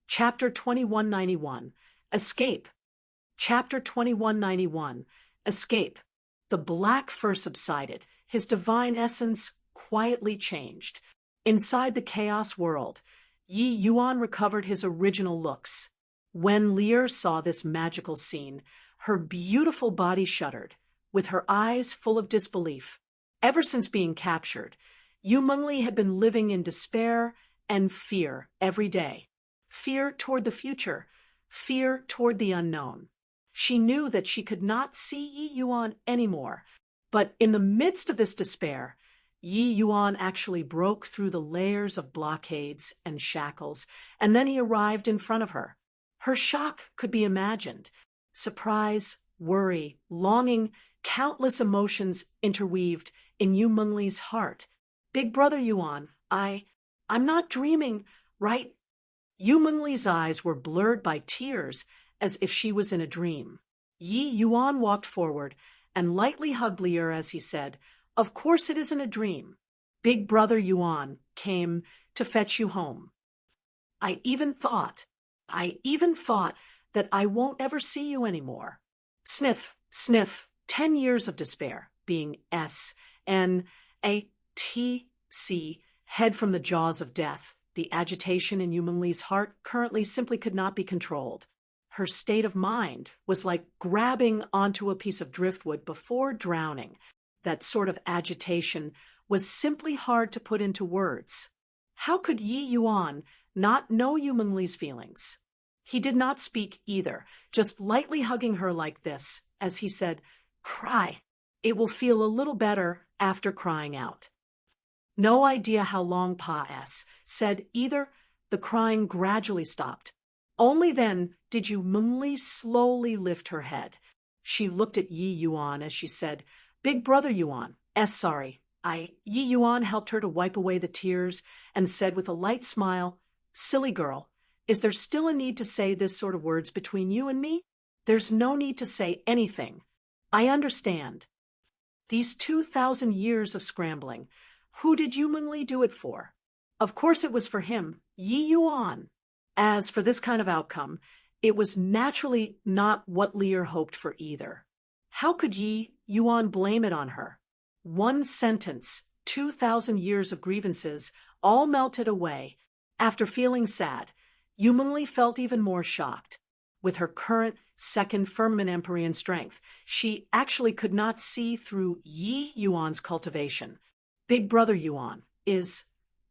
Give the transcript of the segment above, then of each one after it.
Chapter 2191. Escape. Chapter 2191. Escape. The black fur subsided. His divine essence quietly changed. Inside the chaos world, Yi Yuan recovered his original looks. When Lear saw this magical scene, her beautiful body shuddered, with her eyes full of disbelief. Ever since being captured, Yu Mengli had been living in despair and fear every day. Fear toward the future, fear toward the unknown. She knew that she could not see Yi Yuan anymore, but in the midst of this despair, Yi Yuan actually broke through the layers of blockades and shackles, and then he arrived in front of her. Her shock could be imagined. Surprise, worry, longing, countless emotions interweaved in Yu Mengli's heart. Big brother Yuan, I'm not dreaming, right? Yu Mengli's eyes were blurred by tears as if she was in a dream. Yi Yuan walked forward and lightly hugged Lear as he said, "Of course it isn't a dream. Big brother Yuan came to fetch you home. I even thought that I won't ever see you anymore." Sniff, sniff, 10 years of despair, being S-N-A-T-C, head from the jaws of death. The agitation in Yu Mengli's heart currently simply could not be controlled. Her state of mind was like grabbing onto a piece of driftwood before drowning. That sort of agitation was simply hard to put into words. How could Yi Yuan not know Yu Mengli's feelings? He did not speak either, just lightly hugging her like this, as he said, "Cry. It will feel a little better after crying out." No idea how long Pa S said either. The crying gradually stopped. Only then did Yu Mengli slowly lift her head. She looked at Yi Yuan as she said, "Big brother Yuan, sorry. Yi Yuan helped her to wipe away the tears and said with a light smile, "Silly girl, is there still a need to say this sort of words between you and me? There's no need to say anything. I understand. These 2,000 years of scrambling, who did Yu Mengli do it for? Of course it was for him, Yi Yuan. As for this kind of outcome, it was naturally not what Lear hoped for either. How could Yi Yuan blame it on her? One sentence, 2,000 years of grievances, all melted away. After feeling sad, Yu Mengli felt even more shocked. With her current second firmament Empyrean strength, she actually could not see through Yi Yuan's cultivation. "Big brother Yuan, is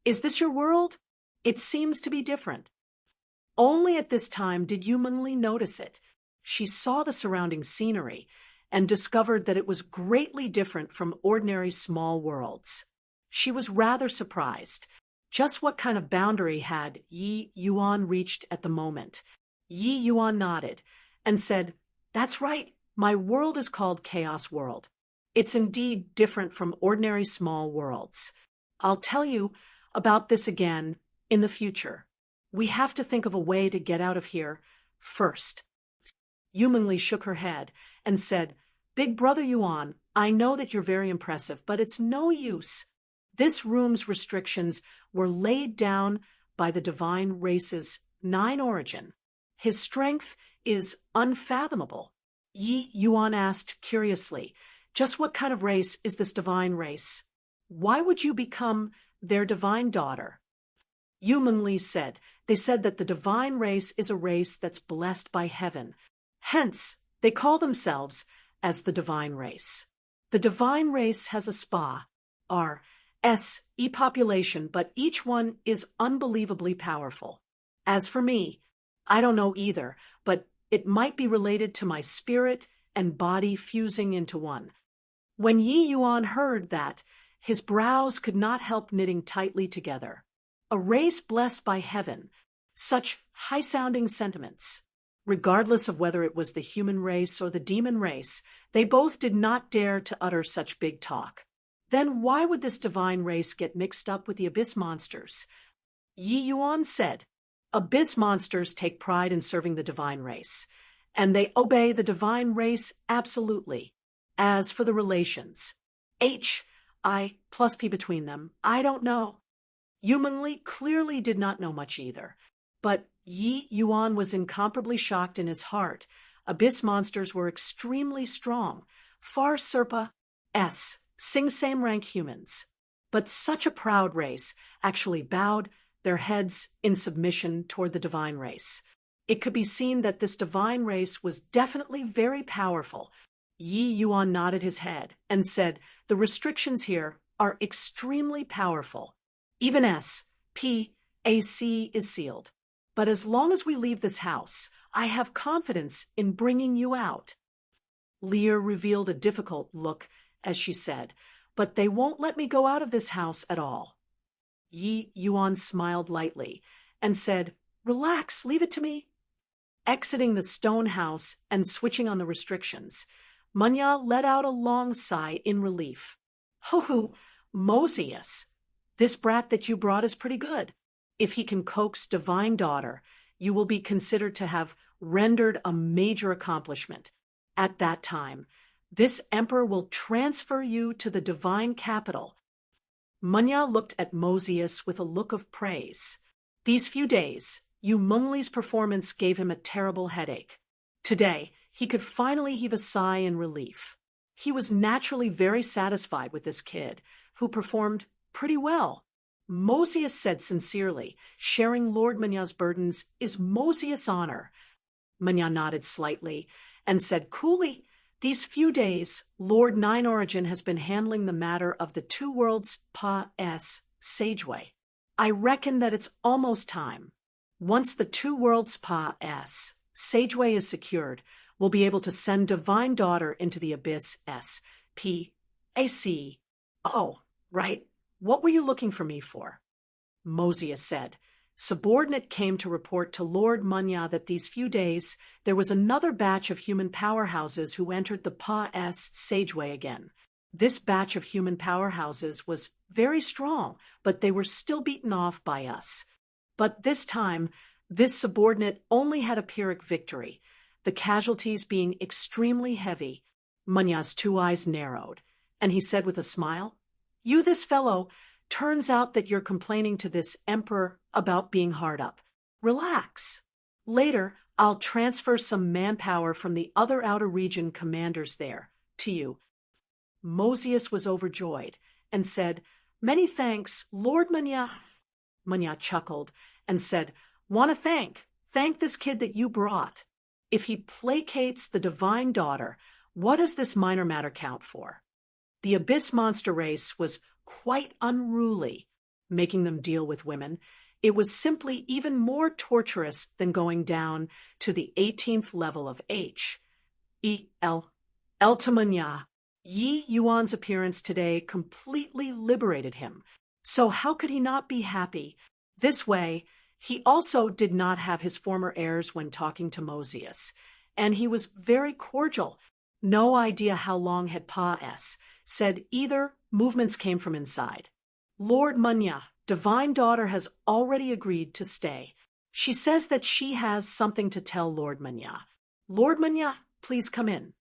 this your world? It seems to be different." Only at this time did Yu Mengli notice it. She saw the surrounding scenery and discovered that it was greatly different from ordinary small worlds. She was rather surprised. Just what kind of boundary had Yi Yuan reached at the moment? Yi Yuan nodded and said, "That's right, my world is called Chaos World. It's indeed different from ordinary small worlds. I'll tell you about this again in the future. We have to think of a way to get out of here first." Yu Mengli shook her head and said, "Big brother Yuan, I know that you're very impressive, but it's no use. This room's restrictions were laid down by the divine race's 9 origin. His strength is unfathomable." Yi Yuan asked curiously, "Just what kind of race is this divine race? Why would you become their divine daughter?" Yu Mengli said, "They said that the divine race is a race that's blessed by heaven. Hence, they call themselves as the divine race. The divine race has a spa, R.S.E. population, but each one is unbelievably powerful. As for me, I don't know either, but it might be related to my spirit and body fusing into one." When Yi Yuan heard that, his brows could not help knitting tightly together. A race blessed by heaven, such high-sounding sentiments. Regardless of whether it was the human race or the demon race, they both did not dare to utter such big talk. Then why would this divine race get mixed up with the abyss monsters? Yi Yuan said, "Abyss monsters take pride in serving the divine race, and they obey the divine race absolutely. As for the relations, H-I plus P between them, I don't know." Yu Mengli clearly did not know much either, but Yi Yuan was incomparably shocked in his heart. Abyss monsters were extremely strong, far surpa s same rank humans. But such a proud race actually bowed their heads in submission toward the divine race. It could be seen that this divine race was definitely very powerful. Yi Yuan nodded his head and said, "The restrictions here are extremely powerful. Even S.P.A.C. is sealed. But as long as we leave this house, I have confidence in bringing you out." Lear revealed a difficult look as she said, "But they won't let me go out of this house at all." Yi Yuan smiled lightly and said, "Relax, leave it to me." Exiting the stone house and switching on the restrictions, Munya let out a long sigh in relief. "Oh, Mosius, this brat that you brought is pretty good. If he can coax divine daughter, you will be considered to have rendered a major accomplishment. At that time, this emperor will transfer you to the divine capital." Munya looked at Mosius with a look of praise. These few days, Yu Mungli's performance gave him a terrible headache. Today, he could finally heave a sigh in relief. He was naturally very satisfied with this kid, who performed pretty well. Mosius said sincerely, "Sharing Lord Munya's burdens is Mosius' honor." Munya nodded slightly and said coolly, "These few days, Lord Nine Origin has been handling the matter of the two worlds Pa-S Sageway. I reckon that it's almost time. Once the two worlds Pa-S Sageway is secured, we'll be able to send Divine Daughter into the Abyss S.P.A.C. Oh, right. What were you looking for me for?" Mosius said. "Subordinate came to report to Lord Munya that these few days there was another batch of human powerhouses who entered the Pa-S Sageway again. This batch of human powerhouses was very strong, but they were still beaten off by us. But this time, this subordinate only had a Pyrrhic victory, the casualties being extremely heavy." Munya's two eyes narrowed, and he said with a smile, "You, this fellow, turns out that you're complaining to this emperor about being hard up. Relax. Later, I'll transfer some manpower from the other outer region commanders there to you." Mosius was overjoyed and said, "Many thanks, Lord Munya." Munya chuckled and said, "Want to thank this kid that you brought. If he placates the divine daughter, what does this minor matter count for?" The Abyss monster race was quite unruly, making them deal with women. It was simply even more torturous than going down to the 18th level of H. To Munya, Yi Yuan's appearance today completely liberated him. So how could he not be happy? This way, he also did not have his former airs when talking to Mosius, and he was very cordial. No idea how long had Pa-S said either movements came from inside. "Lord Munya, Divine Daughter has already agreed to stay. She says that she has something to tell Lord Munya. Lord Munya, please come in."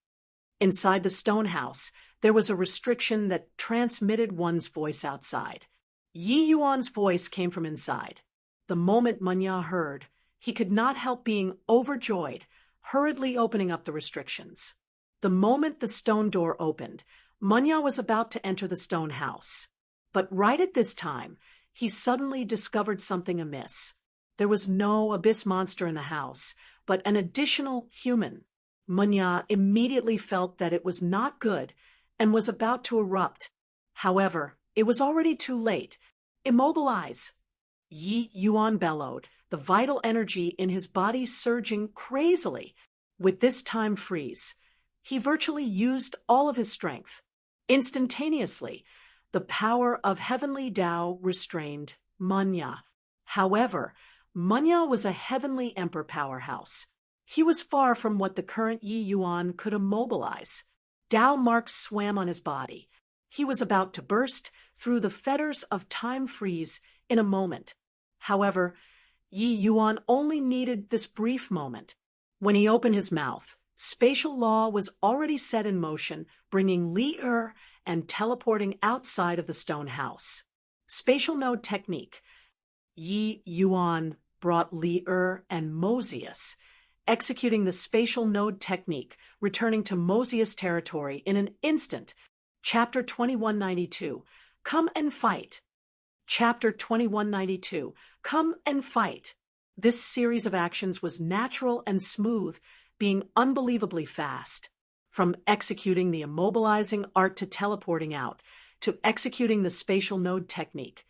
Inside the stone house, there was a restriction that transmitted one's voice outside. Yi Yuan's voice came from inside. The moment Munya heard, he could not help being overjoyed, hurriedly opening up the restrictions. The moment the stone door opened, Munya was about to enter the stone house. But right at this time, he suddenly discovered something amiss. There was no abyss monster in the house, but an additional human. Munya immediately felt that it was not good and was about to erupt. However, it was already too late. "Immobilize!" Yi Yuan bellowed, the vital energy in his body surging crazily. With this time freeze, he virtually used all of his strength. Instantaneously, the power of heavenly Tao restrained Munya. However, Munya was a heavenly emperor powerhouse. He was far from what the current Yi Yuan could immobilize. Tao marks swam on his body. He was about to burst through the fetters of time freeze in a moment. However, Yi Yuan only needed this brief moment. When he opened his mouth, spatial law was already set in motion, bringing Li-Er and teleporting outside of the stone house. Spatial node technique. Yi Yuan brought Li-Er and Mosius, executing the spatial node technique, returning to Mosius territory in an instant. Chapter 2192, Come and Fight. Chapter 2192, Come and Fight. This series of actions was natural and smooth, being unbelievably fast. From executing the immobilizing art to teleporting out, to executing the spatial node technique,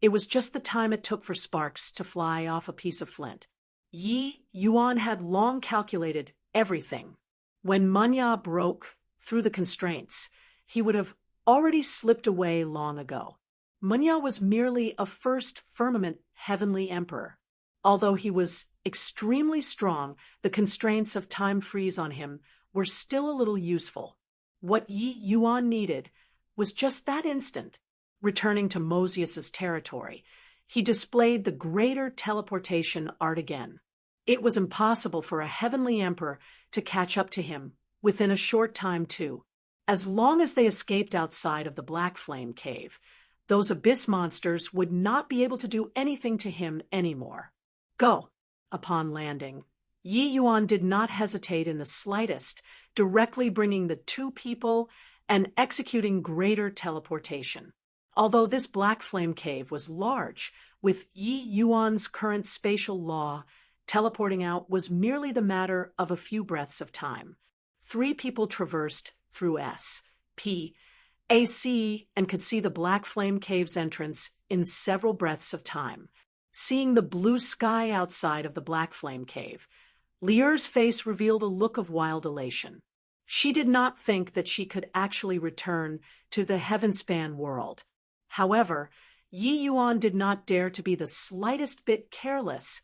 it was just the time it took for sparks to fly off a piece of flint. Yi Yuan had long calculated everything. When Manya broke through the constraints, he would have already slipped away long ago. Manya was merely a first firmament heavenly emperor. Although he was extremely strong, the constraints of time freeze on him were still a little useful. What Yi Yuan needed was just that instant. Returning to Mosius's territory, he displayed the greater teleportation art again. It was impossible for a heavenly emperor to catch up to him within a short time too. As long as they escaped outside of the Black Flame Cave, those abyss monsters would not be able to do anything to him anymore. Go! Upon landing, Yi Yuan did not hesitate in the slightest, directly bringing the two people and executing greater teleportation. Although this Black Flame Cave was large, with Yi Yuan's current spatial law, teleporting out was merely the matter of a few breaths of time. Three people traversed through S, P, AC and could see the Black Flame Cave's entrance in several breaths of time. Seeing the blue sky outside of the Black Flame Cave, Li-Er's face revealed a look of wild elation. She did not think that she could actually return to the Heavenspan world. However, Yi Yuan did not dare to be the slightest bit careless,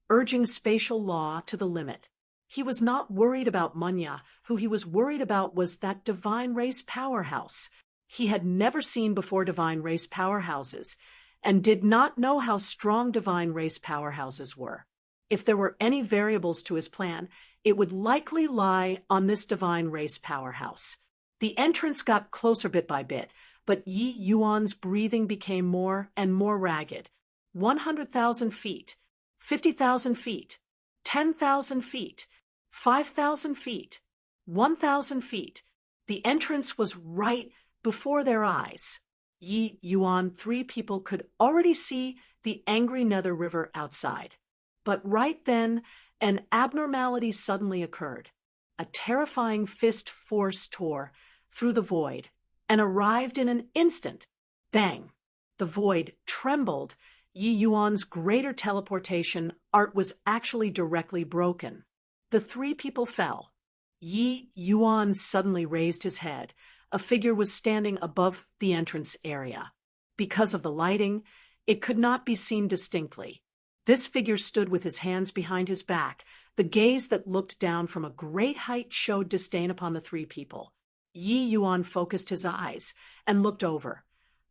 urging spatial law to the limit. He was not worried about Manya. Who he was worried about was that divine race powerhouse. He had never seen before divine race powerhouses, and did not know how strong divine race powerhouses were. If there were any variables to his plan, it would likely lie on this divine race powerhouse. The entrance got closer bit by bit, but Yi Yuan's breathing became more and more ragged. 100,000 feet, 50,000 feet, 10,000 feet, 5,000 feet, 1,000 feet. The entrance was right before their eyes. Yi Yuan, three people could already see the angry Nether River outside. But right then, an abnormality suddenly occurred. A terrifying fist force tore through the void and arrived in an instant. Bang! The void trembled. Yi Yuan's greater teleportation art was actually directly broken. The three people fell. Yi Yuan suddenly raised his head. A figure was standing above the entrance area. Because of the lighting, it could not be seen distinctly. This figure stood with his hands behind his back. The gaze that looked down from a great height showed disdain upon the three people. Yi Yuan focused his eyes and looked over,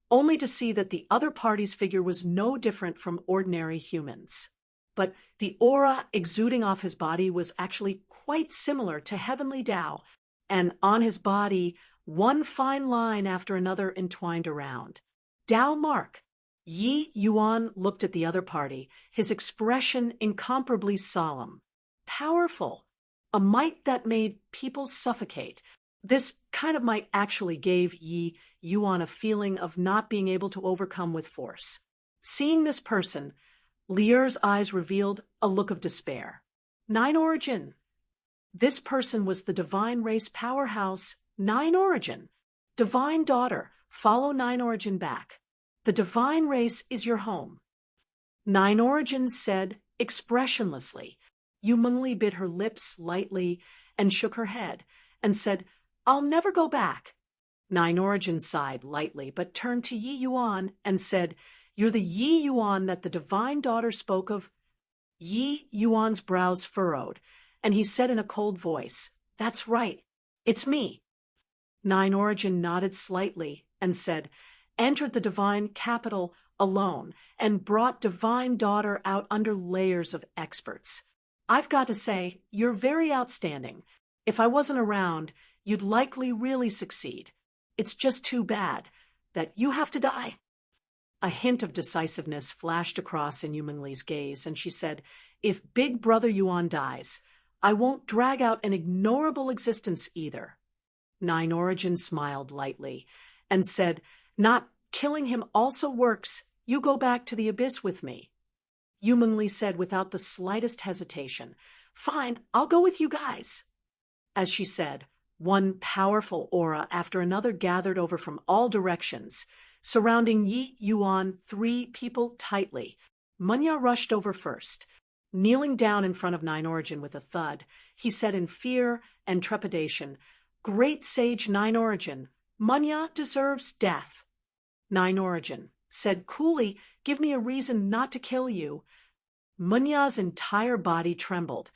only to see that the other party's figure was no different from ordinary humans. But the aura exuding off his body was actually quite similar to heavenly Tao, and on his body, one fine line after another entwined around. Tao mark. Yi Yuan looked at the other party, his expression incomparably solemn. Powerful. A might that made people suffocate. This kind of might actually gave Yi Yuan a feeling of not being able to overcome with force. Seeing this person, Li-Er's eyes revealed a look of despair. Nine Origin. This person was the divine race powerhouse, Nine Origin. Divine daughter, follow Nine Origin back. The divine race is your home. Nine Origin said expressionlessly. Yumenli bit her lips lightly and shook her head and said, I'll never go back. Nine Origin sighed lightly but turned to Yi Yuan and said, You're the Yi Yuan that the divine daughter spoke of. Yi Yuan's brows furrowed, and he said in a cold voice, That's right, it's me. Nine Origin nodded slightly and said, Entered the divine capital alone and brought divine daughter out under layers of experts. I've got to say, you're very outstanding. If I wasn't around, you'd likely really succeed. It's just too bad that you have to die. A hint of decisiveness flashed across in Yumingli's gaze, and she said, "If Big Brother Yuan dies, I won't drag out an ignorable existence either." Nine Origin smiled lightly and said, "Not killing him also works. You go back to the abyss with me." Yumingli said without the slightest hesitation, "Fine, I'll go with you guys." As she said, one powerful aura after another gathered over from all directions, surrounding Yi Yuan 3 people tightly. Munya rushed over first. Kneeling down in front of Nine Origin with a thud, he said in fear and trepidation, "Great sage Nine Origin, Munya deserves death." Nine Origin said coolly, "Give me a reason not to kill you." Munya's entire body trembled,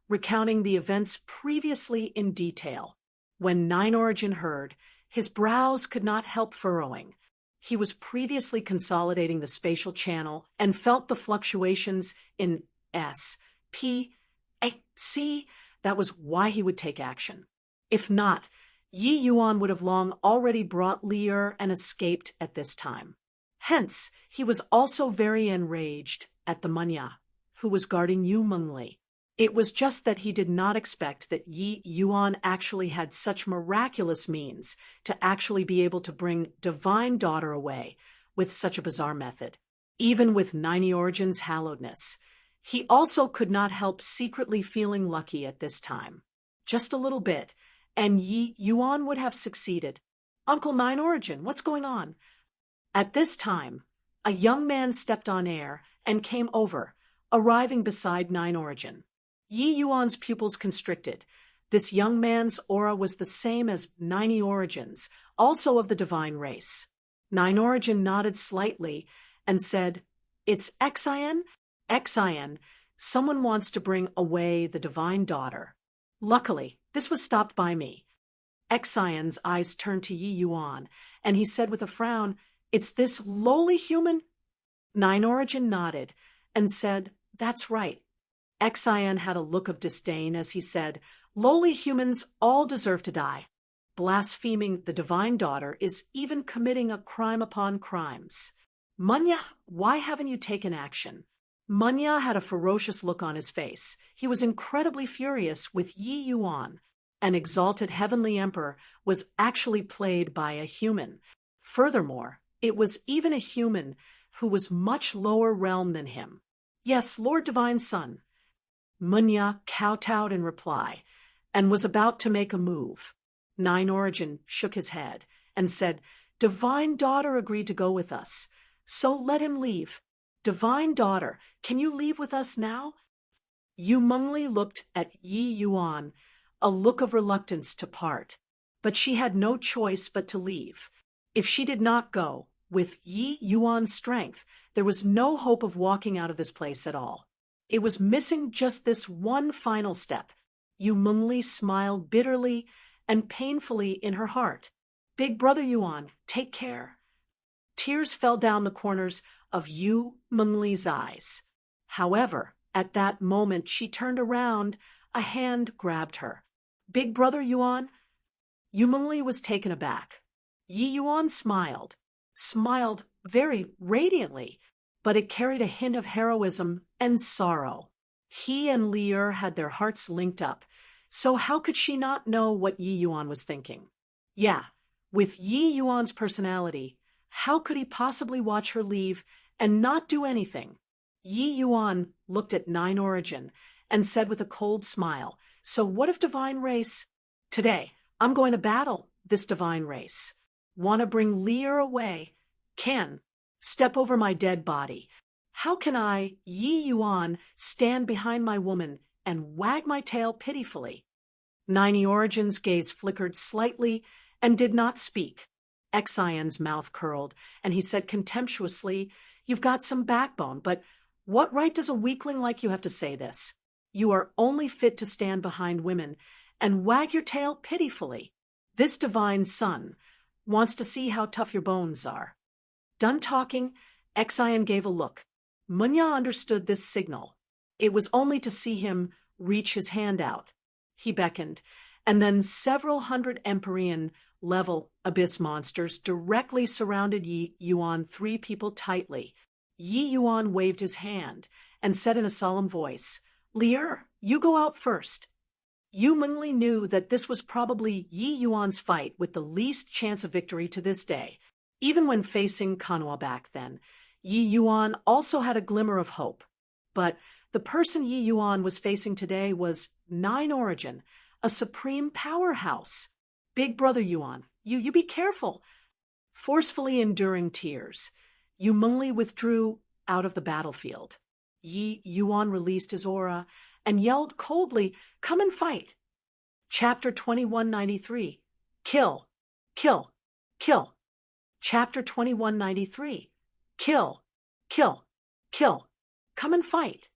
recounting the events previously in detail. When Nine Origin heard, his brows could not help furrowing. He was previously consolidating the spatial channel and felt the fluctuations in S, P, A, C. That was why he would take action. If not, Yi Yuan would have long already brought Lier and escaped at this time. Hence, he was also very enraged at the Munya, who was guarding Yu Mengli. It was just that he did not expect that Yi Yuan actually had such miraculous means to actually be able to bring Divine Daughter away with such a bizarre method. Even with Nine Origin's hallowedness, he also could not help secretly feeling lucky at this time. Just a little bit, and Yi Yuan would have succeeded. "Uncle Nine Origin, what's going on?" At this time, a young man stepped on air and came over, arriving beside Nine Origin. Yi Yuan's pupils constricted. This young man's aura was the same as Nine Origin's, also of the divine race. Nine Origin nodded slightly and said, "It's Xian? Xian, someone wants to bring away the Divine Daughter." Luckily, this was stopped by me. Xian's eyes turned to Yi Yuan, and he said with a frown, "It's this lowly human?" Nine Origin nodded and said, "That's right." Xian had a look of disdain as he said, "Lowly humans all deserve to die. Blaspheming the Divine Daughter is even committing a crime upon crimes. Munya, why haven't you taken action?" Munya had a ferocious look on his face. He was incredibly furious with Yi Yuan. An exalted heavenly emperor was actually played by a human. Furthermore, it was even a human who was much lower realm than him. "Yes, Lord Divine Son." Munya kowtowed in reply and was about to make a move. Nine Origin shook his head and said, "Divine Daughter agreed to go with us, so let him leave. Divine Daughter, can you leave with us now?" Yu Mengli looked at Yi Yuan, a look of reluctance to part, but she had no choice but to leave. If she did not go, with Yi Yuan's strength, there was no hope of walking out of this place at all. It was missing just this one final step. Yu Mengli smiled bitterly and painfully in her heart. "Big Brother Yuan, take care." Tears fell down the corners of Yu Mengli's eyes. However, at that moment she turned around, a hand grabbed her. "Big Brother Yuan?" Yu Mengli was taken aback. Yi Yuan smiled very radiantly, but it carried a hint of heroism and sorrow. He and Lier had their hearts linked up, so how could she not know what Yi Yuan was thinking? Yeah, with Yi Yuan's personality, how could he possibly watch her leave and not do anything? Yi Yuan looked at Nine Origin and said with a cold smile, "So what if Divine Race? Today, I'm going to battle this Divine Race. Want to bring Lier away? Can. Step over my dead body. How can I, Yi Yuan, stand behind my woman and wag my tail pitifully?" Nine Origin's gaze flickered slightly and did not speak. Xian's mouth curled, and he said contemptuously, "You've got some backbone, but what right does a weakling like you have to say this? You are only fit to stand behind women and wag your tail pitifully. This Divine Son wants to see how tough your bones are." Done talking, Xian gave a look. Munya understood this signal. It was only to see him reach his hand out. He beckoned, and then several hundred Empyrean level abyss monsters directly surrounded Yi Yuan, three people tightly. Yi Yuan waved his hand and said in a solemn voice, "Lier, you go out first." Yu Mengli knew that this was probably Yi Yuan's fight with the least chance of victory to this day. Even when facing Kanhua back then, Yi Yuan also had a glimmer of hope. But the person Yi Yuan was facing today was Nine Origin, a supreme powerhouse. "Big brother Yuan, you be careful." Forcefully enduring tears, Yu Mengli withdrew out of the battlefield. Yi Yuan released his aura and yelled coldly, "Come and fight." Chapter 2193. Kill, kill, kill. Chapter 2193. Kill, kill, kill. Come and fight.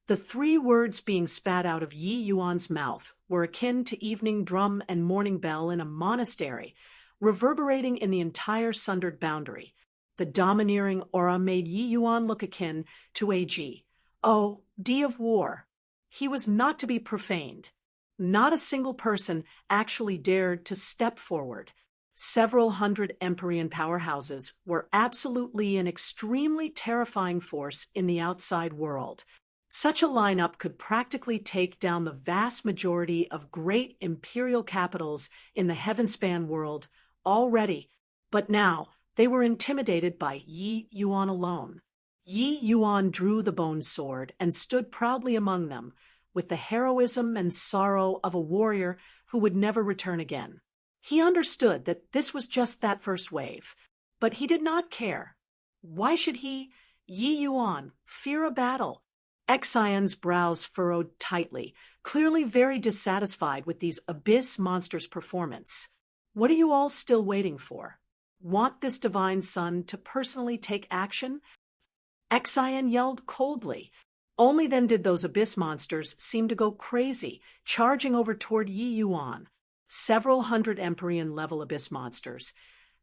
The three words being spat out of Yi Yuan's mouth were akin to evening drum and morning bell in a monastery, reverberating in the entire sundered boundary. The domineering aura made Yi Yuan look akin to a god of war. He was not to be profaned. Not a single person actually dared to step forward. Several hundred Empyrean powerhouses were absolutely an extremely terrifying force in the outside world. Such a lineup could practically take down the vast majority of great imperial capitals in the Heavenspan world already, but now they were intimidated by Yi Yuan alone. Yi Yuan drew the bone sword and stood proudly among them, with the heroism and sorrow of a warrior who would never return again. He understood that this was just that first wave, but he did not care. Why should he, Yi Yuan, fear a battle? Xian's brows furrowed tightly, clearly very dissatisfied with these abyss monsters' performance. "What are you all still waiting for? Want this divine son to personally take action?" Xian yelled coldly. Only then did those abyss monsters seem to go crazy, charging over toward Yi Yuan. Several hundred Empyrean-level abyss monsters.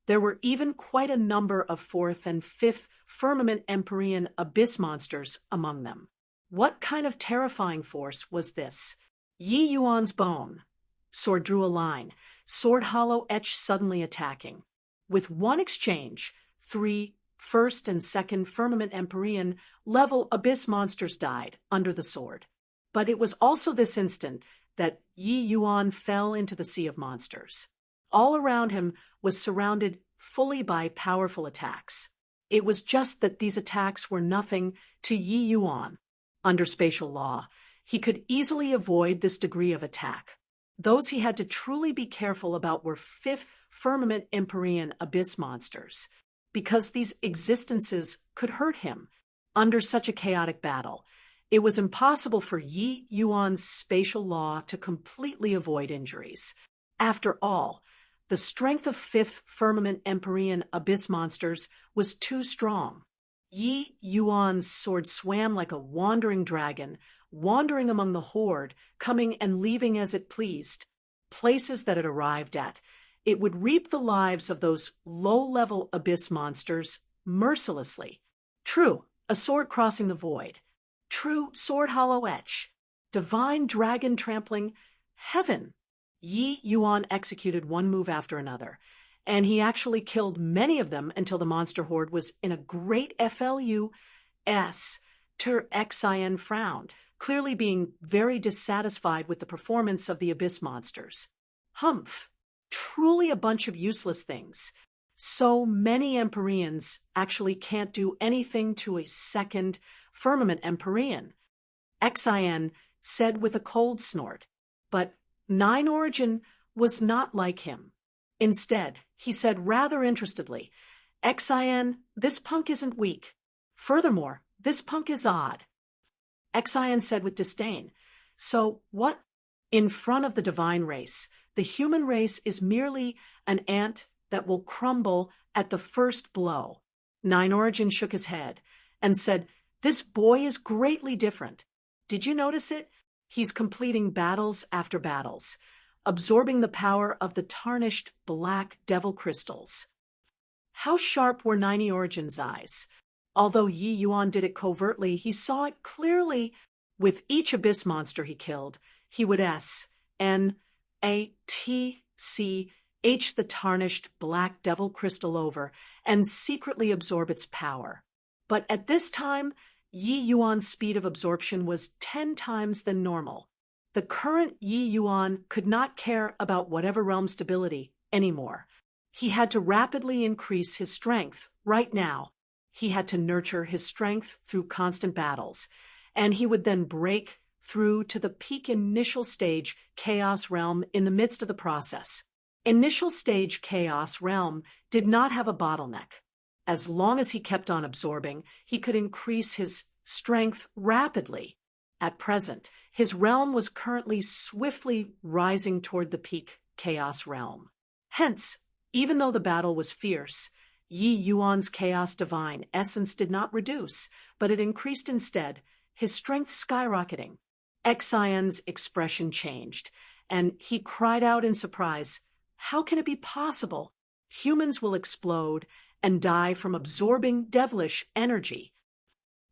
There were even quite a number of fourth and fifth firmament Empyrean abyss monsters among them. What kind of terrifying force was this? Yi Yuan's bone. Sword drew a line, sword hollow etch suddenly attacking. With one exchange, 3 first and second firmament Empyrean level abyss monsters died under the sword. But it was also this instant that Yi Yuan fell into the sea of monsters. All around him was surrounded fully by powerful attacks. It was just that these attacks were nothing to Yi Yuan. Under spatial law, he could easily avoid this degree of attack. Those he had to truly be careful about were fifth firmament Empyrean abyss monsters, because these existences could hurt him. Under such a chaotic battle, it was impossible for Yi Yuan's spatial law to completely avoid injuries. After all, the strength of fifth firmament Empyrean abyss monsters was too strong. Yi Yuan's sword swam like a wandering dragon, wandering among the horde, coming and leaving as it pleased. Places that it arrived at, it would reap the lives of those low-level abyss monsters mercilessly. True, a sword crossing the void. True, sword hollow etch. Divine dragon trampling heaven. Yi Yuan executed one move after another, and he actually killed many of them until the monster horde was in a great FLUS. Xian frowned, clearly being very dissatisfied with the performance of the abyss monsters. Humph. Truly a bunch of useless things. So many Empyreans actually can't do anything to a second firmament Empyrean. Xian said with a cold snort. But Nine Origin was not like him. Instead, he said rather interestedly, "Xian, this punk isn't weak. Furthermore, this punk is odd." Xian said with disdain, "So what?" In front of the divine race, the human race is merely an ant that will crumble at the first blow. Nine Origin shook his head and said, "This boy is greatly different. Did you notice it? He's completing battles after battles, absorbing the power of the tarnished black devil crystals." How sharp were Nine Origin's eyes? Although Yi Yuan did it covertly, he saw it clearly. With each abyss monster he killed, he would S-N-A-T-C the tarnished black devil crystal over and secretly absorb its power. But at this time, Yi Yuan's speed of absorption was 10 times than normal. The current Yi Yuan could not care about whatever realm stability anymore. He had to rapidly increase his strength right now. He had to nurture his strength through constant battles, and he would then break through to the peak initial stage chaos realm in the midst of the process. Initial stage chaos realm did not have a bottleneck. As long as he kept on absorbing, he could increase his strength rapidly. At present, his realm was currently swiftly rising toward the peak chaos realm. Hence, even though the battle was fierce, Yi Yuan's chaos divine essence did not reduce, but it increased instead, his strength skyrocketing. Xian's expression changed, and he cried out in surprise, "How can it be possible? Humans will explode and die from absorbing devilish energy."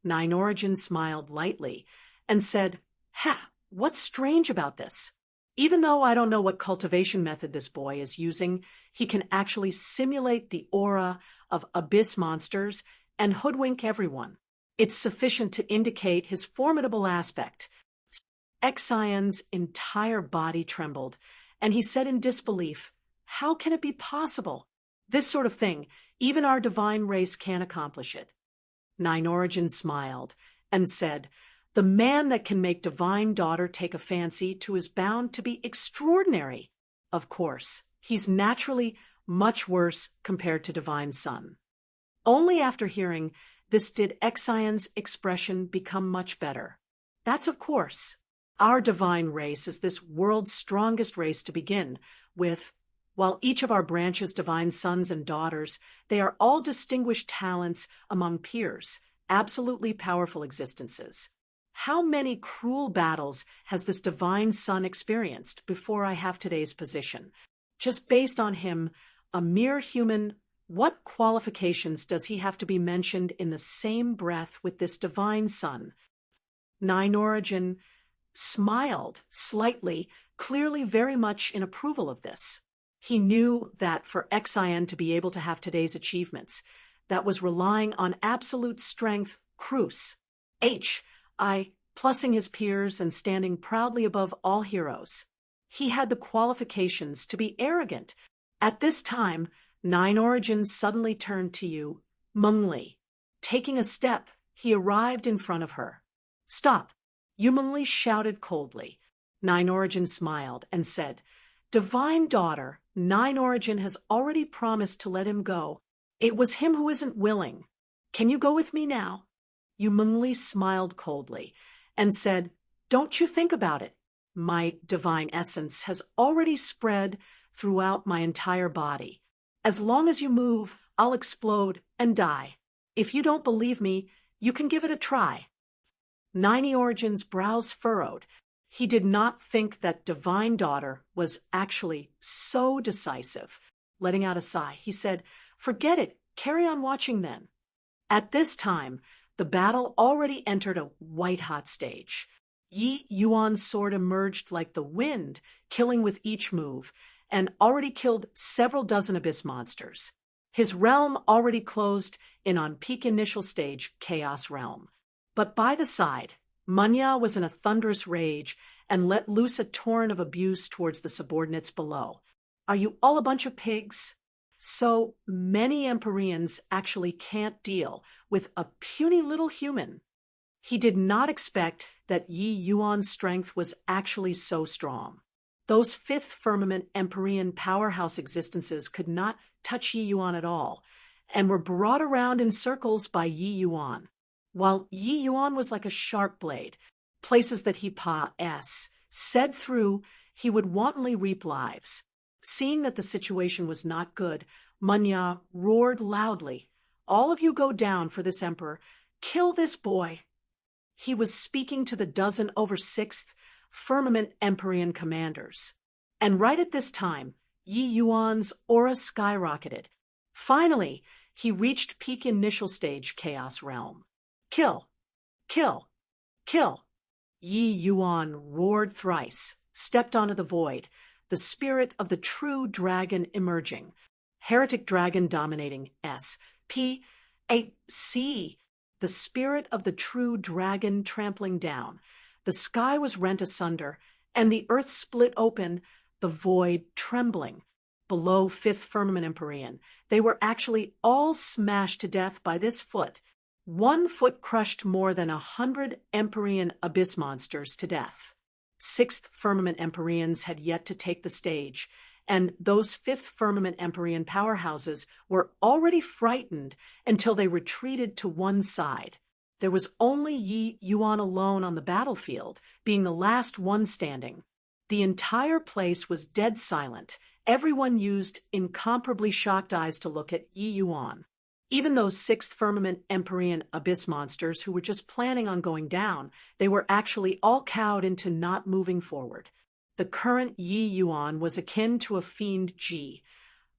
Nine Origin smiled lightly and said, "Ha, what's strange about this? Even though I don't know what cultivation method this boy is using, he can actually simulate the aura of abyss monsters and hoodwink everyone. It's sufficient to indicate his formidable aspect." Xian's entire body trembled, and he said in disbelief, "How can it be possible? This sort of thing, even our divine race can't accomplish it." Nine Origin smiled and said, "The man that can make divine daughter take a fancy to is bound to be extraordinary. Of course, he's naturally much worse compared to divine son." Only after hearing this did Xian's expression become much better. "That's of course. Our divine race is this world's strongest race to begin with. While each of our branches divine sons and daughters, they are all distinguished talents among peers, absolutely powerful existences. How many cruel battles has this divine son experienced before I have today's position? Just based on him, a mere human, what qualifications does he have to be mentioned in the same breath with this divine son?" Nine Origin smiled slightly, clearly very much in approval of this. He knew that for Xian to be able to have today's achievements, that was relying on absolute strength, Cruz. Plussing his peers and standing proudly above all heroes. He had the qualifications to be arrogant. At this time, Nine Origin suddenly turned to you, Meng Li. Taking a step, he arrived in front of her. "Stop," Yu Meng shouted coldly. Nine Origin smiled and said, "Divine daughter, Nine Origin has already promised to let him go. It was him who isn't willing. Can you go with me now?" Yu Meng smiled coldly and said, "Don't you think about it. My divine essence has already spread throughout my entire body. As long as you move, I'll explode and die. If you don't believe me, you can give it a try." Nine Origin's brows furrowed. He did not think that divine daughter was actually so decisive. Letting out a sigh, he said, "Forget it. Carry on watching then." At this time, the battle already entered a white-hot stage. Yi Yuan's sword emerged like the wind, killing with each move, and already killed several dozen abyss monsters. His realm already closed in on peak initial stage chaos realm. But by the side, Manya was in a thunderous rage and let loose a torrent of abuse towards the subordinates below. "Are you all a bunch of pigs? So many Empyreans actually can't deal with a puny little human." He did not expect that Yi Yuan's strength was actually so strong. Those fifth firmament Empyrean powerhouse existences could not touch Yi Yuan at all, and were brought around in circles by Yi Yuan. While Yi Yuan was like a sharp blade, places that he said through, he would wantonly reap lives. Seeing that the situation was not good, Manya roared loudly, "All of you go down for this emperor. Kill this boy." He was speaking to the dozen over 6th firmament Empyrean commanders. And right at this time, Yi Yuan's aura skyrocketed. Finally, he reached peak initial stage chaos realm. "Kill! Kill! Kill!" Yi Yuan roared thrice, stepped onto the void. the spirit of the true dragon emerging. Heretic dragon dominating S. P. A. C. The spirit of the true dragon trampling down. The sky was rent asunder, and the earth split open, the void trembling. Below fifth firmament Empyrean, they were actually all smashed to death by this foot. One foot crushed more than 100 Empyrean abyss monsters to death. Sixth firmament Empyreans had yet to take the stage, and those fifth firmament Empyrean powerhouses were already frightened until they retreated to one side. There was only Yi Yuan alone on the battlefield, being the last one standing. The entire place was dead silent. Everyone used incomparably shocked eyes to look at Yi Yuan. Even those sixth firmament Empyrean abyss monsters who were just planning on going down, they were actually all cowed into not moving forward. The current Yi Yuan was akin to a fiend G.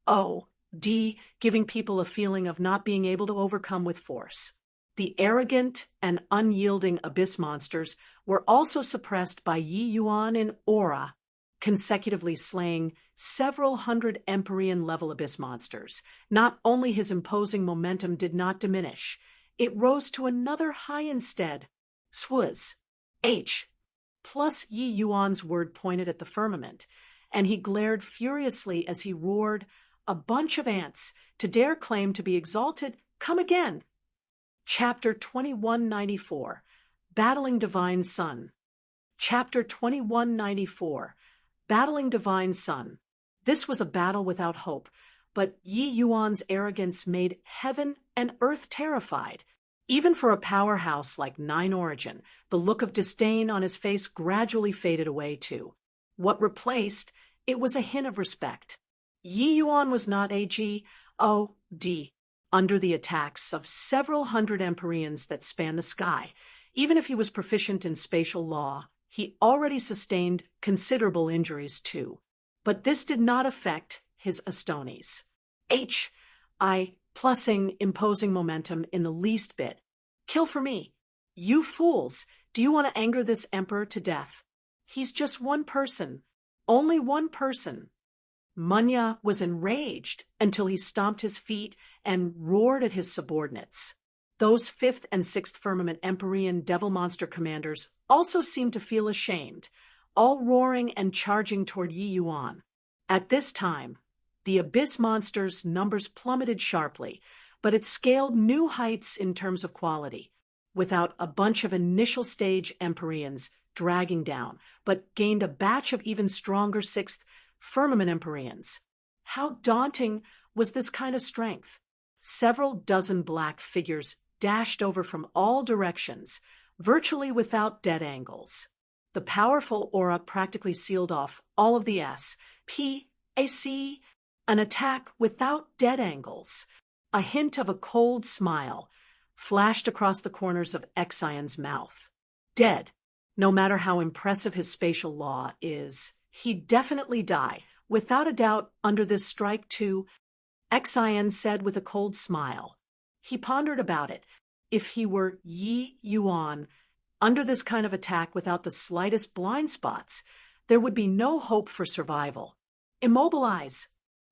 O. D, giving people a feeling of not being able to overcome with force. The arrogant and unyielding abyss monsters were also suppressed by Yi Yuan in aura, consecutively slaying several hundred Empyrean-level abyss monsters. Not only his imposing momentum did not diminish, it rose to another high instead. Swuz. H. Plus Yi Yuan's word pointed at the firmament, and he glared furiously as he roared, "A bunch of ants, to dare claim to be exalted, come again!" Chapter 2194, Battling Divine Sun. Chapter 2194, Battling Divine Sun. This was a battle without hope, but Yi Yuan's arrogance made heaven and earth terrified. Even for a powerhouse like Nine Origin, the look of disdain on his face gradually faded away too. What replaced it was a hint of respect. Yi Yuan was not A.G.O.D. under the attacks of several hundred Empyreans that spanned the sky. Even if he was proficient in spatial law, he already sustained considerable injuries too. But this did not affect his Astonis. H.I. plussing imposing momentum in the least bit. Kill for me. You fools, do you want to anger this emperor to death? He's just one person. Only one person. Munya was enraged until he stomped his feet and roared at his subordinates. Those fifth and sixth firmament Empyrean devil monster commanders also seemed to feel ashamed, all roaring and charging toward Yi Yuan. At this time, the abyss monsters' numbers plummeted sharply, but it scaled new heights in terms of quality, without a bunch of initial stage Empyreans dragging down, but gained a batch of even stronger sixth firmament Empyreans. How daunting was this kind of strength? Several dozen black figures dashed over from all directions, virtually without dead angles. The powerful aura practically sealed off all of the S, P, A, C, an attack without dead angles. A hint of a cold smile flashed across the corners of Exion's mouth. Dead. No matter how impressive his spatial law is, he'd definitely die, without a doubt, under this strike too, Exion said with a cold smile. He pondered about it. If he were Yi Yuan, under this kind of attack without the slightest blind spots, there would be no hope for survival. Immobilize.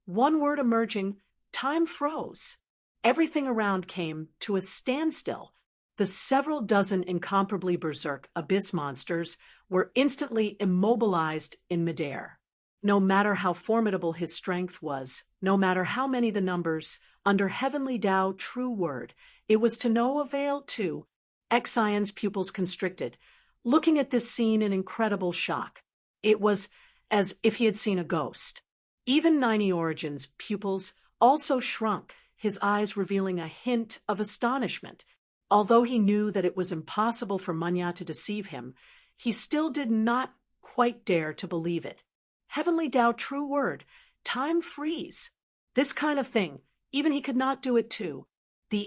One word emerging, time froze. Everything around came to a standstill. The several dozen incomparably berserk abyss monsters were instantly immobilized in midair. No matter how formidable his strength was, no matter how many the numbers, under Heavenly Tao true word, it was to no avail too. Exion's pupils constricted, looking at this scene in incredible shock. It was as if he had seen a ghost. Even Nine Origin's pupils also shrunk, his eyes revealing a hint of astonishment. Although he knew that it was impossible for Munya to deceive him, he still did not quite dare to believe it. Heavenly Tao true word, time freeze. This kind of thing, even he could not do it too. The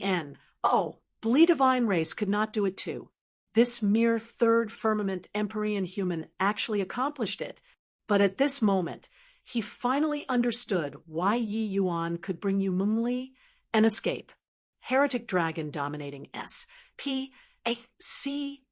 Blee divine race could not do it too. This mere third firmament Empyrean human actually accomplished it, but at this moment, he finally understood why Yi Yuan could bring Yumengli and escape. Heretic dragon dominating S. P. A. C.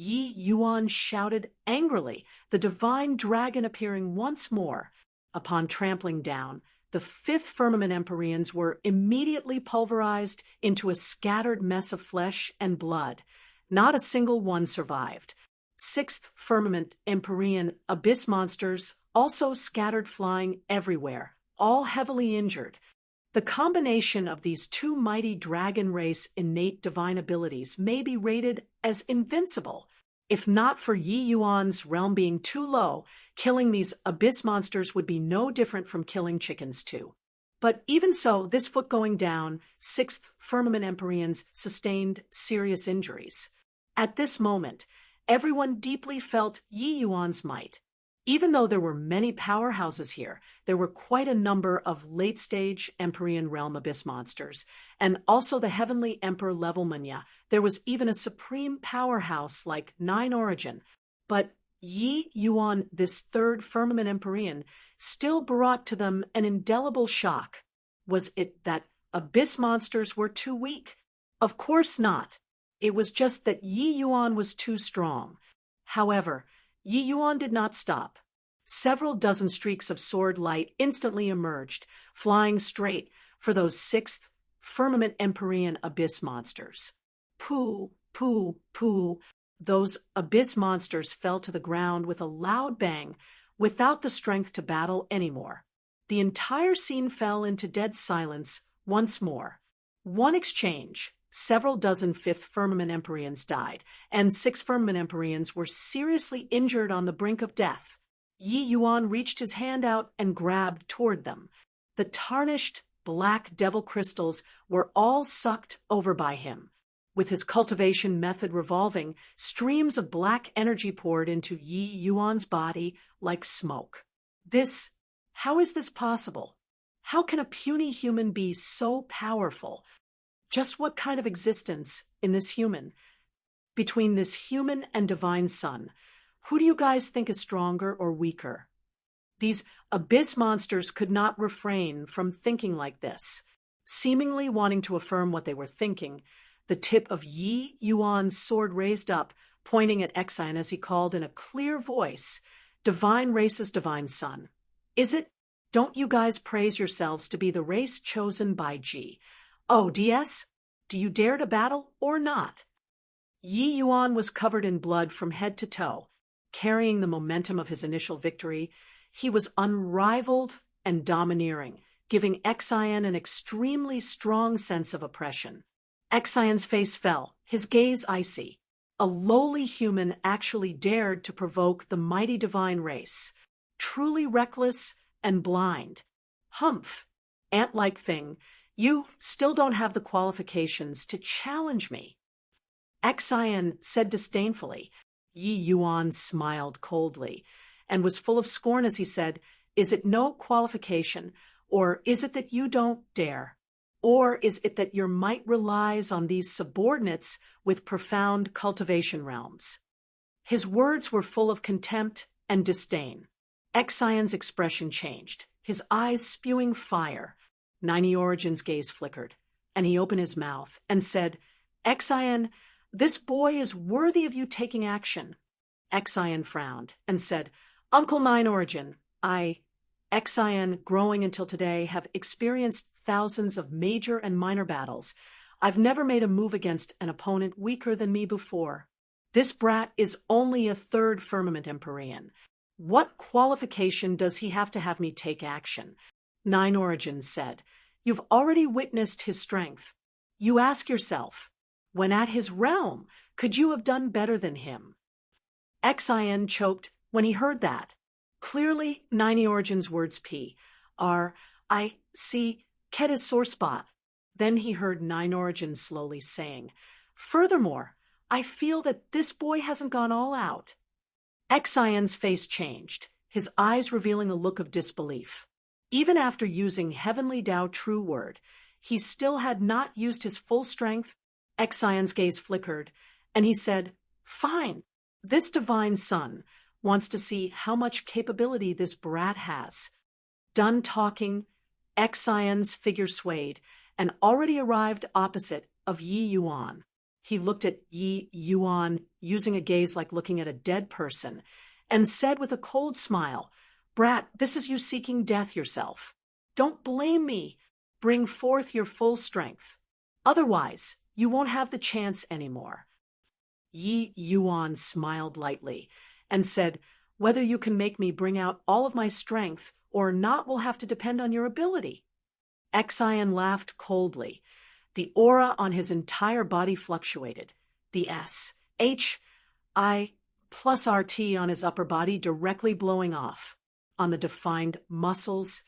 Yi Yuan shouted angrily, the divine dragon appearing once more. Upon trampling down, the fifth firmament Empyreans were immediately pulverized into a scattered mess of flesh and blood. Not a single one survived. Sixth firmament Empyrean abyss monsters also scattered flying everywhere, all heavily injured. The combination of these two mighty dragon race innate divine abilities may be rated as invincible. If not for Yi Yuan's realm being too low, killing these abyss monsters would be no different from killing chickens too. But even so, this foot going down, sixth firmament Empyreans sustained serious injuries. At this moment, everyone deeply felt Yi Yuan's might. Even though there were many powerhouses here, there were quite a number of late-stage Empyrean realm abyss monsters, and also the Heavenly Emperor level Manya. There was even a supreme powerhouse like Nine Origin. But Yi Yuan, this third firmament Empyrean, still brought to them an indelible shock. Was it that abyss monsters were too weak? Of course not. It was just that Yi Yuan was too strong. However, Yi Yuan did not stop. Several dozen streaks of sword light instantly emerged, flying straight for those sixth firmament Empyrean abyss monsters. Pooh, pooh, pooh. Those abyss monsters fell to the ground with a loud bang, without the strength to battle anymore. The entire scene fell into dead silence once more. One exchange. Several dozen fifth firmament Empyreans died, and six firmament Empyreans were seriously injured on the brink of death. Yi Yuan reached his hand out and grabbed toward them. The tarnished black devil crystals were all sucked over by him. With his cultivation method revolving, streams of black energy poured into Yi Yuan's body like smoke. How is this possible? How can a puny human be so powerful? Just what kind of existence in this human? Between this human and divine son, who do you guys think is stronger or weaker? These abyss monsters could not refrain from thinking like this. Seemingly wanting to affirm what they were thinking, the tip of Yi Yuan's sword raised up, pointing at Exion as he called in a clear voice, "Divine race's divine son. Is it? Don't you guys praise yourselves to be the race chosen by G? Oh, DS? Do you dare to battle or not?" Yi Yuan was covered in blood from head to toe. Carrying the momentum of his initial victory, he was unrivaled and domineering, giving Exion an extremely strong sense of oppression. Exion's face fell, his gaze icy. A lowly human actually dared to provoke the mighty divine race. Truly reckless and blind. Humph, ant-like thing, you still don't have the qualifications to challenge me. Exion said disdainfully. Yi Yuan smiled coldly, and was full of scorn as he said, "Is it no qualification, or is it that you don't dare? Or is it that your might relies on these subordinates with profound cultivation realms?" His words were full of contempt and disdain. Exion's expression changed, his eyes spewing fire. Ninety Origin's gaze flickered, and he opened his mouth and said, "Exion, this boy is worthy of you taking action." Exion frowned and said, "Uncle Nine Origin, Exion, growing until today, have experienced thousands of major and minor battles. I've never made a move against an opponent weaker than me before. This brat is only a third firmament Empyrean. What qualification does he have to have me take action?" Nine Origins said, "You've already witnessed his strength. You ask yourself, when at his realm, could you have done better than him?" Exion choked when he heard that. Clearly, Nine Origins' words I see, Keta's sore spot. Then he heard Nine Origins slowly saying, "Furthermore, I feel that this boy hasn't gone all out." Exion's face changed, his eyes revealing a look of disbelief. Even after using Heavenly Tao True Word, he still had not used his full strength. Exion's gaze flickered, and he said, "Fine. This divine son wants to see how much capability this brat has." Done talking, Exion's figure swayed and already arrived opposite of Yi Yuan. He looked at Yi Yuan, using a gaze like looking at a dead person, and said with a cold smile, "Brat, this is you seeking death yourself. Don't blame me. Bring forth your full strength. Otherwise, you won't have the chance anymore." Yi Yuan smiled lightly and said, "Whether you can make me bring out all of my strength or not will have to depend on your ability." Xian laughed coldly. The aura on his entire body fluctuated. The S, H, I plus RT on his upper body directly blowing off. On the defined muscles,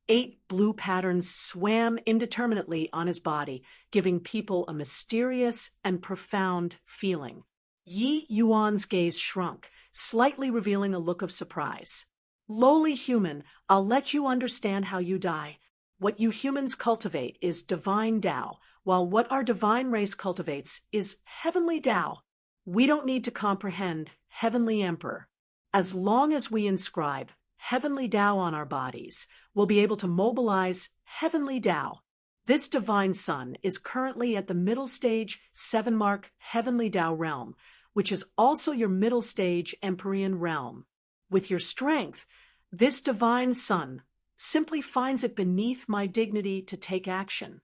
8 blue patterns swam indeterminately on his body, giving people a mysterious and profound feeling. Yi Yuan's gaze shrunk, slightly revealing a look of surprise. "Lowly human, I'll let you understand how you die. What you humans cultivate is divine Tao, while what our divine race cultivates is heavenly Tao. We don't need to comprehend Heavenly Emperor. As long as we inscribe Heavenly Tao on our bodies, we'll be able to mobilize Heavenly Tao. This divine sun is currently at the middle stage 7-mark Heavenly Tao realm, which is also your middle stage Empyrean realm. With your strength, this divine sun simply finds it beneath my dignity to take action."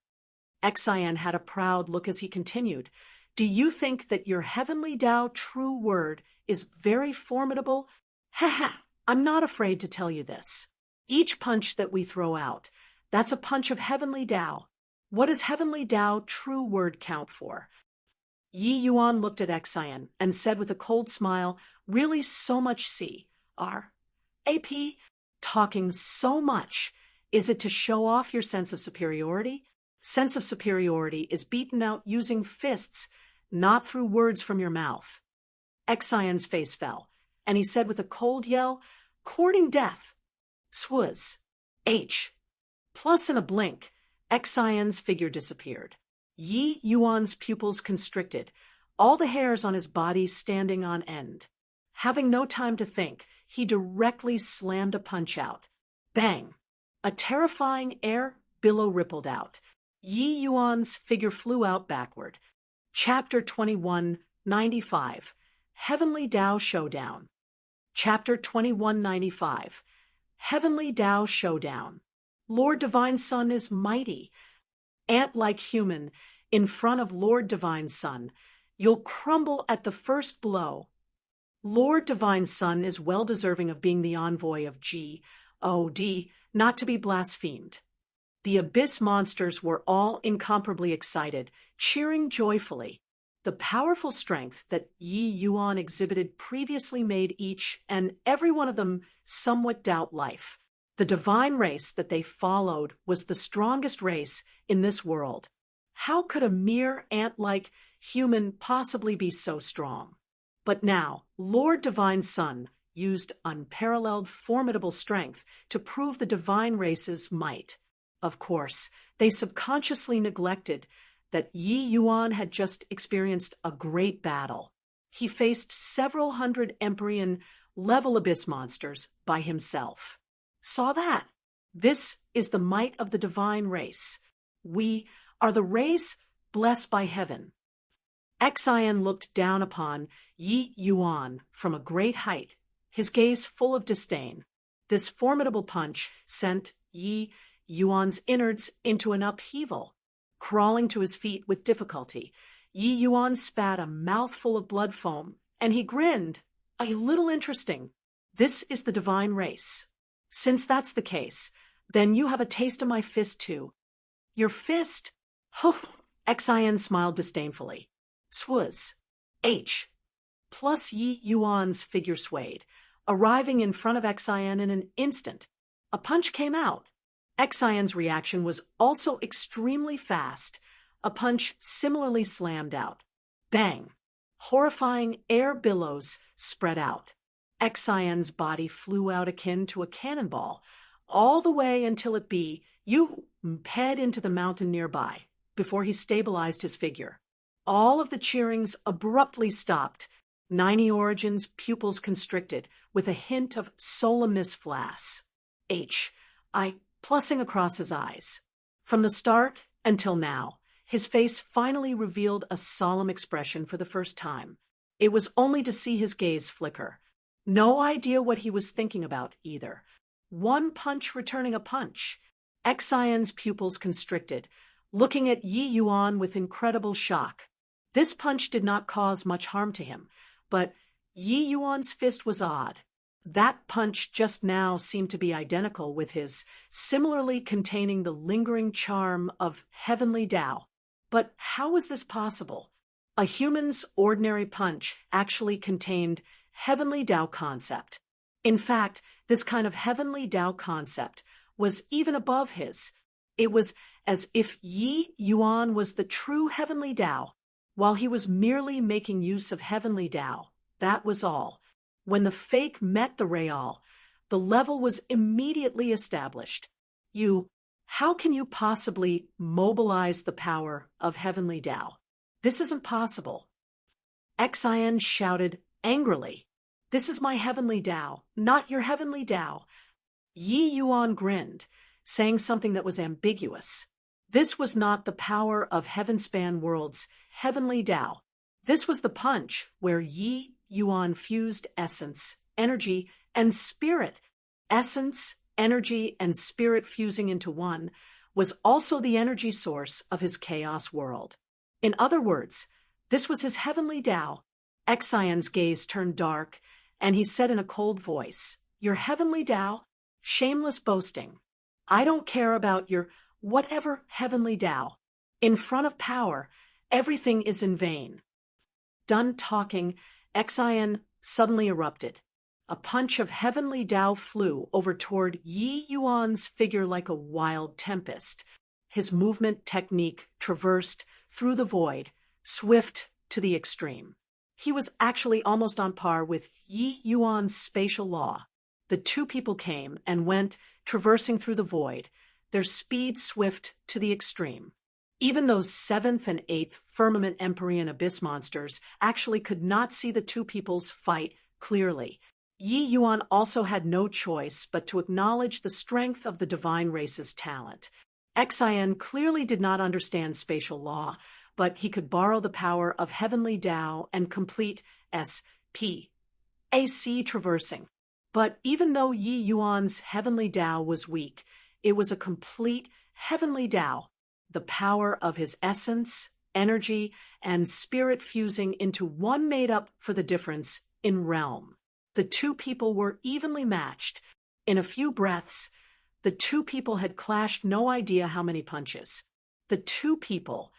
Xian had a proud look as he continued, "Do you think that your Heavenly Tao true word is very formidable? Ha! I'm not afraid to tell you this. Each punch that we throw out, that's a punch of Heavenly Tao. What does Heavenly Tao true word count for?" Yi Yuan looked at Xian and said with a cold smile, "Really so much AP? Talking so much. Is it to show off your sense of superiority? Sense of superiority is beaten out using fists, not through words from your mouth." Xian's face fell, and he said with a cold yell, "Courting death." Swuz. H. Plus in a blink, Xian's figure disappeared. Yi Yuan's pupils constricted, all the hairs on his body standing on end. Having no time to think, he directly slammed a punch out. Bang! A terrifying air billow rippled out. Yi Yuan's figure flew out backward. Chapter 2195, Heavenly Tao Showdown. Chapter 2195, Heavenly Tao Showdown. Lord Divine Sun is mighty. Ant-like human, in front of Lord Divine Sun, you'll crumble at the first blow. Lord Divine Sun is well deserving of being the envoy of G.O.D., not to be blasphemed. The Abyss monsters were all incomparably excited, cheering joyfully. The powerful strength that Yi Yuan exhibited previously made each and every one of them somewhat doubt life. The divine race that they followed was the strongest race in this world. How could a mere ant-like human possibly be so strong? But now, Lord Divine Sun used unparalleled formidable strength to prove the divine race's might. Of course, they subconsciously neglected that Yi Yuan had just experienced a great battle. He faced several hundred Empyrean-level abyss monsters by himself. Saw that? This is the might of the divine race. We are the race blessed by heaven. Xian looked down upon Yi Yuan from a great height, his gaze full of disdain. This formidable punch sent Yi Yuan's innards into an upheaval. Crawling to his feet with difficulty, Yi Yuan spat a mouthful of blood foam, and he grinned. "A little interesting. This is the divine race. Since that's the case, then you have a taste of my fist too." "Your fist?" "Oh!" Xian smiled disdainfully. Swuz. H. Plus Yi Yuan's figure swayed, arriving in front of Xian in an instant. A punch came out. Xian's reaction was also extremely fast. A punch similarly slammed out. Bang! Horrifying air billows spread out. Xian's body flew out akin to a cannonball, all the way until it head into the mountain nearby, before he stabilized his figure. All of the cheerings abruptly stopped. 90 Origin's pupils constricted, with a hint of solemnness flash. H. I plussing across his eyes. From the start until now, His face finally revealed a solemn expression for the first time. It was only to see his gaze flicker. No idea what he was thinking about, either. One punch returning a punch. Xian's pupils constricted, looking at Yi Yuan with incredible shock. This punch did not cause much harm to him, but Yi Yuan's fist was odd. That punch just now seemed to be identical with his, similarly containing the lingering charm of heavenly Tao. But how was this possible? A human's ordinary punch actually contained heavenly Tao concept. In fact, this kind of heavenly Tao concept was even above his. It was as if Yi Yuan was the true heavenly Tao, while he was merely making use of heavenly Tao. That was all. When the fake met the real, the level was immediately established. How can you possibly mobilize the power of heavenly Tao? This isn't possible. Xian shouted angrily. This is my heavenly Tao, not your heavenly Tao. Yi Yuan grinned, saying something that was ambiguous. This was not the power of heaven-span worlds' heavenly Tao. This was the punch where Yi Yuan fused essence, energy, and spirit. Essence, energy, and spirit fusing into one was also the energy source of his chaos world. In other words, this was his heavenly Tao. Xian's gaze turned dark, and he said in a cold voice, "Your heavenly Tao? Shameless boasting. I don't care about your whatever heavenly Tao. In front of power, everything is in vain." Done talking, Xian suddenly erupted. A punch of heavenly Tao flew over toward Yi Yuan's figure like a wild tempest. His movement technique traversed through the void, swift to the extreme. He was actually almost on par with Yi Yuan's spatial law. The two people came and went, traversing through the void, their speed swift to the extreme. Even those 7th and 8th firmament Empyrean abyss monsters actually could not see the two peoples fight clearly. Yi Yuan also had no choice but to acknowledge the strength of the divine race's talent. Xian clearly did not understand spatial law, but he could borrow the power of heavenly Tao and complete SPAC traversing. But even though Yi Yuan's heavenly Tao was weak, it was a complete heavenly Tao. The power of his essence, energy, and spirit fusing into one made up for the difference in realm. The two people were evenly matched. In a few breaths, the two people had clashed no idea how many punches. The two people,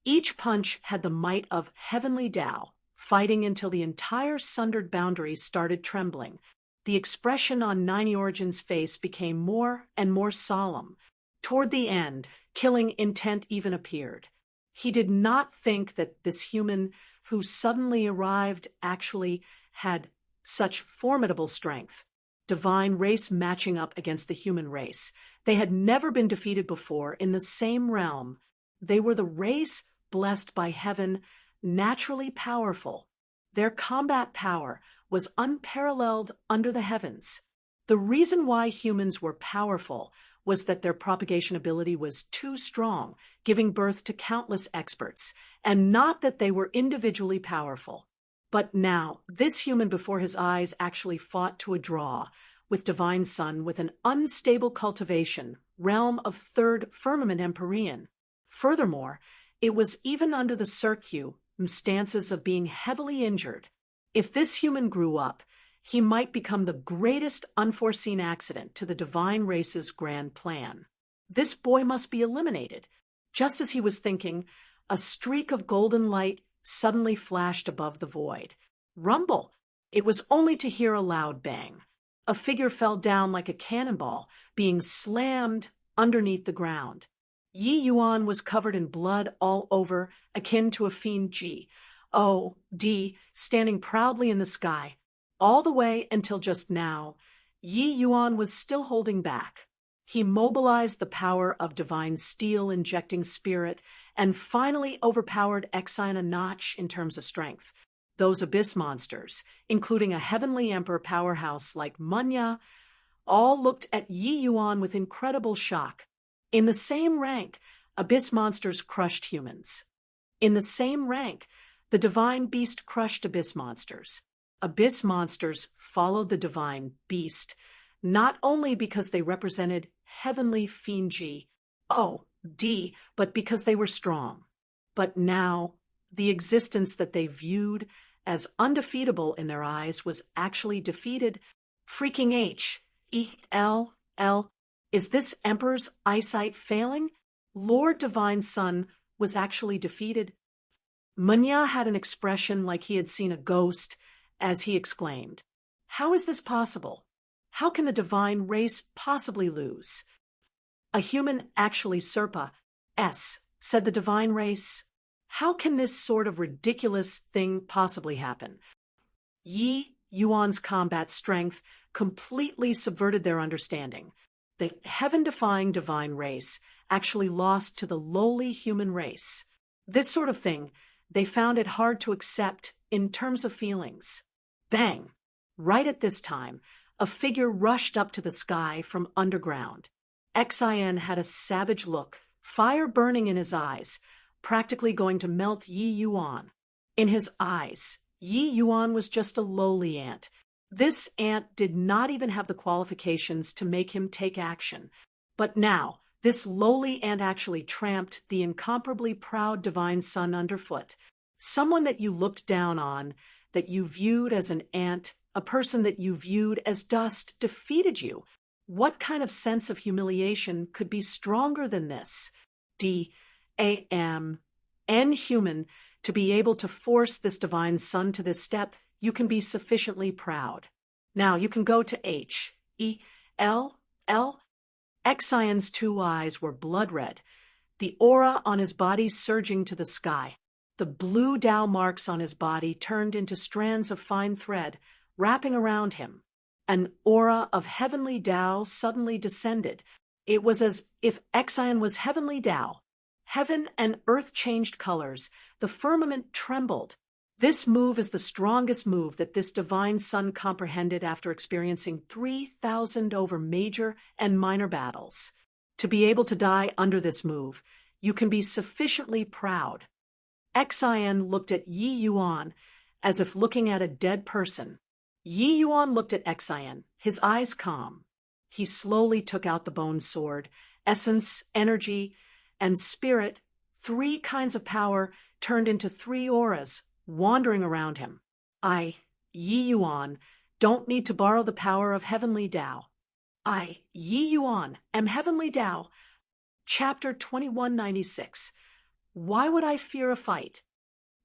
each punch had the might of heavenly Tao, fighting until the entire sundered boundaries started trembling. The expression on Ninety Origin's face became more and more solemn. Toward the end, killing intent even appeared. He did not think that this human who suddenly arrived actually had such formidable strength. Divine race matching up against the human race. They had never been defeated before in the same realm. They were the race blessed by heaven, naturally powerful. Their combat power was unparalleled under the heavens. The reason why humans were powerful was that their propagation ability was too strong, giving birth to countless experts, and not that they were individually powerful. But now, this human before his eyes actually fought to a draw, with Divine Sun with an unstable cultivation, realm of 3rd firmament Empyrean. Furthermore, it was even under the circumstances of being heavily injured. If this human grew up, he might become the greatest unforeseen accident to the divine race's grand plan. This boy must be eliminated. Just as he was thinking, a streak of golden light suddenly flashed above the void. Rumble! It was only to hear a loud bang. A figure fell down like a cannonball, being slammed underneath the ground. Yi Yuan was covered in blood all over, akin to a fiend God, standing proudly in the sky. All the way until just now, Yi Yuan was still holding back. He mobilized the power of divine steel injecting spirit and finally overpowered Xian a notch in terms of strength. Those abyss monsters, including a heavenly emperor powerhouse like Munya, all looked at Yi Yuan with incredible shock. In the same rank, Abyss monsters crushed humans. In the same rank, the divine beast crushed abyss monsters. Abyss monsters followed the divine beast, not only because they represented heavenly fiendji, but because they were strong. But now, the existence that they viewed as undefeatable in their eyes was actually defeated. Freaking H-E-L-L. Is this Emperor's eyesight failing? Lord Divine Sun was actually defeated. Munya had an expression like he had seen a ghost as he exclaimed, "How is this possible? How can the divine race possibly lose?" "A human actually Serpa, said the divine race. "How can this sort of ridiculous thing possibly happen?" Yi Yuan's combat strength completely subverted their understanding. The heaven-defying divine race actually lost to the lowly human race. This sort of thing, they found it hard to accept in terms of feelings. Bang! Right at this time, a figure rushed up to the sky from underground. Xin had a savage look, fire burning in his eyes, practically going to melt Yi Yuan. In his eyes, Yi Yuan was just a lowly ant. This ant did not even have the qualifications to make him take action. But now, this lowly ant actually tramped the incomparably proud divine sun underfoot. Someone that you looked down on, that you viewed as an ant, a person that you viewed as dust, defeated you. What kind of sense of humiliation could be stronger than this? D-A-M-N human, to be able to force this divine sun to this step, you can be sufficiently proud. Now you can go to H-E-L-L. Xion's two eyes were blood red, the aura on his body surging to the sky. The blue Tao marks on his body turned into strands of fine thread, wrapping around him. An aura of heavenly Tao suddenly descended. It was as if Xion was heavenly Tao. Heaven and earth changed colors. The firmament trembled. This move is the strongest move that this divine sun comprehended after experiencing 3,000 over major and minor battles. To be able to die under this move, you can be sufficiently proud. Xion looked at Yi Yuan as if looking at a dead person. Yi Yuan looked at Xion, his eyes calm. He slowly took out the bone sword. Essence, energy, and spirit, three kinds of power, turned into three auras, wandering around him. I, Yi Yuan, don't need to borrow the power of heavenly Tao. I, Yi Yuan, am heavenly Tao. Chapter 2196. Why would I fear a fight?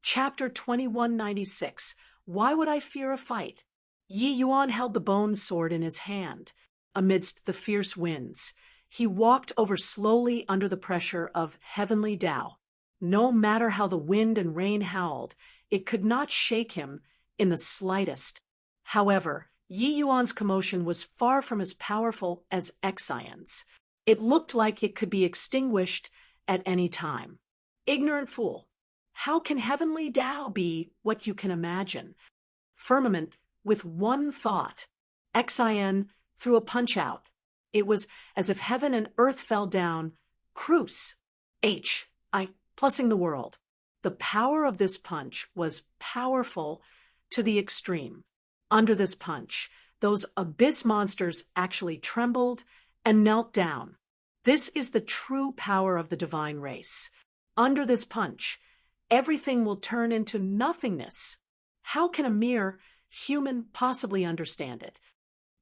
Chapter 2196. Why would I fear a fight? Yi Yuan held the bone sword in his hand. Amidst the fierce winds, he walked over slowly under the pressure of heavenly Tao. No matter how the wind and rain howled, it could not shake him in the slightest. However, Yi Yuan's commotion was far from as powerful as Xion's. It looked like it could be extinguished at any time. Ignorant fool! How can heavenly Tao be what you can imagine? Firmament, with one thought, Xion threw a punch out. It was as if heaven and earth fell down. Cruce! Plussing the world. The power of this punch was powerful to the extreme. Under this punch, those abyss monsters actually trembled and knelt down. This is the true power of the divine race. Under this punch, everything will turn into nothingness. How can a mere human possibly understand it?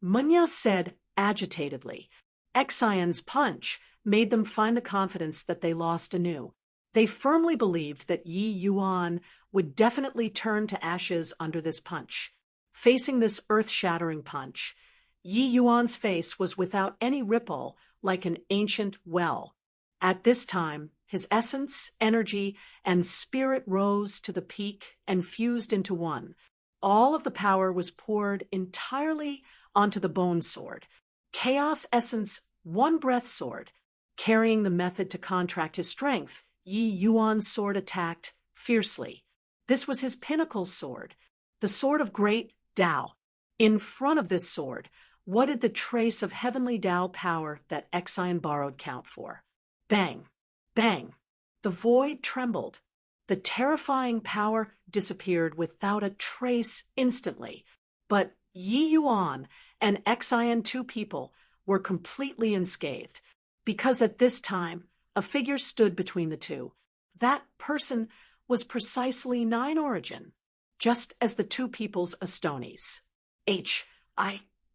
Munya said agitatedly. Xion's punch made them find the confidence that they lost anew. They firmly believed that Yi Yuan would definitely turn to ashes under this punch. Facing this earth-shattering punch, Yi Yuan's face was without any ripple, like an ancient well. At this time, his essence, energy, and spirit rose to the peak and fused into one. All of the power was poured entirely onto the bone sword. Chaos essence, one breath sword. Carrying the method to contract his strength, Yi Yuan's sword attacked fiercely. This was his pinnacle sword, the sword of great Tao. In front of this sword, what did the trace of heavenly Tao power that Xion borrowed count for? Bang! Bang! The void trembled. The terrifying power disappeared without a trace instantly. But Yi Yuan and Xian, two people, were completely unscathed, because at this time a figure stood between the two. That person was precisely Nine Origin, just as the two people's Astonies.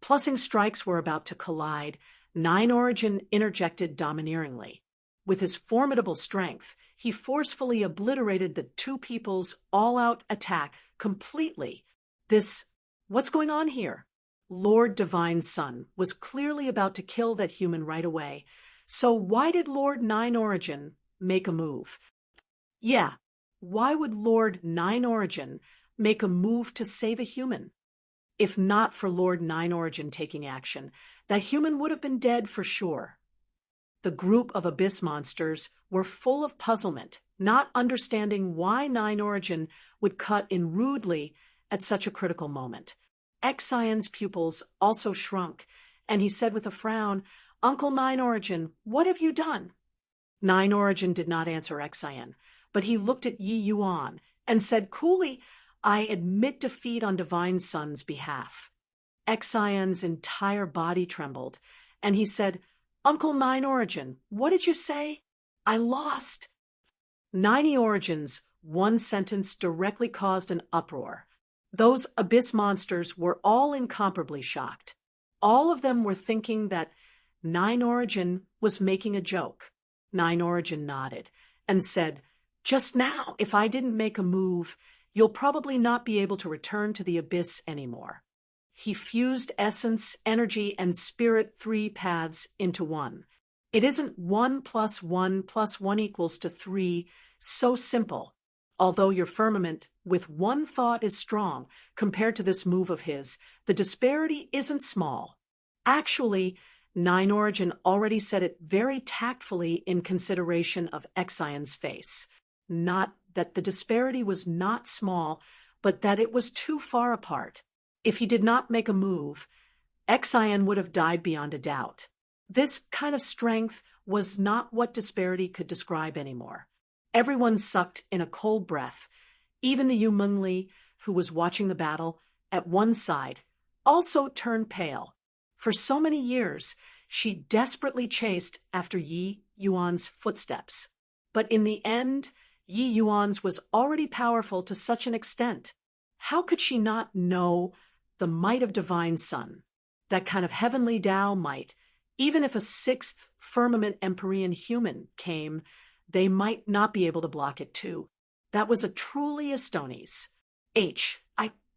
Plussing strikes were about to collide. Nine Origin interjected domineeringly. With his formidable strength, he forcefully obliterated the two people's all-out attack completely. What's going on here? Lord Divine Sun was clearly about to kill that human right away. So why did Lord Nine Origin make a move? Yeah, why would Lord Nine Origin make a move to save a human? If not for Lord Nine Origin taking action, that human would have been dead for sure. The group of abyss monsters were full of puzzlement, not understanding why Nine Origin would cut in rudely at such a critical moment. Xian's pupils also shrunk, and he said with a frown, "Uncle Nine Origin, what have you done?" Nine Origin did not answer Xian, but he looked at Yi Yuan and said coolly, "I admit defeat on Divine Sun's behalf." Xian's entire body trembled, and he said, "Uncle Nine Origin, what did you say?" "I lost." Ninety Origin's one sentence directly caused an uproar. Those abyss monsters were all incomparably shocked. All of them were thinking that Nine Origin was making a joke. Nine Origin nodded and said, "Just now, if I didn't make a move, you'll probably not be able to return to the abyss anymore." He fused essence, energy, and spirit, three paths into one. It isn't 1 + 1 + 1 equals to 3, so simple. Although your firmament with one thought is strong compared to this move of his, the disparity isn't small. Actually, Nine Origin already said it very tactfully in consideration of Xian's face. Not that the disparity was not small, but that it was too far apart. If he did not make a move, Xian would have died beyond a doubt. This kind of strength was not what disparity could describe anymore. Everyone sucked in a cold breath. Even the Yumengli, who was watching the battle at one side, also turned pale. For so many years, she desperately chased after Yi Yuan's footsteps. But in the end, Yi Yuan's was already powerful to such an extent. How could she not know the might of Divine Sun? That kind of heavenly Tao might. Even if a sixth firmament Empyrean human came, they might not be able to block it too. That was a truly Astonies.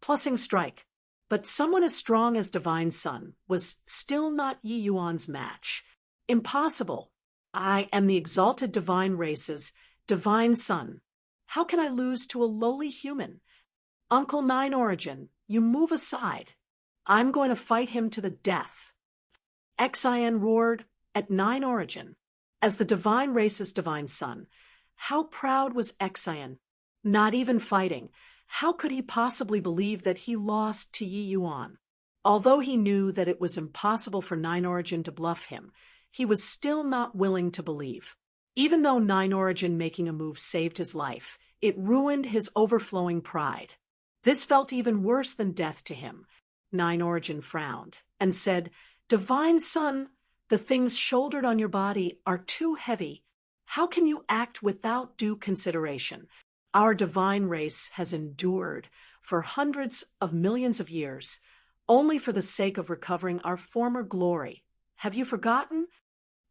Plussing strike. But someone as strong as Divine Sun was still not Yi Yuan's match. Impossible. I am the exalted divine race's Divine Sun. How can I lose to a lowly human? Uncle Nine Origin, you move aside. I'm going to fight him to the death. Xian roared at Nine Origin. As the divine race's Divine Sun, how proud was Xian? Not even fighting. How could he possibly believe that he lost to Yi Yuan? Although he knew that it was impossible for Nine Origin to bluff him, he was still not willing to believe. Even though Nine Origin making a move saved his life, it ruined his overflowing pride. This felt even worse than death to him. Nine Origin frowned and said, "Divine Sun, the things shouldered on your body are too heavy. How can you act without due consideration? Our divine race has endured for hundreds of millions of years, only for the sake of recovering our former glory. Have you forgotten?"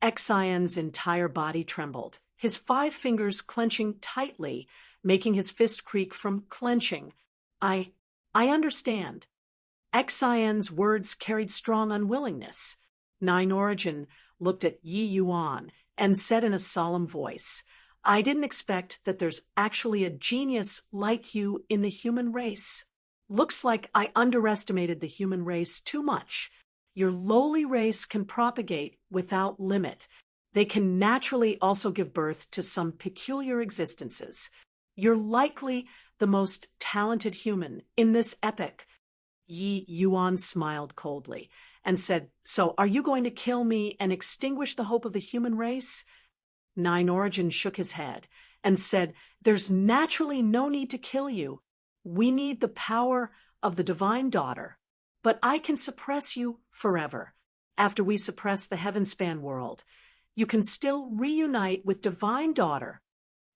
Xian's entire body trembled, his 5 fingers clenching tightly, making his fist creak from clenching. I understand." Xian's words carried strong unwillingness. Nine Origin looked at Yi Yuan and said in a solemn voice, "I didn't expect that there's actually a genius like you in the human race. Looks like I underestimated the human race too much. Your lowly race can propagate without limit. They can naturally also give birth to some peculiar existences. You're likely the most talented human in this epoch." Yi Yuan smiled coldly and said, "So are you going to kill me and extinguish the hope of the human race?" Nine Origin shook his head and said, "There's naturally no need to kill you. We need the power of the Divine Daughter. But I can suppress you forever. After we suppress the Heavenspan world, you can still reunite with Divine Daughter."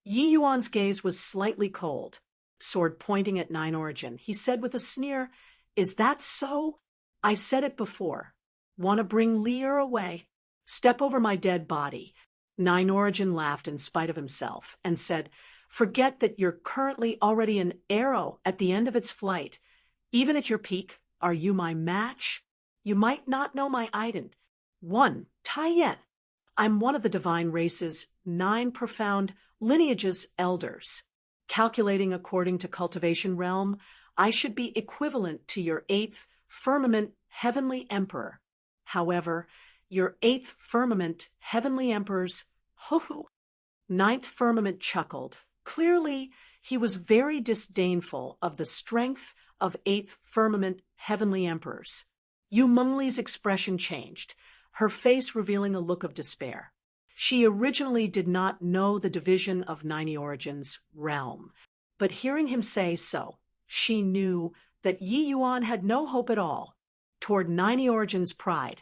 Yi Yuan's gaze was slightly cold, sword pointing at Nine Origin. He said with a sneer, "Is that so? I said it before. Want to bring Lear away? Step over my dead body." Nine Origin laughed in spite of himself and said, "Forget that you're currently already an arrow at the end of its flight. Even at your peak, are you my match? You might not know my ident. One, Taiyan. I'm one of the divine race's 9 profound lineages elders. Calculating according to cultivation realm, I should be equivalent to your 8th firmament heavenly emperor. However, your 8th firmament heavenly emperor's ho-ho." 9th firmament chuckled. Clearly, he was very disdainful of the strength of 8th firmament heavenly emperors. Yu Mengli's expression changed, her face revealing a look of despair. She originally did not know the division of Nine Origin's realm, but hearing him say so, she knew that Yi Yuan had no hope at all. Toward Nine Origin's pride,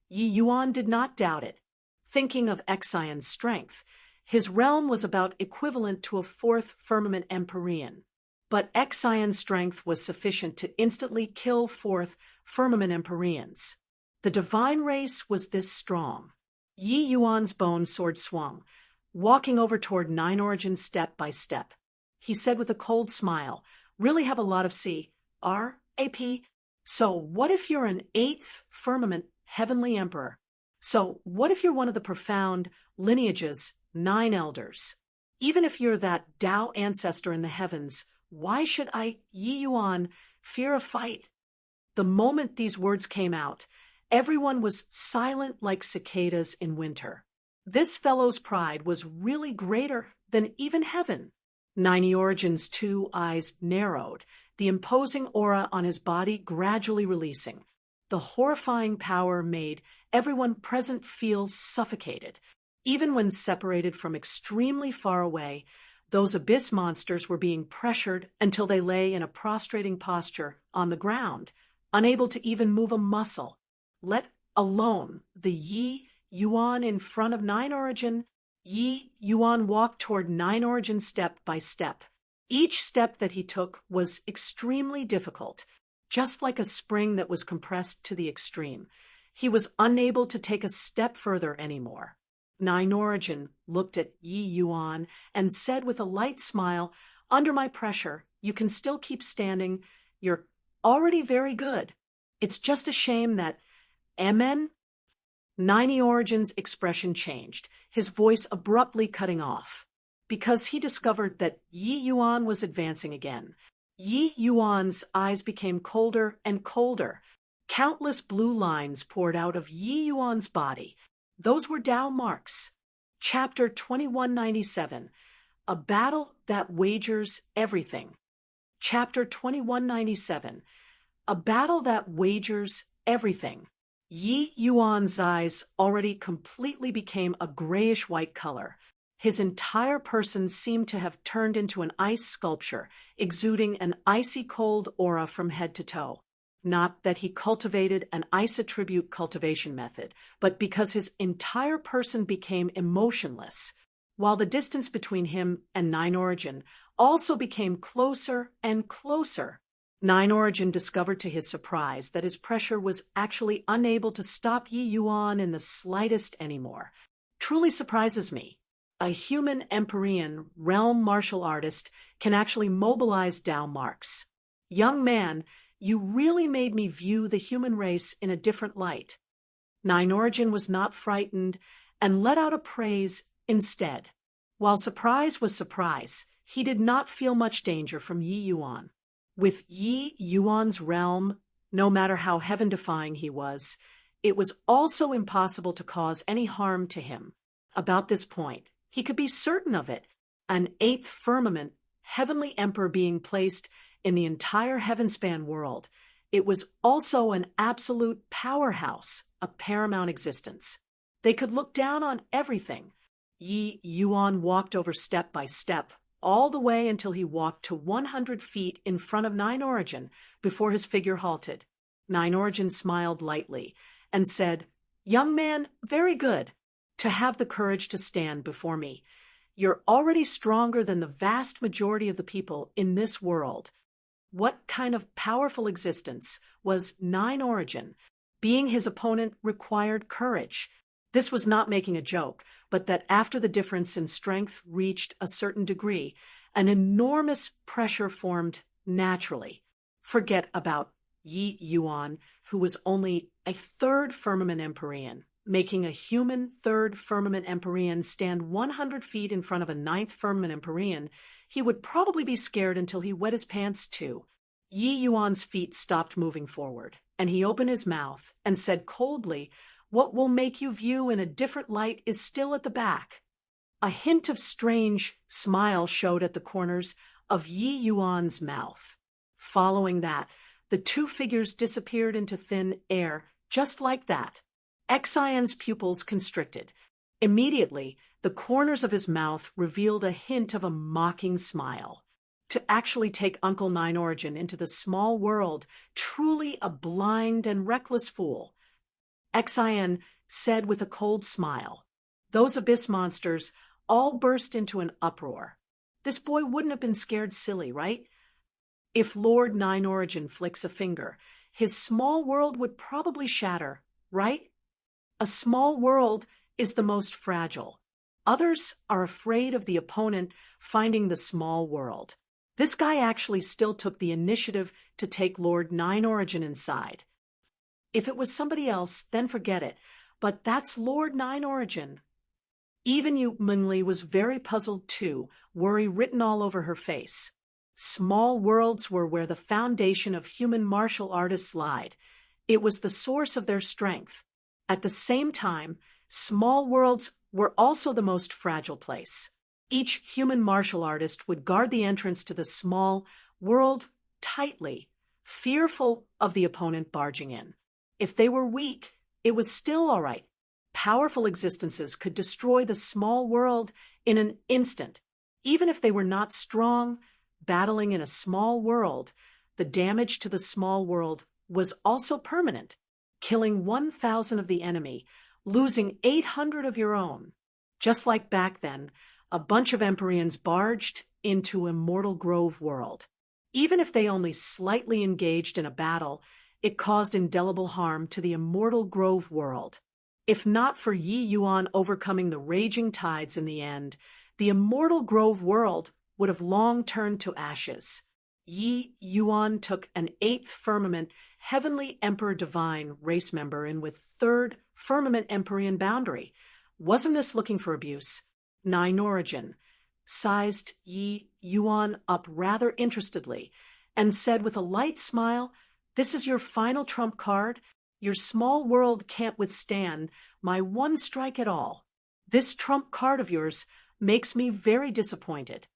Yi Yuan did not doubt it. Thinking of Exion's strength, his realm was about equivalent to a 4th firmament Empyrean. But Exion's strength was sufficient to instantly kill 4th firmament Empyreans. The divine race was this strong. Yi Yuan's bone sword swung, walking over toward Nine Origin step by step. He said with a cold smile, "Really have a lot of C-R-A-P? So what if you're an 8th firmament heavenly emperor? So what if you're one of the profound lineages 9 elders? Even if you're that Tao ancestor in the heavens, why should I, Yi Yuan, fear a fight?" The moment these words came out, everyone was silent like cicadas in winter. This fellow's pride was really greater than even heaven. Nine Origin's 2 eyes narrowed, the imposing aura on his body gradually releasing. The horrifying power made everyone present feel suffocated. Even when separated from extremely far away, those abyss monsters were being pressured until they lay in a prostrating posture on the ground, unable to even move a muscle. Let alone the Yi Yuan in front of Nine Origin. Yi Yuan walked toward Nine Origin step by step. Each step that he took was extremely difficult, just like a spring that was compressed to the extreme. He was unable to take a step further anymore. Nine Origin looked at Yi Yuan and said with a light smile, "Under my pressure, you can still keep standing. You're already very good. It's just a shame that Amen?" Nine Origin's expression changed, his voice abruptly cutting off, because he discovered that Yi Yuan was advancing again. Yi Yuan's eyes became colder and colder. Countless blue lines poured out of Yi Yuan's body. Those were Tao marks. Chapter 2197, A Battle That Wagers Everything. Chapter 2197, A Battle That Wagers Everything. Yi Yuan's eyes already completely became a grayish-white color. His entire person seemed to have turned into an ice sculpture, exuding an icy cold aura from head to toe. Not that he cultivated an ice attribute cultivation method, but because his entire person became emotionless, while the distance between him and Nine Origin also became closer and closer. Nine Origin discovered to his surprise that his pressure was actually unable to stop Yi Yuan in the slightest anymore. Truly surprises me. A human Empyrean realm martial artist can actually mobilize Tao marks. Young man, you really made me view the human race in a different light. Nine Origin was not frightened and let out a praise instead. While surprise was surprise, he did not feel much danger from Yi Yuan. With Yi Yuan's realm, no matter how heaven-defying he was, it was also impossible to cause any harm to him. About this point, he could be certain of it, an 8th firmament, heavenly emperor being placed in the entire heavenspan world. It was also an absolute powerhouse, a paramount existence. They could look down on everything. Yi Yuan walked over step by step, all the way until he walked to 100 feet in front of Nine Origin before his figure halted. Nine Origin smiled lightly and said, "Young man, very good. To have the courage to stand before me. You're already stronger than the vast majority of the people in this world." What kind of powerful existence was Nine Origin? Being his opponent required courage. This was not making a joke, but that after the difference in strength reached a certain degree, an enormous pressure formed naturally. Forget about Yi Yuan, who was only a third Firmament Empyrean. Making a human third Firmament Empyrean stand 100 feet in front of a ninth Firmament Empyrean, he would probably be scared until he wet his pants too. Yi Yuan's feet stopped moving forward, and he opened his mouth and said coldly, "What will make you view in a different light is still at the back." A hint of strange smile showed at the corners of Yi Yuan's mouth. Following that, the two figures disappeared into thin air, just like that. Xian's pupils constricted. Immediately, the corners of his mouth revealed a hint of a mocking smile. To actually take Uncle Nine Origin into the small world, truly a blind and reckless fool. Xian said with a cold smile. Those abyss monsters all burst into an uproar. This boy wouldn't have been scared silly, right? If Lord Nine Origin flicks a finger, his small world would probably shatter, right? A small world is the most fragile. Others are afraid of the opponent finding the small world. This guy actually still took the initiative to take Lord Nine Origin inside. If it was somebody else, then forget it. But that's Lord Nine Origin. Even Yu Mingli was very puzzled too, worry written all over her face. Small worlds were where the foundation of human martial artists lied. It was the source of their strength. At the same time, small worlds were also the most fragile place. Each human martial artist would guard the entrance to the small world tightly, fearful of the opponent barging in. If they were weak, it was still all right. Powerful existences could destroy the small world in an instant. Even if they were not strong, battling in a small world, the damage to the small world was also permanent. Killing 1,000 of the enemy, losing 800 of your own. Just like back then, a bunch of Empyreans barged into Immortal Grove world. Even if they only slightly engaged in a battle, it caused indelible harm to the Immortal Grove world. If not for Yi Yuan overcoming the raging tides in the end, the Immortal Grove world would have long turned to ashes. Yi Yuan took an 8th Firmament Heavenly Emperor Divine race member in with 3rd Firmament Empyrean boundary. Wasn't this looking for abuse? Nine Origin sized Yi Yuan up rather interestedly and said with a light smile, "This is your final trump card. Your small world can't withstand my one strike at all. This trump card of yours makes me very disappointed."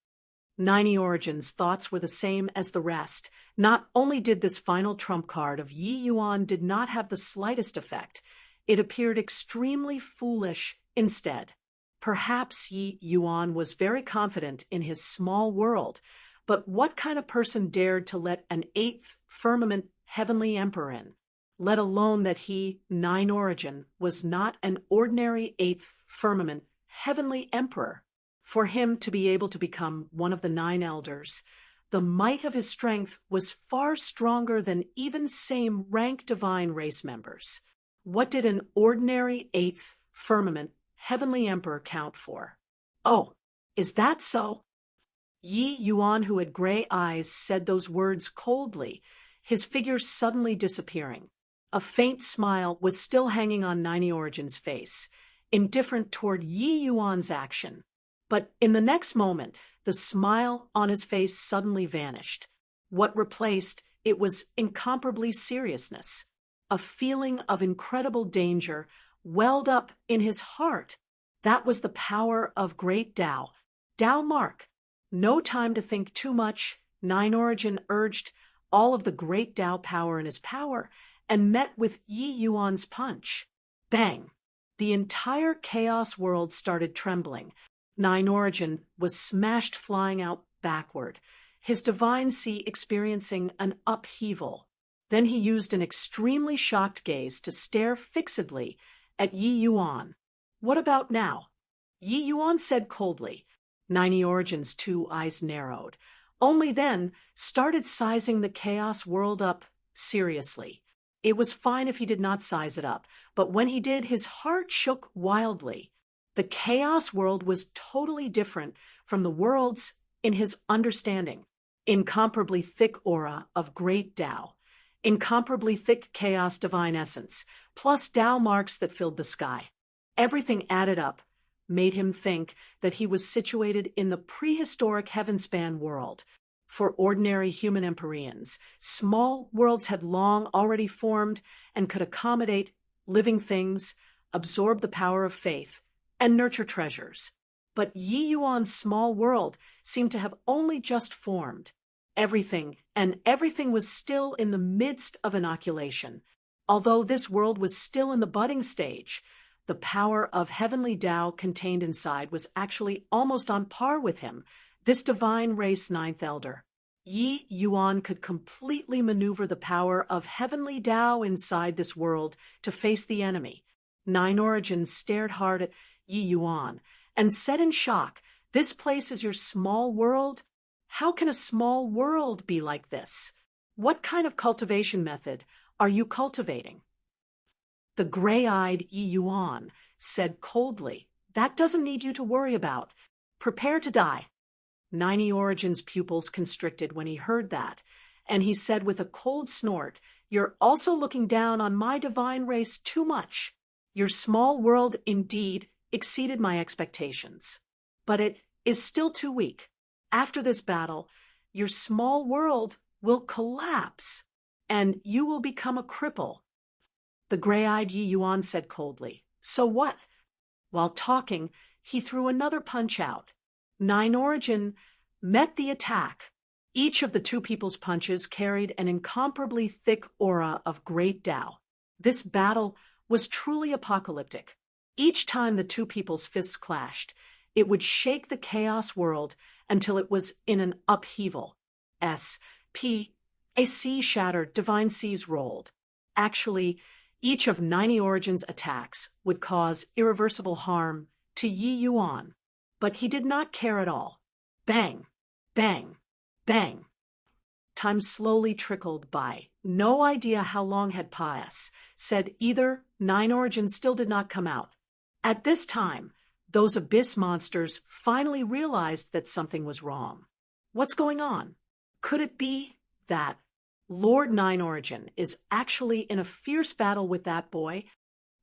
Nine Origin's thoughts were the same as the rest. Not only did this final trump card of Yi Yuan did not have the slightest effect, it appeared extremely foolish instead. Perhaps Yi Yuan was very confident in his small world, but what kind of person dared to let an 8th Firmament Heavenly Emperor in? Let alone that he, Nine Origin, was not an ordinary 8th Firmament Heavenly Emperor. For him to be able to become one of the 9 elders, the might of his strength was far stronger than even same rank divine race members. What did an ordinary 8th Firmament Heavenly Emperor count for? Oh, is that so? Yi Yuan, who had gray eyes, said those words coldly, his figure suddenly disappearing. A faint smile was still hanging on Nine Origin's face, indifferent toward Yi Yuan's action. But in the next moment, the smile on his face suddenly vanished. What replaced it was incomparably seriousness. A feeling of incredible danger welled up in his heart. That was the power of great Tao. Tao Mark. No time to think too much. Nine Origin urged all of the great Tao power in his power and met with Yi Yuan's punch. Bang! The entire chaos world started trembling. Nine Origin was smashed flying out backward, his divine sea experiencing an upheaval. Then he used an extremely shocked gaze to stare fixedly at Yi Yuan. "What about now?" Yi Yuan said coldly. Nine Origin's two eyes narrowed. Only then started sizing the chaos world up seriously. It was fine if he did not size it up, but when he did, his heart shook wildly. The chaos world was totally different from the worlds in his understanding. Incomparably thick aura of great Tao, incomparably thick chaos divine essence, plus Tao marks that filled the sky. Everything added up made him think that he was situated in the prehistoric heavenspan world. For ordinary human Empyreans, small worlds had long already formed and could accommodate living things, absorb the power of faith, and nurture treasures. But Yi Yuan's small world seemed to have only just formed. Everything was still in the midst of inoculation. Although this world was still in the budding stage, the power of heavenly Tao contained inside was actually almost on par with him, this divine race ninth elder. Yi Yuan could completely maneuver the power of heavenly Tao inside this world to face the enemy. Nine Origins stared hard at Yi Yuan and said in shock, "This place is your small world? How can a small world be like this? What kind of cultivation method are you cultivating?" The gray-eyed Yi Yuan said coldly, "That doesn't need you to worry about. Prepare to die." Nine Origin's pupils constricted when he heard that, and he said with a cold snort, "You're also looking down on my divine race too much. Your small world indeed exceeded my expectations, but it is still too weak. After this battle, your small world will collapse, and you will become a cripple." The gray-eyed Yi Yuan said coldly, "So what?" While talking, he threw another punch out. Nine Origin met the attack. Each of the two people's punches carried an incomparably thick aura of great Tao. This battle was truly apocalyptic. Each time the two people's fists clashed, it would shake the chaos world until it was in an upheaval. A sea shattered, divine seas rolled. Actually, each of Nine Origin's attacks would cause irreversible harm to Yi Yuan, but he did not care at all. Bang, bang, bang. Time slowly trickled by. No idea how long had passed, said either Nine Origins still did not come out. At this time, those abyss monsters finally realized that something was wrong. What's going on? Could it be that Lord Nine Origin is actually in a fierce battle with that boy?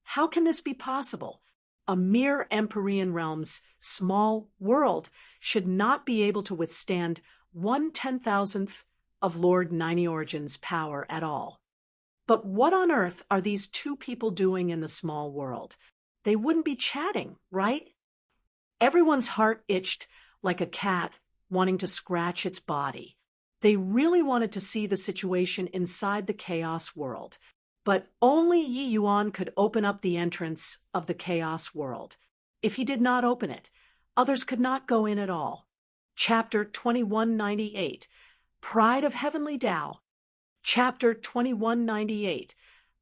How can this be possible? A mere Empyrean realm's small world should not be able to withstand 1/10,000th of Lord Nine Origin's power at all. But what on earth are these two people doing in the small world? They wouldn't be chatting, right? Everyone's heart itched like a cat wanting to scratch its body. They really wanted to see the situation inside the chaos world, but only Yi Yuan could open up the entrance of the chaos world. If he did not open it, others could not go in at all. Chapter 2198, Pride of Heavenly Tao. Chapter 2198,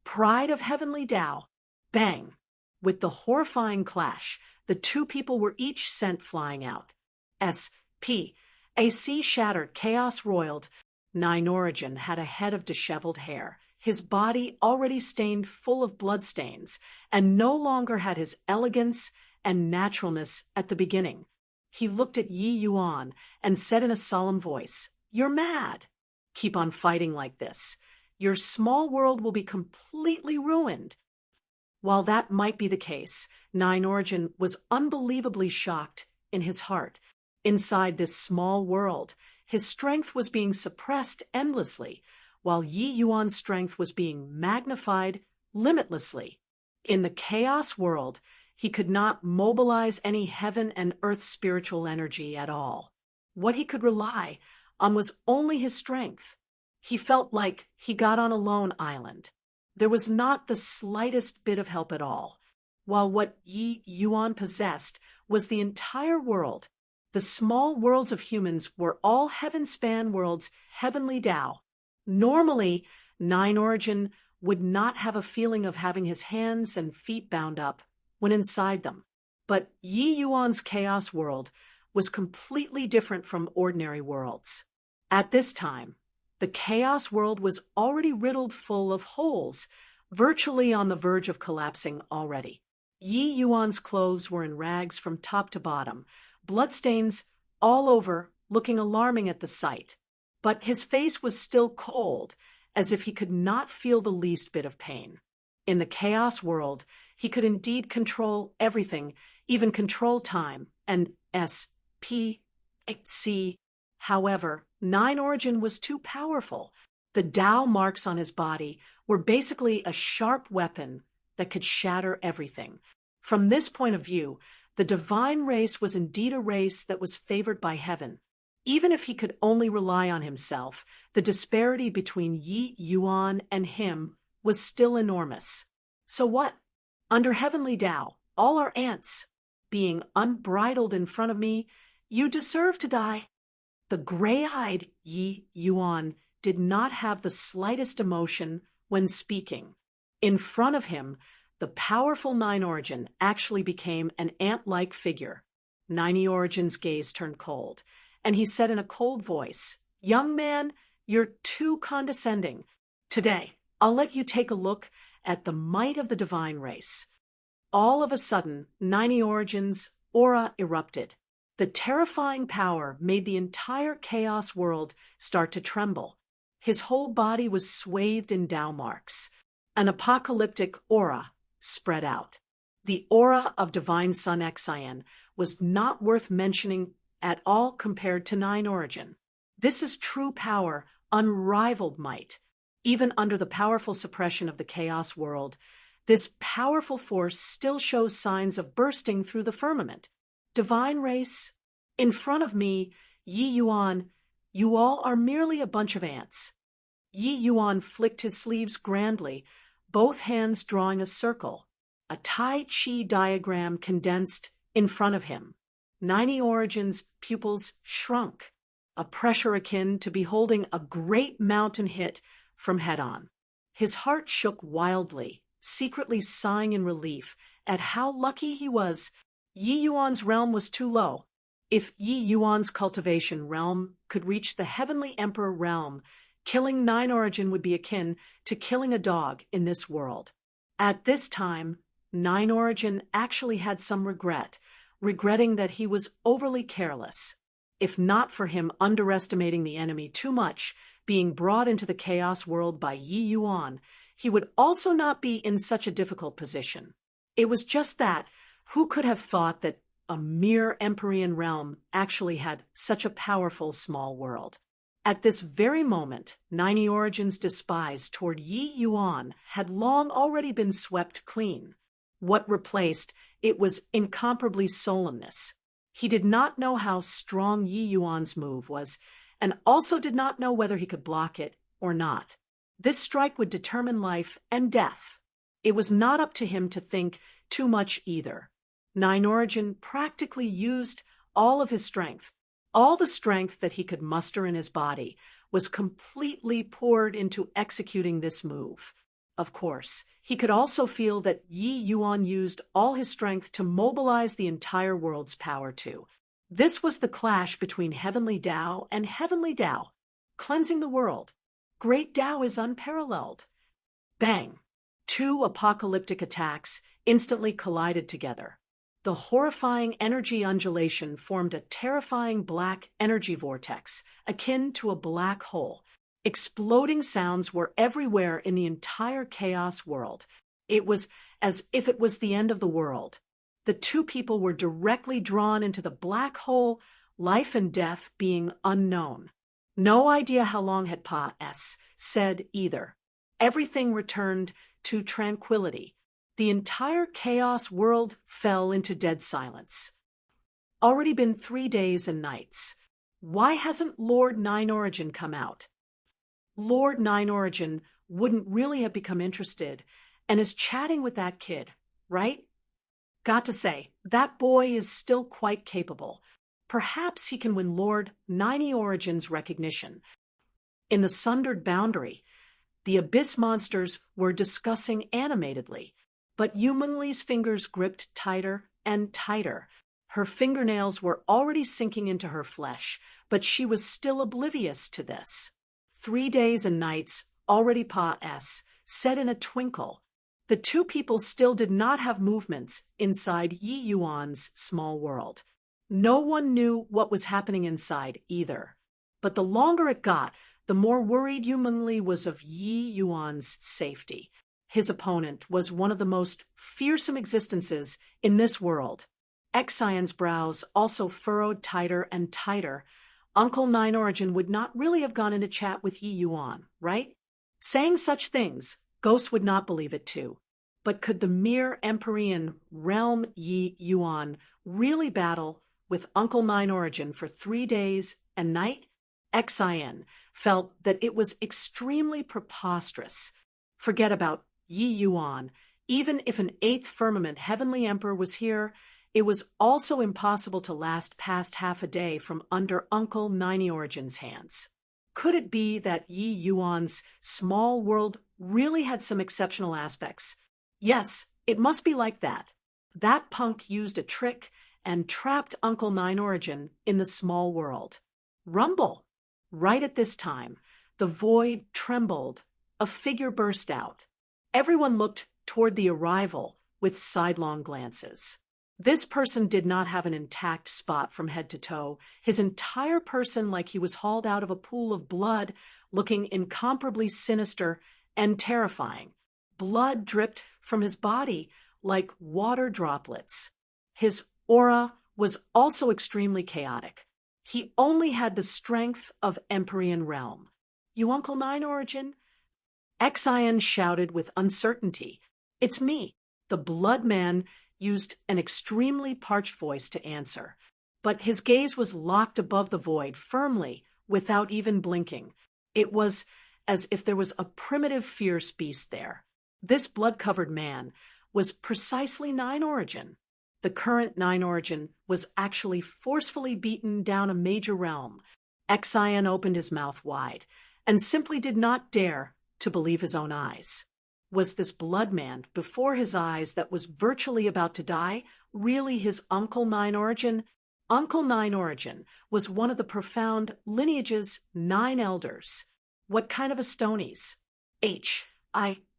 Pride of Heavenly Tao. Bang! With the horrifying clash, the two people were each sent flying out. A sea shattered, chaos roiled. Nine Origin had a head of disheveled hair, his body already stained full of bloodstains, and no longer had his elegance and naturalness at the beginning. He looked at Yi Yuan and said in a solemn voice, "You're mad. Keep on fighting like this. Your small world will be completely ruined." While that might be the case, Nine Origin was unbelievably shocked in his heart. Inside this small world, his strength was being suppressed endlessly, while Yi Yuan's strength was being magnified limitlessly. In the chaos world, he could not mobilize any heaven and earth spiritual energy at all. What he could rely on was only his strength. He felt like he got on a lone island. There was not the slightest bit of help at all. while what Yi Yuan possessed was the entire world. The small worlds of humans were all heaven-span worlds, heavenly Tao. Normally, Nine Origin would not have a feeling of having his hands and feet bound up when inside them. But Yi Yuan's chaos world was completely different from ordinary worlds. At this time, the chaos world was already riddled full of holes, virtually on the verge of collapsing already. Yi Yuan's clothes were in rags from top to bottom, bloodstains all over, looking alarming at the sight. But his face was still cold, as if he could not feel the least bit of pain. In the chaos world, he could indeed control everything, even control time, and S.P.C. However, Nine Origin was too powerful. The Tao marks on his body were basically a sharp weapon that could shatter everything. From this point of view, the divine race was indeed a race that was favored by heaven. Even if he could only rely on himself, the disparity between Yi Yuan and him was still enormous. So what? Under heavenly Tao, all are ants. Being unbridled in front of me, you deserve to die. The gray-eyed Yi Yuan did not have the slightest emotion when speaking. In front of him, the powerful Nine Origin actually became an ant-like figure. Nine Origin's gaze turned cold, and he said in a cold voice, "Young man, you're too condescending. Today, I'll let you take a look at the might of the divine race." All of a sudden, Nine Origin's aura erupted. The terrifying power made the entire chaos world start to tremble. His whole body was swathed in Tao marks. An apocalyptic aura spread out. The aura of Divine Sun Xian was not worth mentioning at all compared to Nine Origin. This is true power, unrivaled might. Even under the powerful suppression of the chaos world, this powerful force still shows signs of bursting through the firmament. Divine race, in front of me, Yi Yuan, you all are merely a bunch of ants. Yi Yuan flicked his sleeves grandly, both hands drawing a circle. A Tai Chi diagram condensed in front of him. Nine Origin's pupils shrunk, a pressure akin to beholding a great mountain hit from head-on. His heart shook wildly, secretly sighing in relief at how lucky he was. Yi Yuan's realm was too low. If Yi Yuan's cultivation realm could reach the heavenly emperor realm, killing Nine Origin would be akin to killing a dog in this world. At this time, Nine Origin actually had some regretting that he was overly careless. If not for him underestimating the enemy too much, being brought into the chaos world by Yi Yuan, he would also not be in such a difficult position. It was just that, who could have thought that a mere Empyrean realm actually had such a powerful small world? At this very moment, Nine Origin's despise toward Yi Yuan had long already been swept clean. What replaced it was incomparably solemnness. He did not know how strong Yi Yuan's move was, and also did not know whether he could block it or not. This strike would determine life and death. It was not up to him to think too much either. Nine Origin practically used all of his strength. All the strength that he could muster in his body was completely poured into executing this move. Of course, he could also feel that Yi Yuan used all his strength to mobilize the entire world's power too. This was the clash between heavenly Tao and heavenly Tao, cleansing the world. Great Tao is unparalleled. Bang! Two apocalyptic attacks instantly collided together. The horrifying energy undulation formed a terrifying black energy vortex, akin to a black hole. Exploding sounds were everywhere in the entire chaos world. It was as if it was the end of the world. The two people were directly drawn into the black hole, life and death being unknown. No idea how long had said either. Everything returned to tranquility. The entire chaos world fell into dead silence. Already been 3 days and nights. Why hasn't Lord Nine Origin come out? Lord Nine Origin wouldn't really have become interested and is chatting with that kid, right? Got to say, that boy is still quite capable. Perhaps he can win Lord Niney Origin's recognition. In the sundered boundary, the abyss monsters were discussing animatedly, but Yumenli's fingers gripped tighter and tighter. Her fingernails were already sinking into her flesh, but she was still oblivious to this. 3 days and nights, already pa-s, said in a twinkle. The two people still did not have movements inside Yi Yuan's small world. No one knew what was happening inside either. But the longer it got, the more worried Yumenli was of Yi Yuan's safety. His opponent was one of the most fearsome existences in this world. Xian's brows also furrowed tighter and tighter. Uncle Nine Origin would not really have gone into chat with Yi Yuan, right? Saying such things, ghosts would not believe it too. But could the mere Empyrean realm Yi Yuan really battle with Uncle Nine Origin for 3 days and night? Xian felt that it was extremely preposterous. Forget about Yi Yuan. Even if an 8th firmament heavenly emperor was here, it was also impossible to last past half a day from under Uncle Nine Origin's hands. Could it be that Yi Yuan's small world really had some exceptional aspects? Yes, it must be like that. That punk used a trick and trapped Uncle Nine Origin in the small world. Rumble! Right at this time, the void trembled. A figure burst out. Everyone looked toward the arrival with sidelong glances. This person did not have an intact spot from head to toe, his entire person like he was hauled out of a pool of blood, looking incomparably sinister and terrifying. Blood dripped from his body like water droplets. His aura was also extremely chaotic. He only had the strength of Empyrean realm. You Uncle Nine Origin? Xian shouted with uncertainty. It's me. The blood man used an extremely parched voice to answer, but his gaze was locked above the void firmly, without even blinking. It was as if there was a primitive fierce beast there. This blood-covered man was precisely Nine Origin. The current Nine Origin was actually forcefully beaten down a major realm. Xian opened his mouth wide, and simply did not dare to believe his own eyes. Was this blood man before his eyes that was virtually about to die really his Uncle Nine Origin? Uncle Nine Origin was one of the profound lineage's 9 elders. What kind of a Stonies?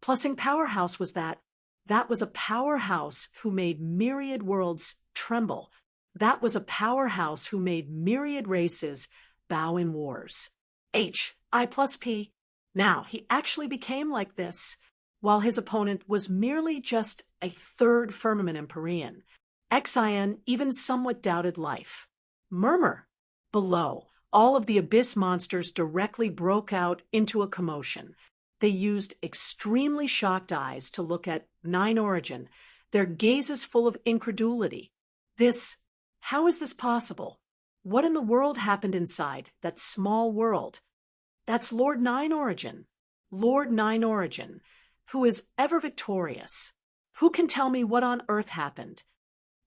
Plussing powerhouse was that. That was a powerhouse who made myriad worlds tremble. That was a powerhouse who made myriad races bow in wars. I+P. Now, he actually became like this, while his opponent was merely just a 3rd firmament Empyrean. Xian even somewhat doubted life. Murmur. Below, all of the abyss monsters directly broke out into a commotion. They used extremely shocked eyes to look at Nine Origin, their gazes full of incredulity. How is this possible? What in the world happened inside that small world? That's Lord Nine Origin. Lord Nine Origin, who is ever victorious. Who can tell me what on earth happened?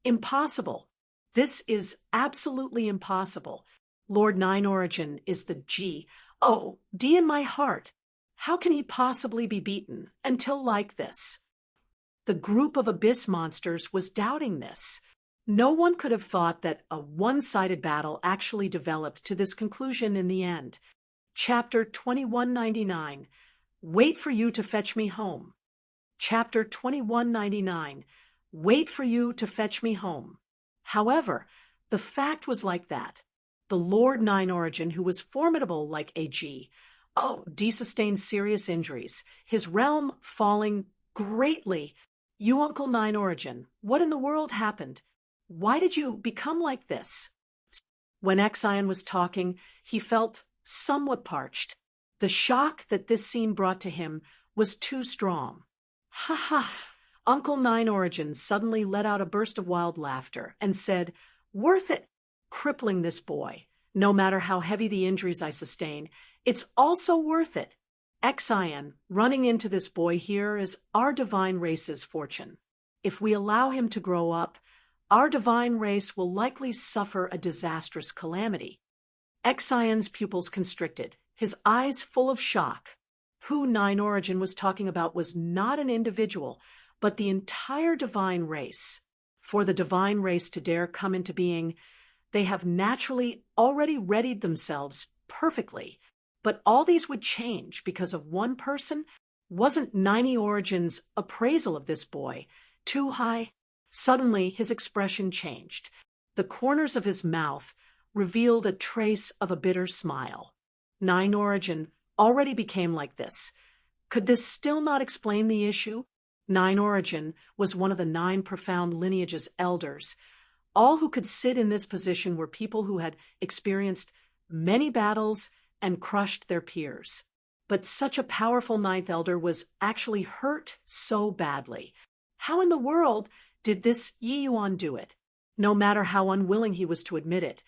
Impossible. This is absolutely impossible. Lord Nine Origin is the D in my heart. How can he possibly be beaten until like this? The group of abyss monsters was doubting this. No one could have thought that a one-sided battle actually developed to this conclusion in the end. Chapter 2199. Wait for you to fetch me home. Chapter 2199. Wait for you to fetch me home. However, the fact was like that. The Lord Nine Origin, who was formidable like AG, sustained serious injuries, his realm falling greatly. You Uncle Nine Origin, what in the world happened? Why did you become like this? When Xian was talking, he felt somewhat parched. The shock that this scene brought to him was too strong. Ha ha! Uncle Nine Origin suddenly let out a burst of wild laughter and said, "Worth it, crippling this boy. No matter how heavy the injuries I sustain, it's also worth it. Xian, running into this boy here is our divine race's fortune." If we allow him to grow up, our divine race will likely suffer a disastrous calamity. Exion's pupils constricted, his eyes full of shock. Who Nine Origin was talking about was not an individual, but the entire divine race. For the divine race to dare come into being, they have naturally already readied themselves perfectly. But all these would change because of one person. Wasn't Nine Origin's appraisal of this boy too high? Suddenly, his expression changed. The corners of his mouth revealed a trace of a bitter smile. Nine Origin already became like this. Could this still not explain the issue? Nine Origin was one of the 9 profound lineage's elders. All who could sit in this position were people who had experienced many battles and crushed their peers. But such a powerful 9th elder was actually hurt so badly. How in the world did this Yi Yuan do it? No matter how unwilling he was to admit it,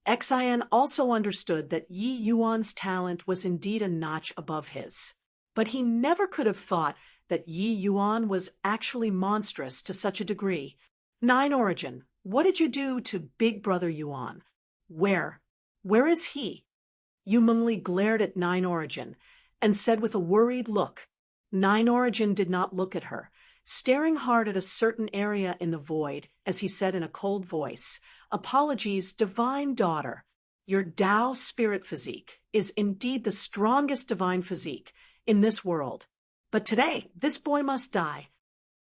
Xian also understood that Yi Yuan's talent was indeed a notch above his. But he never could have thought that Yi Yuan was actually monstrous to such a degree. Nine Origin, what did you do to Big Brother Yuan? Where is he? Yu Mengli glared at Nine Origin and said with a worried look. Nine Origin did not look at her, staring hard at a certain area in the void, as he said in a cold voice, "Apologies, divine daughter. Your Tao spirit physique is indeed the strongest divine physique in this world. But today, this boy must die."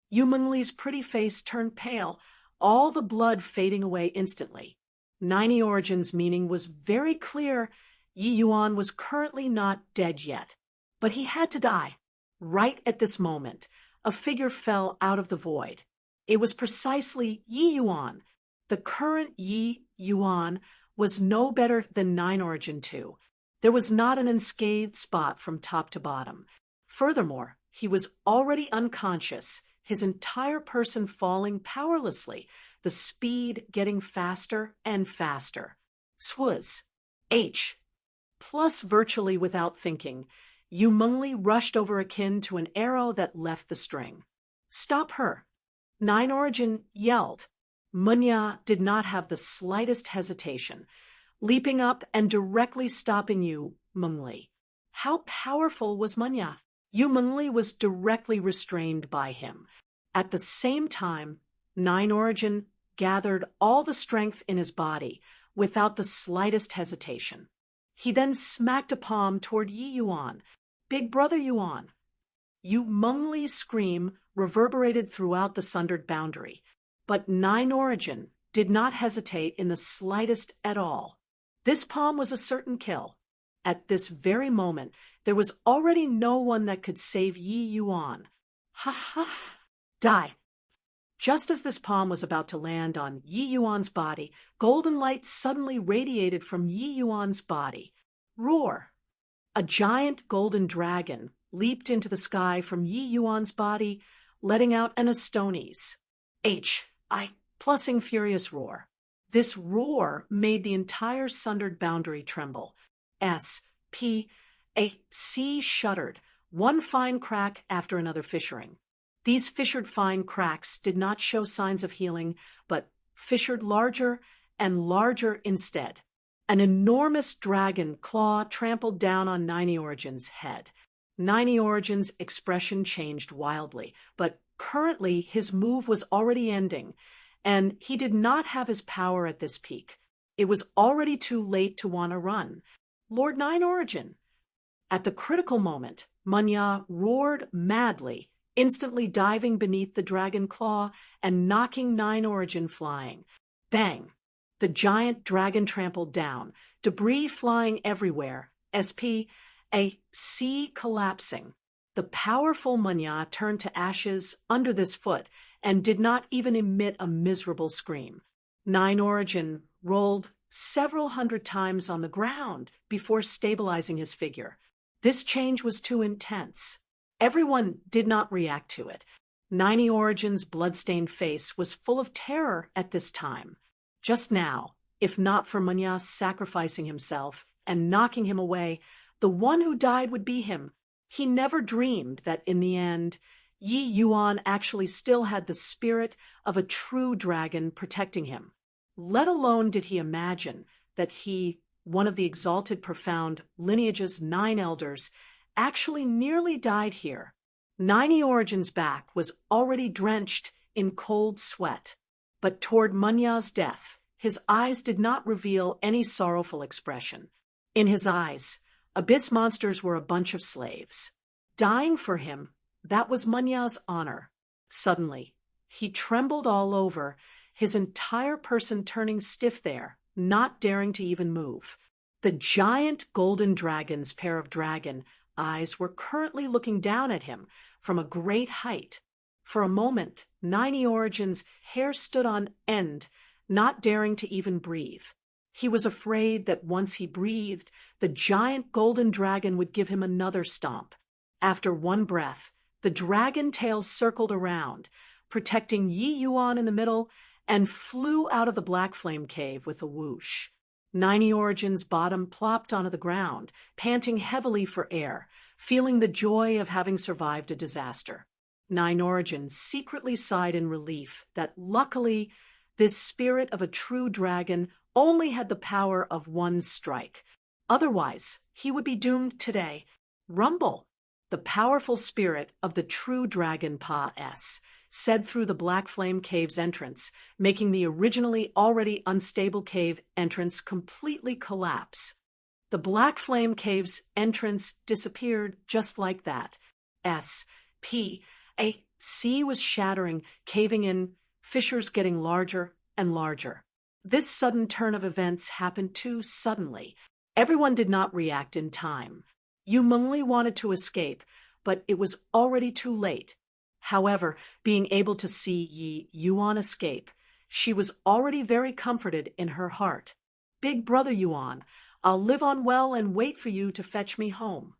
Yu Mengli's pretty face turned pale, all the blood fading away instantly. Nine Origin's meaning was very clear. Yi Yuan was currently not dead yet, but he had to die. Right at this moment, a figure fell out of the void. It was precisely Yi Yuan. The current Yi Yuan was no better than Nine Origin 2. There was not an unscathed spot from top to bottom. Furthermore, he was already unconscious, his entire person falling powerlessly, the speed getting faster and faster. Swuz. H. Plus, virtually without thinking, Yu Mengli rushed over akin to an arrow that left the string. "Stop her!" Nine Origin yelled. Munya did not have the slightest hesitation, leaping up and directly stopping Yu Mengli. How powerful was Munya? Yu Mengli was directly restrained by him. At the same time, Nine Origin gathered all the strength in his body without the slightest hesitation. He then smacked a palm toward Yi Yuan. "Big Brother Yuan." Yu Mengli's scream reverberated throughout the sundered boundary, but Nine Origin did not hesitate in the slightest at all. This palm was a certain kill. At this very moment, there was already no one that could save Yi Yuan. Ha ha! Die! Just as this palm was about to land on Yi Yuan's body, golden light suddenly radiated from Yi Yuan's body. Roar! A giant golden dragon leaped into the sky from Yi Yuan's body, letting out an Astonis. H-I plusing furious roar. This roar made the entire sundered boundary tremble. S-P-A-C shuddered, one fine crack after another fissuring. These fissured fine cracks did not show signs of healing, but fissured larger and larger instead. An enormous dragon claw trampled down on Nine Origin's head. Nine Origin's expression changed wildly, but currently his move was already ending, and he did not have his power at this peak. It was already too late to want to run. Lord Nine Origin! At the critical moment, Munya roared madly, instantly diving beneath the dragon claw and knocking Nine Origin flying. Bang! The giant dragon trampled down, debris flying everywhere, S-P-A-C collapsing. The powerful Munya turned to ashes under this foot and did not even emit a miserable scream. Nine Origin rolled several hundred times on the ground before stabilizing his figure. This change was too intense. Everyone did not react to it. Nine Origin's blood-stained face was full of terror at this time. Just now, if not for Munya sacrificing himself and knocking him away, the one who died would be him. He never dreamed that in the end, Yi Yuan actually still had the spirit of a true dragon protecting him. Let alone did he imagine that he, one of the exalted profound lineage's 9 elders, actually nearly died here. 90 Origin's back was already drenched in cold sweat, but toward Munya's death, his eyes did not reveal any sorrowful expression. In his eyes, abyss monsters were a bunch of slaves. Dying for him, that was Munya's honor. Suddenly, he trembled all over, his entire person turning stiff there, not daring to even move. The giant golden dragon's pair of dragon eyes were currently looking down at him from a great height. For a moment, 90 Origin's hair stood on end, not daring to even breathe. He was afraid that once he breathed, the giant golden dragon would give him another stomp. After one breath, the dragon tail circled around, protecting Yi Yuan in the middle, and flew out of the black flame cave with a whoosh. 90 Origin's bottom plopped onto the ground, panting heavily for air, feeling the joy of having survived a disaster. 9 Origin secretly sighed in relief that luckily this spirit of a true dragon only had the power of one strike. Otherwise, he would be doomed today. Rumble, the powerful spirit of the true dragon Pa-S, said through the Black Flame Cave's entrance, making the originally already unstable cave entrance completely collapse. The Black Flame Cave's entrance disappeared just like that. A sea was shattering, caving in, fissures getting larger and larger. This sudden turn of events happened too suddenly. Everyone did not react in time. Yu Mengli wanted to escape, but it was already too late. However, being able to see Yi Yuan escape, she was already very comforted in her heart. Big brother Yuan, I'll live on well and wait for you to fetch me home.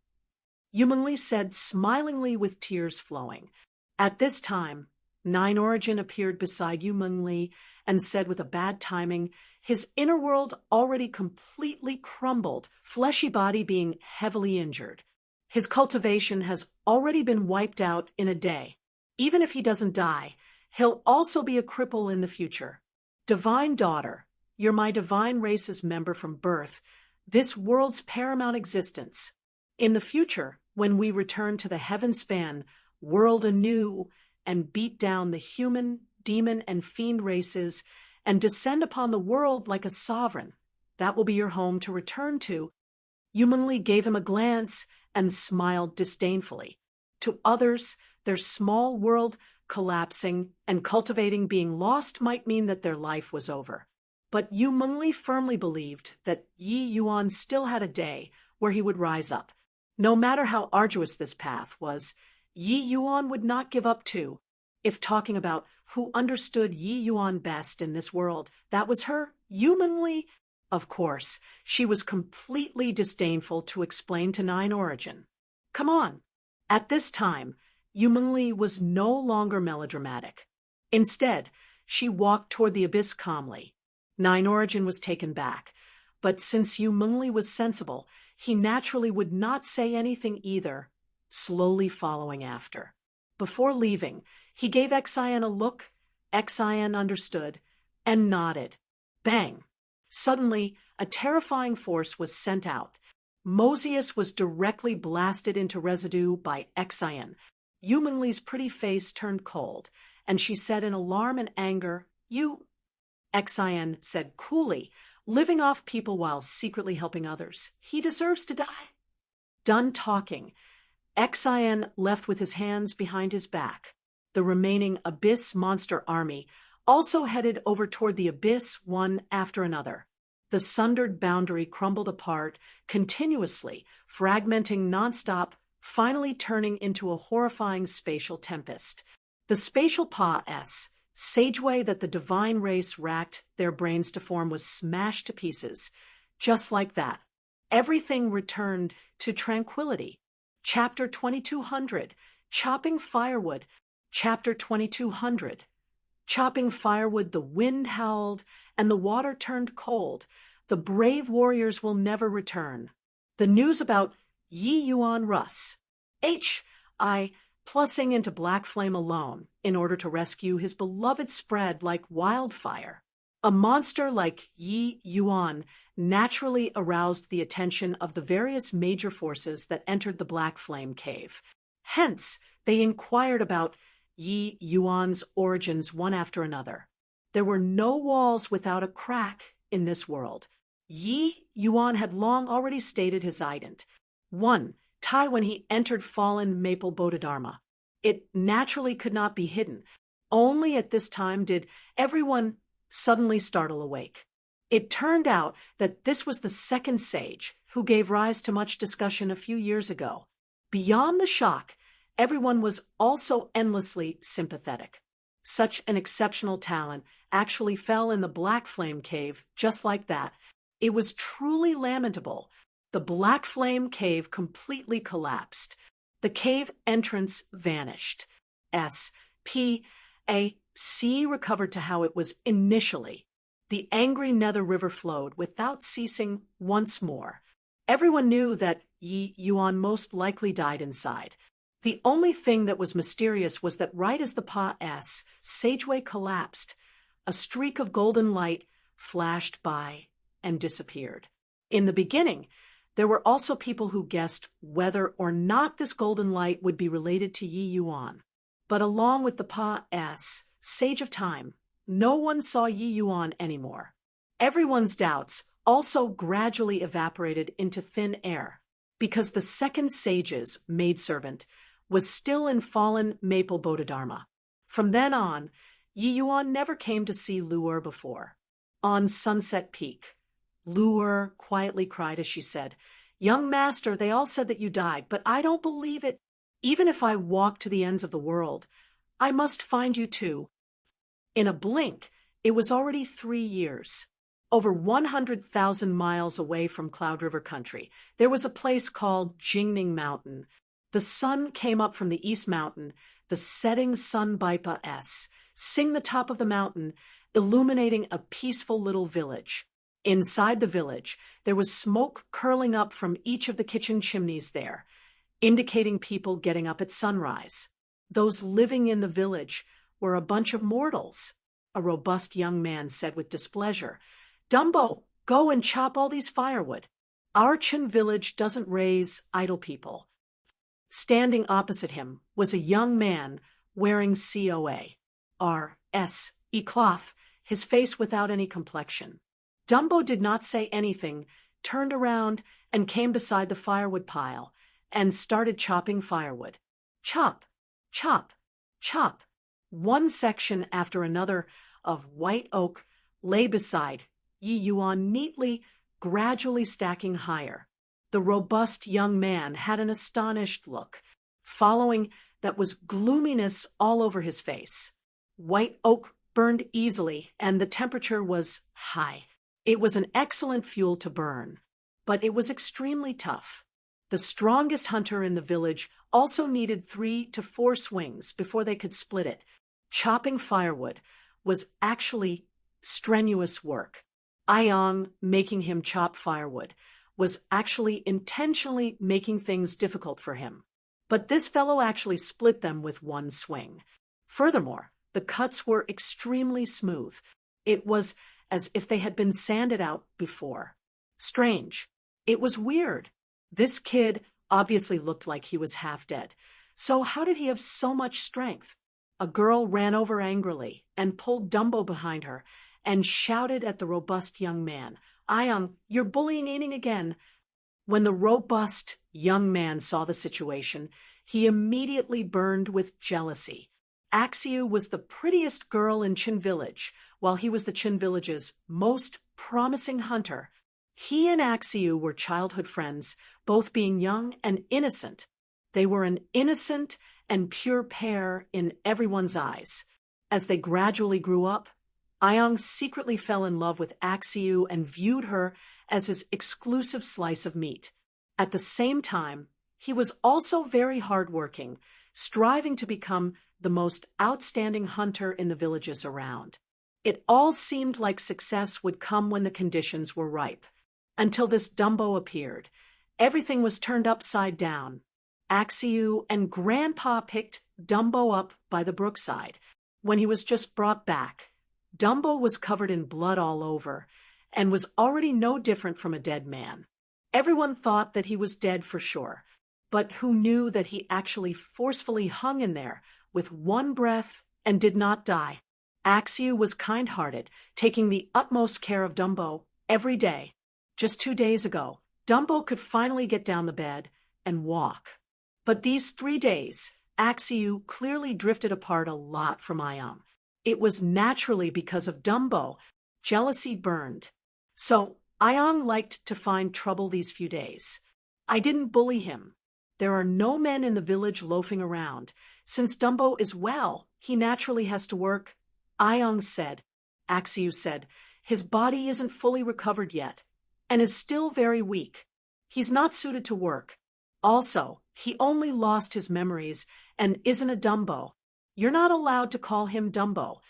Yu Mengli said smilingly with tears flowing. At this time, 9 Origin appeared beside Yu Mengli and said with a bad timing, his inner world already completely crumbled, fleshy body being heavily injured. His cultivation has already been wiped out in a day. Even if he doesn't die, he'll also be a cripple in the future. Divine daughter, you're my divine race's member from birth, this world's paramount existence. In the future, when we return to the heaven-span world anew and beat down the human, demon, and fiend races and descend upon the world like a sovereign, that will be your home to return to. Yu Mengli gave him a glance and smiled disdainfully. To others, their small world collapsing and cultivating being lost might mean that their life was over. But Yu Mengli firmly believed that Yi Yuan still had a day where he would rise up. No matter how arduous this path was, Yi Yuan would not give up too. If talking about who understood Yi Yuan best in this world, that was her, Yu Mengli, of course, she was completely disdainful to explain to 9 Origin. Come on. At this time, Yu Mengli was no longer melodramatic. Instead, she walked toward the abyss calmly. 9 Origin was taken back, but since Yu Mengli was sensible, he naturally would not say anything either, slowly following after. Before leaving, he gave Xian a look. Xian understood and nodded. Bang! Suddenly, a terrifying force was sent out. Mosius was directly blasted into residue by Xian. Yu Mengli's pretty face turned cold, and she said in alarm and anger, "You..." Xian said coolly, "Living off people while secretly helping others. He deserves to die." Done talking, Xian left with his hands behind his back. The remaining Abyss monster army also headed over toward the Abyss one after another. The sundered boundary crumbled apart, continuously, fragmenting nonstop, finally turning into a horrifying spatial tempest. The spatial Pa-S, sageway that the divine race racked their brains to form, was smashed to pieces. Just like that, everything returned to tranquility. Chapter 2200, Chopping Firewood. Chapter 2200. Chopping firewood, the wind howled, and the water turned cold. The brave warriors will never return. The news about Yi Yuan Russ. plussing into Black Flame alone in order to rescue his beloved spread like wildfire. A monster like Yi Yuan naturally aroused the attention of the various major forces that entered the Black Flame cave. Hence, they inquired about Yi Yuan's origins one after another. There were no walls without a crack in this world. Yi Yuan had long already stated his ident. 1. Time when he entered fallen Maple Bodhidharma. It naturally could not be hidden. Only at this time did everyone suddenly startle awake. It turned out that this was the second sage who gave rise to much discussion a few years ago. Beyond the shock, everyone was also endlessly sympathetic. Such an exceptional talent actually fell in the Black Flame cave just like that. It was truly lamentable. The Black Flame cave completely collapsed. The cave entrance vanished. Sea recovered to how it was initially. The angry Nether River flowed without ceasing once more. Everyone knew that Yi Yuan most likely died inside. The only thing that was mysterious was that right as the sageway collapsed, a streak of golden light flashed by and disappeared. In the beginning, there were also people who guessed whether or not this golden light would be related to Yi Yuan. But along with the Sage of Time, no one saw Yi Yuan anymore. Everyone's doubts also gradually evaporated into thin air, because the second sage's maidservant was still in fallen Maple Bodhidharma. From then on, Yi Yuan never came to see Lu'er before. On Sunset Peak, Lu'er quietly cried as she said, "Young master, they all said that you died, but I don't believe it. Even if I walk to the ends of the world, I must find you too." In a blink, it was already 3 years. Over 100,000 miles away from Cloud River Country, there was a place called Jingning Mountain. The sun came up from the East Mountain, the setting sun sing the top of the mountain, illuminating a peaceful little village. Inside the village, there was smoke curling up from each of the kitchen chimneys there, indicating people getting up at sunrise. Those living in the village were a bunch of mortals. A robust young man said with displeasure, "Dumbo, go and chop all these firewood. Our Chin village doesn't raise idle people." Standing opposite him was a young man wearing cloth, his face without any complexion. Dumbo did not say anything, turned around, and came beside the firewood pile, and started chopping firewood. Chop, chop, chop. One section after another of white oak lay beside Yi Yuan, neatly, gradually stacking higher. The robust young man had an astonished look. Following that was gloominess all over his face. White oak burned easily, and the temperature was high. It was an excellent fuel to burn, but it was extremely tough. The strongest hunter in the village also needed 3 to 4 swings before they could split it. Chopping firewood was actually strenuous work. Ayang, making him chop firewood, was actually intentionally making things difficult for him. But this fellow actually split them with 1 swing. Furthermore, the cuts were extremely smooth. It was as if they had been sanded out before. Strange. It was weird. This kid obviously looked like he was half dead. So how did he have so much strength? A girl ran over angrily and pulled Dumbo behind her and shouted at the robust young man, "Ayang, you're bullying Aning again." When the robust young man saw the situation, he immediately burned with jealousy. Axiu was the prettiest girl in Chin Village, while he was the Chin Village's most promising hunter. He and Axiu were childhood friends, both being young and innocent. They were an innocent and pure pair in everyone's eyes. As they gradually grew up, Ayang secretly fell in love with Axiu and viewed her as his exclusive slice of meat. At the same time, he was also very hardworking, striving to become the most outstanding hunter in the villages around. It all seemed like success would come when the conditions were ripe. Until this Dumbo appeared. Everything was turned upside down. Axiu and Grandpa picked Dumbo up by the brookside. When he was just brought back, Dumbo was covered in blood all over and was already no different from a dead man. Everyone thought that he was dead for sure, but who knew that he actually forcefully hung in there with one breath and did not die? Axiu was kind-hearted, taking the utmost care of Dumbo every day. Just 2 days ago, Dumbo could finally get down the bed and walk. But these 3 days, Axiu clearly drifted apart a lot from Ayang. It was naturally because of Dumbo. Jealousy burned. So Ayang liked to find trouble these few days. I didn't bully him. There are no men in the village loafing around. Since Dumbo is well, he naturally has to work. Ayang said. Axiu said, his body isn't fully recovered yet, and is still very weak. He's not suited to work. Also, he only lost his memories and isn't a Dumbo. You're not allowed to call him Dumbo.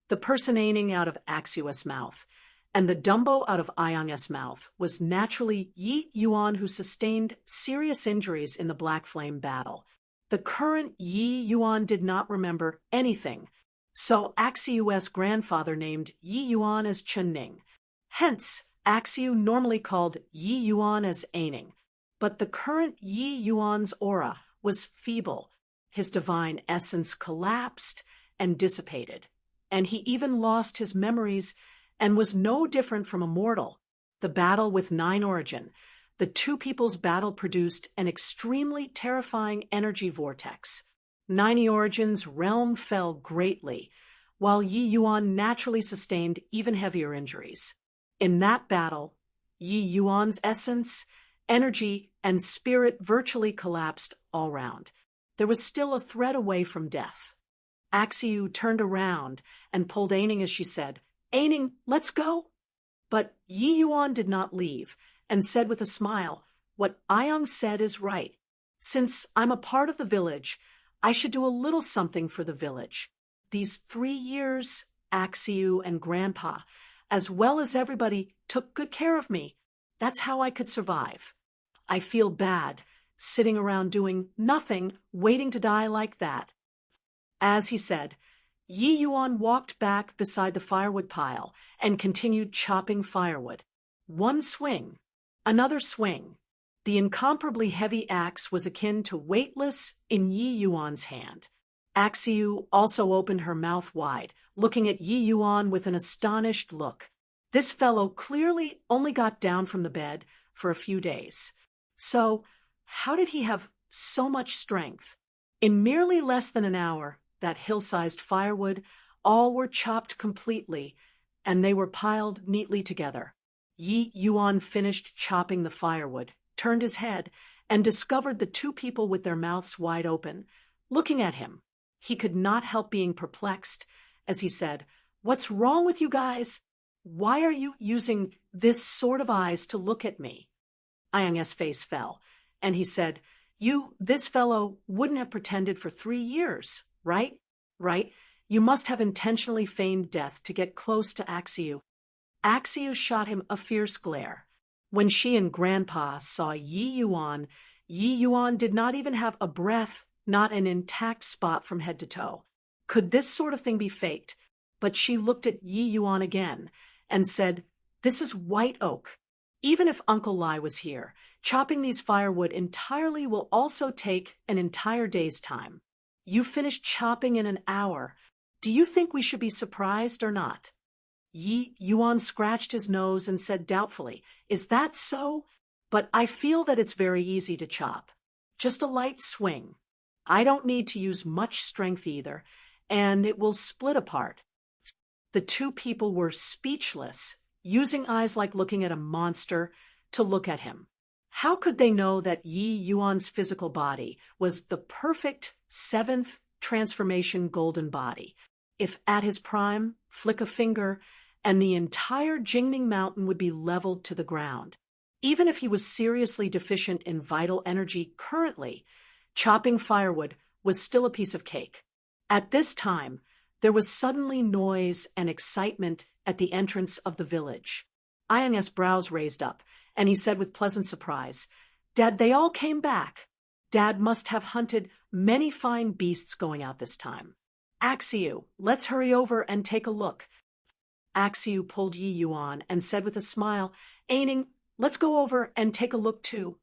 The personating out of Axiu's mouth, and the Dumbo out of Ayang's mouth was naturally Yi Yuan, who sustained serious injuries in the Black Flame battle. The current Yi Yuan did not remember anything, so Axiu's grandfather named Yi Yuan as Chenning. Hence, Axiu normally called Yi Yuan as Aining. But the current Yi Yuan's aura was feeble. His divine essence collapsed and dissipated, and he even lost his memories and was no different from a mortal. The battle with Nine Origin, the two people's battle produced an extremely terrifying energy vortex. Nine Origin's realm fell greatly, while Yi Yuan naturally sustained even heavier injuries. In that battle, Yi Yuan's essence, energy, and spirit virtually collapsed all round. There was still a thread away from death. Axiu turned around and pulled Aining as she said, Aining, let's go. But Yi Yuan did not leave and said with a smile, what Ayang said is right. Since I'm a part of the village, I should do a little something for the village. These 3 years, Axiu and Grandpa, as well as everybody, took good care of me. That's how I could survive. I feel bad, sitting around doing nothing, waiting to die like that. As he said, Yi Yuan walked back beside the firewood pile and continued chopping firewood. One swing, another swing. The incomparably heavy axe was akin to weightless in Yi Yuan's hand. Axiu also opened her mouth wide, looking at Yi Yuan with an astonished look. This fellow clearly only got down from the bed for a few days. So, how did he have so much strength? In merely less than an hour, that hill-sized firewood, all were chopped completely, and they were piled neatly together. Yi Yuan finished chopping the firewood, turned his head, and discovered the two people with their mouths wide open, looking at him. He could not help being perplexed, as he said, "What's wrong with you guys? Why are you using this sort of eyes to look at me?" Ayang's face fell, and he said, This fellow wouldn't have pretended for 3 years, right? Right? You must have intentionally feigned death to get close to Axiu. Axiu shot him a fierce glare. When she and Grandpa saw Yi Yuan did not even have a breath, not an intact spot from head to toe. Could this sort of thing be faked? But she looked at Yi Yuan again and said, "This is white oak. Even if Uncle Lai was here, chopping these firewood entirely will also take an entire day's time. You finished chopping in an hour. Do you think we should be surprised or not?" Yi Yuan scratched his nose and said doubtfully, "Is that so? But I feel that it's very easy to chop. Just a light swing. I don't need to use much strength either, and it will split apart." The two people were speechless, using eyes like looking at a monster to look at him. How could they know that Yi Yuan's physical body was the perfect 7th transformation golden body? If at his prime, flick a finger, and the entire Jingning Mountain would be leveled to the ground. Even if he was seriously deficient in vital energy currently, chopping firewood was still a piece of cake. At this time, there was suddenly noise and excitement at the entrance of the village. Ayang's brows raised up, and he said with pleasant surprise, "Dad, they all came back." Dad must have hunted many fine beasts going out this time. Axiu, let's hurry over and take a look. Axiu pulled Yi Yuan and said with a smile, Aining, let's go over and take a look too.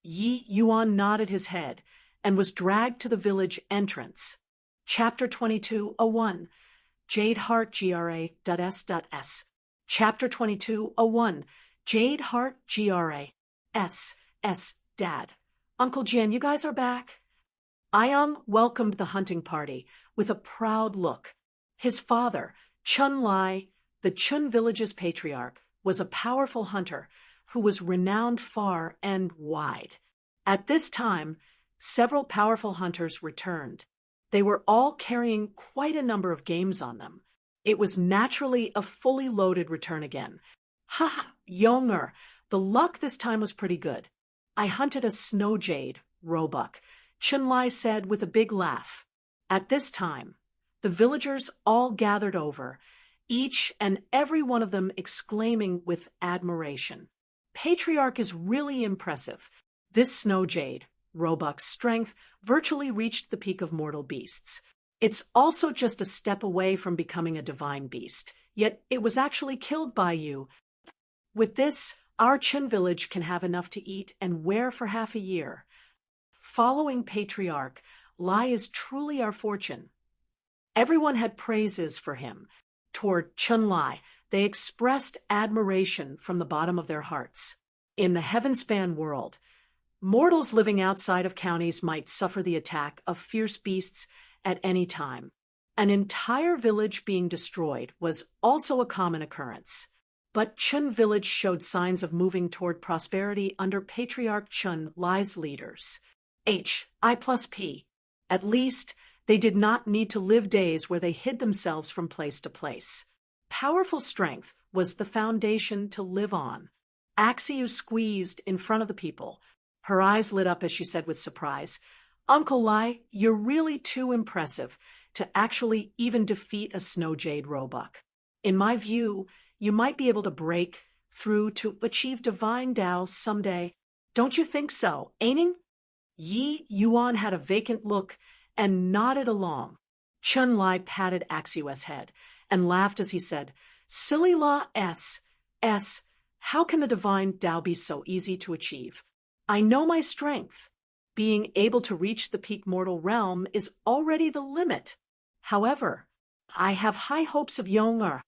Yi Yuan nodded his head and was dragged to the village entrance. Chapter 22:01 Jade Heart GRA.S.S. Chapter 22:01 Jade Heart GRA.S.S. Dad. Uncle Jian, you guys are back? Ion welcomed the hunting party with a proud look. His father, Chun Lai, the Chun village's patriarch, was a powerful hunter who was renowned far and wide. At this time, several powerful hunters returned. They were all carrying quite a number of games on them. It was naturally a fully loaded return again. Ha ha, Yonger, the luck this time was pretty good. I hunted a snow jade, roebuck, Chun Lai said with a big laugh. At this time, the villagers all gathered over, each and every one of them exclaiming with admiration. Patriarch is really impressive. This snow jade, roebuck's strength, virtually reached the peak of mortal beasts. It's also just a step away from becoming a divine beast, yet it was actually killed by you. With this, our Chun village can have enough to eat and wear for half a year. Following Patriarch, Lai is truly our fortune. Everyone had praises for him. Toward Chun Lai, they expressed admiration from the bottom of their hearts. In the heaven-span world, mortals living outside of counties might suffer the attack of fierce beasts at any time. An entire village being destroyed was also a common occurrence. But Chun village showed signs of moving toward prosperity under Patriarch Chun Lai's leaders. I+P. At least, they did not need to live days where they hid themselves from place to place. Powerful strength was the foundation to live on. Axiu squeezed in front of the people. Her eyes lit up as she said with surprise, Uncle Lai, you're really too impressive to actually even defeat a snow jade roebuck. In my view, you might be able to break through to achieve divine Tao someday. Don't you think so, Aining? Yi Yuan had a vacant look and nodded along. Chun Lai patted Axiu's head and laughed as he said, Silly La S. How can the divine Tao be so easy to achieve? I know my strength. Being able to reach the peak mortal realm is already the limit. However, I have high hopes of Yonger.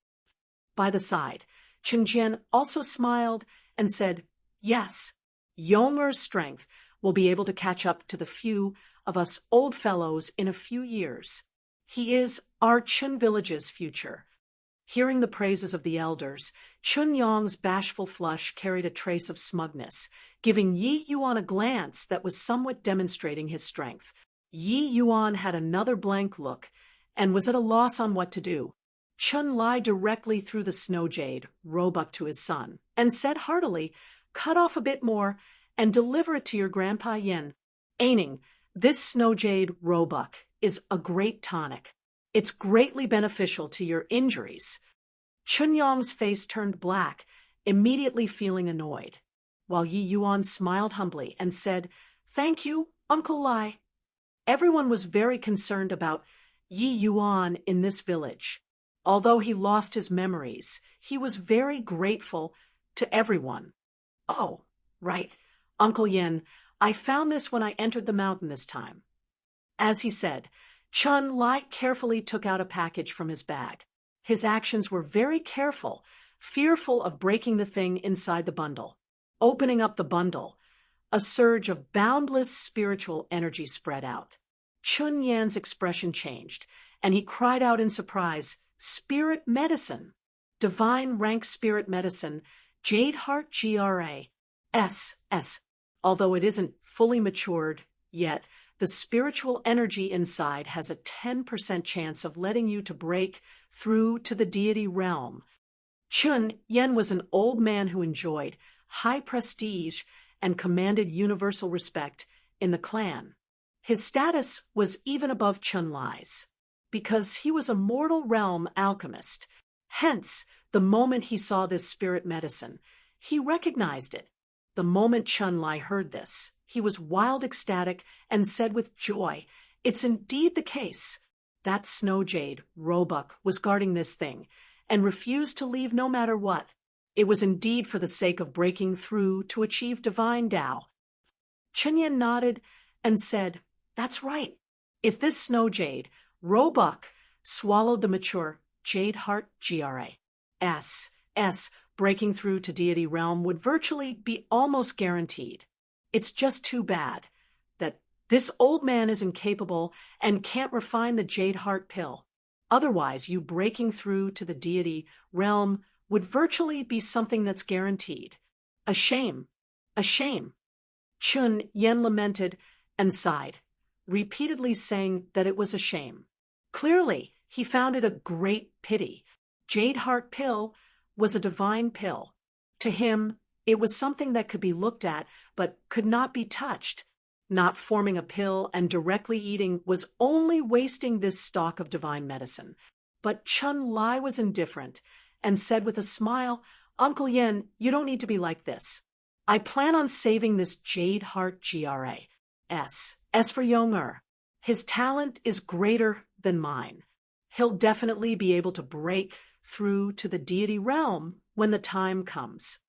By the side, Chun Jian also smiled and said, Yes, Yonger's strength will be able to catch up to the few of us old fellows in a few years. He is our Chun village's future. Hearing the praises of the elders, Chun Yong's bashful flush carried a trace of smugness, giving Yi Yuan a glance that was somewhat demonstrating his strength. Yi Yuan had another blank look and was at a loss on what to do. Chun Lai directly threw the snow jade, roebuck, to his son, and said heartily, Cut off a bit more and deliver it to your Grandpa Yen. Aining, this snow jade, roebuck, is a great tonic. It's greatly beneficial to your injuries. Chun Yong's face turned black, immediately feeling annoyed, while Yi Yuan smiled humbly and said, Thank you, Uncle Lai. Everyone was very concerned about Yi Yuan in this village. Although he lost his memories, he was very grateful to everyone. Oh, right, Uncle Yen, I found this when I entered the mountain this time. As he said, Chun Lai carefully took out a package from his bag. His actions were very careful, fearful of breaking the thing inside the bundle. Opening up the bundle, a surge of boundless spiritual energy spread out. Chun Yan's expression changed, and he cried out in surprise, Spirit medicine! Divine rank spirit medicine, Jade Heart GRA.S.S. Although it isn't fully matured yet, the spiritual energy inside has a 10% chance of letting you to break through to the deity realm. Chun Yan was an old man who enjoyed high prestige and commanded universal respect in the clan. His status was even above Chun Lai's, because he was a mortal realm alchemist. Hence, the moment he saw this spirit medicine, he recognized it. The moment Chun Lai heard this, He was wild ecstatic and said with joy, "It's indeed the case." That snow jade, Roebuck, was guarding this thing, and refused to leave no matter what. It was indeed for the sake of breaking through to achieve divine Tao. Chunyan nodded and said, "That's right. If this snow jade, Roebuck, swallowed the mature jade heart GRAS, breaking through to deity realm would virtually be almost guaranteed. It's just too bad that this old man is incapable and can't refine the jade heart pill. Otherwise, you breaking through to the deity realm would virtually be something that's guaranteed. A shame. A shame." Chun Yen lamented and sighed, repeatedly saying that it was a shame. Clearly, he found it a great pity. Jade Heart Pill was a divine pill. To him, it was something that could be looked at but could not be touched. Not forming a pill and directly eating was only wasting this stock of divine medicine. But Chun Lai was indifferent and said with a smile, "Uncle Yen, you don't need to be like this. I plan on saving this Jade Heart GRAS. As for Yong-er, his talent is greater than mine. He'll definitely be able to break through to the deity realm when the time comes."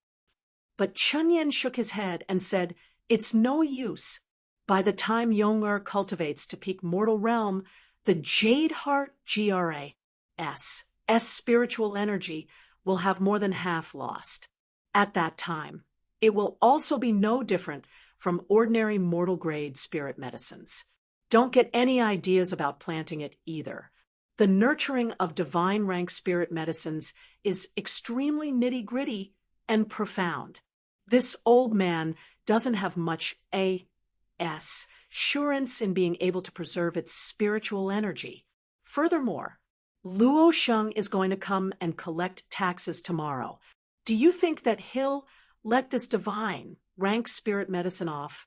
But Chunyan shook his head and said, "It's no use. By the time Yong-er cultivates to peak mortal realm, the Jade Heart GRAS spiritual energy will have more than half lost. At that time, it will also be no different from ordinary mortal-grade spirit medicines. Don't get any ideas about planting it either. The nurturing of divine-rank spirit medicines is extremely nitty-gritty and profound. This old man doesn't have much assurance in being able to preserve its spiritual energy. Furthermore, Luo Sheng is going to come and collect taxes tomorrow. Do you think that he'll let this divine, rank spirit medicine off?"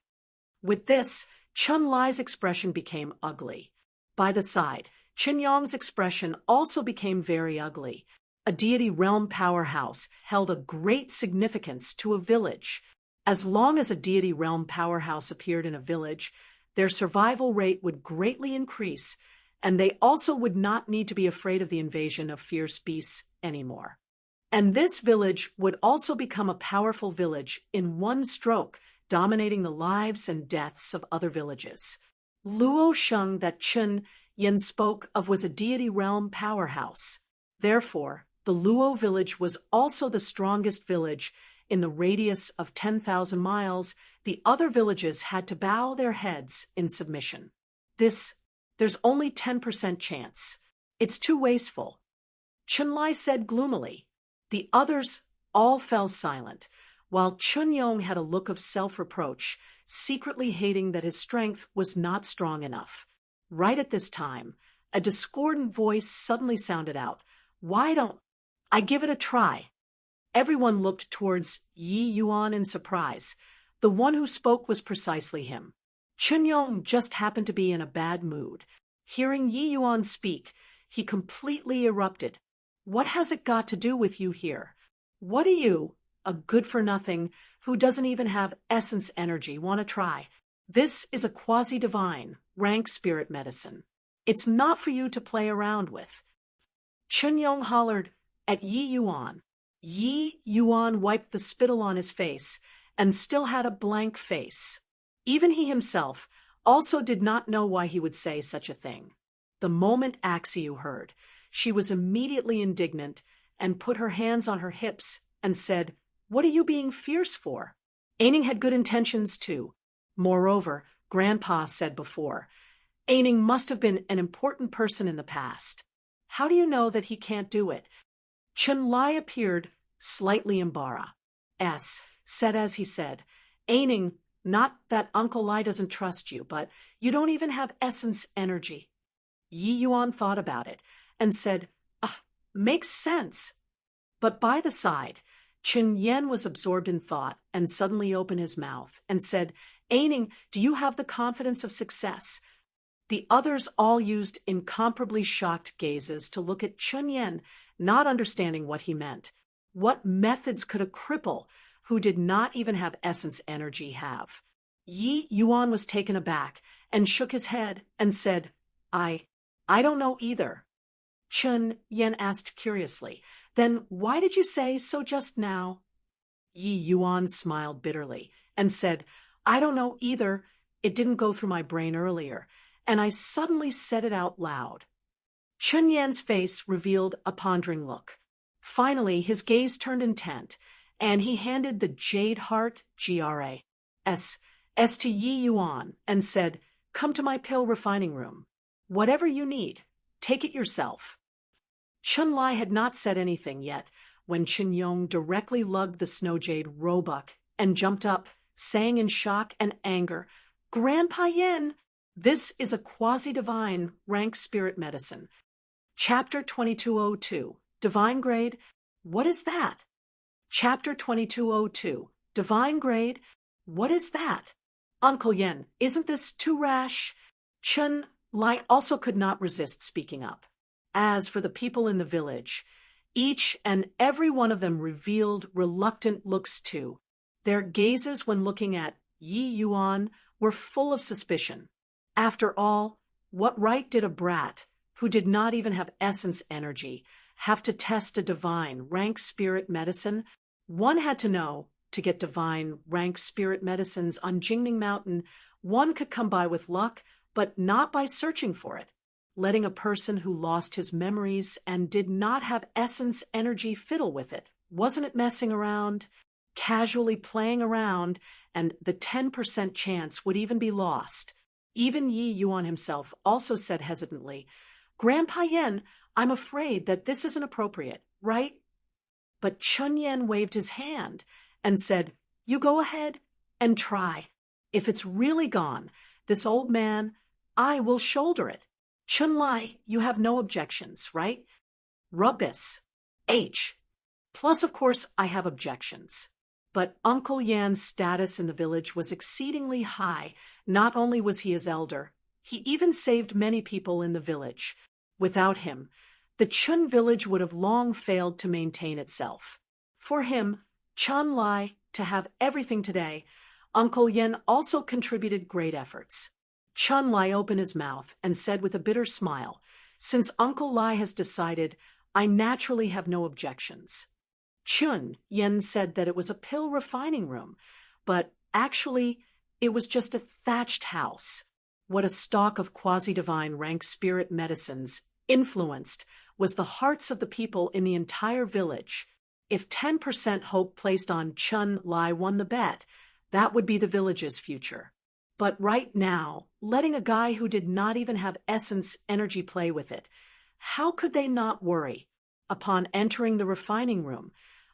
With this, Chun Lai's expression became ugly. By the side, Qin Yong's expression also became very ugly. A deity realm powerhouse held a great significance to a village. As long as a deity realm powerhouse appeared in a village, their survival rate would greatly increase, and they also would not need to be afraid of the invasion of fierce beasts anymore. And this village would also become a powerful village in one stroke, dominating the lives and deaths of other villages. Luo Sheng that Chun Yen spoke of was a deity realm powerhouse. Therefore, the Luo village was also the strongest village in the radius of 10,000 miles. The other villages had to bow their heads in submission. There's only 10% chance. It's too wasteful. Chun Lai said gloomily. The others all fell silent, while Chun Yong had a look of self-reproach, secretly hating that his strength was not strong enough. Right at this time, a discordant voice suddenly sounded out. "Why don't I give it a try?" Everyone looked towards Yi Yuan in surprise. The one who spoke was precisely him. Chun Yong just happened to be in a bad mood. Hearing Yi Yuan speak, he completely erupted. "What has it got to do with you here? What do you, a good-for-nothing, who doesn't even have essence energy, want to try? This is a quasi-divine, rank spirit medicine. It's not for you to play around with." Chun Yong hollered at Yi Yuan. Yi Yuan wiped the spittle on his face and still had a blank face. Even he himself also did not know why he would say such a thing. The moment Axiu heard, she was immediately indignant and put her hands on her hips and said, "What are you being fierce for?" Aining had good intentions too. Moreover, Grandpa said before, Aining must have been an important person in the past. How do you know that he can't do it? Chun Lai appeared slightly embarrassed. Said as he said, "Aining, not that Uncle Lai doesn't trust you, but you don't even have essence energy." Yi Yuan thought about it and said, "Makes sense." But by the side, Chun Yen was absorbed in thought and suddenly opened his mouth and said, "Aining, do you have the confidence of success?" The others all used incomparably shocked gazes to look at Chun Yen, not understanding what he meant. What methods could a cripple who did not even have essence energy have? Yi Yuan was taken aback and shook his head and said, I don't know either. Chen Yan asked curiously, then why did you say so just now? Yi Yuan smiled bitterly and said, I don't know either. It didn't go through my brain earlier, and I suddenly said it out loud. Chen Yan's face revealed a pondering look. Finally, his gaze turned intent, and he handed the jade heart GRAS to Yi Yuan and said, Come to my pill refining room. Whatever you need, take it yourself. Chun Lai had not said anything yet when Chen Yong directly lugged the snow jade roebuck and jumped up, saying in shock and anger, Grandpa Yin, this is a quasi-divine rank spirit medicine. Chapter 2202, Divine Grade, what is that? Chapter 2202, Divine Grade, what is that? Uncle Yen, isn't this too rash? Chun Lai also could not resist speaking up. As for the people in the village, each and every one of them revealed reluctant looks too. Their gazes when looking at Yi Yuan were full of suspicion. After all, what right did a brat, who did not even have essence energy, have to test a divine rank spirit medicine? One had to know, to get divine rank spirit medicines on Jingning Mountain, one could come by with luck, but not by searching for it. Letting a person who lost his memories and did not have essence energy fiddle with it. Wasn't it messing around? Casually playing around, and the 10% chance would even be lost. Even Yi Yuan himself also said hesitantly, Grandpa Yen, I'm afraid that this isn't appropriate, right? But Chun Yen waved his hand and said, You go ahead and try. If it's really gone, this old man, I will shoulder it. Chun Lai, you have no objections, right? Rubbish. H. Plus, of course, I have objections. But Uncle Yan's status in the village was exceedingly high. Not only was he his elder, he even saved many people in the village. Without him, the Chun village would have long failed to maintain itself. For him, Chun Lai, to have everything today, Uncle Yen also contributed great efforts. Chun Lai opened his mouth and said with a bitter smile, Since Uncle Lai has decided, I naturally have no objections. Chun Yen said that it was a pill refining room, but actually it was just a thatched house. What a stock of quasi-divine rank spirit medicines influenced was the hearts of the people in the entire village. If 10% hope placed on Chun Lai won the bet, that would be the village's future. But right now, letting a guy who did not even have essence energy play with it, how could they not worry? Upon entering the refining room,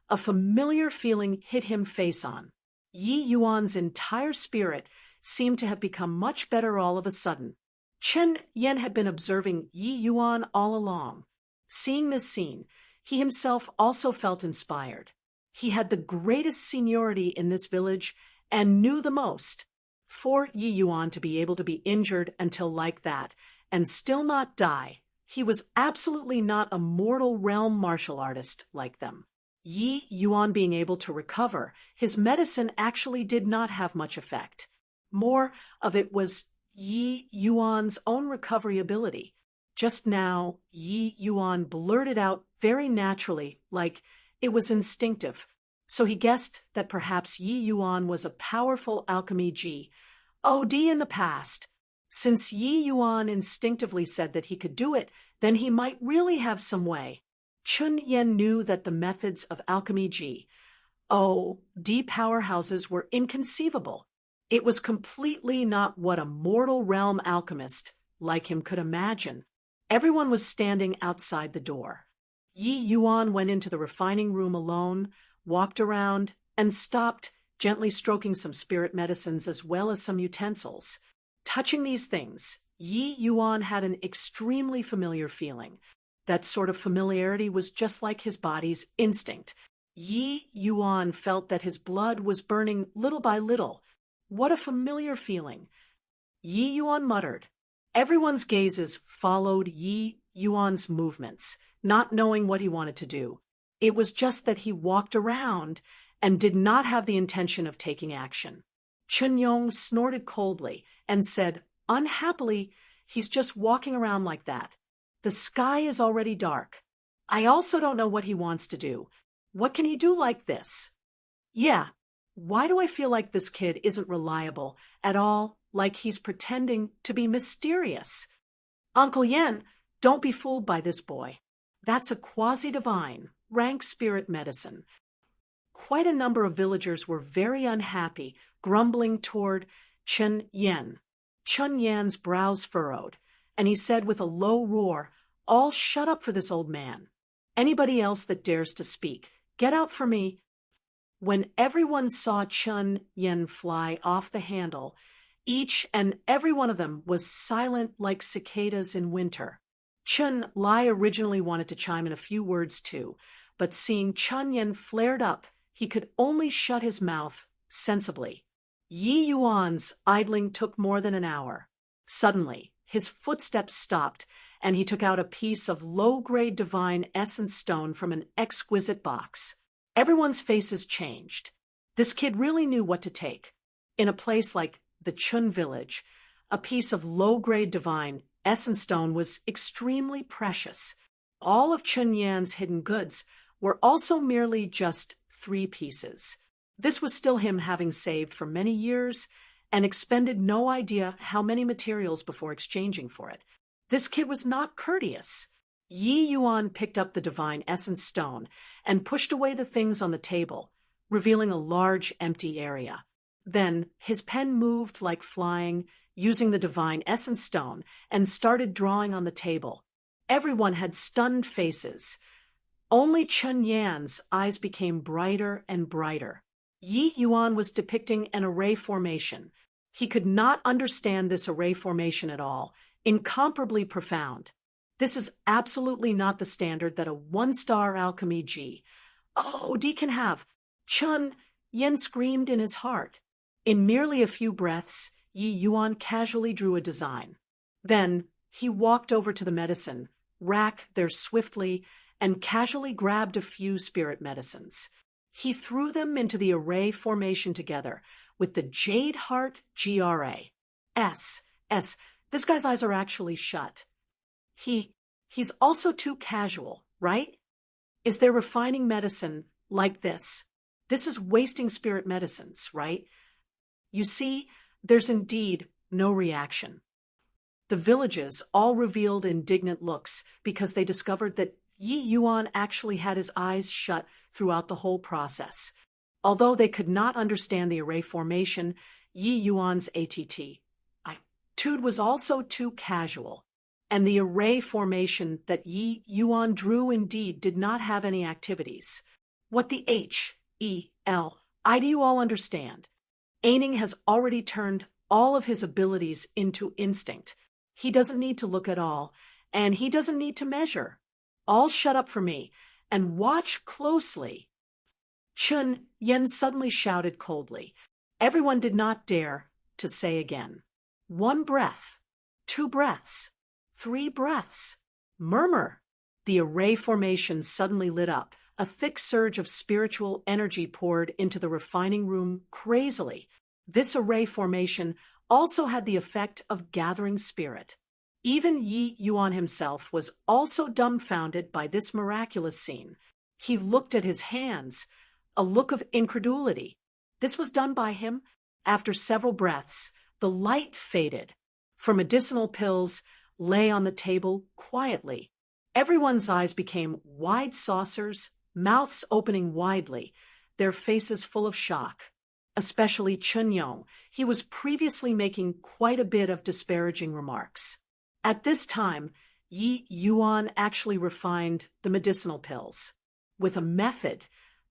a familiar feeling hit him face on. Yi Yuan's entire spirit seemed to have become much better all of a sudden. Chen Yen had been observing Yi Yuan all along. Seeing this scene, he himself also felt inspired. He had the greatest seniority in this village and knew the most. For Yi Yuan to be able to be injured until like that and still not die, he was absolutely not a mortal realm martial artist like them. Yi Yuan being able to recover, his medicine actually did not have much effect. More of it was Yi Yuan's own recovery ability. Just now, Yi Yuan blurted out very naturally, like it was instinctive. So he guessed that perhaps Yi Yuan was a powerful alchemy OD in the past. Since Yi Yuan instinctively said that he could do it, then he might really have some way. Chun Yen knew that the methods of alchemy OD powerhouses were inconceivable. It was completely not what a mortal realm alchemist like him could imagine. Everyone was standing outside the door. Yi Yuan went into the refining room alone, walked around, and stopped, gently stroking some spirit medicines as well as some utensils. Touching these things, Yi Yuan had an extremely familiar feeling. That sort of familiarity was just like his body's instinct. Yi Yuan felt that his blood was burning little by little. What a familiar feeling. Yi Yuan muttered. Everyone's gazes followed Yi Yuan's movements, not knowing what he wanted to do. It was just that he walked around and did not have the intention of taking action. Chunyong snorted coldly and said, unhappily, he's just walking around like that. The sky is already dark. I also don't know what he wants to do. What can he do like this? Yeah, why do I feel like this kid isn't reliable at all, like he's pretending to be mysterious? Uncle Yen, don't be fooled by this boy. That's a quasi-divine, rank spirit medicine. Quite a number of villagers were very unhappy, grumbling toward Chun Yen. Chun Yan's brows furrowed, and he said with a low roar, all shut up for this old man. Anybody else that dares to speak, get out for me. When everyone saw Chun Yen fly off the handle, each and every one of them was silent like cicadas in winter. Chun Lai originally wanted to chime in a few words too, but seeing Chun Yen flared up, he could only shut his mouth sensibly. Yi Yuan's idling took more than an hour. Suddenly, his footsteps stopped, and he took out a piece of low-grade divine essence stone from an exquisite box. Everyone's faces changed. This kid really knew what to take. In a place like the Chun village, a piece of low-grade divine essence stone was extremely precious. All of Chun Yan's hidden goods were also merely just 3 pieces. This was still him having saved for many years and expended no idea how many materials before exchanging for it. This kid was not courteous. Yi Yuan picked up the divine essence stone and pushed away the things on the table, revealing a large empty area. Then his pen moved like flying, using the divine essence stone, and started drawing on the table. Everyone had stunned faces. Only Chun Yan's eyes became brighter and brighter. Yi Yuan was depicting an array formation. He could not understand this array formation at all, incomparably profound. This is absolutely not the standard that a 1-star alchemy G.O.D. can have. Chun Yen screamed in his heart. In merely a few breaths, Yi Yuan casually drew a design. Then he walked over to the medicine rack there swiftly and casually grabbed a few spirit medicines. He threw them into the array formation together with the Jade Heart GRA. S. This guy's eyes are actually shut. He's also too casual, right? Is there refining medicine like this? This is wasting spirit medicines, right? You see, there's indeed no reaction. The villages all revealed indignant looks because they discovered that Yi Yuan actually had his eyes shut throughout the whole process. Although they could not understand the array formation, Yi Yuan's attitude was also too casual, and the array formation that Yi Yuan drew indeed did not have any activities. What the H-E-L-I do you all understand? Aining has already turned all of his abilities into instinct. He doesn't need to look at all, and he doesn't need to measure. All shut up for me, and watch closely. Chun Yen suddenly shouted coldly. Everyone did not dare to say again. 1 breath, 2 breaths, 3 breaths. Murmur. The array formation suddenly lit up. A thick surge of spiritual energy poured into the refining room crazily. This array formation also had the effect of gathering spirit. Even Yi Yuan himself was also dumbfounded by this miraculous scene. He looked at his hands, a look of incredulity. This was done by him. After several breaths, the light faded. For medicinal pills lay on the table quietly. Everyone's eyes became wide saucers, mouths opening widely, their faces full of shock. Especially Chunyong. He was previously making quite a bit of disparaging remarks. At this time, Yi Yuan actually refined the medicinal pills with a method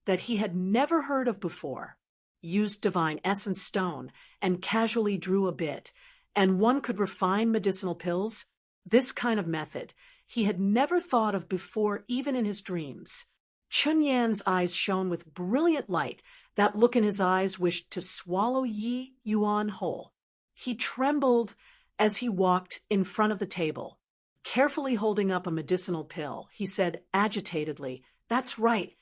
that he had never heard of before. Used divine essence stone and casually drew a bit, and one could refine medicinal pills. This kind of method he had never thought of before, even in his dreams. Chun Yan's eyes shone with brilliant light. That look in his eyes wished to swallow Yi Yuan whole. He trembled as he walked in front of the table. Carefully holding up a medicinal pill, he said agitatedly, That's right.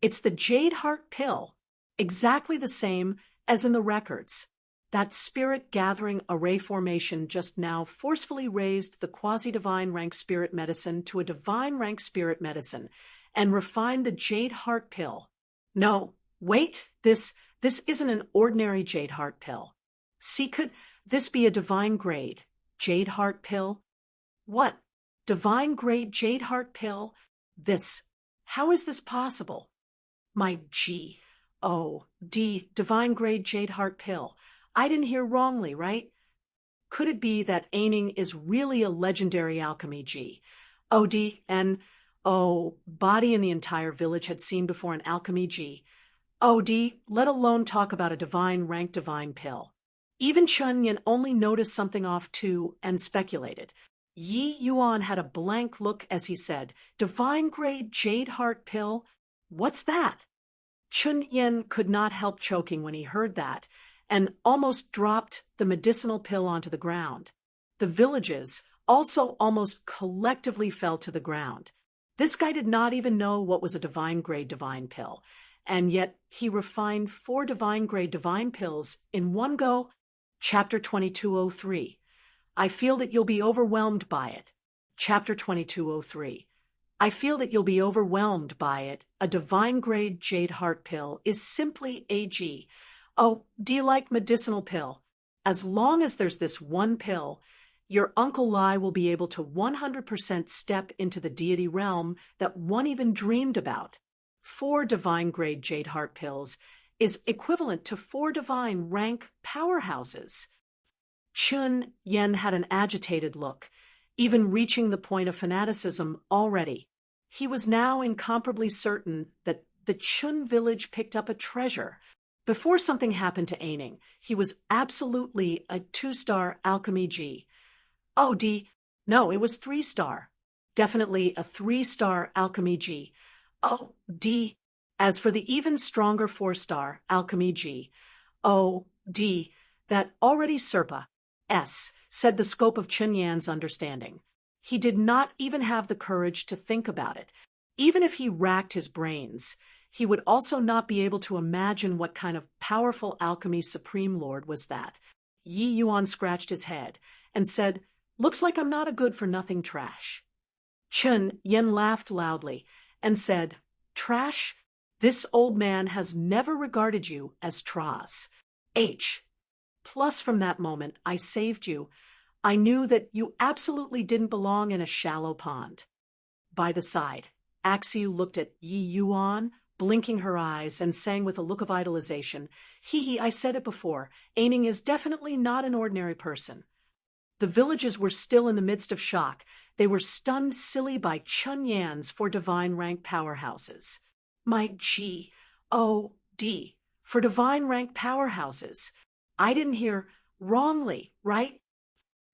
It's the Jade Heart pill, exactly the same as in the records. That spirit-gathering array formation just now forcefully raised the quasi-divine rank spirit medicine to a divine rank spirit medicine and refined the jade heart pill. No, wait, this isn't an ordinary jade heart pill. See, could this be a divine grade jade heart pill? What? Divine grade jade heart pill? How is this possible? My G-O-D, divine grade jade heart pill. I didn't hear wrongly, right? Could it be that Aining is really a legendary alchemy G-O-D and, body in the entire village had seen before an alchemy G-O-D, let alone talk about a divine rank divine pill. Even Chun Yin only noticed something off too and speculated. Yi Yuan had a blank look as he said, divine grade jade heart pill? What's that? Chun Yin could not help choking when he heard that, and almost dropped the medicinal pill onto the ground. The villages also almost collectively fell to the ground. This guy did not even know what was a divine grade divine pill, and yet he refined 4 divine grade divine pills in one go. Chapter 2203. I feel that you'll be overwhelmed by it. Chapter 2203. I feel that you'll be overwhelmed by it. A divine grade jade heart pill is simply a G-O-D-like medicinal pill. As long as there's this one pill, your Uncle Lai will be able to 100% step into the deity realm that one even dreamed about. 4 divine grade jade heart pills is equivalent to 4 divine rank powerhouses. Chun Yen had an agitated look, even reaching the point of fanaticism already. He was now incomparably certain that the Chun village picked up a treasure. Before something happened to Aining, he was absolutely a 2-star alchemy G-O-D. No, it was 3-star. Definitely a 3-star alchemy G-O-D. As for the even stronger 4-star alchemy G-O-D, that already Serpa said the scope of Chun Yan's understanding. He did not even have the courage to think about it. Even if he racked his brains, he would also not be able to imagine what kind of powerful alchemy Supreme Lord was that. Yi Yuan scratched his head and said, "Looks like I'm not a good-for-nothing trash." Chun Yen laughed loudly and said, "Trash? This old man has never regarded you as Traz. Plus from that moment, I saved you. I knew that you absolutely didn't belong in a shallow pond." By the side, Axiu looked at Yi Yuan, blinking her eyes and saying with a look of idolization, "Hee, I said it before, Aining is definitely not an ordinary person." The villages were still in the midst of shock. They were stunned silly by Chun Yan's 4 divine rank powerhouses. My G-O-D, for divine rank powerhouses. I didn't hear wrongly, right?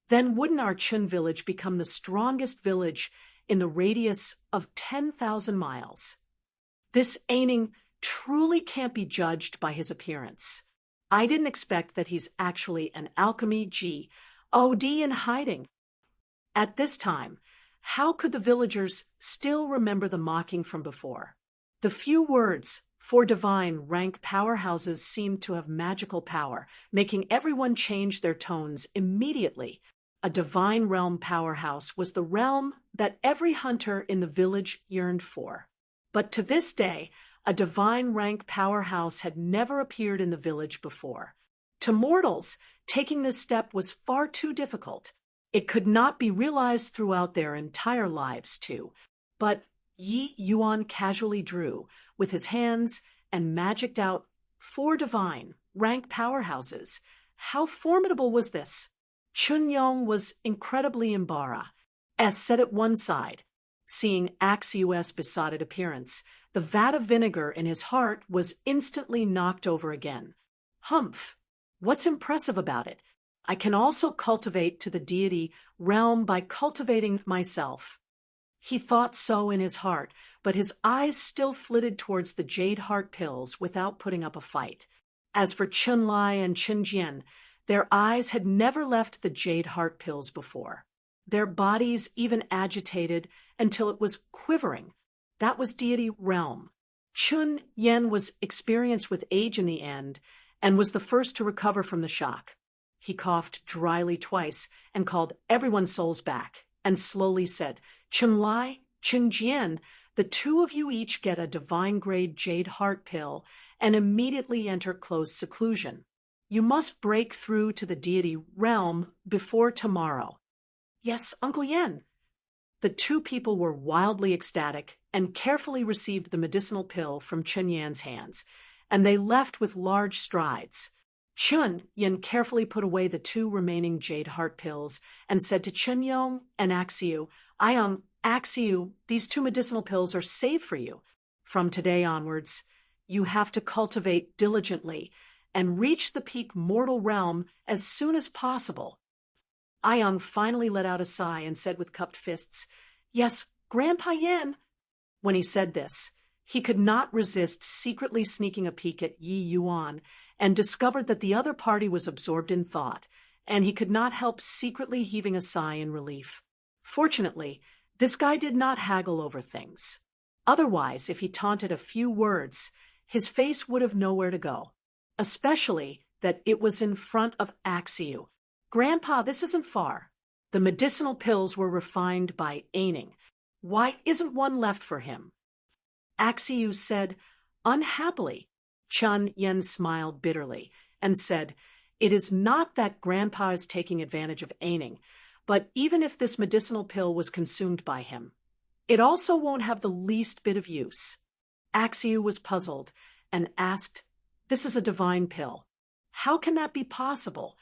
Then wouldn't our Chun village become the strongest village in the radius of 10,000 miles? This Aining truly can't be judged by his appearance. I didn't expect that he's actually an alchemy G-O-D in hiding. At this time, how could the villagers still remember the mocking from before? The few words, 4 divine rank powerhouses, seemed to have magical power, making everyone change their tones immediately. A divine realm powerhouse was the realm that every hunter in the village yearned for. But to this day, a divine rank powerhouse had never appeared in the village before. To mortals, taking this step was far too difficult. It could not be realized throughout their entire lives, too. But Yi Yuan casually drew with his hands and magicked out 4 divine rank powerhouses. How formidable was this? Chun Yong was incredibly embarrassed, as said at one side. Seeing Axiu's besotted appearance, the vat of vinegar in his heart was instantly knocked over again. Humph! What's impressive about it? I can also cultivate to the deity realm by cultivating myself. He thought so in his heart, but his eyes still flitted towards the jade heart pills without putting up a fight. As for Chun Lai and Chun Jian, their eyes had never left the jade heart pills before. Their bodies even agitated until it was quivering. That was deity realm. Chun Yen was experienced with age in the end, and was the first to recover from the shock. He coughed dryly twice and called everyone's souls back and slowly said, "Chunlai, Chunjian, the two of you each get a divine-grade jade heart pill and immediately enter closed seclusion. You must break through to the deity realm before tomorrow." "Yes, Uncle Yen." The two people were wildly ecstatic and carefully received the medicinal pill from Chun Yan's hands, and they left with large strides. Chun Yan carefully put away the two remaining jade heart pills and said to Chun Yong and Axiu, Axiu, these two medicinal pills are safe for you. From today onwards, you have to cultivate diligently and reach the peak mortal realm as soon as possible." Ayang finally let out a sigh and said with cupped fists, "Yes, Grandpa Yan." When he said this, he could not resist secretly sneaking a peek at Yi Yuan and discovered that the other party was absorbed in thought, and he could not help secretly heaving a sigh in relief. Fortunately, this guy did not haggle over things. Otherwise, if he taunted a few words, his face would have nowhere to go, especially that it was in front of Axiu. "Grandpa, this isn't far." The medicinal pills were refined by Aining. "Why isn't one left for him?" Axiu said, unhappily. Chun Yen smiled bitterly and said, "It is not that Grandpa is taking advantage of Aining, but even if this medicinal pill was consumed by him, it also won't have the least bit of use." Axiu was puzzled and asked, "This is a divine pill. How can that be possible?"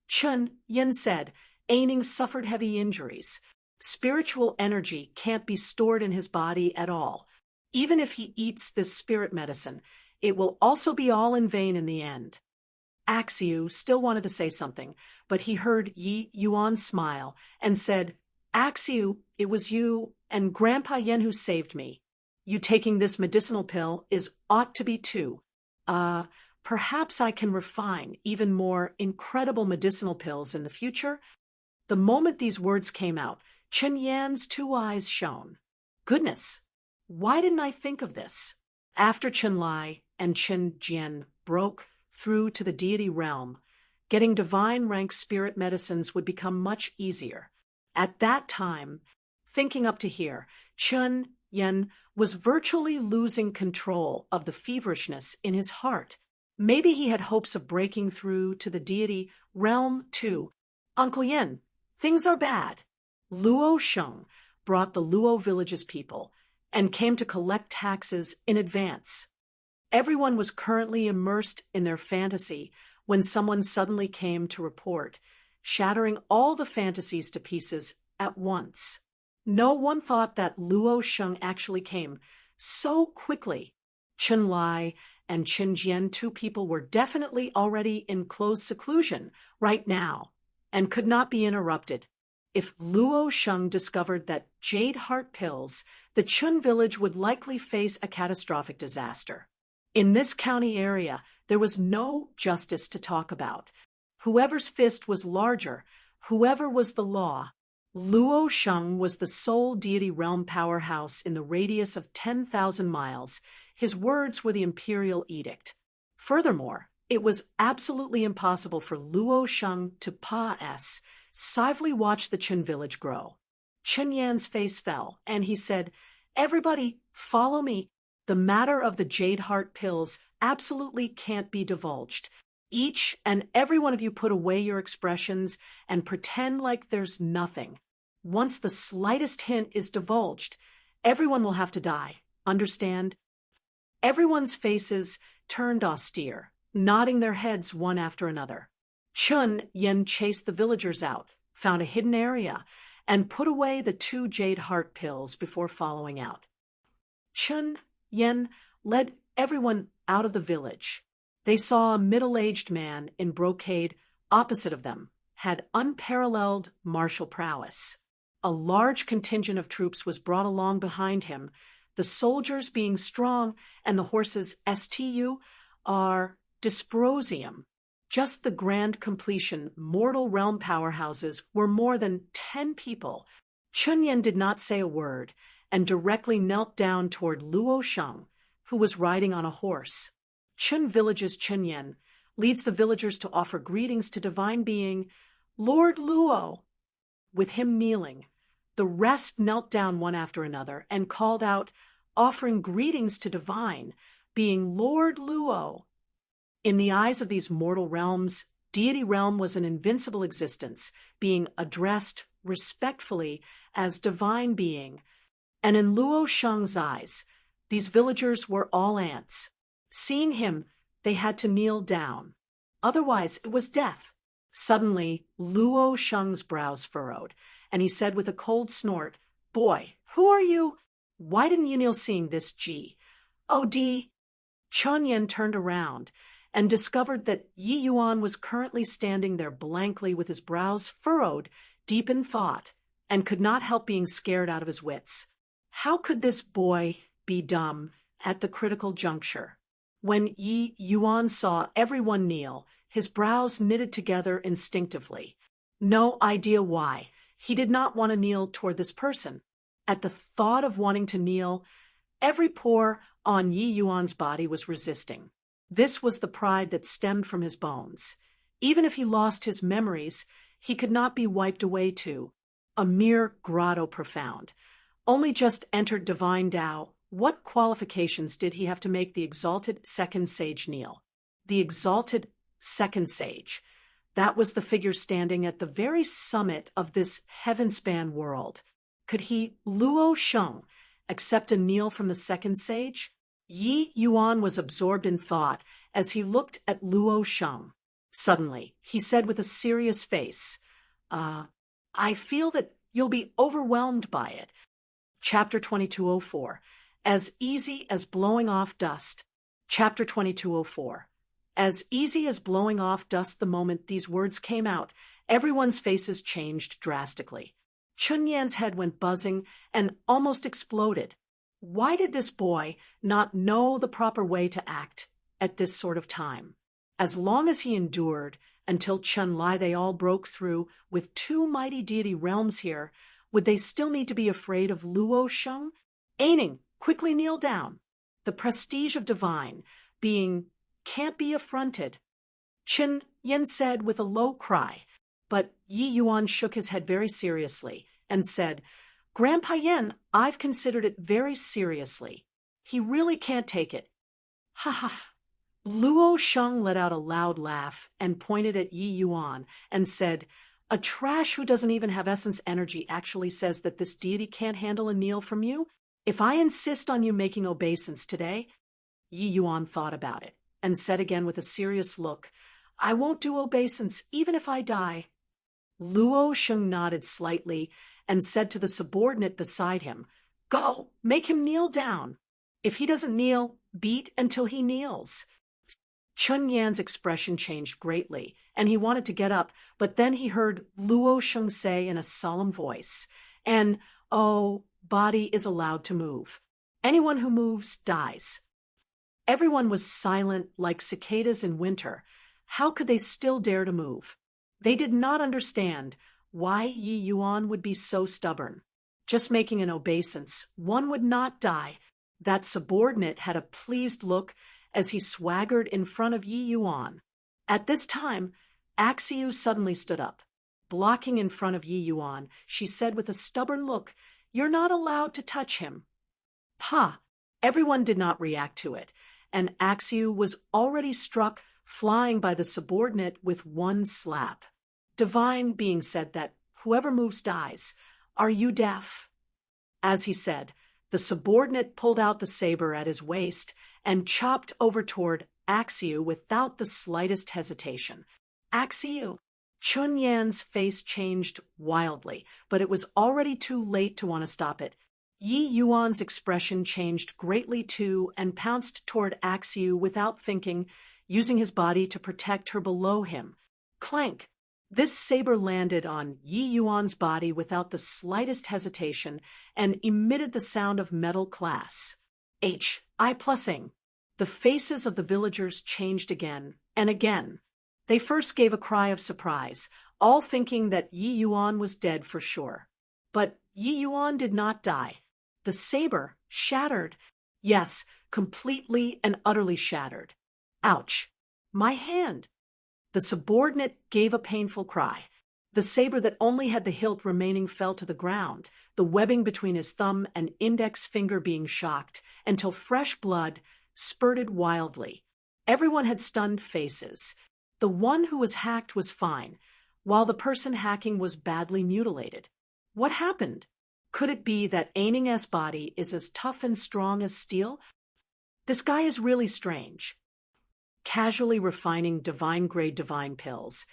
Chun Yen said, "Aining suffered heavy injuries. Spiritual energy can't be stored in his body at all. Even if he eats this spirit medicine, it will also be all in vain in the end." Axiu still wanted to say something, but he heard Yi Yuan smile and said, "Axiu, it was you and Grandpa Yen who saved me. You taking this medicinal pill ought to be too. Perhaps I can refine even more incredible medicinal pills in the future." The moment these words came out, Chun Yan's two eyes shone. Goodness, why didn't I think of this? After Chun Lai and Chun Jian broke through to the deity realm, getting divine rank spirit medicines would become much easier. At that time, thinking up to here, Chun Yan was virtually losing control of the feverishness in his heart. Maybe he had hopes of breaking through to the deity realm too. "Uncle Yen, things are bad." Luo Sheng brought the Luo village's people and came to collect taxes in advance. Everyone was currently immersed in their fantasy when someone suddenly came to report, shattering all the fantasies to pieces at once. No one thought that Luo Sheng actually came so quickly. Chun Lai and Qin Jian, two people, were definitely already in closed seclusion right now and could not be interrupted. If Luo Sheng discovered that jade heart pills, the Chun village would likely face a catastrophic disaster. In this county area, there was no justice to talk about. Whoever's fist was larger, whoever was the law. Luo Sheng was the sole deity realm powerhouse in the radius of 10,000 miles. His words were the imperial edict. Furthermore, it was absolutely impossible for Luo Sheng to passively watch the Chun village grow. Chun Yan's face fell, and he said, "Everybody, follow me. The matter of the jade heart pills absolutely can't be divulged. Each and every one of you put away your expressions and pretend like there's nothing. Once the slightest hint is divulged, everyone will have to die. Understand?" Everyone's faces turned austere, nodding their heads one after another. Chun Yen chased the villagers out, found a hidden area, and put away the two jade heart pills before following out. Chun Yen led everyone out of the village. They saw a middle-aged man in brocade opposite of them, had unparalleled martial prowess. A large contingent of troops was brought along behind him, the soldiers being strong and the horses dysprosium. Just the grand completion mortal realm powerhouses were more than 10 people. Chun Yen did not say a word and directly knelt down toward Luo Sheng, who was riding on a horse. Chun village's Chun Yen leads the villagers to offer greetings to divine being Lord Luo. With him kneeling, the rest knelt down one after another and called out, offering greetings to divine being Lord Luo. In the eyes of these mortal realms, Deity realm was an invincible existence, being addressed respectfully as divine being. And in Luo Sheng's eyes, these villagers were all ants. Seeing him, they had to kneel down. Otherwise, it was death. Suddenly, Luo Sheng's brows furrowed, and he said with a cold snort, "Boy, who are you? Why didn't you kneel seeing this G? Oh, D." Chun Yen turned around and discovered that Yi Yuan was currently standing there blankly with his brows furrowed, deep in thought, and could not help being scared out of his wits. How could this boy be dumb at the critical juncture? When Yi Yuan saw everyone kneel, his brows knitted together instinctively. No idea why. He did not want to kneel toward this person. At the thought of wanting to kneel, every pore on Yi Yuan's body was resisting. This was the pride that stemmed from his bones. Even if he lost his memories, he could not be wiped away to a mere grotto profound. Only just entered divine Tao. What qualifications did he have to make the exalted second sage kneel? The exalted second sage. That was the figure standing at the very summit of this heaven-span world. Could he, Luo Sheng, accept a kneel from the second sage? Yi Yuan was absorbed in thought as he looked at Luo Sheng. Suddenly, he said with a serious face, I feel that you'll be overwhelmed by it. Chapter 2204. As easy as blowing off dust. Chapter 2204. As easy as blowing off dust. The moment these words came out, everyone's faces changed drastically. Chun Yan's head went buzzing and almost exploded. Why did this boy not know the proper way to act at this sort of time? As long as he endured until Chun Lai they all broke through with two mighty deity realms here, would they still need to be afraid of Luo Sheng? Aining, quickly kneel down. The prestige of divine being can't be affronted. Chun Yen said with a low cry, but Yi Yuan shook his head very seriously and said, Grandpa Yen, I've considered it very seriously. He really can't take it. Ha ha. Luo Sheng let out a loud laugh and pointed at Yi Yuan and said, a trash who doesn't even have essence energy actually says that this deity can't handle a kneel from you? If I insist on you making obeisance today? Yi Yuan thought about it and said again with a serious look, I won't do obeisance even if I die. Luo Sheng nodded slightly and said to the subordinate beside him, Go, make him kneel down. If he doesn't kneel, beat until he kneels. Chun Yan's expression changed greatly, and he wanted to get up, but then he heard Luo Sheng say in a solemn voice, and, body is allowed to move. Anyone who moves dies. Everyone was silent like cicadas in winter. How could they still dare to move? They did not understand why Yi Yuan would be so stubborn. Just making an obeisance, one would not die. That subordinate had a pleased look as he swaggered in front of Yi Yuan. At this time, Axiu suddenly stood up. Blocking in front of Yi Yuan, she said with a stubborn look, You're not allowed to touch him. Pa! Everyone did not react to it, and Axiu was already struck flying by the subordinate with one slap. Divine being said that whoever moves dies. Are you deaf? As he said, the subordinate pulled out the saber at his waist and chopped over toward Axiu without the slightest hesitation. Axiu! Chun Yan's face changed wildly, but it was already too late to want to stop it. Yi Yuan's expression changed greatly too and pounced toward Axiu without thinking, using his body to protect her below him. Clank! This saber landed on Yi Yuan's body without the slightest hesitation and emitted the sound of metal class. I+ing. The faces of the villagers changed again and again. They first gave a cry of surprise, all thinking that Yi Yuan was dead for sure. But Yi Yuan did not die. The saber shattered. Yes, completely and utterly shattered. Ouch! My hand. The subordinate gave a painful cry. The saber that only had the hilt remaining fell to the ground, the webbing between his thumb and index finger being shocked, until fresh blood spurted wildly. Everyone had stunned faces. The one who was hacked was fine, while the person hacking was badly mutilated. What happened? Could it be that Aining's body is as tough and strong as steel? This guy is really strange. Casually refining divine-grade divine pills,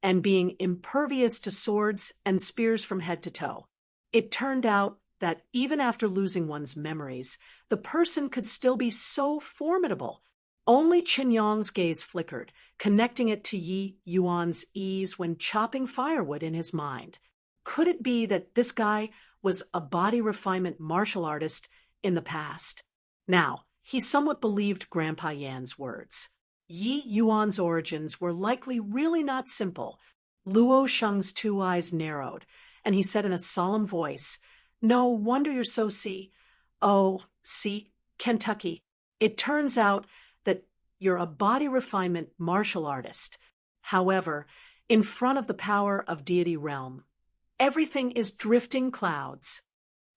and being impervious to swords and spears from head to toe. It turned out that even after losing one's memories, the person could still be so formidable. Only Qin Yang's gaze flickered, connecting it to Yi Yuan's ease when chopping firewood in his mind. Could it be that this guy was a body refinement martial artist in the past? Now, he somewhat believed Grandpa Yan's words. Yi Yuan's origins were likely really not simple. Luo Sheng's 2 eyes narrowed, and he said in a solemn voice, "No wonder you're so Kentucky. It turns out that you're a body refinement martial artist. However, in front of the power of Deity realm, everything is drifting clouds."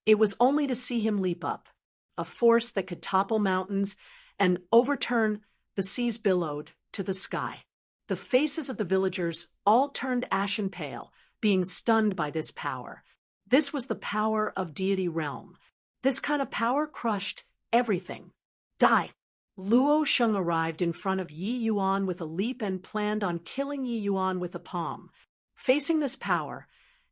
It was only to see him leap up, a force that could topple mountains and overturn the seas billowed to the sky. The faces of the villagers all turned ashen pale, being stunned by this power. This was the power of Deity realm. This kind of power crushed everything. Die! Luo Sheng arrived in front of Yi Yuan with a leap and planned on killing Yi Yuan with a palm. Facing this power,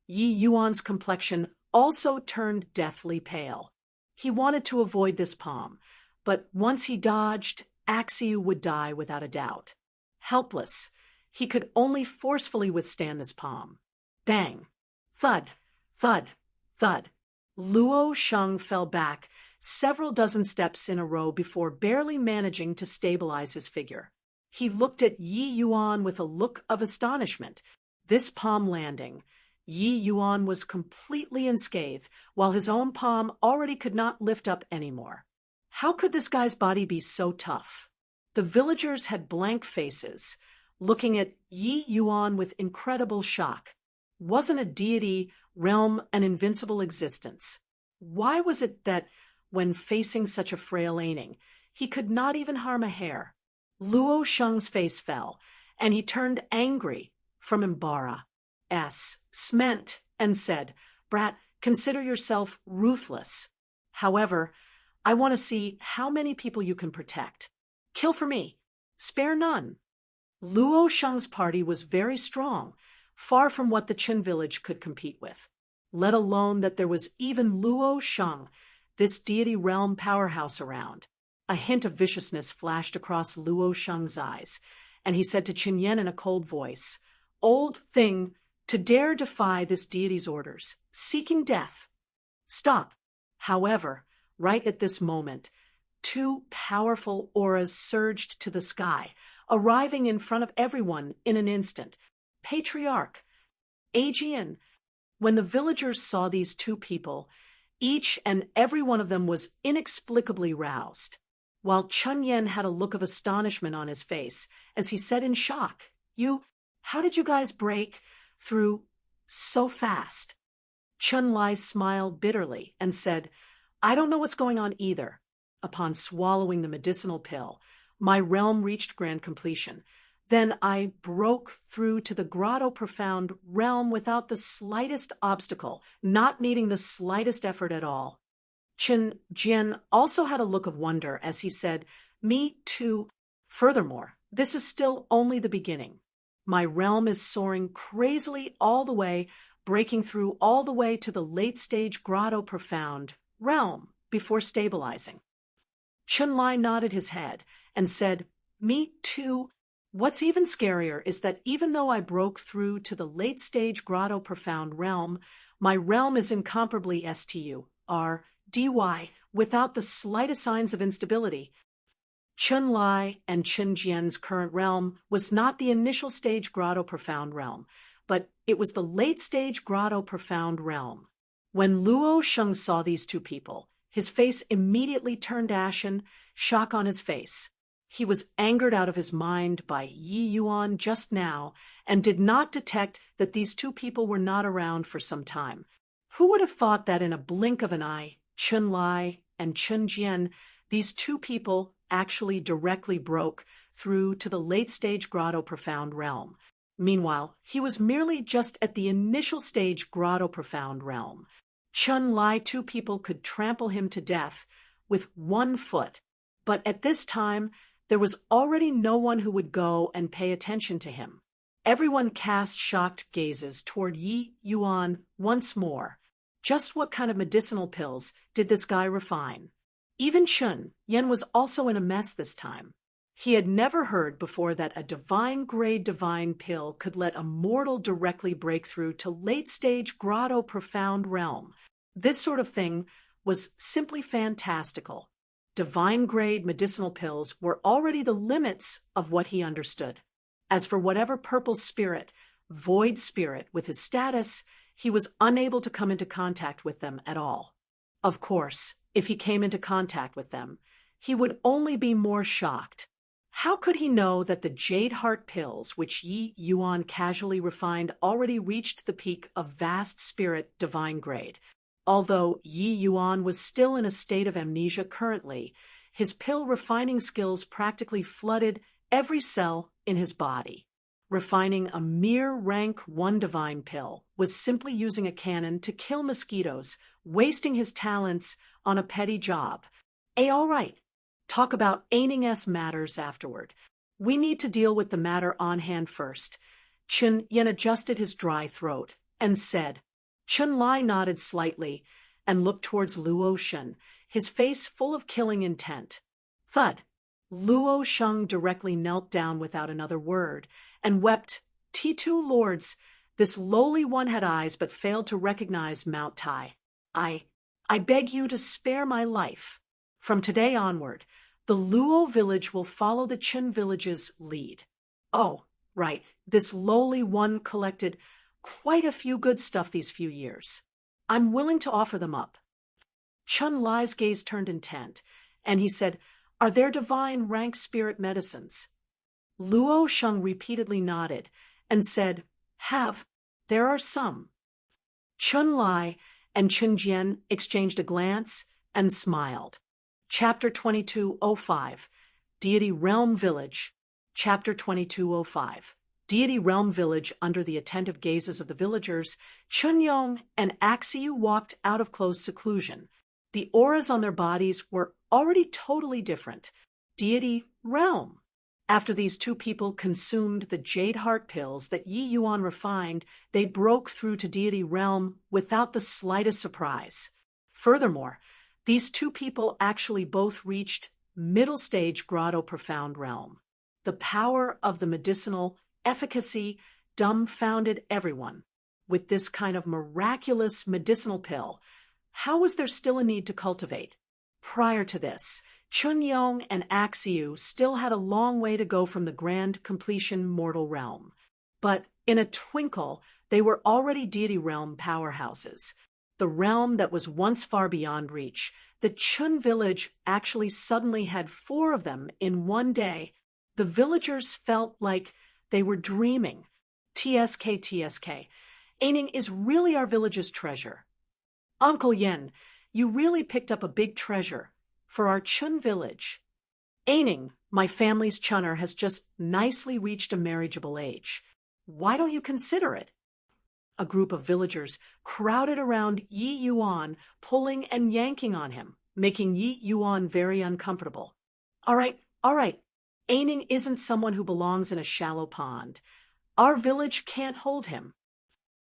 Yi Yuan's complexion also turned deathly pale. He wanted to avoid this palm, but once he dodged, Axiu would die without a doubt. Helpless, he could only forcefully withstand this palm. Bang! Thud! Thud! Thud! Luo Sheng fell back several dozen steps in a row before barely managing to stabilize his figure. He looked at Yi Yuan with a look of astonishment. This palm landing, Yi Yuan was completely unscathed, while his own palm already could not lift up anymore. How could this guy's body be so tough? The villagers had blank faces, looking at Yi Yuan with incredible shock. Wasn't a deity realm an invincible existence? Why was it that, when facing such a frail Aining, he could not even harm a hair? Luo Sheng's face fell, and he turned angry from Imbara's Sment and said, "Brat, consider yourself ruthless. However, I want to see how many people you can protect. Kill for me. Spare none." Luo Sheng's party was very strong, far from what the Qin village could compete with. Let alone that there was even Luo Sheng, this deity realm powerhouse, around. A hint of viciousness flashed across Luo Sheng's eyes, and he said to Qin Yan in a cold voice, "Old thing, to dare defy this deity's orders, seeking death. Stop." However, right at this moment, 2 powerful auras surged to the sky, arriving in front of everyone in an instant. Patriarch, Aegean. When the villagers saw these 2 people, each and every one of them was inexplicably roused, while Chun Yen had a look of astonishment on his face as he said in shock, How did you guys break through so fast?" Chun Lai smiled bitterly and said, "I don't know what's going on either. Upon swallowing the medicinal pill, my realm reached grand completion. Then I broke through to the Grotto Profound realm without the slightest obstacle, not needing the slightest effort at all." Qin Jian also had a look of wonder as he said, "Me too. Furthermore, this is still only the beginning. My realm is soaring crazily all the way, breaking through all the way to the late-stage Grotto Profound realm before stabilizing." Chun Lai nodded his head and said, "Me too. What's even scarier is that even though I broke through to the late-stage Grotto Profound realm, my realm is incomparably STURDY, without the slightest signs of instability." Chun Lai and Qin Jian's current realm was not the initial stage Grotto Profound realm, but it was the late-stage Grotto Profound realm. When Luo Sheng saw these 2 people, his face immediately turned ashen, shock on his face. He was angered out of his mind by Yi Yuan just now and did not detect that these two people were not around for some time. Who would have thought that in a blink of an eye, Chun Lai and Chun Jian, these two people actually directly broke through to the late-stage Grotto Profound realm. Meanwhile, he was merely just at the initial stage Grotto Profound realm. Chun Lai, two people could trample him to death with 1 foot, but at this time, there was already no one who would go and pay attention to him. Everyone cast shocked gazes toward Yi Yuan once more. Just what kind of medicinal pills did this guy refine? Even Chun Yen was also in a mess this time. He had never heard before that a divine-grade divine pill could let a mortal directly break through to late-stage Grotto Profound realm. This sort of thing was simply fantastical. Divine-grade medicinal pills were already the limits of what he understood. As for whatever purple spirit, void spirit, with his status, he was unable to come into contact with them at all. Of course, if he came into contact with them, he would only be more shocked. How could he know that the Jade Heart pills, which Yi Yuan casually refined, already reached the peak of vast spirit divine grade? Although Yi Yuan was still in a state of amnesia currently, his pill refining skills practically flooded every cell in his body. Refining a mere rank 1 divine pill was simply using a cannon to kill mosquitoes, wasting his talents on a petty job. All right. Talk about aining matters afterward. We need to deal with the matter on hand first. Chun Yen adjusted his dry throat and said. Chun Lai nodded slightly and looked towards Luo Shun, his face full of killing intent. Thud. Luo Shun directly knelt down without another word and wept. T2 lords, this lowly one had eyes but failed to recognize Mount Tai. I beg you to spare my life. From today onward, the Luo village will follow the Chun village's lead. Oh, right, this lowly one collected quite a few good stuff these few years. I'm willing to offer them up. Chun Lai's gaze turned intent, and he said, Are there divine rank spirit medicines? Luo Shun repeatedly nodded and said, There are some. Chun Lai and Chun Jian exchanged a glance and smiled. Chapter 2205, Deity Realm Village. Chapter 2205. Deity Realm Village. Under the attentive gazes of the villagers, Chun Yong and Axiu walked out of close seclusion. The auras on their bodies were already totally different. Deity Realm. After these two people consumed the Jade Heart pills that Yi Yuan refined, they broke through to Deity Realm without the slightest surprise. Furthermore, these two people actually both reached middle stage Grotto Profound realm. The power of the medicinal efficacy dumbfounded everyone. With this kind of miraculous medicinal pill, how was there still a need to cultivate? Prior to this, Chun Yong and Axiu still had a long way to go from the grand completion mortal realm. But in a twinkle, they were already deity realm powerhouses. The realm that was once far beyond reach. The Chun village actually suddenly had 4 of them in one day. The villagers felt like they were dreaming. TSK. Aining is really our village's treasure. Uncle Yen, you really picked up a big treasure for our Chun village. Aining, my family's Chunner, has just nicely reached a marriageable age. Why don't you consider it? A group of villagers crowded around Yi Yuan, pulling and yanking on him, making Yi Yuan very uncomfortable. All right. Aining isn't someone who belongs in a shallow pond. Our village can't hold him.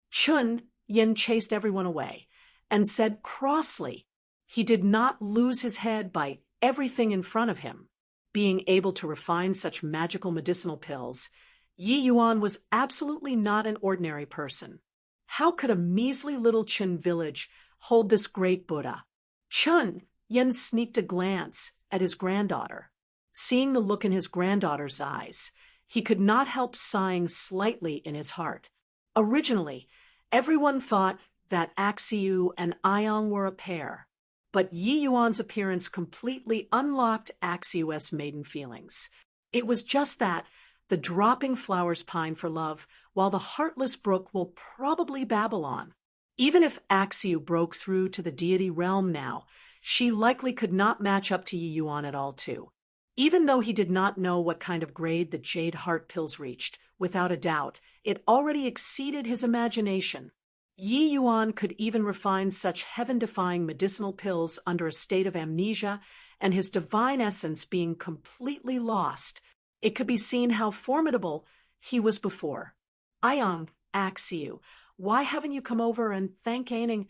Chun Yen chased everyone away and said crossly, he did not lose his head by everything in front of him. Being able to refine such magical medicinal pills, Yi Yuan was absolutely not an ordinary person. How could a measly little Chun village hold this great Buddha? Chun Yen sneaked a glance at his granddaughter. Seeing the look in his granddaughter's eyes, he could not help sighing slightly in his heart. Originally, everyone thought that Axiu and Ion were a pair. But Yi Yuan's appearance completely unlocked Axiu's maiden feelings. It was just that, the dropping flowers pine for love, while the heartless brook will probably babble on. Even if Axiu broke through to the deity realm now, she likely could not match up to Yi Yuan at all too. Even though he did not know what kind of grade the jade heart pills reached, without a doubt, it already exceeded his imagination. Yi Yuan could even refine such heaven-defying medicinal pills under a state of amnesia, and his divine essence being completely lost. It could be seen how formidable he was before. Ayang, Axiu, why haven't you come over and thank Aining?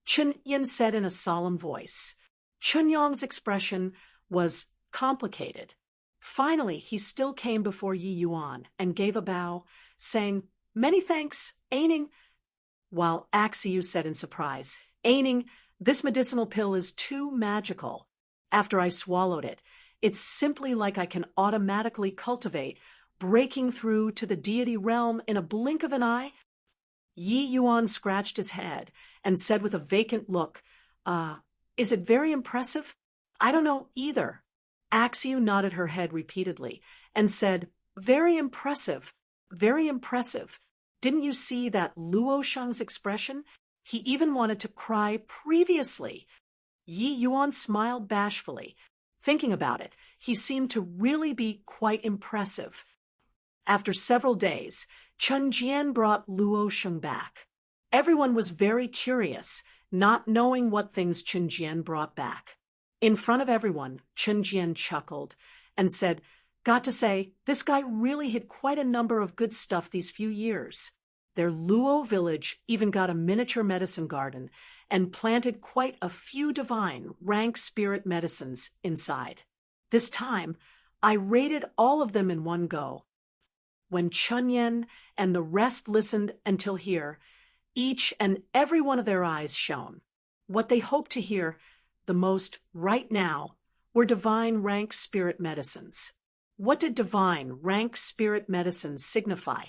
Chun Yin said in a solemn voice. Chun Yong's expression was complicated. Finally, he still came before Yi Yuan and gave a bow, saying, "Many thanks, Aining," while Axiu said in surprise, "Aining, this medicinal pill is too magical. After I swallowed it, it's simply like I can automatically cultivate, breaking through to the deity realm in a blink of an eye." Yi Yuan scratched his head and said with a vacant look, Is it very impressive? I don't know either." Axiu nodded her head repeatedly and said, "Very impressive, very impressive. Didn't you see that Luo Sheng's expression? He even wanted to cry previously." Yi Yuan smiled bashfully. Thinking about it, he seemed to really be quite impressive. After several days, Chen Jian brought Luo Sheng back. Everyone was very curious, not knowing what things Chen Jian brought back. In front of everyone, Chen Jian chuckled and said, "Got to say, this guy really hid quite a number of good stuff these few years. Their Luo village even got a miniature medicine garden and planted quite a few divine, rank spirit medicines inside. This time, I raided all of them in one go." When Chun Yen and the rest listened until here, each and every one of their eyes shone. What they hoped to hear the most right now were divine rank spirit medicines. What did divine rank spirit medicines signify?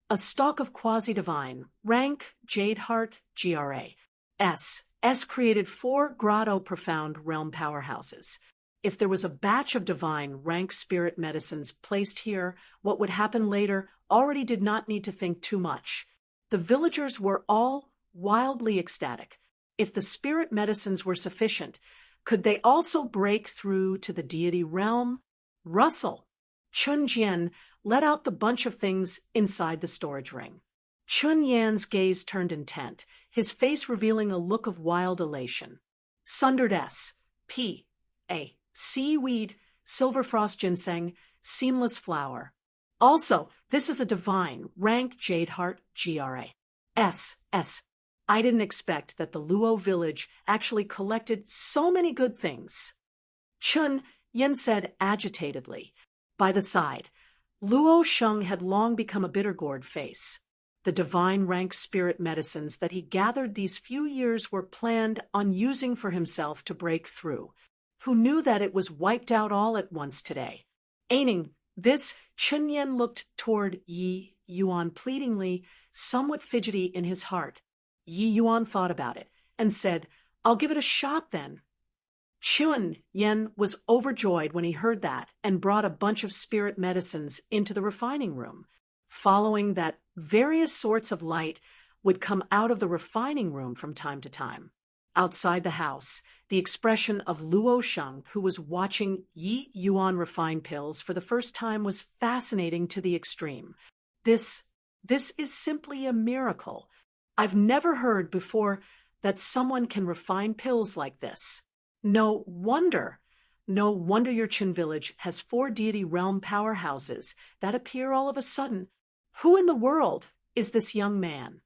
A stalk of quasi-divine rank jade heart GRA. S created 4 grotto profound realm powerhouses. If there was a batch of divine rank spirit medicines placed here, what would happen later already did not need to think too much. The villagers were all wildly ecstatic. If the spirit medicines were sufficient, could they also break through to the deity realm? Rustle! Chun Jian let out the bunch of things inside the storage ring. Chun Yan's gaze turned intent, his face revealing a look of wild elation. Sundered P.A. Seaweed, silver frost ginseng, seamless flower. Also, this is a divine, rank jade heart GRA. I didn't expect that the Luo village actually collected so many good things. Chun Yin said agitatedly. By the side, Luo Sheng had long become a bitter-gourd face. The divine rank spirit medicines that he gathered these few years were planned on using for himself to break through. Who knew that it was wiped out all at once today? Aining this, Chun Yen looked toward Yi Yuan pleadingly, somewhat fidgety in his heart. Yi Yuan thought about it and said, "I'll give it a shot then." Chun Yen was overjoyed when he heard that and brought a bunch of spirit medicines into the refining room. Following that, various sorts of light would come out of the refining room from time to time. Outside the house, the expression of Luo Sheng, who was watching Yi Yuan refine pills for the first time, was fascinating to the extreme. This is simply a miracle. I've never heard before that someone can refine pills like this. No wonder your Qin village has 4 deity realm powerhouses that appear all of a sudden. Who in the world is this young man?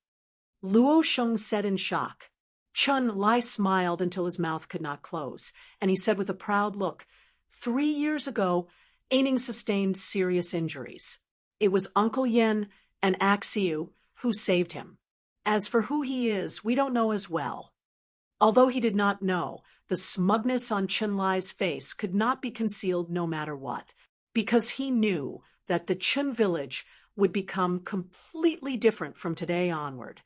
Luo Sheng said in shock. Chun Lai smiled until his mouth could not close, and he said with a proud look, 3 years ago, Aining sustained serious injuries. It was Uncle Yen and Axiu who saved him. As for who he is, we don't know as well. Although he did not know, the smugness on Chun Lai's face could not be concealed no matter what, because he knew that the Chun village would become completely different from today onward.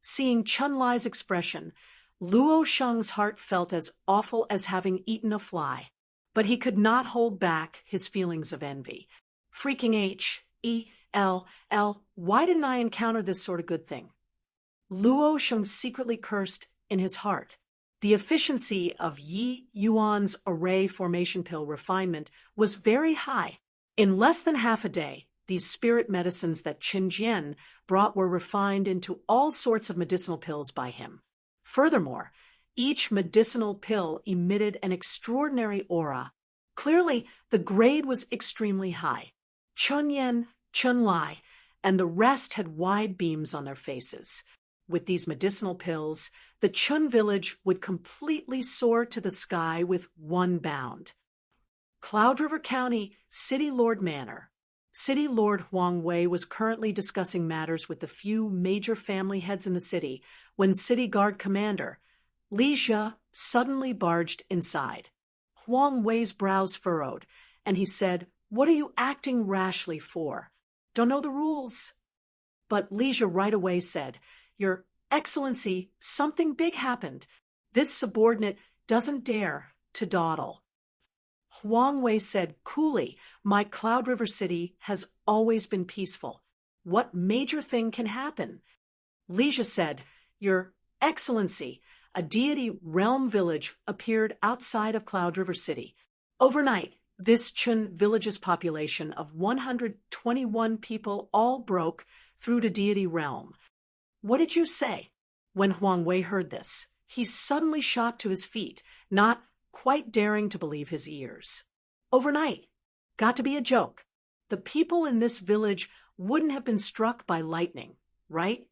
Seeing Chun Lai's expression, Luo Sheng's heart felt as awful as having eaten a fly, but he could not hold back his feelings of envy. Freaking H-E-L-L, why didn't I encounter this sort of good thing? Luo Sheng secretly cursed in his heart. The efficiency of Yi Yuan's array formation pill refinement was very high. In less than half a day, these spirit medicines that Qin Jian brought were refined into all sorts of medicinal pills by him. Furthermore, each medicinal pill emitted an extraordinary aura. Clearly, the grade was extremely high. Chun Yen, Chun Lai, and the rest had wide beams on their faces. With these medicinal pills, the Chun village would completely soar to the sky with one bound. Cloud River County, City Lord Manor. City Lord Huang Wei was currently discussing matters with the few major family heads in the city when City Guard Commander Li Jia suddenly barged inside. Huang Wei's brows furrowed, and he said, "What are you acting rashly for? Don't know the rules." But Li Jia right away said, "Your Excellency, something big happened. This subordinate doesn't dare to dawdle." Huang Wei said coolly, "My Cloud River City has always been peaceful. What major thing can happen?" Li Jia said, "Your Excellency, a deity realm village appeared outside of Cloud River City. Overnight, this Chun village's population of 121 people all broke through to deity realm." "What did you say?" When Huang Wei heard this, he suddenly shot to his feet, not quite daring to believe his ears. "Overnight. Got to be a joke. The people in this village wouldn't have been struck by lightning, right?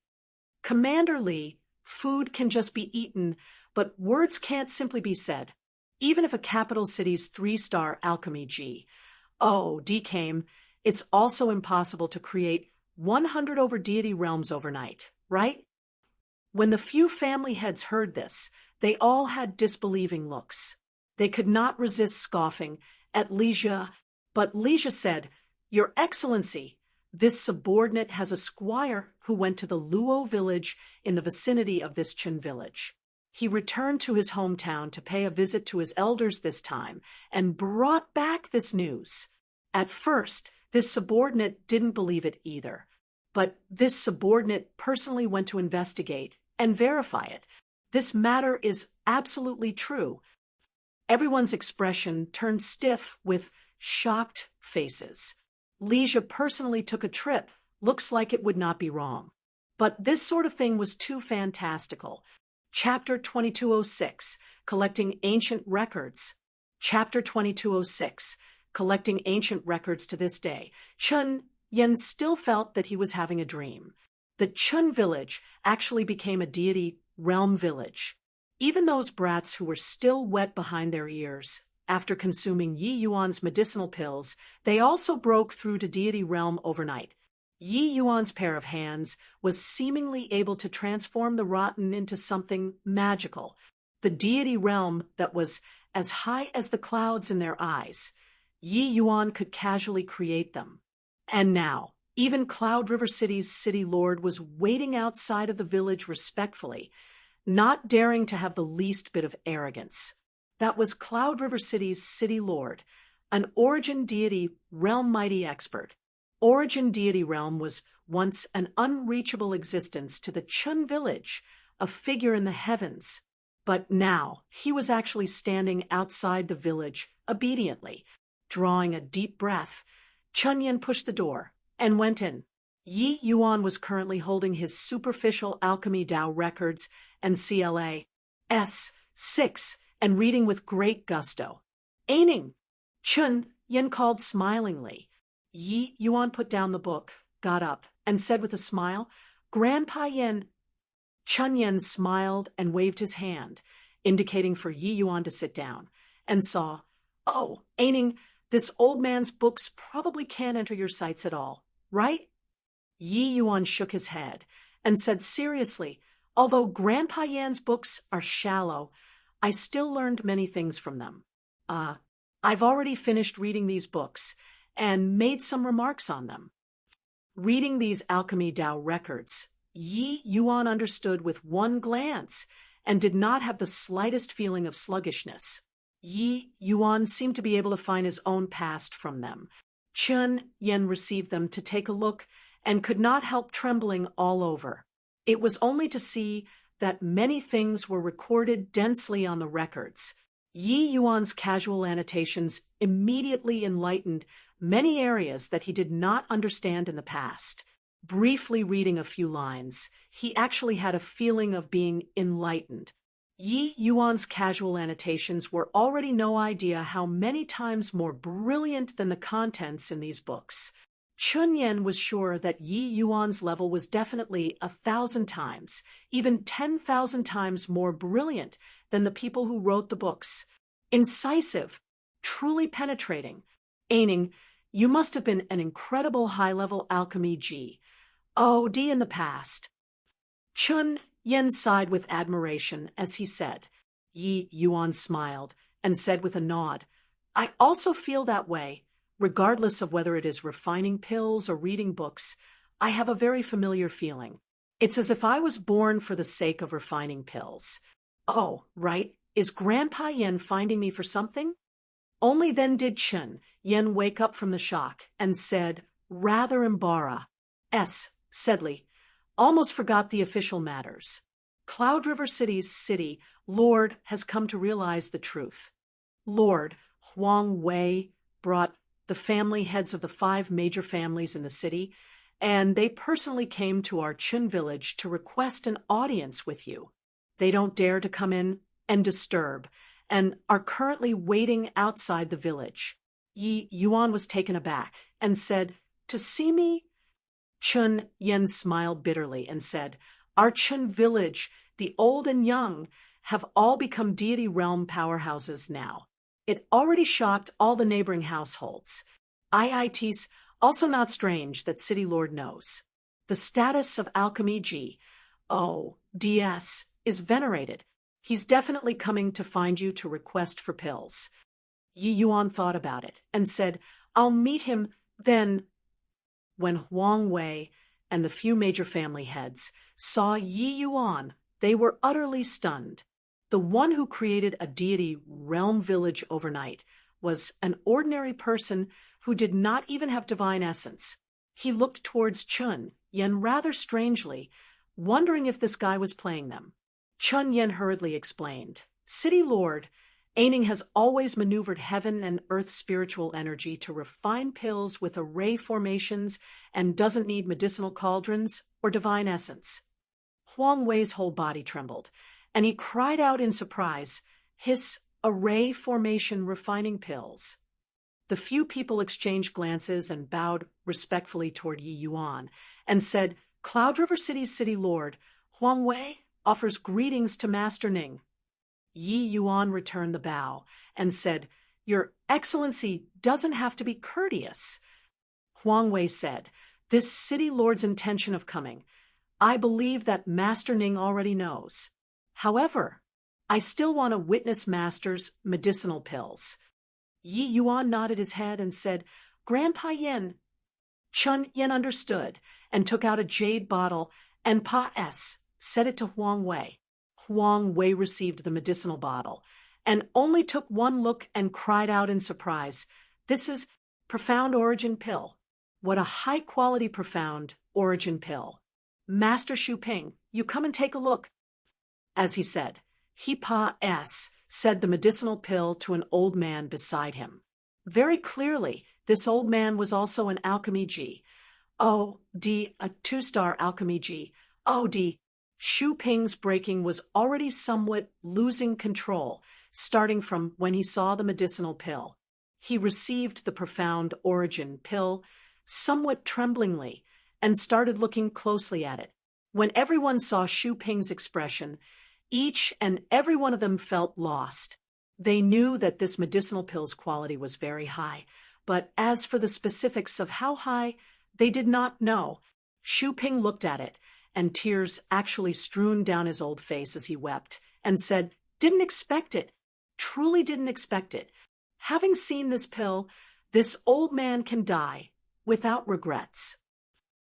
Commander Li, food can just be eaten, but words can't simply be said. Even if a capital city's 3-star alchemy G.O.D. came, it's also impossible to create 100 over deity realms overnight, right?" When the few family heads heard this, they all had disbelieving looks. They could not resist scoffing at Li Jia, but Li Jia said, "Your Excellency, this subordinate has a squire who went to the Luo village in the vicinity of this Chun village. He returned to his hometown to pay a visit to his elders this time and brought back this news." At first, this subordinate didn't believe it either, but this subordinate personally went to investigate and verify it. This matter is absolutely true. Everyone's expression turned stiff with shocked faces. Li Jia personally took a trip. Looks like it would not be wrong. But this sort of thing was too fantastical. Chapter 2206, Collecting Ancient Records. Chapter 2206, Collecting Ancient Records to this day. Chun Yen still felt that he was having a dream. The Chun village actually became a deity realm village. Even those brats who were still wet behind their ears, after consuming Yi Yuan's medicinal pills, they also broke through to deity realm overnight. Yi Yuan's pair of hands was seemingly able to transform the rotten into something magical, the deity realm that was as high as the clouds in their eyes. Yi Yuan could casually create them. And now, even Cloud River City's city lord was waiting outside of the village respectfully, not daring to have the least bit of arrogance. That was Cloud River City's city lord, an origin deity realm mighty expert. Origin deity realm was once an unreachable existence to the Chun village, a figure in the heavens. But now he was actually standing outside the village obediently. Drawing a deep breath, Chun Yen pushed the door and went in. Yi Yuan was currently holding his superficial alchemy Dao records and CLA S6 and reading with great gusto. "Aining," Chun Yen called smilingly. Yi Yuan put down the book, got up, and said with a smile, "Grandpa Yen." Chun Yen smiled and waved his hand, indicating for Yi Yuan to sit down, and saw, "Oh, Aining, this old man's books probably can't enter your sights at all, right?" Yi Yuan shook his head and said seriously, "Although Grandpa Yan's books are shallow, I still learned many things from them. I've already finished reading these books and made some remarks on them." Reading these alchemy Dao records, Yi Yuan understood with one glance and did not have the slightest feeling of sluggishness. Yi Yuan seemed to be able to find his own past from them. Chun Yen received them to take a look and could not help trembling all over. It was only to see that many things were recorded densely on the records. Yi Yuan's casual annotations immediately enlightened many areas that he did not understand in the past. Briefly reading a few lines, he actually had a feeling of being enlightened. Yi Yuan's casual annotations were already no idea how many times more brilliant than the contents in these books. Chun Yen was sure that Yi Yuan's level was definitely 1,000 times, even 10,000 times more brilliant than the people who wrote the books. Incisive, truly penetrating. Aining, you must have been an incredible high-level alchemy G. Oh, D in the past. Chun Yen sighed with admiration as he said. Yi Yuan smiled and said with a nod, I also feel that way. Regardless of whether it is refining pills or reading books, I have a very familiar feeling. It's as if I was born for the sake of refining pills. Oh, right, is Grandpa Yen finding me for something? Only then did Chun Yen wake up from the shock and said, rather embarrassed, Sedley, almost forgot the official matters. Cloud River City's city lord has come to realize the truth. Lord Huang Wei brought the family heads of the 5 major families in the city, and they personally came to our Chun village to request an audience with you. They don't dare to come in and disturb, and are currently waiting outside the village. Yi Yuan was taken aback and said, to see me? Chun Yen smiled bitterly and said, our Chun village, the old and young, have all become deity realm powerhouses now. It already shocked all the neighboring households. IIT's also not strange that City Lord knows. The status of Alchemy G, DS, is venerated. He's definitely coming to find you to request for pills. Yi Yuan thought about it and said, I'll meet him then. When Huang Wei and the few major family heads saw Yi Yuan, they were utterly stunned. The one who created a deity realm village overnight was an ordinary person who did not even have divine essence. He looked towards Chun Yen rather strangely, wondering if this guy was playing them. Chun Yen hurriedly explained, City Lord, Aining has always maneuvered heaven and earth spiritual energy to refine pills with array formations and doesn't need medicinal cauldrons or divine essence. Huang Wei's whole body trembled, and he cried out in surprise, his array formation refining pills. The few people exchanged glances and bowed respectfully toward Yi Yuan and said, Cloud River City's City Lord, Huang Wei offers greetings to Master Ning. Yi Yuan returned the bow and said, Your Excellency doesn't have to be courteous. Huang Wei said, This City Lord's intention of coming, I believe that Master Ning already knows. However, I still want to witness Master's medicinal pills. Yi Yuan nodded his head and said, Grandpa Yen. Chun Yen understood and took out a jade bottle and set it to Huang Wei. Huang Wei received the medicinal bottle and only took one look and cried out in surprise, This is Profound Origin Pill. What a high-quality Profound Origin Pill. Master Shu Ping, you come and take a look. As he said, he said the medicinal pill to an old man beside him. Very clearly, this old man was also an alchemy G. A 2-star alchemy G. Shu Ping's breaking was already somewhat losing control, starting from when he saw the medicinal pill. He received the Profound Origin Pill somewhat tremblingly and started looking closely at it. When everyone saw Shu Ping's expression, each and every one of them felt lost. They knew that this medicinal pill's quality was very high, but as for the specifics of how high, they did not know. Shu Ping looked at it, and tears actually strewn down his old face as he wept, and said, Didn't expect it. Truly didn't expect it. Having seen this pill, this old man can die without regrets.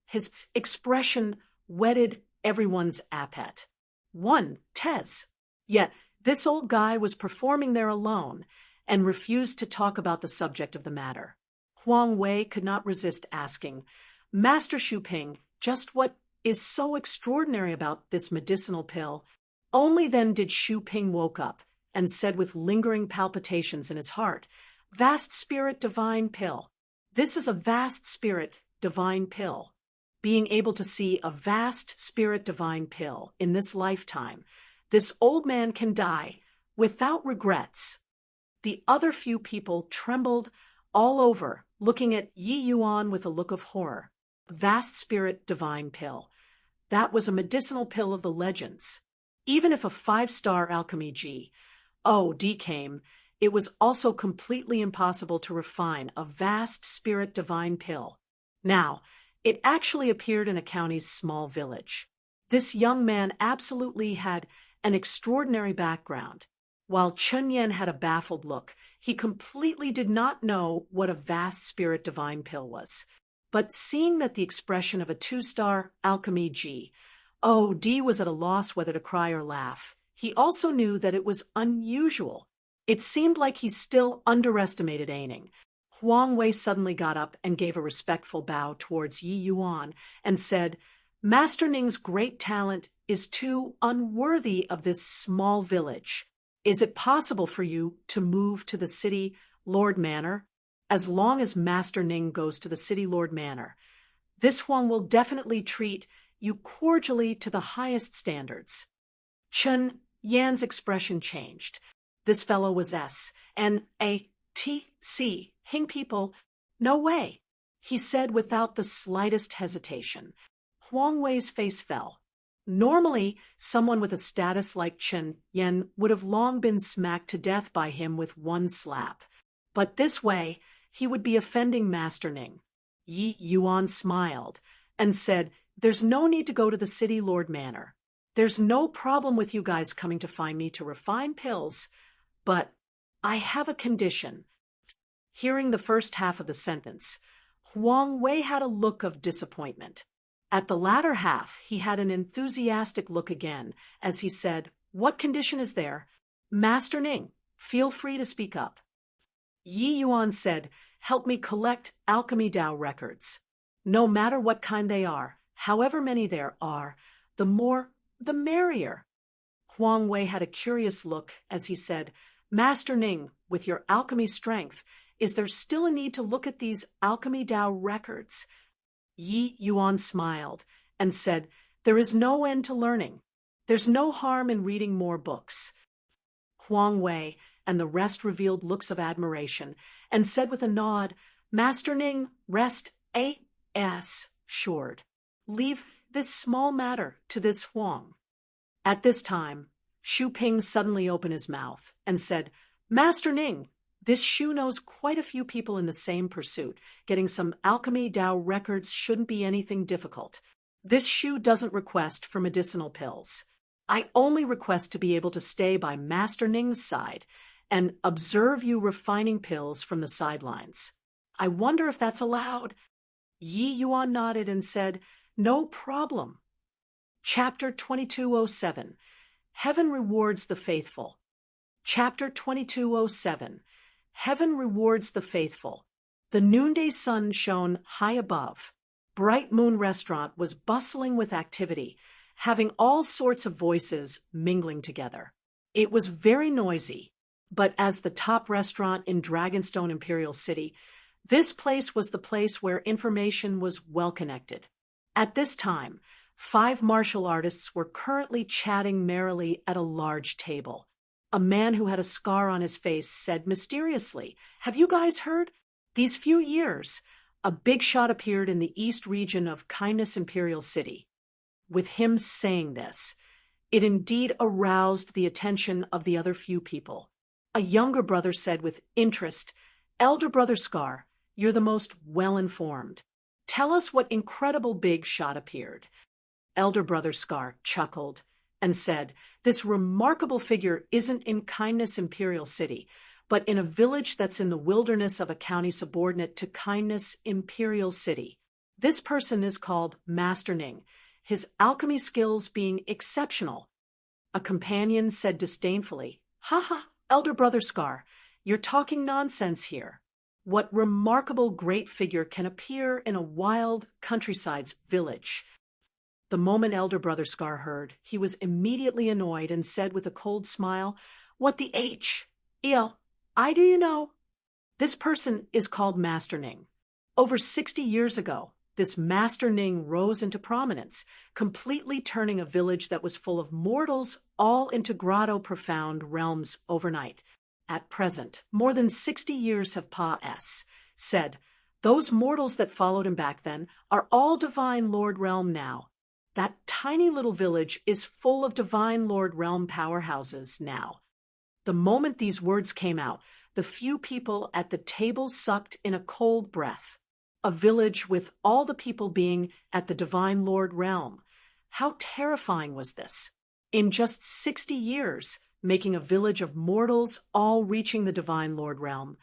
His expression whetted everyone's appetite. One, Tez. Yet, this old guy was performing there alone and refused to talk about the subject of the matter. Huang Wei could not resist asking, Master Xuping, just what is so extraordinary about this medicinal pill? Only then did Xuping woke up and said with lingering palpitations in his heart, Vast Spirit Divine Pill. This is a vast spirit divine pill. Being able to see a vast spirit divine pill in this lifetime, this old man can die without regrets. The other few people trembled all over, looking at Yi Yuan with a look of horror. Vast spirit divine pill. That was a medicinal pill of the legends. Even if a 5-star alchemy G.O.D. came, it was also completely impossible to refine a vast spirit divine pill. Now, it actually appeared in a county's small village. This young man absolutely had an extraordinary background. While Chen Yan had a baffled look, he completely did not know what a vast spirit divine pill was. But seeing that the expression of a 2-star alchemy G.O.D. was at a loss whether to cry or laugh, he also knew that it was unusual. It seemed like he still underestimated Aining. Huang Wei suddenly got up and gave a respectful bow towards Yi Yuan and said, Master Ning's great talent is too unworthy of this small village. Is it possible for you to move to the City Lord Manor? As long as Master Ning goes to the City Lord Manor, this Huang will definitely treat you cordially to the highest standards. Chen Yan's expression changed. This fellow was S.N.A.T.C. Hing people. No way, he said without the slightest hesitation. Huang Wei's face fell. Normally, someone with a status like Chen Yan would have long been smacked to death by him with one slap. But this way, he would be offending Master Ning. Yi Yuan smiled and said, There's no need to go to the City Lord Manor. There's no problem with you guys coming to find me to refine pills, but I have a condition. Hearing the first half of the sentence, Huang Wei had a look of disappointment. At the latter half, he had an enthusiastic look again as he said, What condition is there? Master Ning, feel free to speak up. Yi Yuan said, Help me collect alchemy Dao records. No matter what kind they are, however many there are, the more, the merrier. Huang Wei had a curious look as he said, Master Ning, with your alchemy strength, is there still a need to look at these alchemy Dao records? Yi Yuan smiled and said, There is no end to learning. There's no harm in reading more books. Huang Wei and the rest revealed looks of admiration and said with a nod, Master Ning, rest assured. Leave this small matter to this Huang. At this time, Xuping suddenly opened his mouth and said, Master Ning, this Shu knows quite a few people in the same pursuit. Getting some alchemy Dao records shouldn't be anything difficult. This Shu doesn't request for medicinal pills. I only request to be able to stay by Master Ning's side and observe you refining pills from the sidelines. I wonder if that's allowed. Yi Yuan nodded and said, No problem. Chapter 2207. Heaven Rewards the Faithful. Chapter 2207. Heaven rewards the faithful. The noonday sun shone high above. Bright Moon Restaurant was bustling with activity, having all sorts of voices mingling together. It was very noisy, but as the top restaurant in Dragonstone Imperial City, this place was the place where information was well connected. At this time, 5 martial artists were currently chatting merrily at a large table. A man who had a scar on his face said mysteriously, Have you guys heard? These few years, a big shot appeared in the east region of Kindness Imperial City. With him saying this, it indeed aroused the attention of the other few people. A younger brother said with interest, Elder Brother Scar, you're the most well-informed. Tell us what incredible big shot appeared. Elder Brother Scar chuckled and said, This remarkable figure isn't in Kindness Imperial City, but in a village that's in the wilderness of a county subordinate to Kindness Imperial City. This person is called Master Ning, his alchemy skills being exceptional. A companion said disdainfully, "Ha ha, elder brother Scar, you're talking nonsense here. What remarkable great figure can appear in a wild countryside's village?" The moment elder brother Scar heard, he was immediately annoyed and said with a cold smile, "What the I do you know? This person is called Master Ning. Over 60 years ago, this Master Ning rose into prominence, completely turning a village that was full of mortals all into grotto-profound realms overnight. At present, more than 60 years have said, those mortals that followed him back then are all Divine Lord Realm now. That tiny little village is full of Divine Lord Realm powerhouses now." The moment these words came out, the few people at the table sucked in a cold breath. A village with all the people being at the Divine Lord Realm. How terrifying was this? In just 60 years, making a village of mortals all reaching the Divine Lord Realm.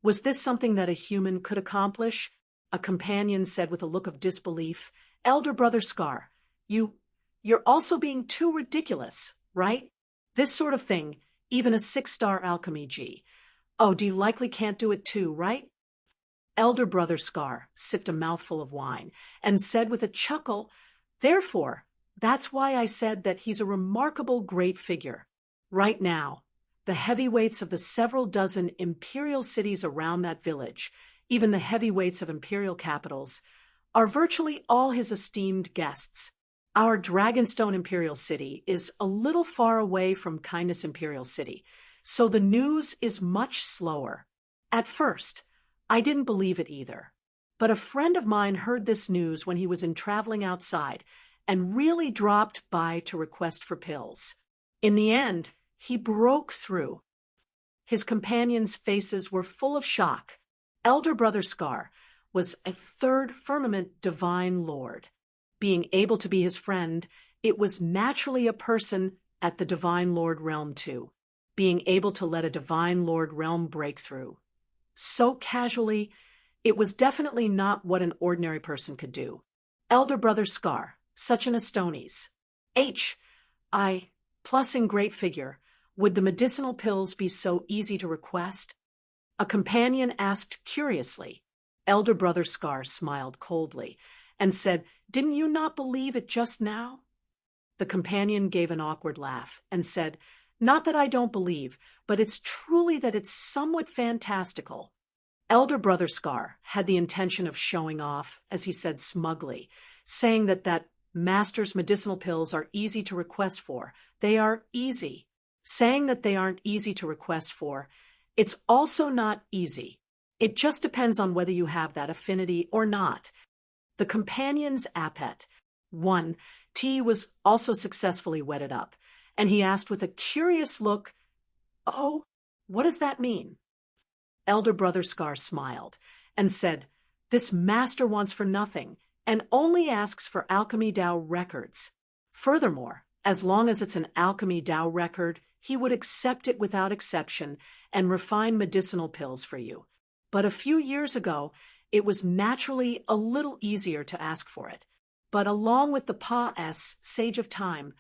Was this something that a human could accomplish? A companion said with a look of disbelief, "Elder brother Scar, you're also being too ridiculous, right? This sort of thing, even a 6-star alchemy G. Oh, you likely can't do it too, right?" Elder brother Scar sipped a mouthful of wine and said with a chuckle, "Therefore, that's why I said that he's a remarkable great figure. Right now, the heavyweights of the several dozen imperial cities around that village, even the heavyweights of imperial capitals, are virtually all his esteemed guests. Our Dragonstone Imperial City is a little far away from Kindness Imperial City, so the news is much slower. At first, I didn't believe it either. But a friend of mine heard this news when he was traveling outside and really dropped by to request for pills. In the end, he broke through." His companions' faces were full of shock. Elder brother Scar was a third firmament Divine Lord. Being able to be his friend, it was naturally a person at the Divine Lord Realm too. Being able to let a Divine Lord Realm break through. So casually, it was definitely not what an ordinary person could do. Elder brother Scar, such an Astonis. Plus in great figure, would the medicinal pills be so easy to request? A companion asked curiously. Elder brother Scar smiled coldly and said, "Didn't you not believe it just now?" The companion gave an awkward laugh and said, "Not that I don't believe, but it's truly that it's somewhat fantastical." Elder brother Scar had the intention of showing off, as he said smugly, saying that Master's medicinal pills are easy to request for. They are easy. Saying that they aren't easy to request for, it's also not easy. It just depends on whether you have that affinity or not. The companion's appet, 1, T, was also successfully wetted up, and he asked with a curious look, "Oh, what does that mean?" Elder brother Scar smiled and said, "This master wants for nothing and only asks for Alchemy Dao records. Furthermore, as long as it's an Alchemy Dao record, he would accept it without exception and refine medicinal pills for you. But a few years ago, it was naturally a little easier to ask for it. But along with the Sage of Time,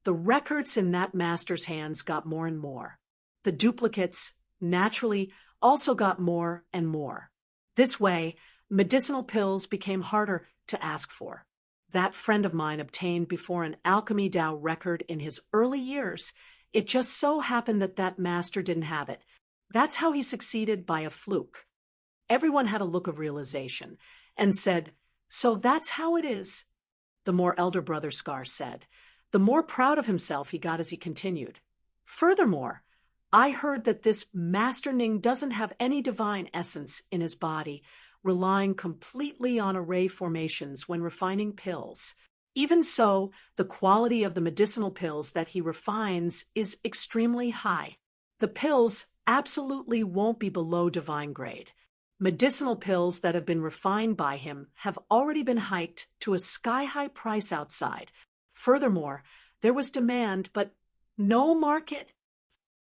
the records in that master's hands got more and more. The duplicates, naturally, also got more and more. This way, medicinal pills became harder to ask for. That friend of mine obtained before an Alchemy Dao record in his early years. It just so happened that master didn't have it. That's how he succeeded by a fluke." Everyone had a look of realization and said, "So that's how it is." The more elder brother Scar said, the more proud of himself he got as he continued. "Furthermore, I heard that this Master Ning doesn't have any divine essence in his body, relying completely on array formations when refining pills. Even so, the quality of the medicinal pills that he refines is extremely high. The pills absolutely won't be below divine grade. Medicinal pills that have been refined by him have already been hiked to a sky-high price outside. Furthermore, there was demand, but no market."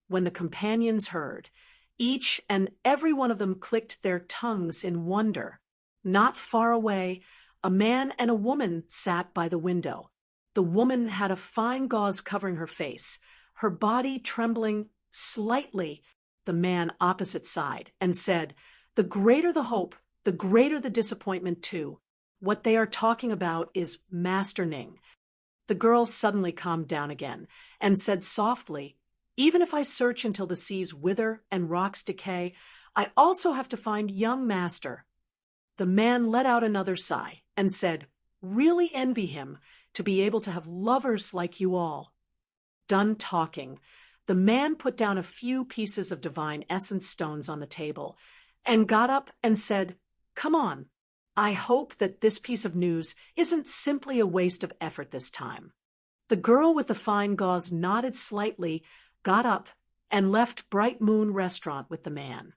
When the companions heard, each and every one of them clicked their tongues in wonder. Not far away, a man and a woman sat by the window. The woman had a fine gauze covering her face, her body trembling slightly. The man opposite sighed and said, "The greater the hope, the greater the disappointment too. What they are talking about is Master Ning." The girl suddenly calmed down again and said softly, "Even if I search until the seas wither and rocks decay, I also have to find young Master." The man let out another sigh and said, "Really envy him to be able to have lovers like you all." Done talking, the man put down a few pieces of divine essence stones on the table and got up and said, "Come on. I hope that this piece of news isn't simply a waste of effort this time." The girl with the fine gauze nodded slightly, got up, and left Bright Moon Restaurant with the man.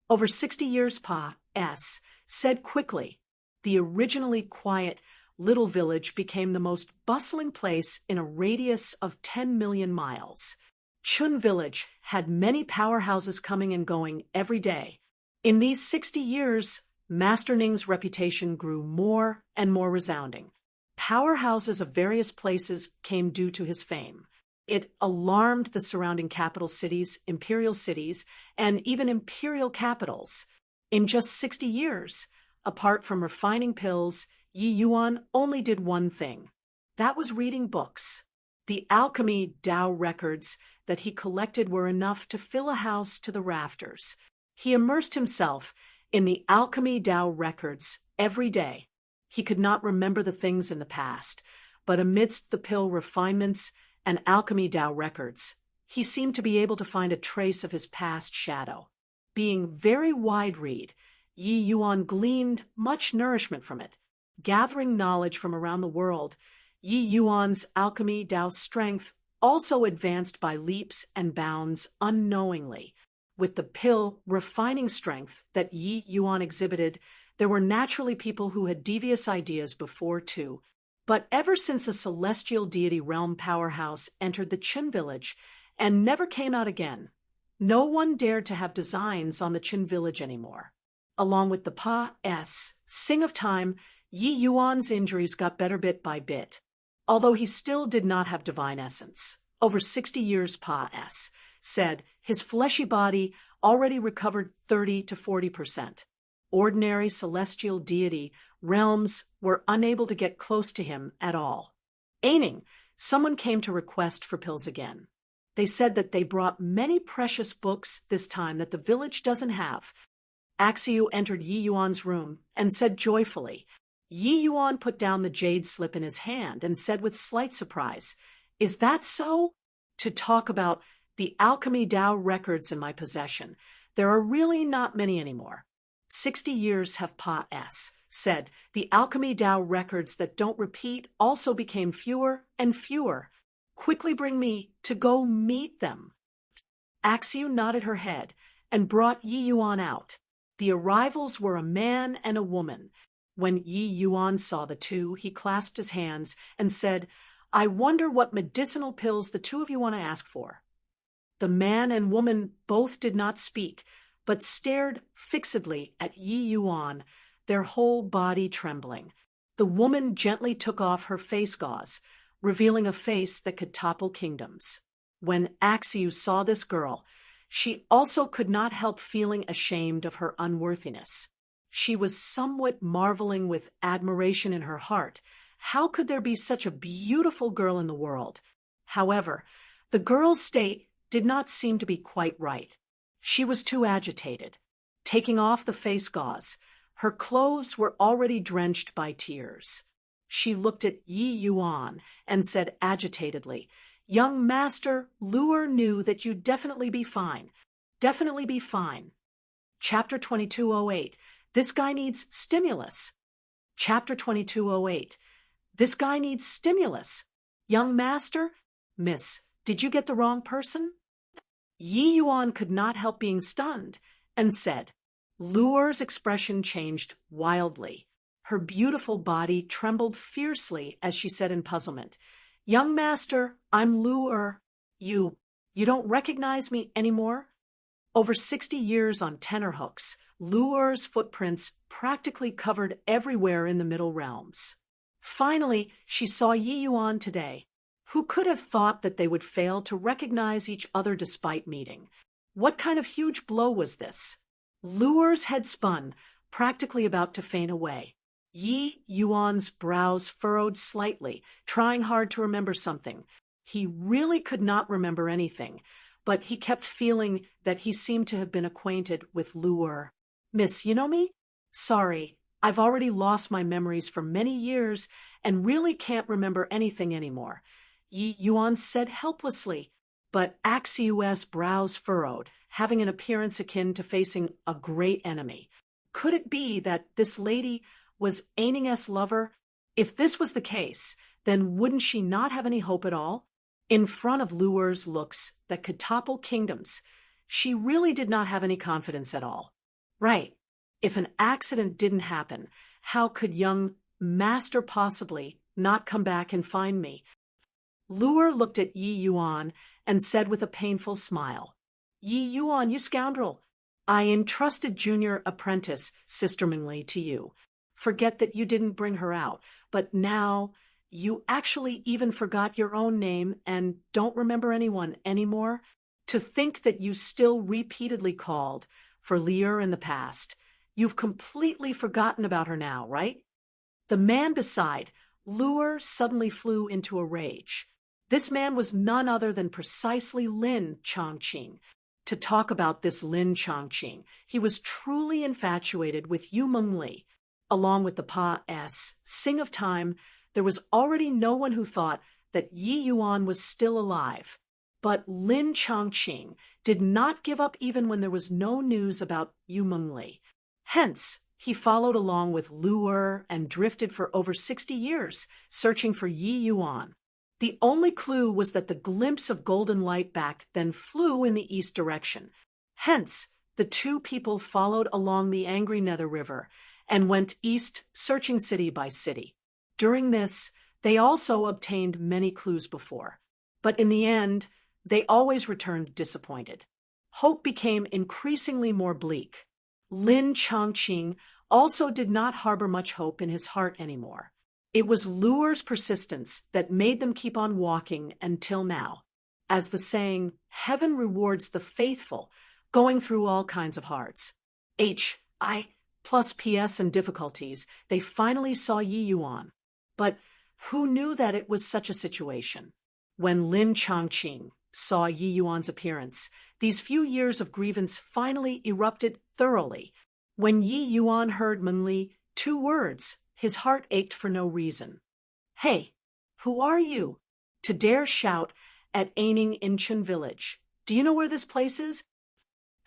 Over 60 years, Pa S. said quickly, the originally quiet little village became the most bustling place in a radius of 10 million miles. Chun Village had many powerhouses coming and going every day. In these 60 years, Master Ning's reputation grew more and more resounding. Powerhouses of various places came due to his fame. It alarmed the surrounding capital cities, imperial cities, and even imperial capitals. In just 60 years, apart from refining pills, Yi Yuan only did one thing. That was reading books. The alchemy Tao records that he collected were enough to fill a house to the rafters. He immersed himself in the alchemy Tao records every day. He could not remember the things in the past, but amidst the pill refinements and alchemy Tao records, he seemed to be able to find a trace of his past shadow. Being very wide-read, Yi Yuan gleaned much nourishment from it. Gathering knowledge from around the world, Yi Yuan's alchemy Tao strength also advanced by leaps and bounds unknowingly. With the pill refining strength that Yi Yuan exhibited, there were naturally people who had devious ideas before too. But ever since a celestial deity realm powerhouse entered the Qin village and never came out again, no one dared to have designs on the Qin village anymore. Along with the Pa S. Sing of time, Yi Yuan's injuries got better bit by bit, although he still did not have divine essence. Over 60 years, Pa S. said his fleshy body already recovered 30 to 40%. Ordinary celestial deity realms were unable to get close to him at all. Aining, someone came to request for pills again. They said that they brought many precious books this time that the village doesn't have. Axiu entered Yi Yuan's room and said joyfully. Yi Yuan put down the jade slip in his hand and said with slight surprise, "Is that so?" To talk about the alchemy Tao records in my possession. There are really not many anymore. 60 years have Pa S. said the alchemy Tao records that don't repeat also became fewer and fewer. Quickly bring me to go meet them. Axiu nodded her head and brought Yi Yuan out. The arrivals were a man and a woman. When Yi Yuan saw the two, he clasped his hands and said, "I wonder what medicinal pills the two of you want to ask for." The man and woman both did not speak, but stared fixedly at Yi Yuan, their whole body trembling. The woman gently took off her face gauze, revealing a face that could topple kingdoms. When Axiu saw this girl, she also could not help feeling ashamed of her unworthiness. She was somewhat marveling with admiration in her heart. How could there be such a beautiful girl in the world? However, the girl's state did not seem to be quite right. She was too agitated. Taking off the face gauze, her clothes were already drenched by tears. She looked at Yi Yuan and said agitatedly, "Young master, Luer knew that you'd definitely be fine. Definitely be fine." Chapter 2208. This guy needs stimulus. Chapter 2208. This guy needs stimulus. Young master? Miss, did you get the wrong person? Yi Yuan could not help being stunned and said. Luer's expression changed wildly. Her beautiful body trembled fiercely as she said in puzzlement, "Young master, I'm Luer. You don't recognize me anymore?" Over 60 years on tenterhooks, Luer's footprints practically covered everywhere in the Middle Realms. Finally, she saw Yi Yuan today. Who could have thought that they would fail to recognize each other despite meeting? What kind of huge blow was this? Luer's head spun, practically about to faint away. Yi Yuan's brows furrowed slightly, trying hard to remember something. He really could not remember anything, but he kept feeling that he seemed to have been acquainted with Luer. Miss, you know me? Sorry, I've already lost my memories for many years and really can't remember anything anymore, Yi Yuan said helplessly, but Axiu's brows furrowed, having an appearance akin to facing a great enemy. Could it be that this lady was Aining's lover? If this was the case, then wouldn't she not have any hope at all? In front of Luer's looks that could topple kingdoms, she really did not have any confidence at all. Right. If an accident didn't happen, how could young master possibly not come back and find me? Luer looked at Yi Yuan and said with a painful smile, Yi Yuan, you scoundrel! I entrusted junior apprentice Sister Mingli to you. Forget that you didn't bring her out, but now you actually even forgot your own name and don't remember anyone anymore? To think that you still repeatedly called for Lier in the past. You've completely forgotten about her now, right? The man beside Luer suddenly flew into a rage. This man was none other than precisely Lin Chongqing. To talk about this Lin Chongqing, he was truly infatuated with Yu Mengli. Along with the Pa-S Sing of Time, there was already no one who thought that Yi Yuan was still alive. But Lin Chongqing did not give up even when there was no news about Yu Mengli. Hence, he followed along with Luer and drifted for over 60 years, searching for Yi Yuan. The only clue was that the glimpse of golden light back then flew in the east direction. Hence, the two people followed along the angry Nether River and went east, searching city by city. During this, they also obtained many clues before, but in the end, they always returned disappointed. Hope became increasingly more bleak. Lin Chongqing also did not harbor much hope in his heart anymore. It was Luer's persistence that made them keep on walking until now. As the saying, heaven rewards the faithful, going through all kinds of hearts. HI plus PS and difficulties, they finally saw Yi Yuan. But who knew that it was such a situation? When Lin Chongqing saw Yi Yuan's appearance, these few years of grievance finally erupted thoroughly. When Yi Yuan heard Mengli, 2 words, his heart ached for no reason. Hey, who are you? To dare shout at Aining in Chun village. Do you know where this place is?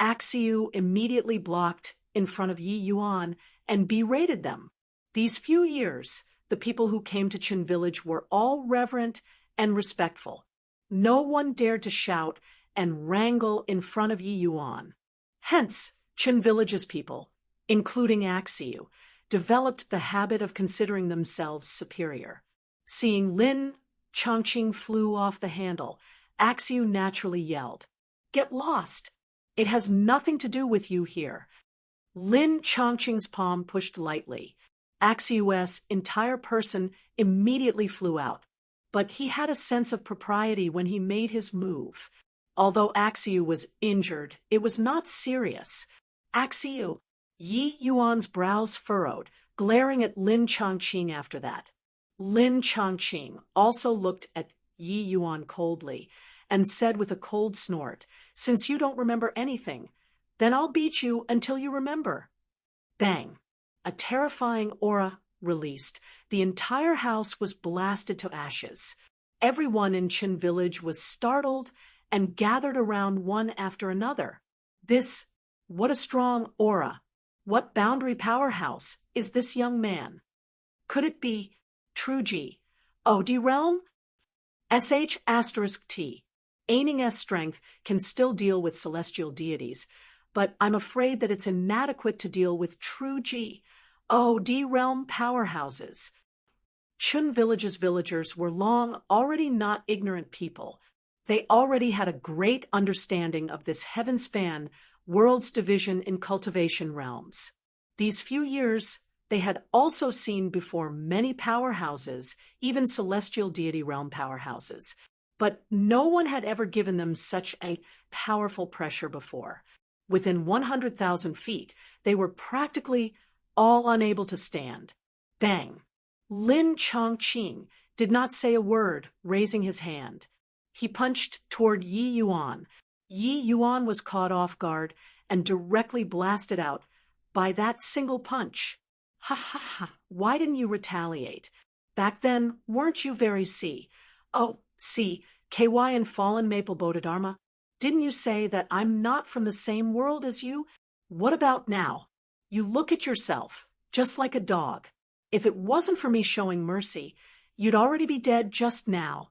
Axiu immediately blocked in front of Yi Yuan and berated them. These few years, the people who came to Chun village were all reverent and respectful. No one dared to shout and wrangle in front of Yi Yuan. Hence, Chun village's people, including Axiu, developed the habit of considering themselves superior. Seeing Lin Chongqing flew off the handle, Axiu naturally yelled, "Get lost! It has nothing to do with you here." Lin Chongqing's palm pushed lightly. Axiu's entire person immediately flew out, but he had a sense of propriety when he made his move. Although Axiu was injured, it was not serious. Axiu, Yi Yuan's brows furrowed, glaring at Lin Chongqing after that. Lin Chongqing also looked at Yi Yuan coldly and said with a cold snort, "Since you don't remember anything, then I'll beat you until you remember." Bang! A terrifying aura released. The entire house was blasted to ashes. Everyone in Chun village was startled and gathered around one after another. What a strong aura. What boundary powerhouse is this young man? Could it be Truji? OD realm? *T. Aining's strength can still deal with celestial deities, but I'm afraid that it's inadequate to deal with Truji. OD realm powerhouses. Chun village's villagers were long already not ignorant people. They already had a great understanding of this heaven-span world's division in cultivation realms. These few years They had also seen before many powerhouses, even celestial deity realm powerhouses, but no one had ever given them such a powerful pressure before. Within 100,000 feet, they were practically all unable to stand. Bang! Lin Chongqing did not say a word, raising his hand. He punched toward Yi Yuan. Yi Yuan was caught off guard and directly blasted out by that single punch. Ha ha ha, why didn't you retaliate? Back then, weren't you very KY and fallen maple Bodhidharma? Didn't you say that I'm not from the same world as you? What about now? You look at yourself, just like a dog. If it wasn't for me showing mercy, you'd already be dead just now.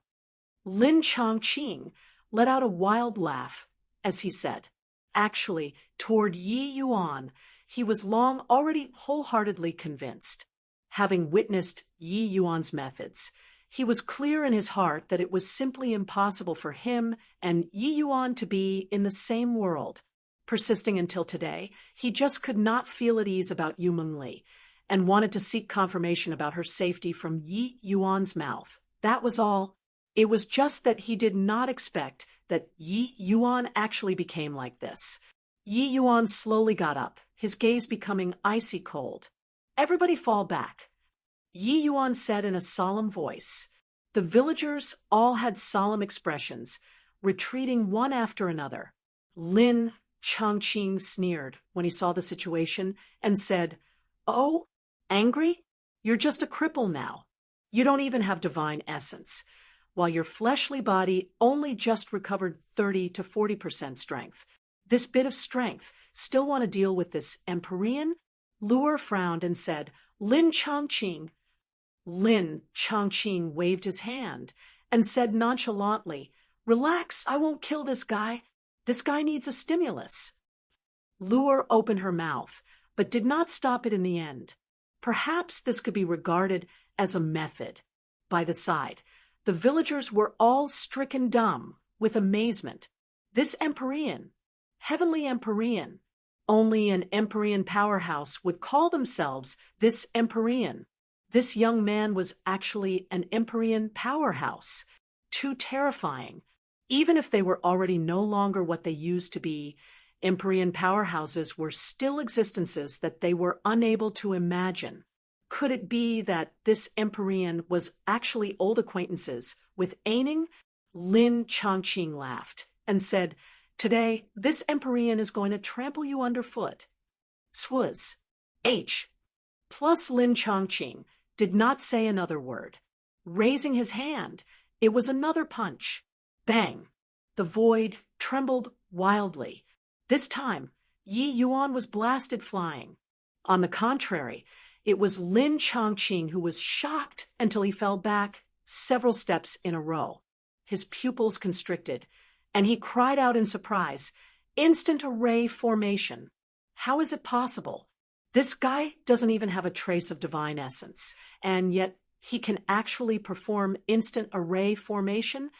Lin Chongqing let out a wild laugh as he said, actually, toward Yi Yuan, he was long already wholeheartedly convinced. Having witnessed Yi Yuan's methods, he was clear in his heart that it was simply impossible for him and Yi Yuan to be in the same world. Persisting until today, he just could not feel at ease about Yu Mengli and wanted to seek confirmation about her safety from Yi Yuan's mouth. That was all. It was just that he did not expect that Yi Yuan actually became like this. Yi Yuan slowly got up, his gaze becoming icy cold. Everybody fall back, Yi Yuan said in a solemn voice. The villagers all had solemn expressions, retreating one after another. Lin Chongqing sneered when he saw the situation and said, "Oh, angry? You're just a cripple now. You don't even have divine essence, while your fleshly body only just recovered 30 to 40% strength. This bit of strength, still want to deal with this Empyrean?" Luer frowned and said, "Lin Chongqing." Lin Chongqing waved his hand and said nonchalantly, "Relax, I won't kill this guy. This guy needs a stimulus." Luer opened her mouth, but did not stop it in the end. Perhaps this could be regarded as a method. By the side, the villagers were all stricken dumb with amazement. This Empyrean, heavenly Empyrean, only an Empyrean powerhouse would call themselves this Empyrean. This young man was actually an Empyrean powerhouse. Too terrifying. Even if they were already no longer what they used to be, Empyrean powerhouses were still existences that they were unable to imagine. Could it be that this Empyrean was actually old acquaintances with Aining? Lin Chongqing laughed and said, "Today, this Empyrean is going to trample you underfoot." Swaz. H. Plus Lin Chongqing did not say another word. Raising his hand, it was another punch. Bang! The void trembled wildly. This time, Yi Yuan was blasted flying. On the contrary, it was Lin Chongqing who was shocked until he fell back several steps in a row. His pupils constricted, and he cried out in surprise, "Instant array formation! How is it possible? This guy doesn't even have a trace of divine essence, and yet he can actually perform instant array formation?"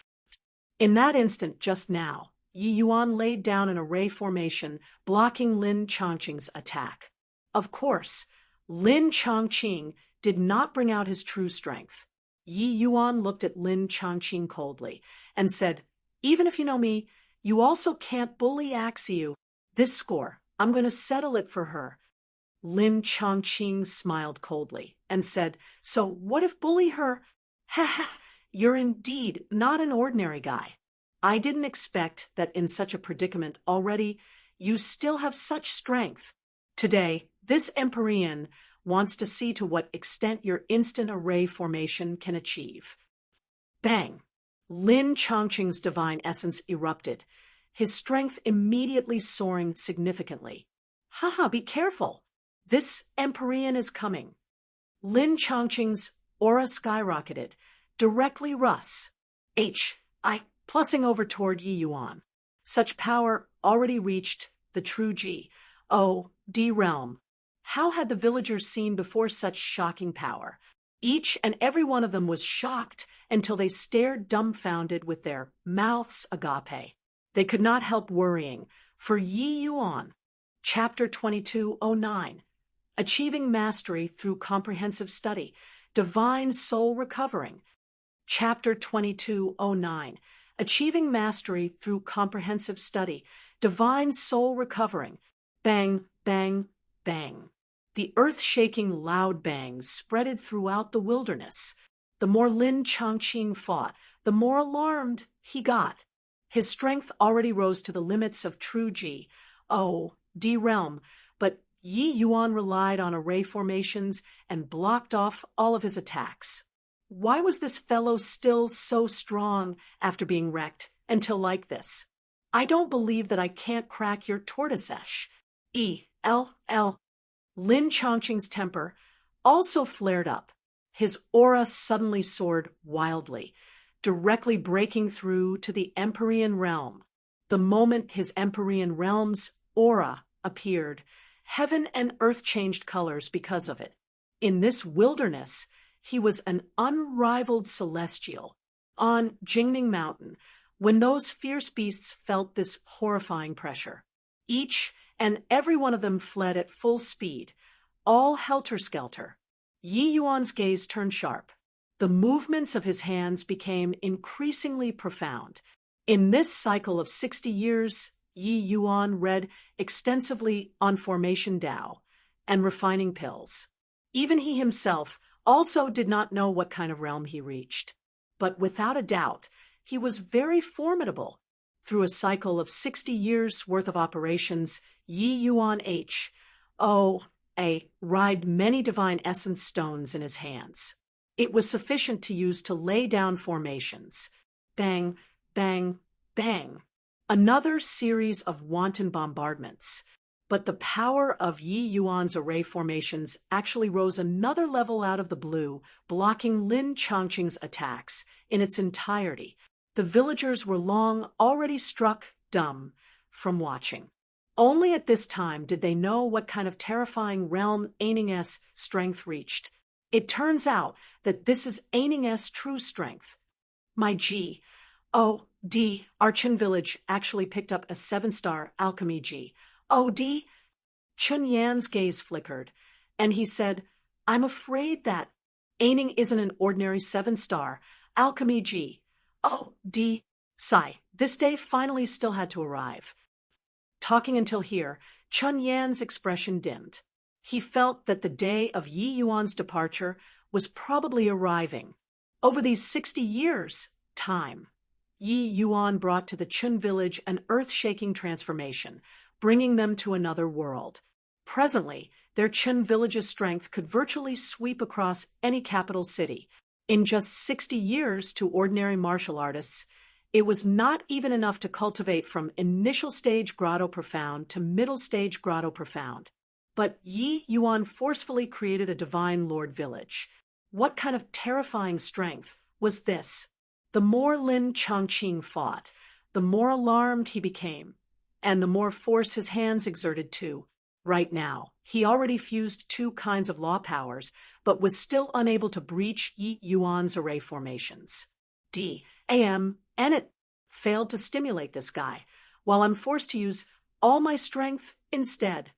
In that instant just now, Yi Yuan laid down an array formation, blocking Lin Chongqing's attack. Of course, Lin Chongqing did not bring out his true strength. Yi Yuan looked at Lin Chongqing coldly and said, "Even if you know me, you also can't bully Axiu. This score, I'm going to settle it for her." Lin Chongqing smiled coldly and said, "So what if bully her?" "Ha ha, you're indeed not an ordinary guy. I didn't expect that in such a predicament already, you still have such strength. Today, this Empyrean wants to see to what extent your instant array formation can achieve." Bang! Lin Chongqing's divine essence erupted, his strength immediately soaring significantly. "Haha, be careful. This Empyrean is coming." Lin Chongqing's aura skyrocketed, directly Russ. Plussing over toward Yi Yuan. Such power already reached the true G.O.D realm. How had the villagers seen before such shocking power? Each and every one of them was shocked until they stared dumbfounded with their mouths agape. They could not help worrying for Yi Yuan. Chapter 2209. Achieving Mastery Through Comprehensive Study, Divine Soul Recovering. Chapter 2209, Achieving Mastery Through Comprehensive Study, Divine Soul Recovering. Bang, bang, bang. The earth-shaking loud bangs spreaded throughout the wilderness. The more Lin Chongqing fought, the more alarmed he got. His strength already rose to the limits of true Ji, D realm, but Yi Yuan relied on array formations and blocked off all of his attacks. Why was this fellow still so strong after being wrecked until like this? I don't believe that I can't crack your tortoise-esh. Lin Chongqing's temper also flared up. His aura suddenly soared wildly, directly breaking through to the Empyrean realm. The moment his Empyrean realm's aura appeared, heaven and earth changed colors because of it. In this wilderness, he was an unrivaled celestial. On Jingning Mountain, when those fierce beasts felt this horrifying pressure, each and every one of them fled at full speed, all helter-skelter. Yi Yuan's gaze turned sharp. The movements of his hands became increasingly profound. In this cycle of 60 years, Yi Yuan read extensively on Formation Tao and refining pills. Even he himself also did not know what kind of realm he reached. But without a doubt, he was very formidable. Through a cycle of 60 years' worth of operations, Yi Yuan ride many divine essence stones in his hands. It was sufficient to use to lay down formations. Bang, bang, bang. Another series of wanton bombardments. But the power of Yi Yuan's array formations actually rose another level out of the blue, blocking Lin Chongqing's attacks in its entirety. The villagers were long already struck dumb from watching. Only at this time did they know what kind of terrifying realm Aining's strength reached. It turns out that this is Aining's true strength. My G, Archon village actually picked up a 7-star alchemy G. Chun Yan's gaze flickered, and he said, I'm afraid that Aining isn't an ordinary 7-star alchemy G. Sigh, this day finally still had to arrive. Talking until here, Chun Yan's expression dimmed. He felt that the day of Yi Yuan's departure was probably arriving. Over these 60 years' time, Yi Yuan brought to the Chun village an earth-shaking transformation, bringing them to another world. Presently, their Chun village's strength could virtually sweep across any capital city. In just 60 years to ordinary martial artists, it was not even enough to cultivate from initial stage Grotto Profound to middle stage Grotto Profound. But Yi Yuan forcefully created a divine lord village. What kind of terrifying strength was this? The more Lin Chongqing fought, the more alarmed he became, and the more force his hands exerted too. Right now, he already fused 2 kinds of law powers, but was still unable to breach Yi Yuan's array formations. And it failed to stimulate this guy, while I'm forced to use all my strength instead.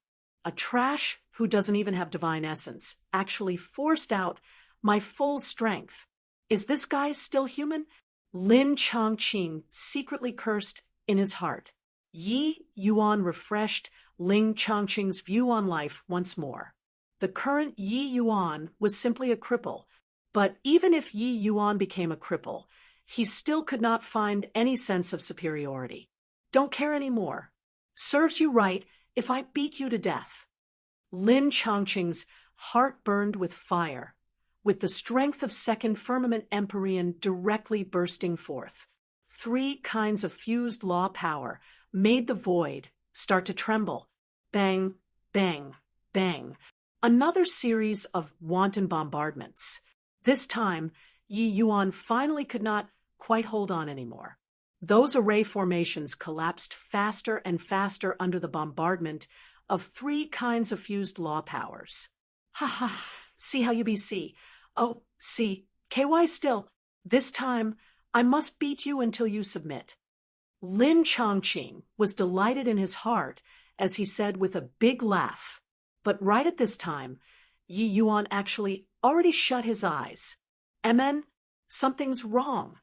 A trash who doesn't even have divine essence actually forced out my full strength. Is this guy still human? Lin Chongqing secretly cursed in his heart. Yi Yuan refreshed Lin Chongqing's view on life once more. The current Yi Yuan was simply a cripple, but even if Yi Yuan became a cripple, he still could not find any sense of superiority. Don't care anymore. Serves you right if I beat you to death. Lin Chongqing's heart burned with fire, with the strength of second firmament Empyrean directly bursting forth. 3 kinds of fused law power made the void start to tremble. Bang, bang, bang. Another series of wanton bombardments. This time, Yi Yuan finally could not quite hold on anymore. Those array formations collapsed faster and faster under the bombardment of 3 kinds of fused law powers. See how you be see. KY still. This time, I must beat you until you submit. Lin Chongqing was delighted in his heart as he said with a big laugh, But right at this time, Yi Yuan actually already shut his eyes. "Emen, something's wrong."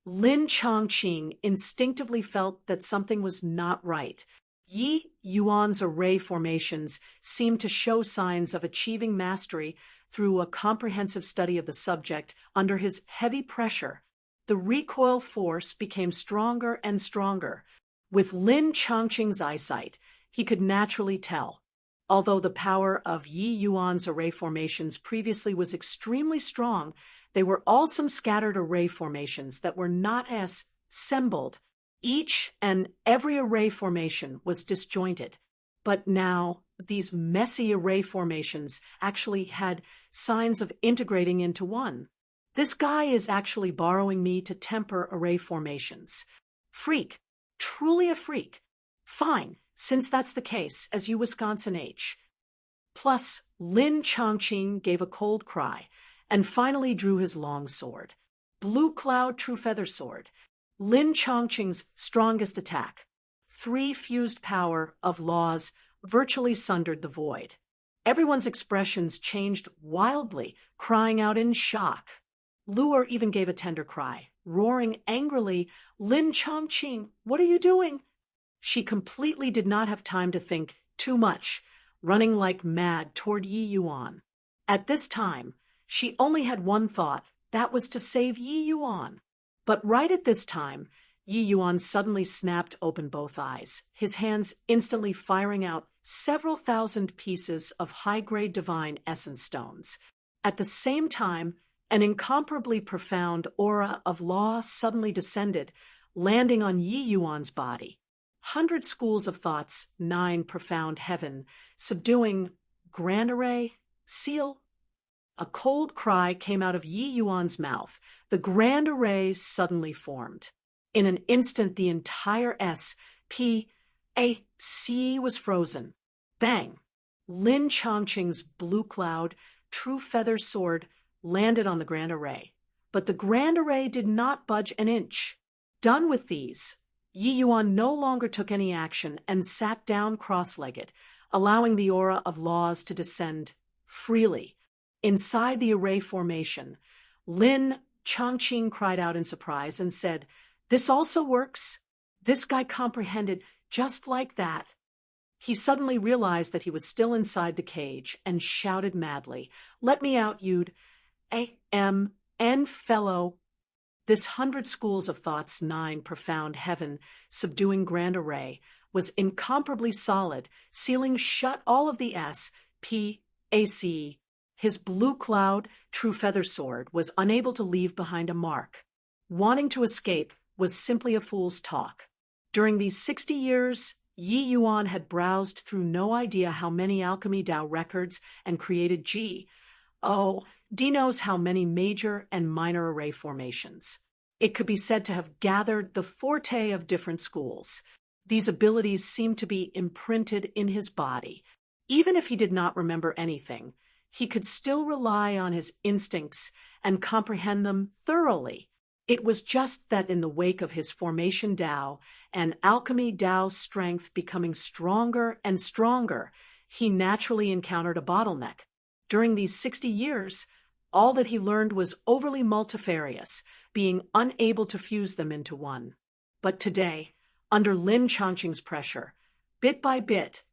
Lin Chongqing instinctively felt that something was not right. Yi Yuan's array formations seemed to show signs of achieving mastery through a comprehensive study of the subject under his heavy pressure. The recoil force became stronger and stronger. With Lin Chongqing's eyesight, he could naturally tell. Although the power of Yi Yuan's array formations previously was extremely strong, they were all some scattered array formations that were not as assembled. Each and every array formation was disjointed. But now, these messy array formations actually had signs of integrating into one. "This guy is actually borrowing me to temper array formations." Freak. Truly a freak. Fine, since that's the case, as you Wisconsin H. Plus, Lin Chongqing gave a cold cry and finally drew his long sword. Blue Cloud True Feather Sword. Lin Chongqing's strongest attack. 3 fused power of laws virtually sundered the void. Everyone's expressions changed wildly, crying out in shock. Luer even gave a tender cry, roaring angrily, "Lin Chongqing, what are you doing?" She completely did not have time to think too much, running like mad toward Yi Yuan. At this time, she only had one thought, that was to save Yi Yuan. But right at this time, Yi Yuan suddenly snapped open both eyes, his hands instantly firing out several thousand pieces of high-grade divine essence stones. At the same time, an incomparably profound aura of law suddenly descended, landing on Yi Yuan's body. 100 schools of thoughts, 9 profound heaven, subduing grand array, seal. A cold cry came out of Yi Yuan's mouth. The grand array suddenly formed. In an instant, the entire SPAC was frozen. Bang! Lin Chongqing's blue cloud, true feather sword landed on the grand array. But the grand array did not budge an inch. Done with these, Yi Yuan no longer took any action and sat down cross-legged, allowing the aura of laws to descend freely. Inside the array formation, Lin Chongqing cried out in surprise and said, "This also works." This guy comprehended just like that. He suddenly realized that he was still inside the cage and shouted madly, "Let me out, you'd A.M.N. fellow." This 100 schools of thoughts, 9 profound heaven, subduing grand array, was incomparably solid, sealing shut all of the SPAC. His blue cloud, true feather sword, was unable to leave behind a mark. Wanting to escape was simply a fool's talk. During these 60 years, Yi Yuan had browsed through no idea how many Alchemy Dao records and created D knows how many major and minor array formations. It could be said to have gathered the forte of different schools. These abilities seemed to be imprinted in his body. Even if he did not remember anything, he could still rely on his instincts and comprehend them thoroughly. It was just that in the wake of his formation Dao and Alchemy Dao's strength becoming stronger and stronger, he naturally encountered a bottleneck. During these 60 years, all that he learned was overly multifarious, being unable to fuse them into one. But today, under Lin Chongqing's pressure, bit by bit,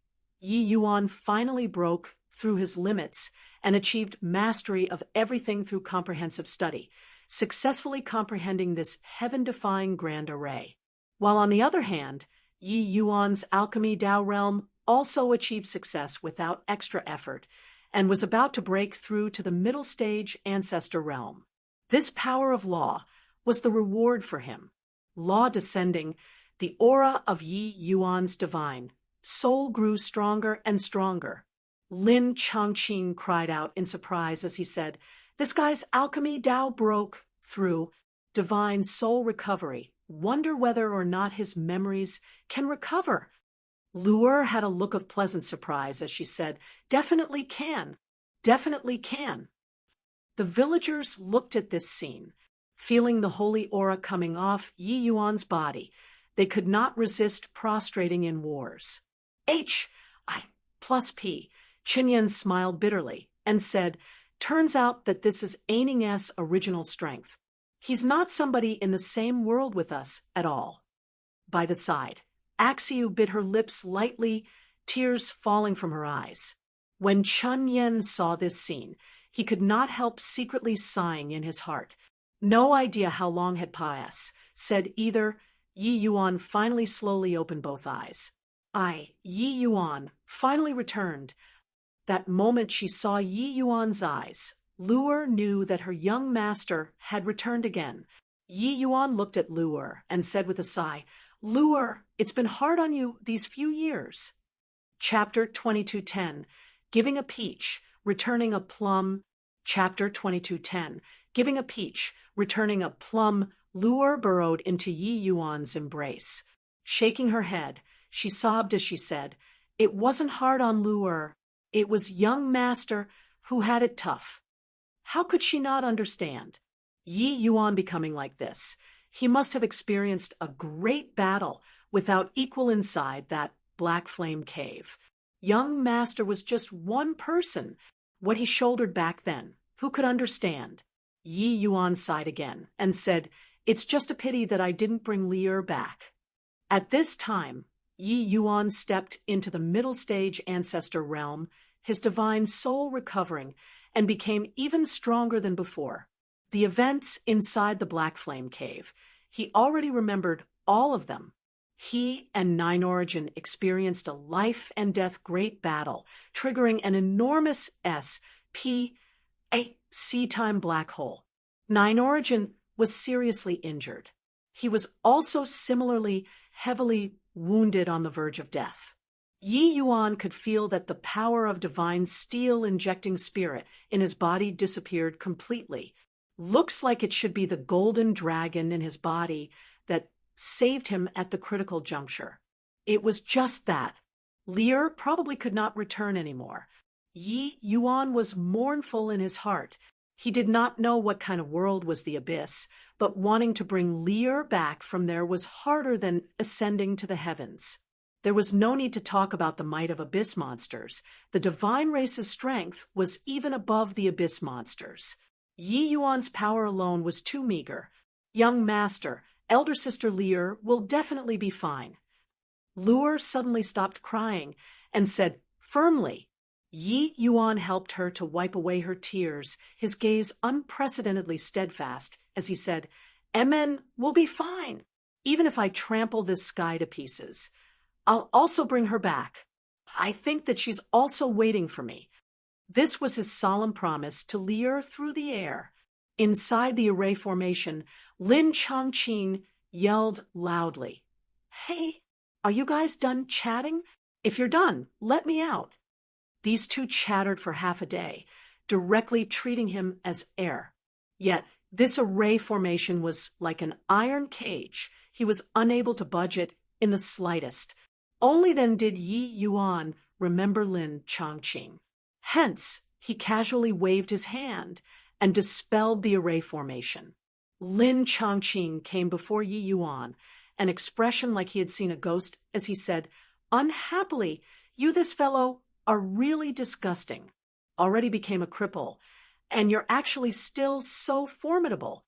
Yi Yuan finally broke through his limits and achieved mastery of everything through comprehensive study, successfully comprehending this heaven-defying grand array. While on the other hand, Yi Yuan's Alchemy Dao realm also achieved success without extra effort, and was about to break through to the middle stage ancestor realm. This power of law was the reward for him. Law descending, the aura of Yi Yuan's divine soul grew stronger and stronger. Lin Chongqing cried out in surprise as he said, "This guy's Alchemy Dao broke through. Divine soul recovery. Wonder whether or not his memories can recover." Luer had a look of pleasant surprise as she said, "Definitely can. Definitely can." The villagers looked at this scene. Feeling the holy aura coming off Yi Yuan's body, they could not resist prostrating in wars. H-I plus P. Chinyan smiled bitterly and said, "Turns out that this is Aining's original strength. He's not somebody in the same world with us at all." By the side, Axiu bit her lips lightly, tears falling from her eyes. When Chinyan saw this scene, he could not help secretly sighing in his heart. No idea how long had passed, said either. Yi Yuan finally slowly opened both eyes. Yi Yuan finally returned. That moment she saw Yi Yuan's eyes, Luer knew that her young master had returned again. Yi Yuan looked at Luer and said with a sigh, "Luer, it's been hard on you these few years." Chapter 2210, Giving a Peach, Returning a Plum. Chapter 2210, Giving a Peach, Returning a Plum. Luer burrowed into Yi Yuan's embrace. Shaking her head, she sobbed as she said, "It wasn't hard on Luer. It was young master who had it tough." How could she not understand? Yi Yuan becoming like this. He must have experienced a great battle without equal inside that black flame cave. Young master was just one person. What he shouldered back then, who could understand? Yi Yuan sighed again and said, "It's just a pity that I didn't bring Lier back." At this time, Yi Yuan stepped into the middle stage ancestor realm, his divine soul recovering, and became even stronger than before. The events inside the Black Flame Cave, he already remembered all of them. He and Nine Origin experienced a life and death great battle, triggering an enormous SPAC-time black hole. Nine Origin was seriously injured. He was also similarly heavily wounded on the verge of death. Yi Yuan could feel that the power of divine steel injecting spirit in his body disappeared completely. Looks like it should be the golden dragon in his body that saved him at the critical juncture. It was just that. Lier probably could not return anymore. Yi Yuan was mournful in his heart. He did not know what kind of world was the abyss, but wanting to bring Lier back from there was harder than ascending to the heavens. There was no need to talk about the might of abyss monsters. The divine race's strength was even above the abyss monsters. Yi Yuan's power alone was too meager. "Young master, elder sister Lier will definitely be fine." Luer suddenly stopped crying and said firmly. Yi Yuan helped her to wipe away her tears, his gaze unprecedentedly steadfast, as he said, "Emen will be fine, even if I trample this sky to pieces. I'll also bring her back. I think that she's also waiting for me." This was his solemn promise to Lier through the air. Inside the array formation, Lin Chongqing yelled loudly, "Hey, are you guys done chatting? If you're done, let me out." These two chattered for half a day, directly treating him as heir. Yet this array formation was like an iron cage. He was unable to budge it in the slightest. Only then did Yi Yuan remember Lin Chongqing. Hence, he casually waved his hand and dispelled the array formation. Lin Chongqing came before Yi Yuan, an expression like he had seen a ghost, as he said, "Unhappily, you this fellow are really disgusting. Already became a cripple, and you're actually still so formidable."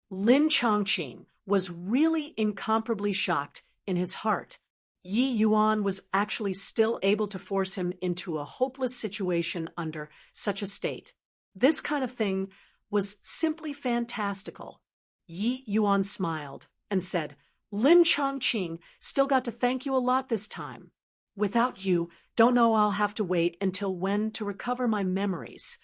Lin Chongqing was really incomparably shocked in his heart. Yi Yuan was actually still able to force him into a hopeless situation under such a state. This kind of thing was simply fantastical. Yi Yuan smiled and said, "Lin Chongqing, still got to thank you a lot this time. Without you, don't know I'll have to wait until when to recover my memories."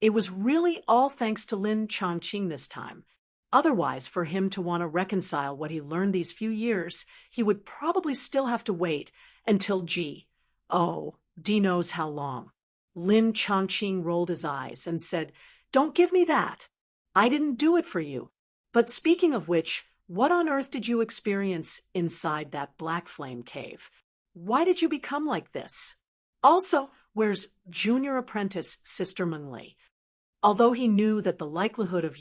It was really all thanks to Lin Chongqing this time. Otherwise, for him to want to reconcile what he learned these few years, he would probably still have to wait until D knows how long. Lin Chongqing rolled his eyes and said, "Don't give me that. I didn't do it for you. But speaking of which, what on earth did you experience inside that black flame cave? Why did you become like this? Also, where's junior apprentice Sister Mengli?" Although he knew that the likelihood of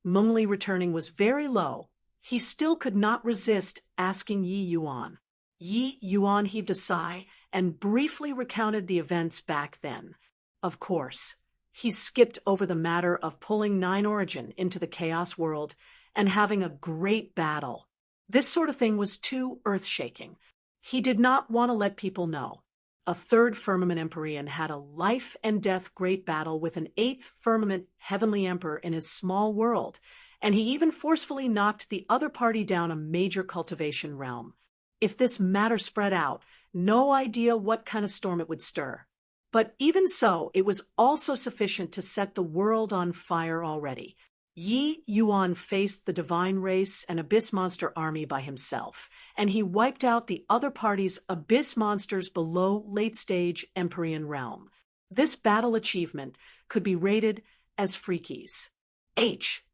Mengli returning was very low, he still could not resist asking Yi Yuan. Yi Yuan heaved a sigh and briefly recounted the events back then. Of course, he skipped over the matter of pulling Nine Origin into the Chaos world and having a great battle. This sort of thing was too earth-shaking. He did not want to let people know. A third Firmament Empyrean had a life-and-death great battle with an eighth Firmament Heavenly Emperor in his small world, and he even forcefully knocked the other party down a major cultivation realm. If this matter spread out, no idea what kind of storm it would stir. But even so, it was also sufficient to set the world on fire already. Yi Yuan faced the divine race and abyss monster army by himself, and he wiped out the other party's abyss monsters below late-stage Empyrean realm. This battle achievement could be rated as freakies. H.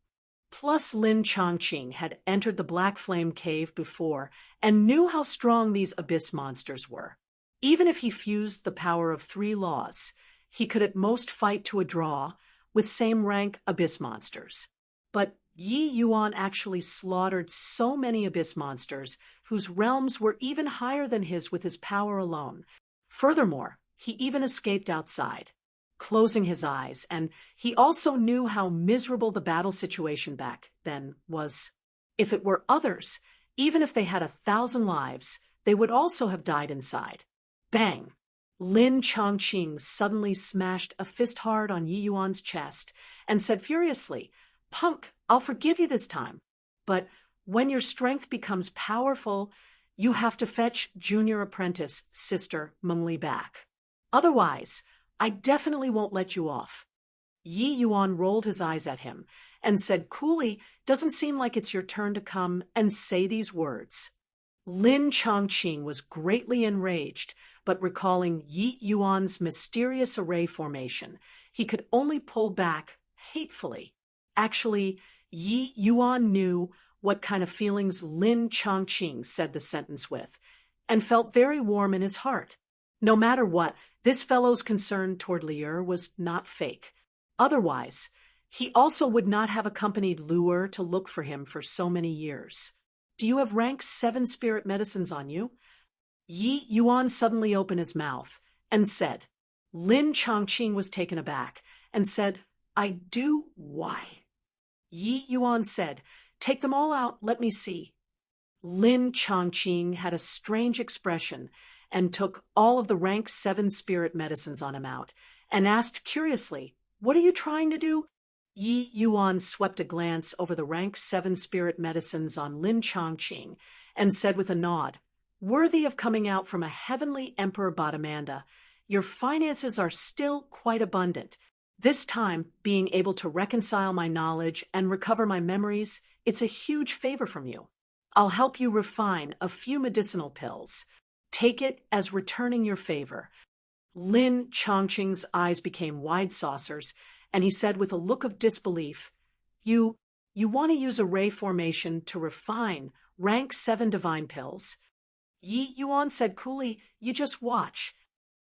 Plus Lin Chongqing had entered the Black Flame Cave before and knew how strong these abyss monsters were. Even if he fused the power of 3 laws, he could at most fight to a draw with same-rank abyss monsters. But Yi Yuan actually slaughtered so many abyss monsters whose realms were even higher than his with his power alone. Furthermore, he even escaped outside, closing his eyes, and he also knew how miserable the battle situation back then was. If it were others, even if they had 1,000 lives, they would also have died inside. Bang! Lin Chongqing suddenly smashed a fist hard on Yi Yuan's chest and said furiously, "Punk, I'll forgive you this time. But when your strength becomes powerful, you have to fetch junior apprentice Sister Mengli back. Otherwise, I definitely won't let you off." Yi Yuan rolled his eyes at him and said coolly, "Doesn't seem like it's your turn to come and say these words." Lin Chongqing was greatly enraged, but recalling Yi Yuan's mysterious array formation, he could only pull back hatefully. Actually, Yi Yuan knew what kind of feelings Lin Chongqing said the sentence with, and felt very warm in his heart. No matter what, this fellow's concern toward Lier was not fake. Otherwise, he also would not have accompanied Luer to look for him for so many years. "Do you have rank 7 spirit medicines on you?" Yi Yuan suddenly opened his mouth and said. Lin Chongqing was taken aback and said, "I do? Why?" Yi Yuan said, "Take them all out, let me see." Lin Chongqing had a strange expression and took all of the rank 7 spirit medicines on him out and asked curiously, "What are you trying to do?" Yi Yuan swept a glance over the rank 7 spirit medicines on Lin Chongqing and said with a nod, "Worthy of coming out from a heavenly Emperor Badamanda, your finances are still quite abundant. This time, being able to reconcile my knowledge and recover my memories, it's a huge favor from you. I'll help you refine a few medicinal pills. Take it as returning your favor." Lin Chongqing's eyes became wide saucers, and he said with a look of disbelief, You want to use array formation to refine rank 7 divine pills?" Yi Yuan said coolly, "You just watch."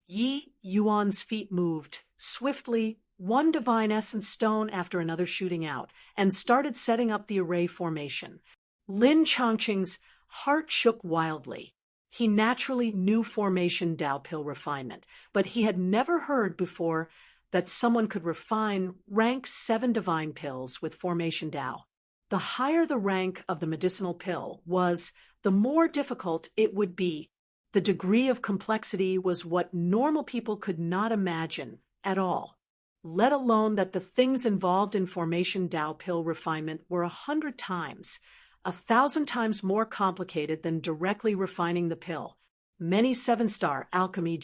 Yi Yuan's feet moved swiftly, one divine essence stone after another shooting out, and started setting up the array formation. Lin Chongqing's heart shook wildly. He naturally knew formation Tao pill refinement, but he had never heard before that someone could refine rank 7 divine pills with formation Tao. The higher the rank of the medicinal pill was, the more difficult it would be. The degree of complexity was what normal people could not imagine at all, let alone that the things involved in formation Tao pill refinement were 100 times, 1,000 times more complicated than directly refining the pill. Many 7-star alchemy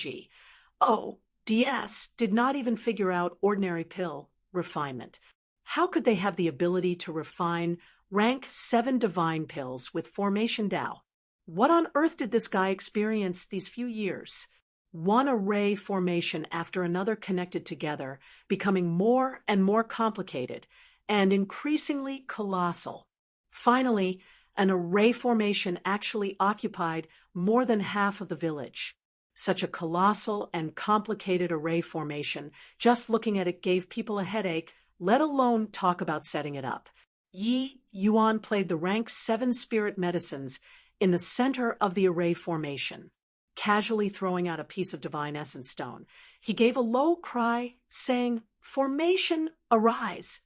DS did not even figure out ordinary pill refinement. How could they have the ability to refine rank 7 divine pills with formation Tao? What on earth did this guy experience these few years? One array formation after another connected together, becoming more and more complicated and increasingly colossal. Finally, an array formation actually occupied more than half of the village. Such a colossal and complicated array formation, just looking at it gave people a headache, let alone talk about setting it up. Yi Yuan played the rank 7 spirit medicines in the center of the array formation. casually throwing out a piece of divine essence stone. He gave a low cry, saying, "Formation, arise."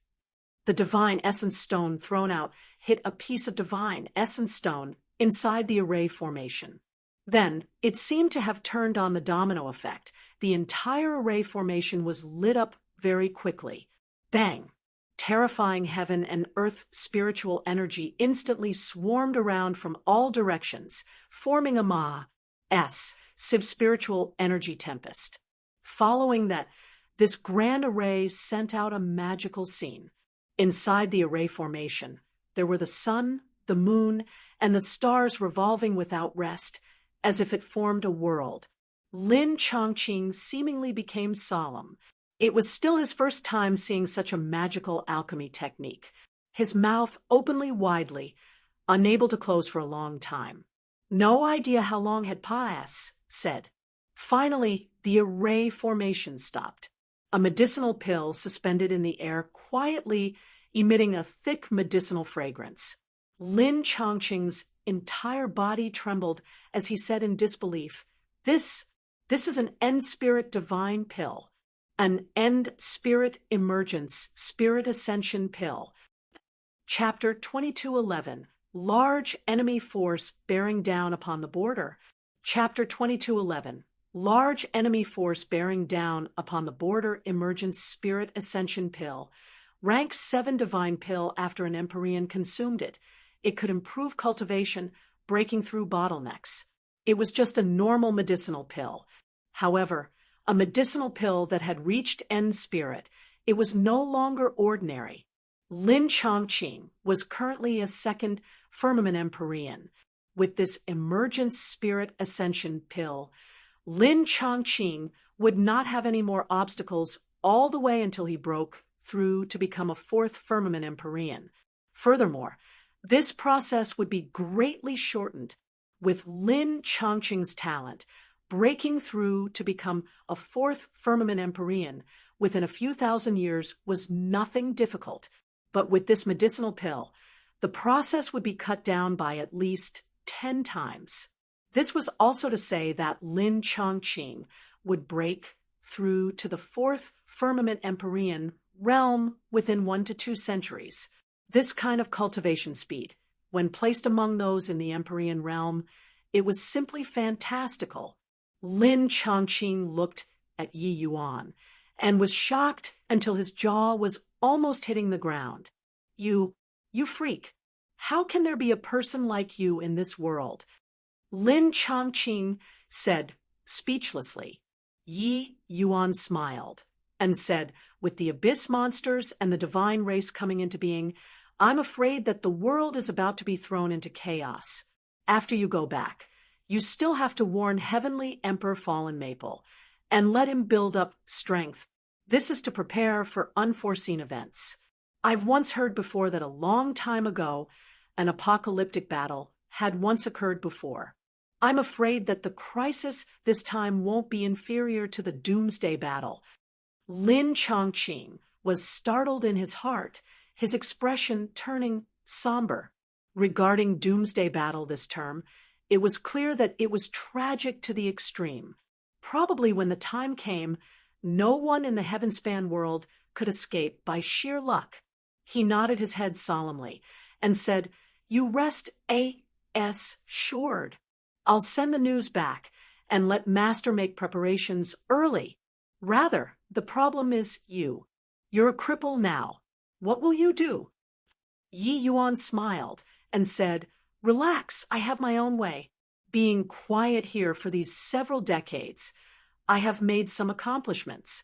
The divine essence stone thrown out hit a piece of divine essence stone inside the array formation. Then, it seemed to have turned on the domino effect. The entire array formation was lit up very quickly. Bang! Terrifying heaven and earth spiritual energy instantly swarmed around from all directions, forming a massive spiritual energy tempest. Following that, this grand array sent out a magical scene. Inside the array formation, there were the sun, the moon, and the stars revolving without rest, as if it formed a world. Lin Chongqing seemingly became solemn. It was still his first time seeing such a magical alchemy technique, his mouth openly widely, unable to close for a long time. No idea how long had passed, said. Finally, the array formation stopped. A medicinal pill suspended in the air, quietly emitting a thick medicinal fragrance. Lin Chongqing's entire body trembled as he said in disbelief, This is an end spirit divine pill. An end spirit emergence, spirit ascension pill. Chapter 2211, Large Enemy Force Bearing Down Upon the Border. Chapter 2211, Large Enemy Force Bearing Down Upon the Border Emergence Spirit Ascension Pill. Rank 7 divine pill after an Empyrean consumed it. It could improve cultivation, breaking through bottlenecks. It was just a normal medicinal pill. However, a medicinal pill that had reached end spirit, it was no longer ordinary. Lin Chongqing was currently a second firmament Empyrean. With this emergent spirit ascension pill, Lin Chongqing would not have any more obstacles all the way until he broke through to become a fourth firmament Empyrean. Furthermore, this process would be greatly shortened. With Lin Chongqing's talent, breaking through to become a fourth firmament Empyrean within a few thousand years was nothing difficult. But with this medicinal pill, the process would be cut down by at least 10 times. This was also to say that Lin Chongqing would break through to the fourth firmament Empyrean realm within 1 to 2 centuries. This kind of cultivation speed, when placed among those in the Empyrean realm, it was simply fantastical. Lin Chongqing looked at Yi Yuan and was shocked until his jaw was almost hitting the ground. You freak. How can there be a person like you in this world? Lin Chongqing said speechlessly. Yi Yuan smiled and said, with the abyss monsters and the divine race coming into being, I'm afraid that the world is about to be thrown into chaos. After you go back, you still have to warn Heavenly Emperor Fallen Maple and let him build up strength. This is to prepare for unforeseen events. I've once heard before that a long time ago, an apocalyptic battle had once occurred before. I'm afraid that the crisis this time won't be inferior to the doomsday battle. Lin Chongqing was startled in his heart, his expression turning somber. Regarding doomsday battle this term, it was clear that it was tragic to the extreme. Probably when the time came, no one in the heavenspan world could escape by sheer luck. He nodded his head solemnly and said, You rest assured. I'll send the news back and let Master make preparations early. Rather, the problem is you. You're a cripple now. What will you do? Yi Yuan smiled and said, Relax, I have my own way. Being quiet here for these several decades, I have made some accomplishments.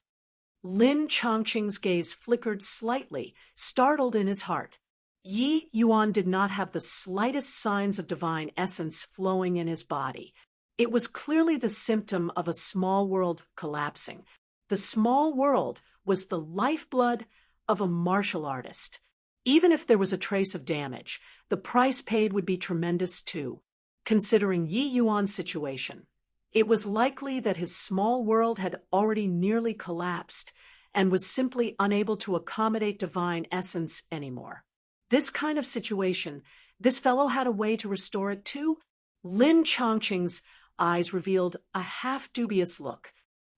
Lin Chongqing's gaze flickered slightly, startled in his heart. Yi Yuan did not have the slightest signs of divine essence flowing in his body. It was clearly the symptom of a small world collapsing. The small world was the lifeblood of a martial artist. Even if there was a trace of damage, the price paid would be tremendous too. Considering Yi Yuan's situation, it was likely that his small world had already nearly collapsed and was simply unable to accommodate divine essence anymore. This kind of situation, this fellow had a way to restore it too? Lin Chongqing's eyes revealed a half-dubious look.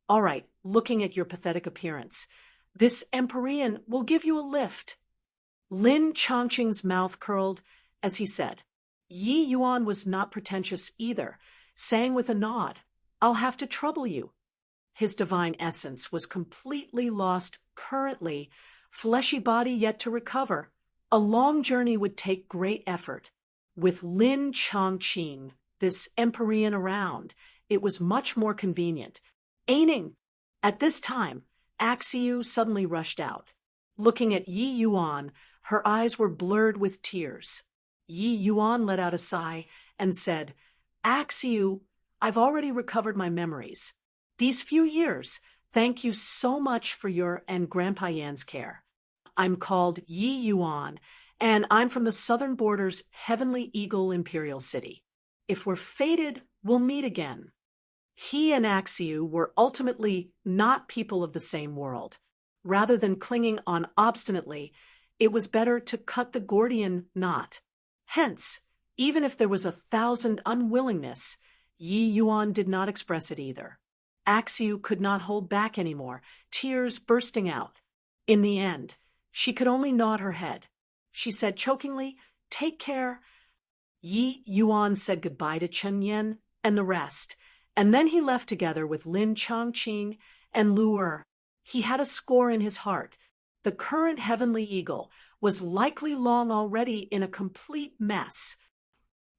"All right, looking at your pathetic appearance, this Empyrean will give you a lift." Lin Chongqing's mouth curled as he said. Yi Yuan was not pretentious either, saying with a nod, "I'll have to trouble you." His divine essence was completely lost currently, fleshy body yet to recover. A long journey would take great effort. With Lin Chongqing, this Empyrean around, it was much more convenient. Aining! At this time, Axiu suddenly rushed out. Looking at Yi Yuan, her eyes were blurred with tears. Yi Yuan let out a sigh and said, "Axiu, I've already recovered my memories. These few years, thank you so much for your and Grandpa Yan's care. I'm called Yi Yuan, and I'm from the southern border's Heavenly Eagle Imperial City. If we're fated, we'll meet again." He and Axiu were ultimately not people of the same world. Rather than clinging on obstinately, it was better to cut the Gordian knot. Hence, even if there was 1,000 unwillingness, Yi Yuan did not express it either. Axiu could not hold back anymore, tears bursting out. In the end, she could only nod her head. She said chokingly, "Take care." Yi Yuan said goodbye to Chen Yan and the rest, and then he left together with Lin Chongqing and Lu Er. He had a score in his heart. The current Heavenly Eagle was likely long already in a complete mess.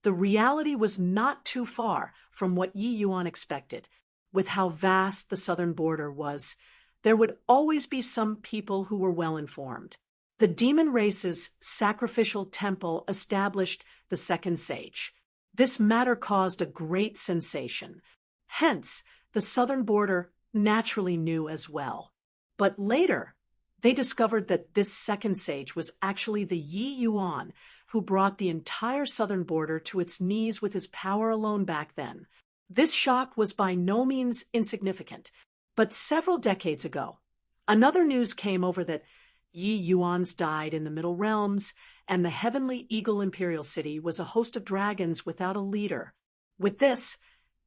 The reality was not too far from what Yi Yuan expected. With how vast the southern border was, there would always be some people who were well informed. The demon race's sacrificial temple established the second sage. This matter caused a great sensation. Hence, the southern border naturally knew as well. But later, they discovered that this second sage was actually the Yi Yuan who brought the entire southern border to its knees with his power alone back then. This shock was by no means insignificant, but several decades ago, another news came over that Yi Yuan's died in the Middle Realms, and the Heavenly Eagle Imperial City was a host of dragons without a leader. With this,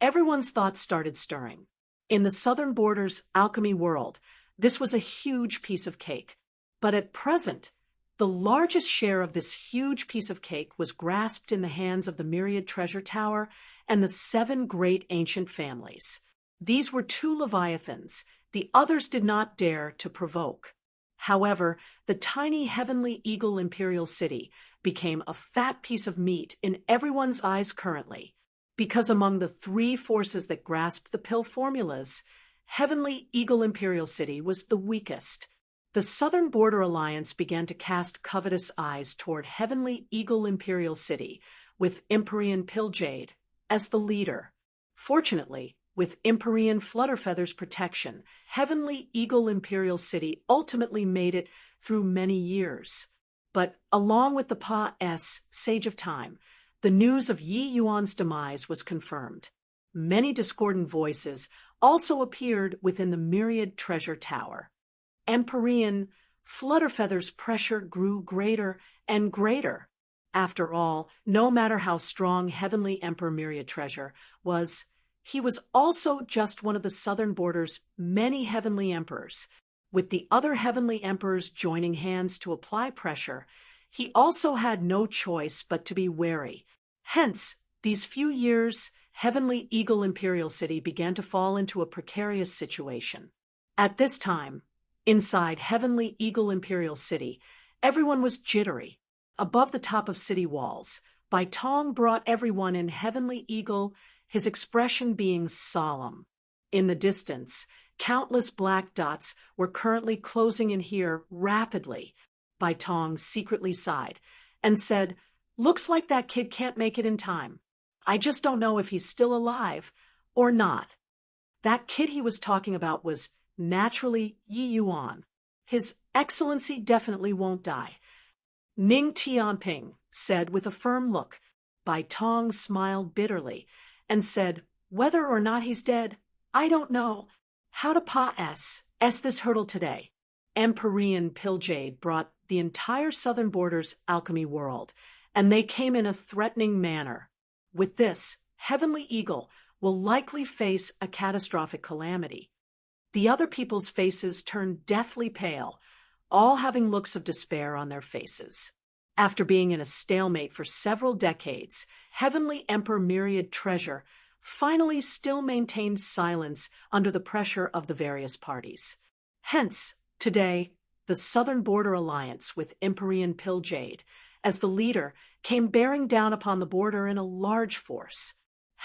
everyone's thoughts started stirring. In the southern border's alchemy world, this was a huge piece of cake. But at present, the largest share of this huge piece of cake was grasped in the hands of the Myriad Treasure Tower and the 7 great ancient families. These were 2 leviathans. The others did not dare to provoke. However, the tiny Heavenly Eagle Imperial City became a fat piece of meat in everyone's eyes currently, because among the 3 forces that grasped the pill formulas, Heavenly Eagle Imperial City was the weakest. The Southern Border Alliance began to cast covetous eyes toward Heavenly Eagle Imperial City, with Empyrean Pilljade as the leader. Fortunately, with Empyrean Flutterfeather's protection, Heavenly Eagle Imperial City ultimately made it through many years. But along with the Pa-S, Sage of Time, the news of Yi Yuan's demise was confirmed. Many discordant voices also appeared within the Myriad Treasure Tower. Empyrean Flutterfeather's pressure grew greater and greater. After all, no matter how strong Heavenly Emperor Myriad Treasure was, he was also just one of the southern border's many heavenly emperors. With the other heavenly emperors joining hands to apply pressure, he also had no choice but to be wary. Hence, these few years, Heavenly Eagle Imperial City began to fall into a precarious situation. At this time, inside Heavenly Eagle Imperial City, everyone was jittery. Above the top of city walls, Bai Tong brought everyone in Heavenly Eagle, his expression being solemn. In the distance, countless black dots were currently closing in here rapidly. Bai Tong secretly sighed and said, "Looks like that kid can't make it in time. I just don't know if he's still alive or not." That kid he was talking about was naturally Yi Yuan. His Excellency definitely won't die. Ning Tianping said with a firm look. Bai Tong smiled bitterly and said, "Whether or not he's dead, I don't know. How to Pa-S this hurdle today?" Empyrean Pilljade brought the entire southern border's alchemy world, and they came in a threatening manner. With this, Heavenly Eagle will likely face a catastrophic calamity. The other people's faces turned deathly pale, all having looks of despair on their faces. After being in a stalemate for several decades, Heavenly Emperor Myriad Treasure finally still maintained silence under the pressure of the various parties. Hence, today, the Southern Border Alliance with Empyrean Pilljade, as the leader, came bearing down upon the border in a large force.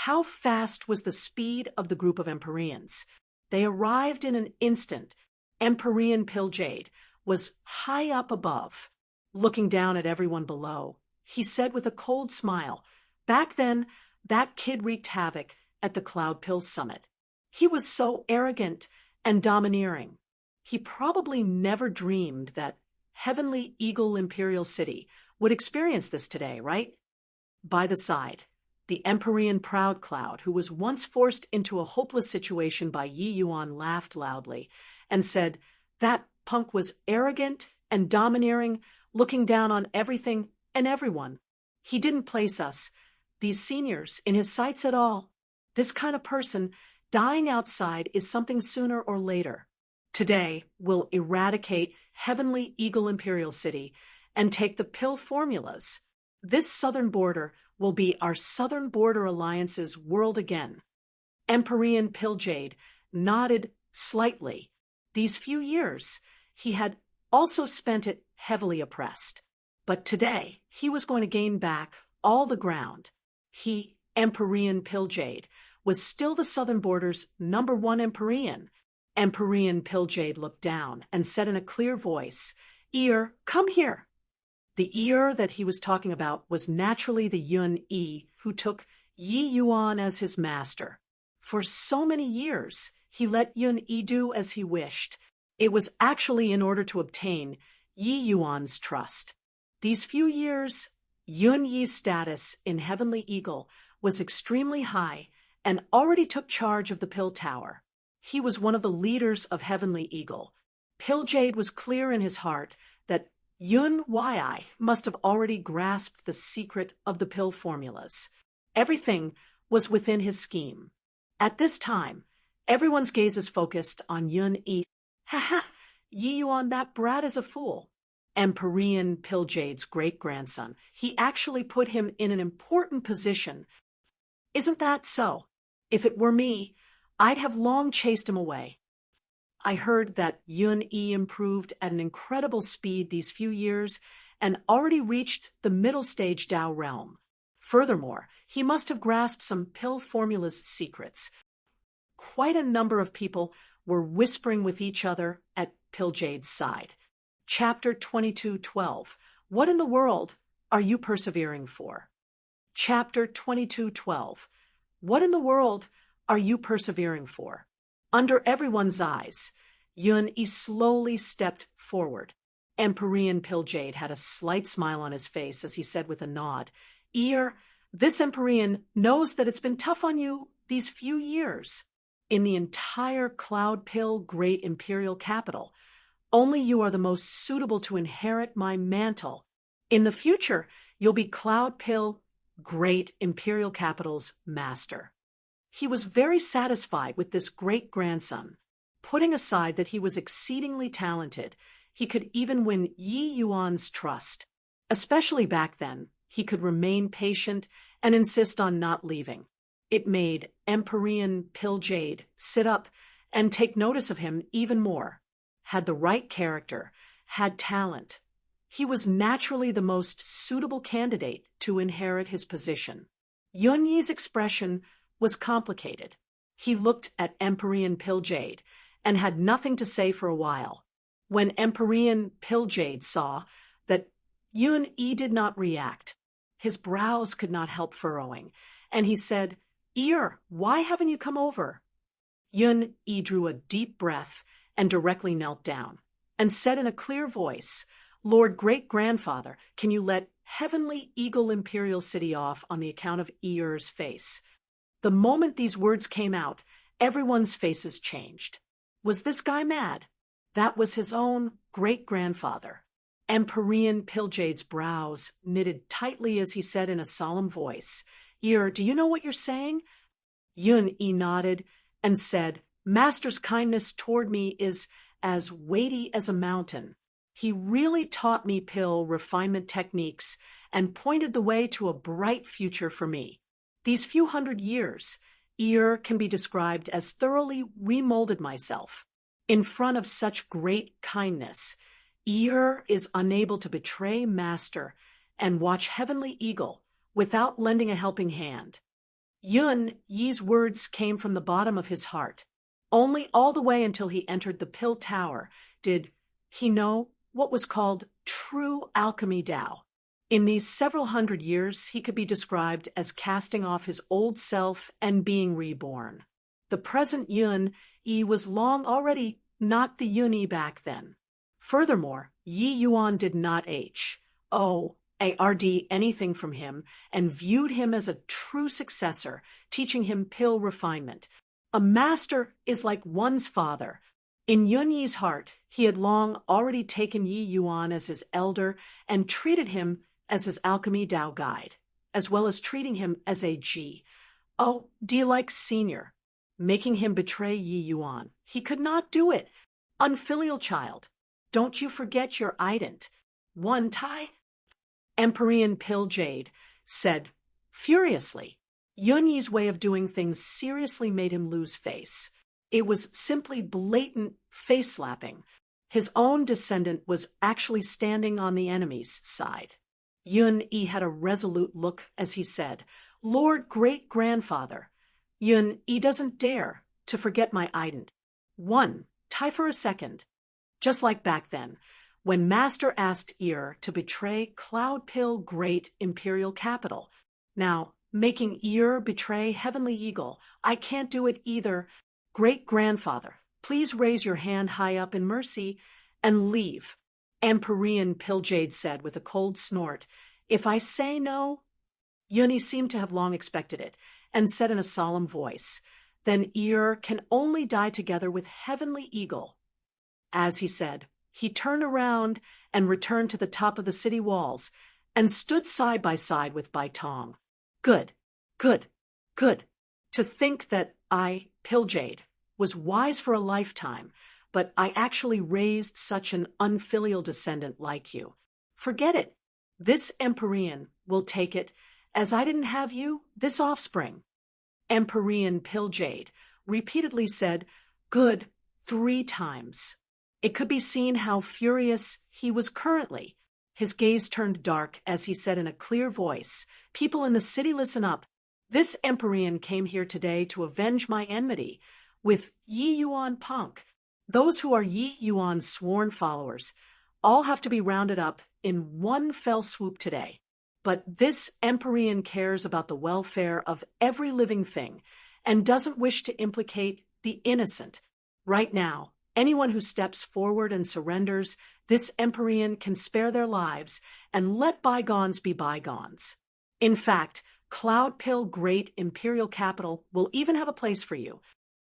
How fast was the speed of the group of Empyreans? They arrived in an instant. Empyrean Pilljade was high up above, looking down at everyone below. He said with a cold smile, "Back then, that kid wreaked havoc at the Cloud Pill Summit. He was so arrogant and domineering. He probably never dreamed that Heavenly Eagle Imperial City would experience this today, right?" By the side, the Empyrean Proud Cloud, who was once forced into a hopeless situation by Yi Yuan, laughed loudly and said, "That punk was arrogant and domineering, looking down on everything and everyone. He didn't place us, these seniors, in his sights at all. This kind of person dying outside is something sooner or later. Today, we'll eradicate Heavenly Eagle Imperial City and take the pill formulas. This southern border will be our Southern Border Alliance's world again." Empyrean Pilljade nodded slightly. These few years, he had also spent it heavily oppressed. But today, he was going to gain back all the ground. He, Empyrean Pilljade, was still the Southern Border's #1 Empyrean. Empyrean Pilljade looked down and said in a clear voice, "Ear, come here." The ear that he was talking about was naturally the Yun Yi, who took Yi Yuan as his master. For so many years, he let Yun Yi do as he wished. It was actually in order to obtain Yi Yuan's trust. These few years, Yun Yi's status in Heavenly Eagle was extremely high and already took charge of the Pill Tower. He was one of the leaders of Heavenly Eagle. Pilljade was clear in his heart that Yun Yi must have already grasped the secret of the pill formulas. Everything was within his scheme. At this time, everyone's gaze is focused on Yun Yi. "Ha! Yi Yuan, that brat is a fool." Empyrean Pilljade's great-grandson. He actually put him in an important position. Isn't that so? If it were me, I'd have long chased him away. I heard that Yun Yi improved at an incredible speed these few years and already reached the middle stage Dao realm. Furthermore, he must have grasped some pill formula's secrets. Quite a number of people were whispering with each other at Pilljade's side. Chapter 22:12. What in the world are you persevering for? Chapter 22:12. What in the world are you persevering for? Under everyone's eyes, Yun Yi slowly stepped forward. Empyrean Pilljade had a slight smile on his face as he said with a nod, "Ear, this Empyrean knows that it's been tough on you these few years. In the entire Cloud Pill Great Imperial Capital, only you are the most suitable to inherit my mantle. In the future, you'll be Cloud Pill Great Imperial Capital's master." He was very satisfied with this great-grandson. Putting aside that he was exceedingly talented, he could even win Yi Yuan's trust. Especially back then, he could remain patient and insist on not leaving. It made Empyrean Pilljade sit up and take notice of him even more. Had the right character, had talent. He was naturally the most suitable candidate to inherit his position. Yun Yi's expression was complicated. He looked at Empyrean Pilljade and had nothing to say for a while. When Empyrean Pilljade saw that Yun Yi did not react, his brows could not help furrowing, and he said, "Ear, why haven't you come over?" Yun Yi drew a deep breath and directly knelt down, and said in a clear voice, "Lord Great-Grandfather, can you let Heavenly Eagle Imperial City off on the account of Ear's face?" The moment these words came out, everyone's faces changed. Was this guy mad? That was his own great-grandfather. Empyrean Pilljade's brows knitted tightly as he said in a solemn voice, "Ear, do you know what you're saying?" Yun-yi nodded and said, Master's kindness toward me is as weighty as a mountain. He really taught me pill refinement techniques and pointed the way to a bright future for me. These few hundred years, can be described as thoroughly remolded myself. In front of such great kindness, is unable to betray Master and watch Heavenly Eagle without lending a helping hand. Yun-yi's words came from the bottom of his heart. Only all the way until he entered the Pill Tower did he know what was called true alchemy Tao. In these several hundred years, he could be described as casting off his old self and being reborn. The present Yun-yi was long already not the Yun-yi back then. Furthermore, Yi Yuan did not ard anything from him and viewed him as a true successor, teaching him pill refinement. A master is like one's father. In Yun-yi's heart, he had long already taken Yi Yuan as his elder and treated him as his alchemy Tao guide, as well as treating him as a like senior, making him betray Yi Yuan. He could not do it. Unfilial child, don't you forget your ident. One Tai? Empyrean Pill Jade said furiously. Yun-yi's way of doing things seriously made him lose face. It was simply blatant face-slapping. His own descendant was actually standing on the enemy's side. Yun-yi had a resolute look as he said, Lord Great-Grandfather, Yun-yi doesn't dare to forget my ident. One, tie for a second. Just like back then, when Master asked to betray Cloud Pill Great Imperial Capital. Now, making betray Heavenly Eagle, I can't do it either. Great-Grandfather, please raise your hand high up in mercy and leave. Empyrean Pilljade said with a cold snort, If I say no? Yun-yi seemed to have long expected it, and said in a solemn voice, Then can only die together with Heavenly Eagle. As he said, he turned around and returned to the top of the city walls, and stood side by side with Bai Tong. Good, good, good. To think that I, Pilljade, was wise for a lifetime, but I actually raised such an unfilial descendant like you. Forget it. This Empyrean will take it, as I didn't have you, this offspring. Empyrean Pilljade repeatedly said, Good, 3 times. It could be seen how furious he was currently. His gaze turned dark as he said in a clear voice, People in the city, listen up. This Empyrean came here today to avenge my enmity with Yi Yuan Punk. Those who are Yi Yuan's sworn followers all have to be rounded up in one fell swoop today. But this Empyrean cares about the welfare of every living thing and doesn't wish to implicate the innocent. Right now, anyone who steps forward and surrenders, this Empyrean can spare their lives and let bygones be bygones. In fact, Cloud Pill Great Imperial Capital will even have a place for you.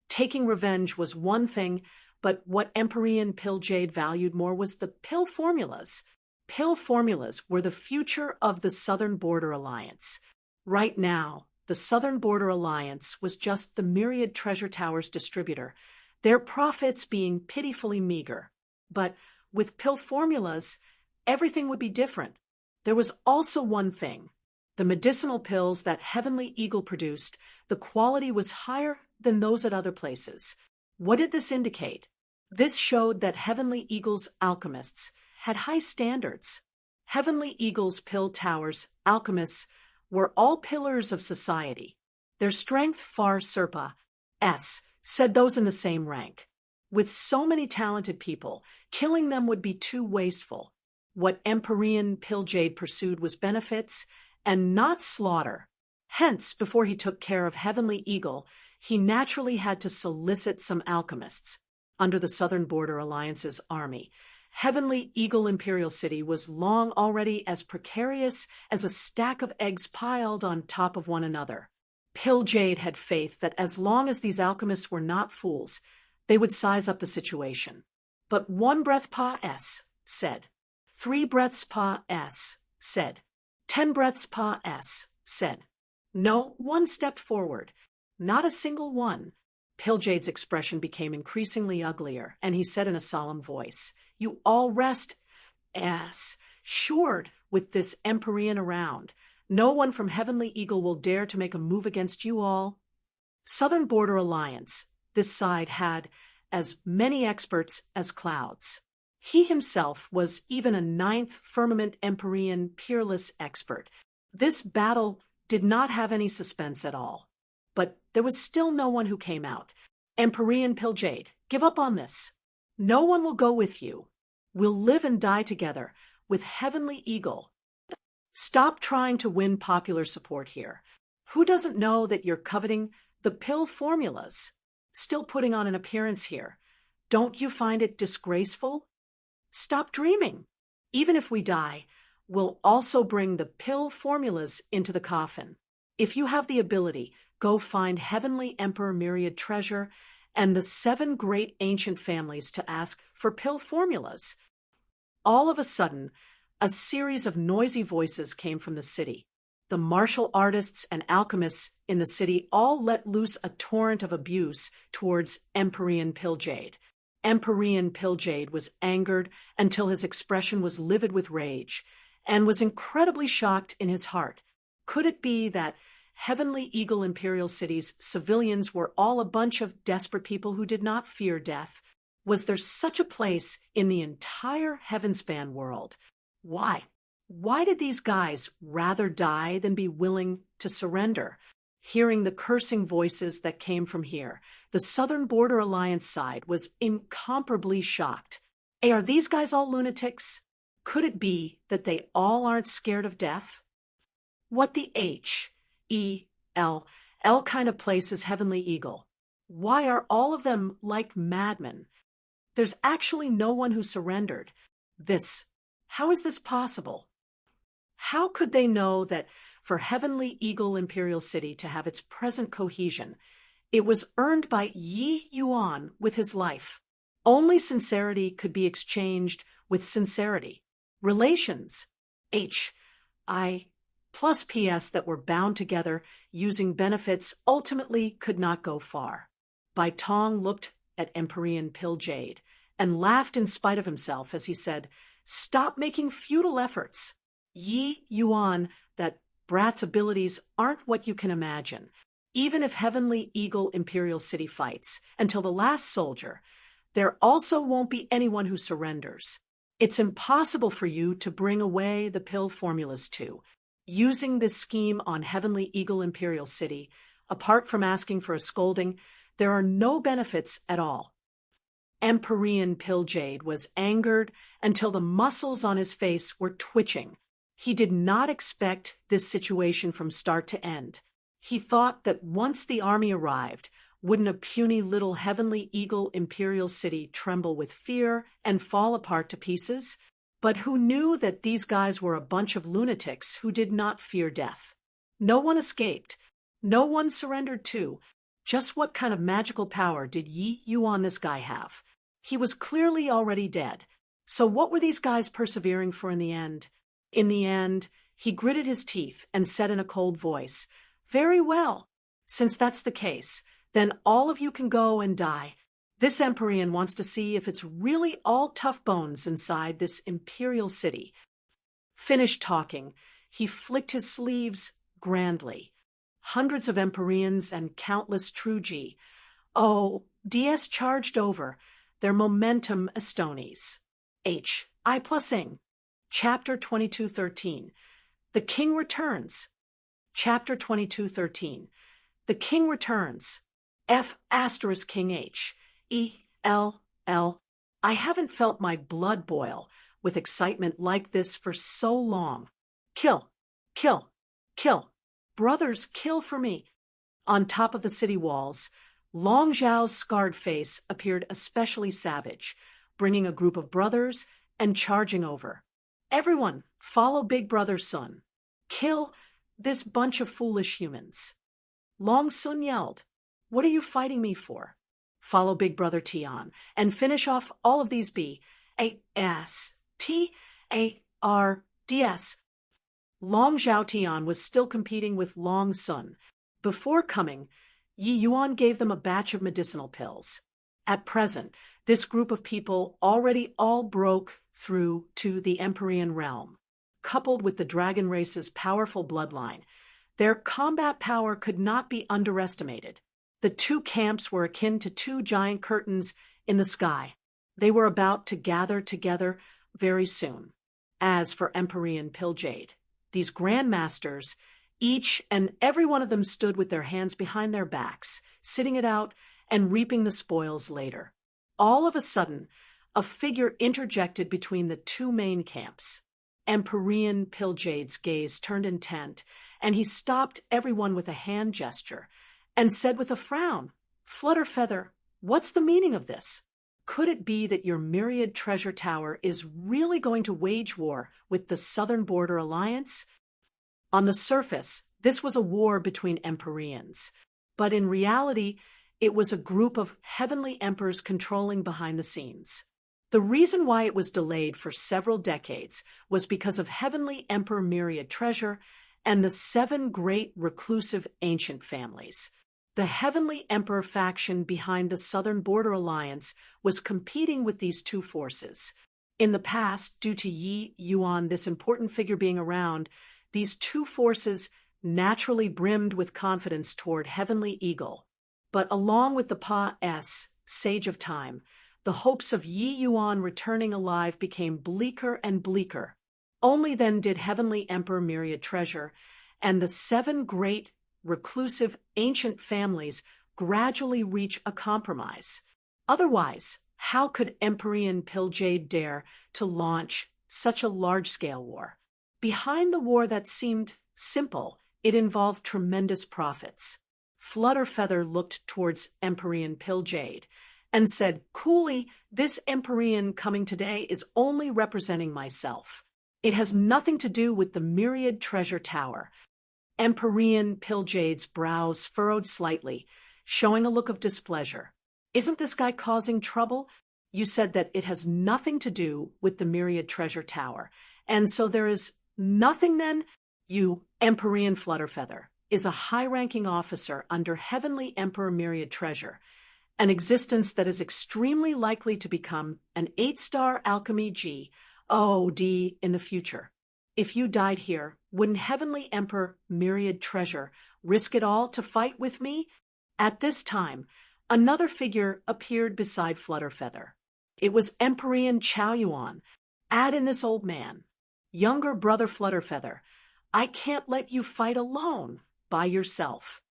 Taking revenge was one thing, but what Empyrean Pilljade valued more was the pill formulas. Pill formulas were the future of the Southern Border Alliance. Right now, the Southern Border Alliance was just the Myriad Treasure Towers distributor, their profits being pitifully meager. But with pill formulas, everything would be different. There was also one thing. The medicinal pills that Heavenly Eagle produced, the quality was higher than those at other places. What did this indicate? This showed that Heavenly Eagle's alchemists had high standards. Heavenly Eagle's pill towers, alchemists, were all pillars of society. Their strength far said those in the same rank. With so many talented people, killing them would be too wasteful. What Empyrean Pilljade pursued was benefits and not slaughter. Hence, before he took care of Heavenly Eagle, he naturally had to solicit some alchemists. Under the Southern Border Alliance's army, Heavenly Eagle Imperial City was long already as precarious as a stack of eggs piled on top of one another. Pilljade had faith that as long as these alchemists were not fools, they would size up the situation. But 1 breath pa s said. 3 breaths pa s said. 10 breaths pa s said. No, 1 stepped forward. Not a single one. Piljade's expression became increasingly uglier, and he said in a solemn voice, "You all rest assured with this Empyrean around. No one from Heavenly Eagle will dare to make a move against you all." Southern Border Alliance, this side had as many experts as clouds. He himself was even a ninth firmament Empyrean Peerless expert. This battle did not have any suspense at all. But there was still no one who came out. "Empyrean Piljade, give up on this. No one will go with you. We'll live and die together with Heavenly Eagle. Stop trying to win popular support here. Who doesn't know that you're coveting the pill formulas? Still putting on an appearance here. Don't you find it disgraceful? Stop dreaming. Even if we die, we'll also bring the pill formulas into the coffin. If you have the ability, go find Heavenly Emperor Myriad Treasure and the 7 great ancient families to ask for pill formulas." All of a sudden, a series of noisy voices came from the city. The martial artists and alchemists in the city all let loose a torrent of abuse towards Empyrean Piljade. Empyrean Piljade was angered until his expression was livid with rage, and was incredibly shocked in his heart. Could it be that Heavenly Eagle Imperial City's civilians were all a bunch of desperate people who did not fear death? Was there such a place in the entire Heavenspan world? Why? Why did these guys rather die than be willing to surrender? Hearing the cursing voices that came from here, the Southern Border Alliance side was incomparably shocked. Hey, are these guys all lunatics? Could it be that they all aren't scared of death? What the H-E-L kind of place is Heavenly Eagle? Why are all of them like madmen? There's actually no one who surrendered. How is this possible? How could they know that for Heavenly Eagle Imperial City to have its present cohesion, it was earned by Yi Yuan with his life? Only sincerity could be exchanged with sincerity. Relations, H-I plus PS that were bound together using benefits ultimately could not go far. Bai Tong looked at Empyrean Piljade and laughed in spite of himself as he said, "Stop making futile efforts. Yi Yuan, that brat's abilities aren't what you can imagine. Even if Heavenly Eagle Imperial City fights until the last soldier, there also won't be anyone who surrenders. It's impossible for you to bring away the pill formulas too. Using this scheme on Heavenly Eagle Imperial City, apart from asking for a scolding, there are no benefits at all." Empyrean Piljade was angered until the muscles on his face were twitching. He did not expect this situation from start to end. He thought that once the army arrived, wouldn't a puny little Heavenly Eagle Imperial City tremble with fear and fall apart to pieces? But who knew that these guys were a bunch of lunatics who did not fear death? No one escaped. No one surrendered too. Just what kind of magical power did Yi Yuan this guy have? He was clearly already dead. So what were these guys persevering for in the end? In the end, he gritted his teeth and said in a cold voice, "Very well. Since that's the case, then all of you can go and die. This Empyrean wants to see if it's really all tough bones inside this imperial city." Finished talking, he flicked his sleeves grandly. Hundreds of Empyreans and countless Truji, DS charged over, their momentum Estones. H.I. Plussing. Chapter 2213. The King Returns. Chapter 2213. The King Returns. F asterisk King H.E.L.L. I haven't felt my blood boil with excitement like this for so long. Kill, kill, kill. Brothers, kill for me. On top of the city walls, Long Zhao's scarred face appeared especially savage, bringing a group of brothers and charging over. "Everyone, follow Big Brother Sun. Kill this bunch of foolish humans." Long Sun yelled, "What are you fighting me for? Follow Big Brother Tian and finish off all of these B-A-S-T-A-R-D-S. Long Zhao Tian was still competing with Long Sun. Before coming, Yi Yuan gave them a batch of medicinal pills. At present, this group of people already all broke through to the Empyrean realm. Coupled with the dragon race's powerful bloodline, their combat power could not be underestimated. The two camps were akin to two giant curtains in the sky. They were about to gather together very soon. As for Empyrean Pilljade, these grandmasters, each and every one of them stood with their hands behind their backs, sitting it out and reaping the spoils later. All of a sudden, a figure interjected between the two main camps. Empyrean Pilljade's gaze turned intent, and he stopped everyone with a hand gesture and said with a frown, "Flutterfeather, what's the meaning of this? Could it be that your myriad treasure tower is really going to wage war with the Southern Border Alliance?" On the surface, this was a war between Empyreans, but in reality, it was a group of heavenly emperors controlling behind the scenes. The reason why it was delayed for several decades was because of Heavenly Emperor Myriad Treasure and the 7 great reclusive ancient families. The Heavenly Emperor faction behind the Southern Border Alliance was competing with these two forces. In the past, due to Yi Yuan, this important figure being around, these two forces naturally brimmed with confidence toward Heavenly Eagle. But along with the Pa-S, Sage of Time, the hopes of Yi Yuan returning alive became bleaker and bleaker. Only then did Heavenly Emperor Myriad Treasure and the 7 great reclusive ancient families gradually reach a compromise. Otherwise, how could Empyrean Pilljade dare to launch such a large-scale war? Behind the war that seemed simple, it involved tremendous profits. Flutterfeather looked towards Empyrean Pilljade and said, "Coolly, this Empyrean coming today is only representing myself. It has nothing to do with the Myriad Treasure Tower." Empyrean Pilljade's brows furrowed slightly, showing a look of displeasure. "Isn't this guy causing trouble? You said that it has nothing to do with the Myriad Treasure Tower, and so there is nothing then?" "You, Empyrean Flutterfeather, is a high-ranking officer under Heavenly Emperor Myriad Treasure, an existence that is extremely likely to become an 8-star alchemy G.O.D. in the future. If you died here, wouldn't Heavenly Emperor Myriad Treasure risk it all to fight with me?" At this time, another figure appeared beside Flutterfeather. It was Empyrean Chaoyuan. "Add in this old man. Younger brother Flutterfeather, I can't let you fight alone, by yourself."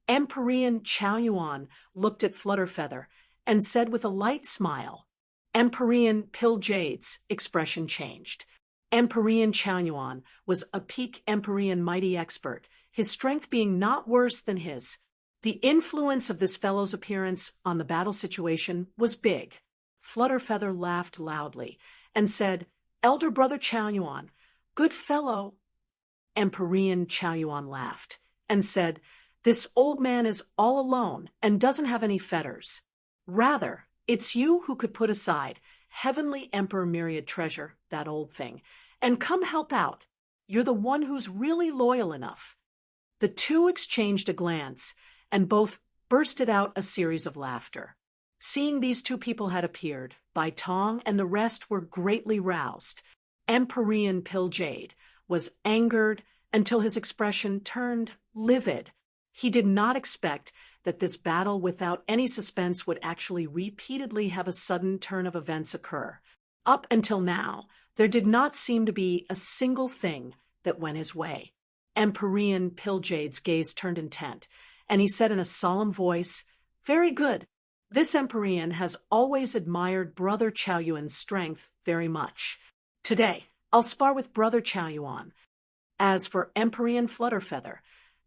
Empyrean Chaoyuan looked at Flutterfeather and said with a light smile. Empyrean Pilljade's expression changed. Empyrean Chaoyuan was a peak Empyrean mighty expert, his strength being not worse than his. The influence of this fellow's appearance on the battle situation was big. Flutterfeather laughed loudly and said, "Elder brother Chaoyuan, good fellow." Empyrean Chaoyuan laughed and said, "This old man is all alone and doesn't have any fetters. Rather, it's you who could put aside Heavenly Emperor Myriad Treasure, that old thing, and come help out. You're the one who's really loyal enough." The two exchanged a glance, and both bursted out a series of laughter. Seeing these two people had appeared, Bai Tong and the rest were greatly roused. Empyrean Pilljade was angered until his expression turned livid. He did not expect that this battle without any suspense would actually repeatedly have a sudden turn of events occur. Up until now, there did not seem to be a single thing that went his way. Empyrean Pilljade's gaze turned intent, and he said in a solemn voice, "Very good. This Empyrean has always admired Brother Chaoyuan's strength very much. Today, I'll spar with Brother Chaoyuan." As for Empyrean Flutterfeather,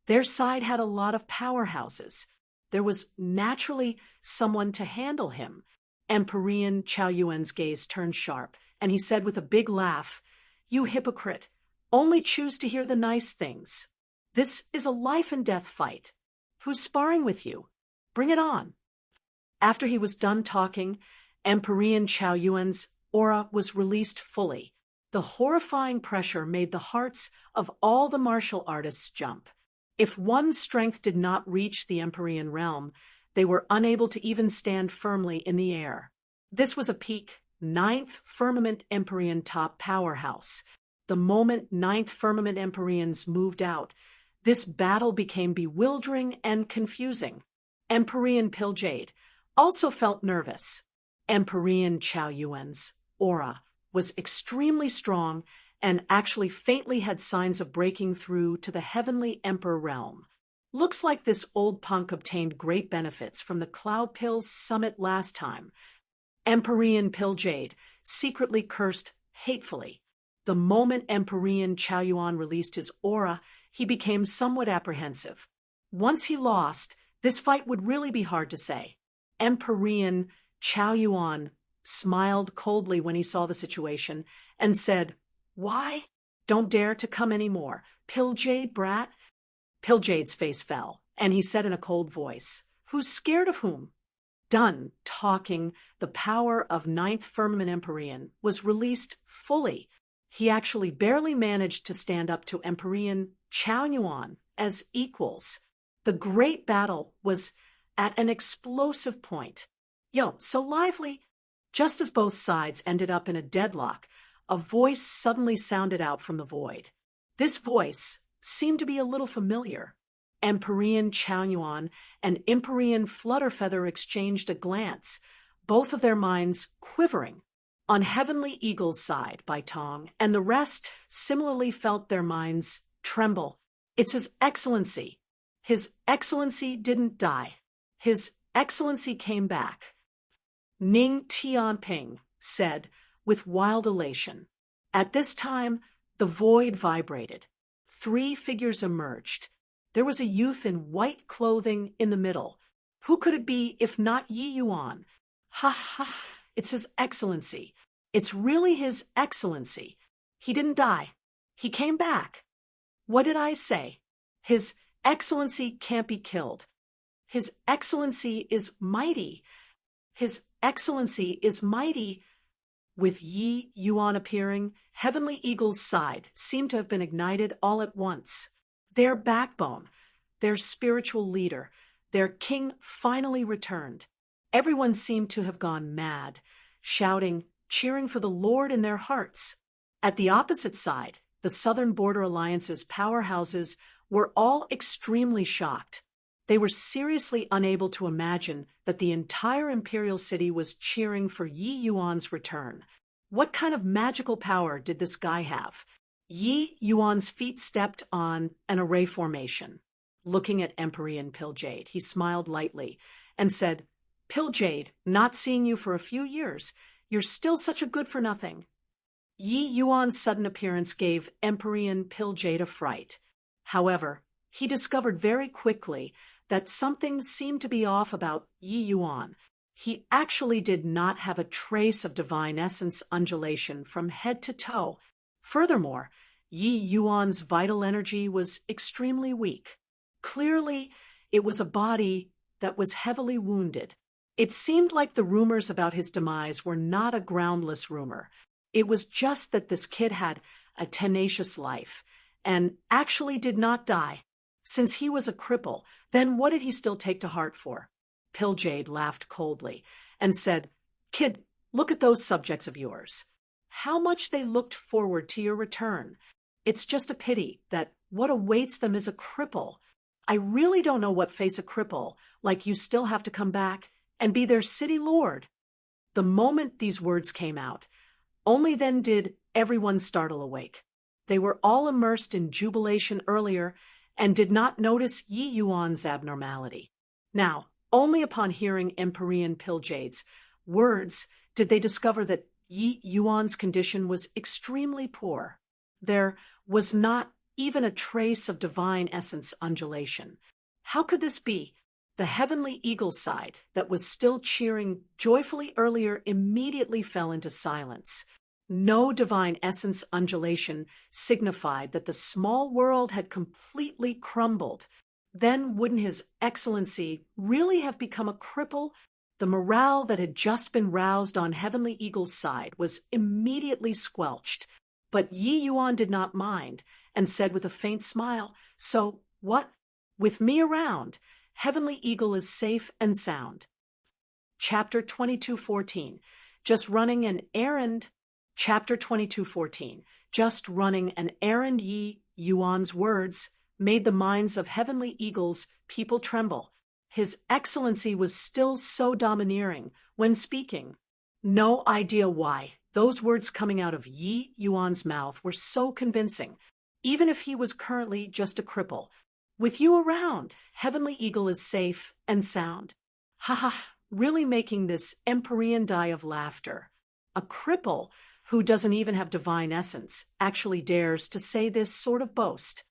their side had a lot of powerhouses. There was naturally someone to handle him. Empyrean Chaoyuan's gaze turned sharp, and he said with a big laugh, "You hypocrite, only choose to hear the nice things. This is a life-and-death fight. Who's sparring with you? Bring it on." After he was done talking, Empyrean Chaoyuan's aura was released fully. The horrifying pressure made the hearts of all the martial artists jump. If one's strength did not reach the Empyrean realm, they were unable to even stand firmly in the air. This was a peak, ninth firmament Empyrean top powerhouse. The moment ninth firmament Empyreans moved out, this battle became bewildering and confusing. Empyrean Piljade also felt nervous. Empyrean Chao Yuan's aura was extremely strong and actually faintly had signs of breaking through to the heavenly Emperor realm. Looks like this old punk obtained great benefits from the Cloud Pills summit last time. Empyrean Piljade secretly cursed hatefully. The moment Empyrean Chao Yuan released his aura, he became somewhat apprehensive. Once he lost, this fight would really be hard to say. Empyrean Chao Yuan smiled coldly when he saw the situation and said, "Why? Don't dare to come any more. Piljade brat." Piljade's face fell, and he said in a cold voice, "Who's scared of whom?" Done talking, the power of ninth firmament Empyrean was released fully. He actually barely managed to stand up to Empyrean Chao Yuan as equals. The great battle was at an explosive point. So lively. Just as both sides ended up in a deadlock, a voice suddenly sounded out from the void. This voice seemed to be a little familiar. Empyrean Chao Yuan and Empyrean Flutterfeather exchanged a glance, both of their minds quivering. On Heavenly Eagle's side, Bai Tong, and the rest similarly felt their minds tremble. It's His Excellency. His Excellency didn't die. His Excellency came back. Ning Tianping said with wild elation. At this time, the void vibrated. 3 figures emerged. There was a youth in white clothing in the middle. Who could it be if not Yi Yuan? Ha ha, it's His Excellency. It's really His Excellency. He didn't die. He came back. What did I say? His Excellency can't be killed. His Excellency is mighty. His Excellency is mighty. With Yi Yuan appearing, Heavenly Eagle's side seemed to have been ignited all at once. Their backbone, their spiritual leader, their king finally returned. Everyone seemed to have gone mad, shouting, cheering for the Lord in their hearts. At the opposite side, the Southern Border Alliance's powerhouses were all extremely shocked. They were seriously unable to imagine that the entire imperial city was cheering for Yi Yuan's return. What kind of magical power did this guy have? Yi Yuan's feet stepped on an array formation. Looking at Empyrean Piljade, he smiled lightly and said, "Piljade, not seeing you for a few years. You're still such a good-for-nothing." Yi Yuan's sudden appearance gave Empyrean Piljade a fright. However, he discovered very quickly that something seemed to be off about Yi Yuan. He actually did not have a trace of divine essence undulation from head to toe. Furthermore, Yi Yuan's vital energy was extremely weak. Clearly, it was a body that was heavily wounded. It seemed like the rumors about his demise were not a groundless rumor. It was just that this kid had a tenacious life and actually did not die. Since he was a cripple, then what did he still take to heart for? Piljade laughed coldly and said, "Kid, look at those subjects of yours. How much they looked forward to your return. It's just a pity that what awaits them is a cripple. I really don't know what face a cripple, like you still have to come back and be their city lord." The moment these words came out, only then did everyone startle awake. They were all immersed in jubilation earlier and did not notice Yi Yuan's abnormality. Now, only upon hearing Empyrean Piljade's words did they discover that Yi Yuan's condition was extremely poor. There was not even a trace of divine essence undulation. How could this be? The Heavenly Eagle side that was still cheering joyfully earlier immediately fell into silence. No divine essence undulation signified that the small world had completely crumbled. Then wouldn't His Excellency really have become a cripple? The morale that had just been roused on Heavenly Eagle's side was immediately squelched. But Yi Yuan did not mind and said with a faint smile, "So what? With me around, Heavenly Eagle is safe and sound. Chapter 22:14. Just running an errand. Chapter 22:14. Just running an errand. Yi Yuan's words made the minds of Heavenly Eagle's people tremble. His Excellency was still so domineering when speaking. No idea why those words coming out of Yi Yuan's mouth were so convincing, even if he was currently just a cripple. With you around, Heavenly Eagle is safe and sound. Ha ha, really making this Empyrean die of laughter. A cripple who doesn't even have divine essence actually dares to say this sort of boast.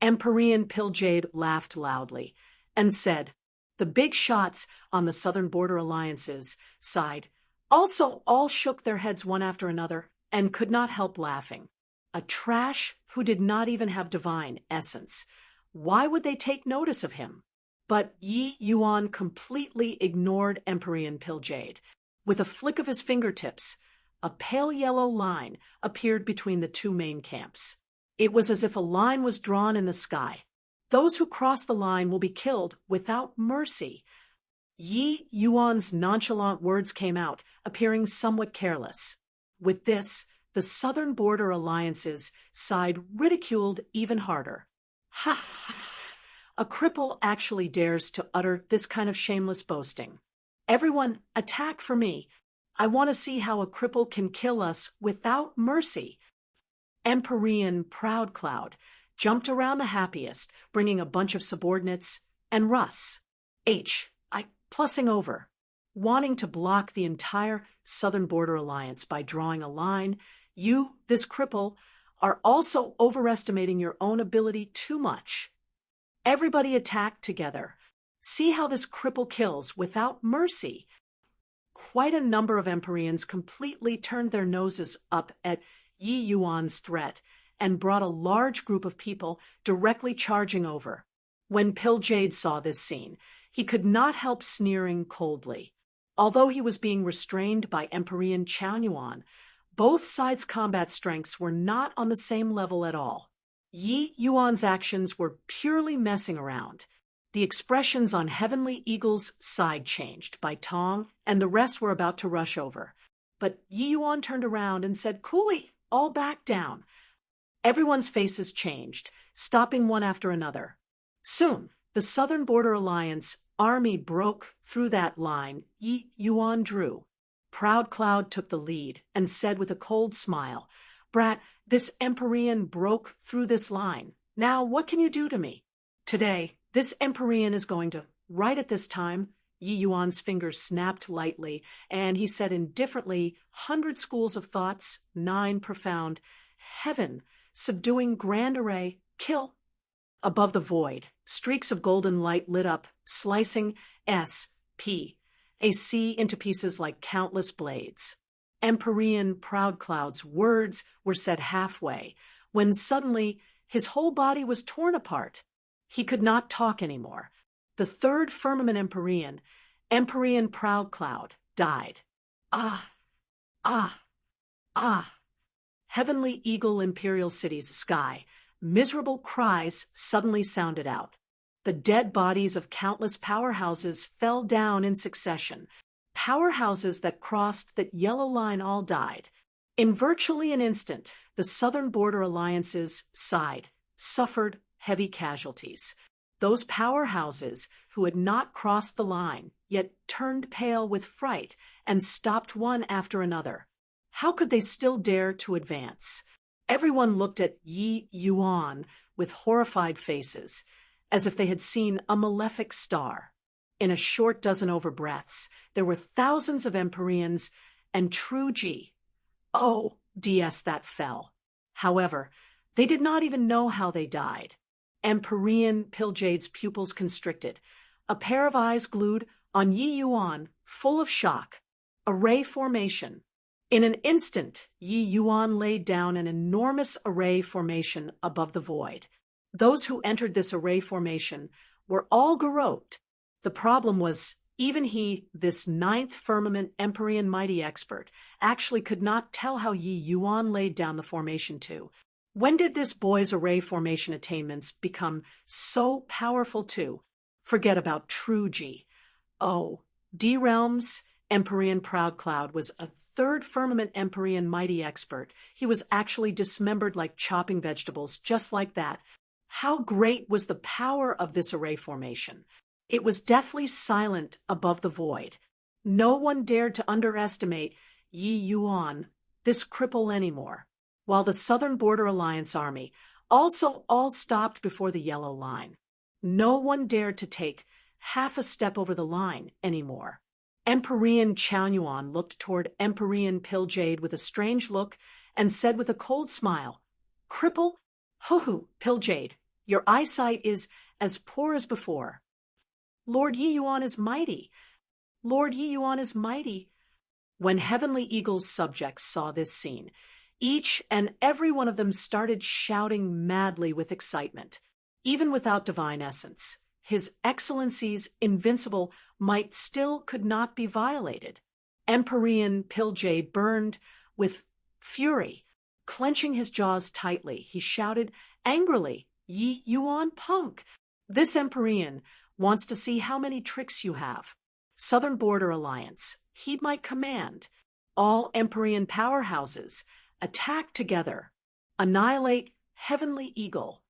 Empyrean Pilljade laughed loudly and said, "The big shots on the southern border alliances side also all shook their heads one after another and could not help laughing. A trash who did not even have divine essence. Why would they take notice of him?" But Yi Yuan completely ignored Empyrean Pilljade. With a flick of his fingertips, a pale yellow line appeared between the two main camps. It was as if a line was drawn in the sky. Those who cross the line will be killed without mercy. Yi Yuan's nonchalant words came out, appearing somewhat careless. With this, the southern border alliances side ridiculed even harder. Ha ha! A cripple actually dares to utter this kind of shameless boasting. Everyone, attack for me. I want to see how a cripple can kill us without mercy. Empyrean Proud Cloud jumped around the happiest, bringing a bunch of subordinates, and Russ, plussing over, wanting to block the entire southern border alliance by drawing a line. You, this cripple, are also overestimating your own ability too much. Everybody attack together. See how this cripple kills without mercy. Quite a number of Empyreans completely turned their noses up at Yi Yuan's threat and brought a large group of people directly charging over. When Pilljade saw this scene, he could not help sneering coldly. Although he was being restrained by Empyrean Chaonyuan, both sides' combat strengths were not on the same level at all. Yi Yuan's actions were purely messing around. The expressions on Heavenly Eagle's side changed by Tong, and the rest were about to rush over. But Yi Yuan turned around and said, "Coolly, all back down." Everyone's faces changed, stopping one after another. Soon, the Southern Border Alliance army broke through that line Yi Yuan drew. Proud Cloud took the lead and said with a cold smile, "Brat, this Empyrean broke through this line. Now what can you do to me?" "Today, this Empyrean is going to, right at this time." Yi Yuan's fingers snapped lightly, and he said indifferently, 100 schools of thoughts, 9 profound. "Heaven, subduing grand array, kill." Above the void, streaks of golden light lit up, slicing a sea into pieces like countless blades. Empyrean Proud Cloud's words were said halfway, when suddenly his whole body was torn apart. He could not talk anymore. The third firmament Empyrean Proud Cloud, died. Ah! Ah! Ah! Heavenly Eagle Imperial City's sky, miserable cries suddenly sounded out. The dead bodies of countless powerhouses fell down in succession. Powerhouses that crossed that yellow line all died. In virtually an instant, the Southern Border Alliance's side suffered heavy casualties. Those powerhouses who had not crossed the line, yet turned pale with fright and stopped one after another. How could they still dare to advance? Everyone looked at Yi Yuan with horrified faces, as if they had seen a malefic star. In a short dozen over breaths, there were thousands of Empyreans and true DS that fell. However, they did not even know how they died. Empyrean Pilljade's pupils constricted, a pair of eyes glued on Yi Yuan, full of shock. Array formation. In an instant, Yi Yuan laid down an enormous array formation above the void. Those who entered this array formation were all garrote. The problem was, even he, this 9th firmament Empyrean mighty expert, actually could not tell how Yi Yuan laid down the formation to. When did this boy's array formation attainments become so powerful too? Forget about true G. Oh, D-Realms, Empyrean Proud Cloud was a third firmament Empyrean mighty expert. He was actually dismembered like chopping vegetables, just like that. How great was the power of this array formation? It was deathly silent above the void. No one dared to underestimate Yi Yuan, this cripple, anymore. While the Southern Border Alliance Army also all stopped before the yellow line. No one dared to take half a step over the line anymore. Empyrean Chaonyuan looked toward Empyrean Piljade with a strange look and said with a cold smile, "Cripple? Hoo-hoo, Piljade, your eyesight is as poor as before." "Lord Yi Yuan is mighty. Lord Yi Yuan is mighty." When Heavenly Eagle's subjects saw this scene, each and every one of them started shouting madly with excitement. Even without divine essence, His Excellency's invincible might still could not be violated. Empyrean Piljade burned with fury. Clenching his jaws tightly, he shouted angrily, "Yi Yuan punk! This Empyrean wants to see how many tricks you have. Southern Border Alliance, heed my command. All Empyrean powerhouses, attack together. Annihilate Heavenly Eagle."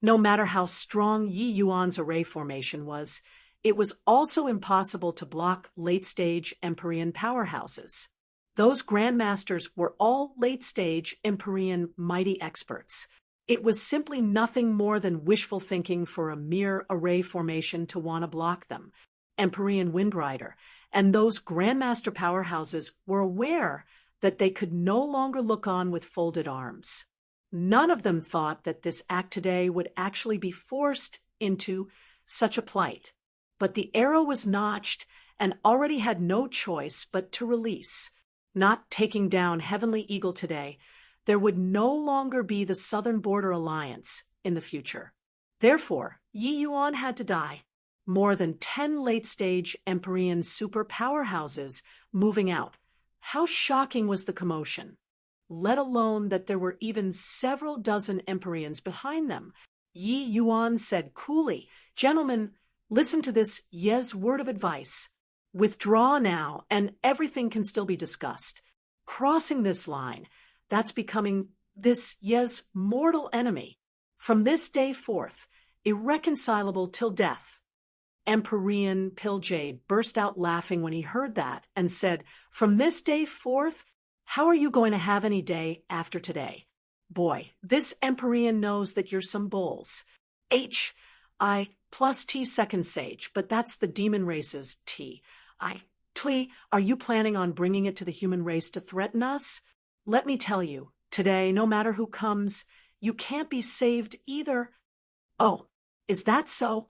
No matter how strong Yi Yuan's array formation was, it was also impossible to block late-stage Empyrean powerhouses. Those grandmasters were all late-stage Empyrean mighty experts. It was simply nothing more than wishful thinking for a mere array formation to want to block them. Empyrean Windrider and those grandmaster powerhouses were aware that they could no longer look on with folded arms. None of them thought that this act today would actually be forced into such a plight. But the arrow was notched and already had no choice but to release. Not taking down Heavenly Eagle today, there would no longer be the Southern Border Alliance in the future. Therefore, Yi Yuan had to die. More than 10 late-stage Empyrean super powerhouses moving out. How shocking was the commotion! Let alone that there were even several dozen Empyreans behind them. Yi Yuan said coolly, "Gentlemen, listen to this Ye's word of advice. Withdraw now, and everything can still be discussed. Crossing this line, that's becoming this Ye's mortal enemy. From this day forth, irreconcilable till death." Empyrean Piljade burst out laughing when he heard that and said, "From this day forth? How are you going to have any day after today? Boy, this Empyrean knows that you're some bulls. I plus T second sage, but that's the demon race's T. Tlee, are you planning on bringing it to the human race to threaten us? Let me tell you, today, no matter who comes, you can't be saved either." "Oh, is that so?"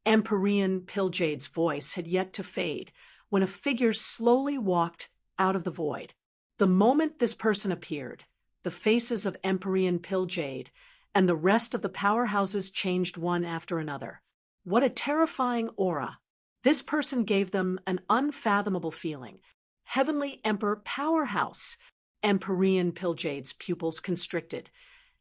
Empyrean Piljade's voice had yet to fade when a figure slowly walked out of the void. The moment this person appeared, the faces of Empyrean Piljade and the rest of the powerhouses changed one after another. What a terrifying aura! This person gave them an unfathomable feeling. Heavenly Emperor Powerhouse! Empyrean Piljade's pupils constricted,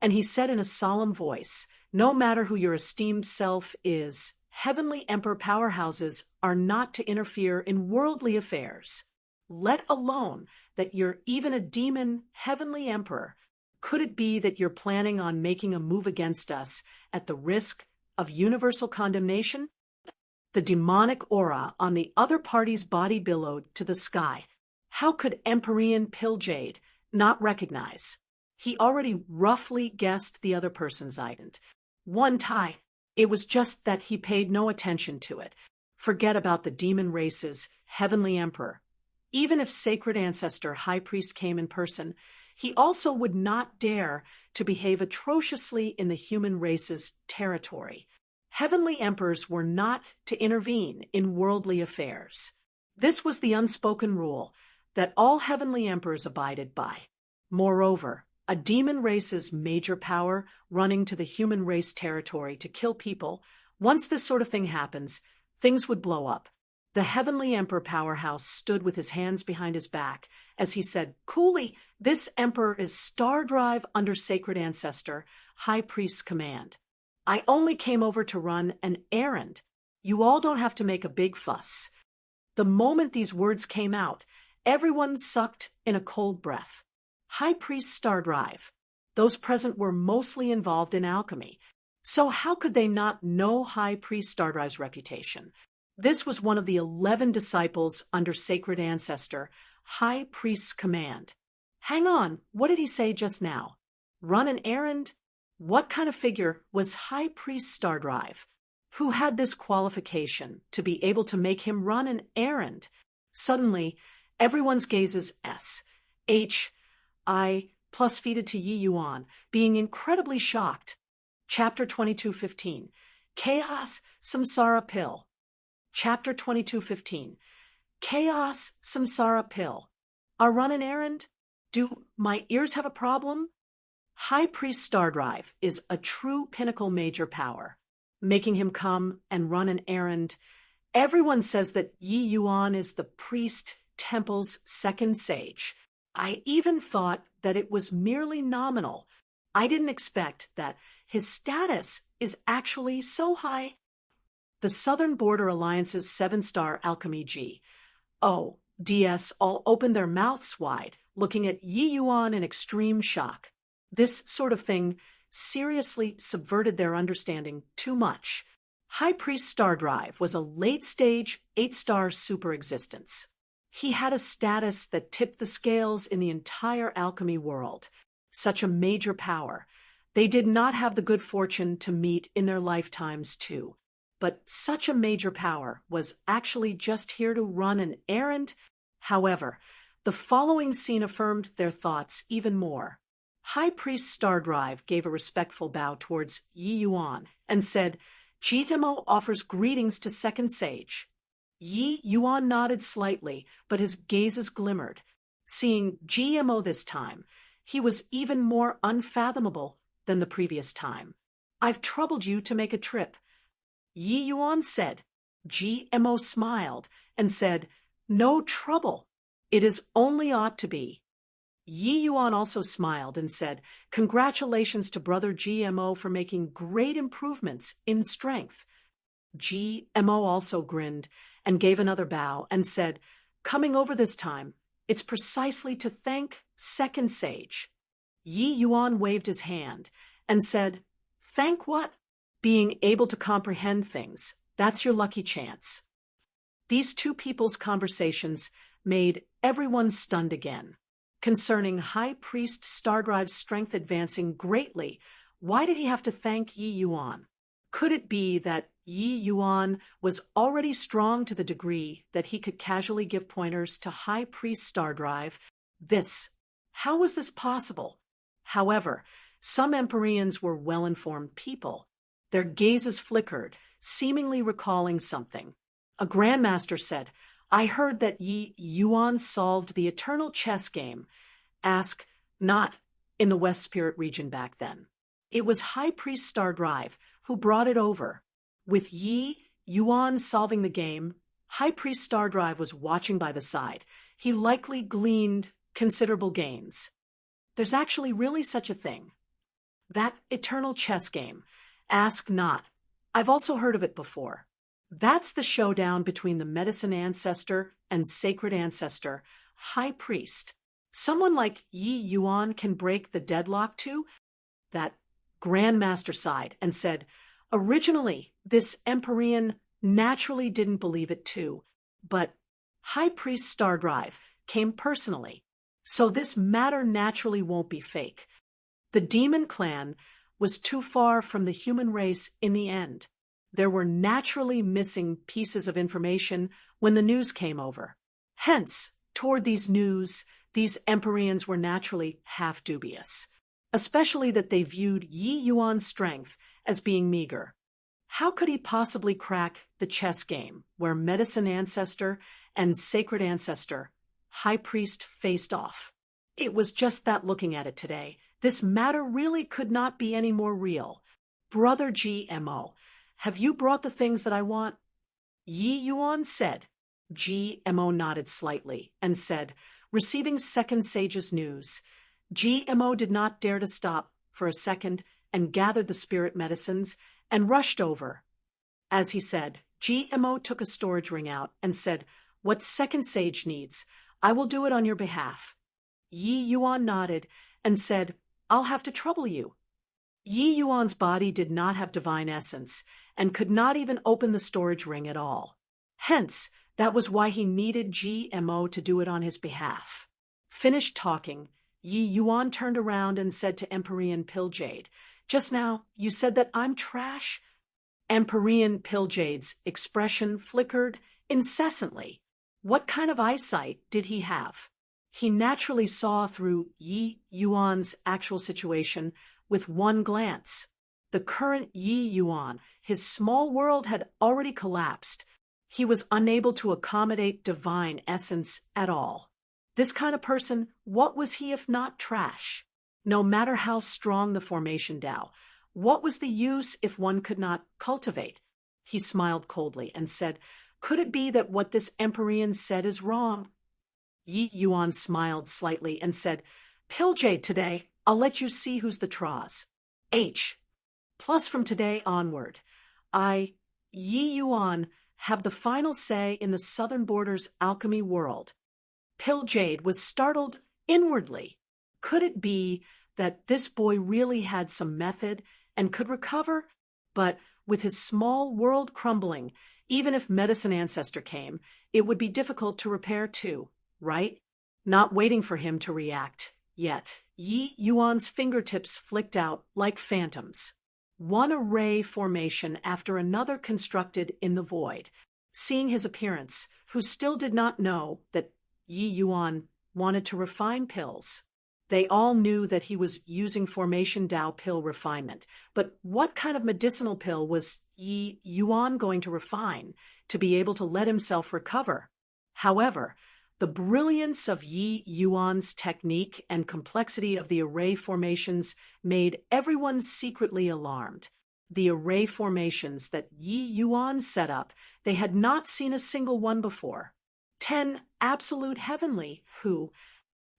and he said in a solemn voice, "No matter who your esteemed self is, Heavenly Emperor powerhouses are not to interfere in worldly affairs. Let alone that you're even a demon Heavenly Emperor. Could it be that you're planning on making a move against us at the risk of universal condemnation?" The demonic aura on the other party's body billowed to the sky. How could Empyrean Piljade not recognize? He already roughly guessed the other person's ident. One tie. It was just that he paid no attention to it. Forget about the demon race's Heavenly Emperor. Even if Sacred Ancestor High Priest came in person, he also would not dare to behave atrociously in the human race's territory. Heavenly Emperors were not to intervene in worldly affairs. This was the unspoken rule that all Heavenly Emperors abided by. Moreover, a demon race's major power running to the human race territory to kill people, once this sort of thing happens, things would blow up. The Heavenly Emperor powerhouse stood with his hands behind his back as he said, "Coolly, this Emperor is Star Drive under Sacred Ancestor, High Priest's command. I only came over to run an errand. You all don't have to make a big fuss." The moment these words came out, everyone sucked in a cold breath. High Priest Star Drive. Those present were mostly involved in alchemy. So how could they not know High Priest Star Drive's reputation? This was one of the 11 disciples under Sacred Ancestor, High Priest's command. Hang on, what did he say just now? Run an errand? What kind of figure was High Priest Star Drive? Who had this qualification to be able to make him run an errand? Suddenly, everyone's gazes S-H-I plus feeded to Yi Yuan, being incredibly shocked. Chapter 22:15. Chaos Samsara Pill. Chapter 22:15. Chaos Samsara Pill. Are run an errand? Do my ears have a problem? High Priest Star Drive is a true pinnacle major power. Making him come and run an errand. Everyone says that Yi Yuan is the priest temple's second sage. I even thought that it was merely nominal. I didn't expect that his status is actually so high. The Southern Border Alliance's 7-star Alchemy GODS all opened their mouths wide, looking at Yi Yuan in extreme shock. This sort of thing seriously subverted their understanding too much. High Priest Star Drive was a late-stage 8-star super-existence. He had a status that tipped the scales in the entire alchemy world. Such a major power. They did not have the good fortune to meet in their lifetimes too. But such a major power was actually just here to run an errand. However, the following scene affirmed their thoughts even more. High Priest Star Drive gave a respectful bow towards Yi Yuan and said, "GMO offers greetings to Second Sage." Yi Yuan nodded slightly, but his gazes glimmered. Seeing GMO this time, he was even more unfathomable than the previous time. "I've troubled you to make a trip," Yi Yuan said. GMO smiled and said, "No trouble. It is only ought to be." Yi Yuan also smiled and said, "Congratulations to Brother GMO for making great improvements in strength." GMO also grinned and gave another bow and said, "Coming over this time, it's precisely to thank Second Sage." Yi Yuan waved his hand and said, "Thank what?" "Being able to comprehend things. That's your lucky chance." These two people's conversations made everyone stunned again. Concerning High Priest Star Drive's strength advancing greatly, why did he have to thank Yi Yuan? Could it be that Yi Yuan was already strong to the degree that he could casually give pointers to High Priest Star Drive? How was this possible? However, some Empyreans were well-informed people. Their gazes flickered, seemingly recalling something. A Grandmaster said, "I heard that Yi Yuan solved the eternal chess game. Ask not in the West Spirit region back then. It was High Priest Star Drive who brought it over. With Yi Yuan solving the game, High Priest Star Drive was watching by the side. He likely gleaned considerable gains. There's actually really such a thing. That eternal chess game. Ask not. I've also heard of it before. That's the showdown between the Medicine Ancestor and Sacred Ancestor, High Priest. Someone like Yi Yuan can break the deadlock too?" That Grandmaster sighed and said, "Originally, this Empyrean naturally didn't believe it too, but High Priest Star Drive came personally, so this matter naturally won't be fake. The demon clan was too far from the human race in the end. There were naturally missing pieces of information when the news came over. Hence, toward these news, these Empyreans were naturally half dubious, especially that they viewed Yi Yuan's strength as being meager. How could he possibly crack the chess game where Medicine Ancestor and Sacred Ancestor, High Priest, faced off? It was just that looking at it today, this matter really could not be any more real. Brother GMO, have you brought the things that I want?" Yi Yuan said, GMO nodded slightly and said, receiving second sage's news. GMO did not dare to stop for a second and gathered the spirit medicines and rushed over. As he said, GMO took a storage ring out and said, what second sage needs, I will do it on your behalf. Yi Yuan nodded and said, I'll have to trouble you. Yi Yuan's body did not have divine essence and could not even open the storage ring at all. Hence, that was why he needed GMO to do it on his behalf. Finished talking, Yi Yuan turned around and said to Empyrean Pilljade, just now, you said that I'm trash? Empyrean Pilljade's expression flickered incessantly. What kind of eyesight did he have? He naturally saw through Yi Yuan's actual situation with one glance. The current Yi Yuan, his small world had already collapsed. He was unable to accommodate divine essence at all. This kind of person, what was he if not trash? No matter how strong the formation Tao, what was the use if one could not cultivate? He smiled coldly and said, could it be that what this Empyrean said is wrong? Yi Yuan smiled slightly and said, Pilljade today, I'll let you see who's the Traz. H. Plus from today onward, I, Yi Yuan, have the final say in the Southern Border's alchemy world. Pilljade was startled inwardly. Could it be that this boy really had some method and could recover? But with his small world crumbling, even if Medicine Ancestor came, it would be difficult to repair too, right? Not waiting for him to react yet, Yi Yuan's fingertips flicked out like phantoms. One array formation after another constructed in the void. Seeing his appearance, who still did not know that Yi Yuan wanted to refine pills. They all knew that he was using formation Tao pill refinement, but what kind of medicinal pill was Yi Yuan going to refine to be able to let himself recover? However, the brilliance of Yi Yuan's technique and complexity of the array formations made everyone secretly alarmed. The array formations that Yi Yuan set up, they had not seen a single one before. 10 absolute heavenly, who...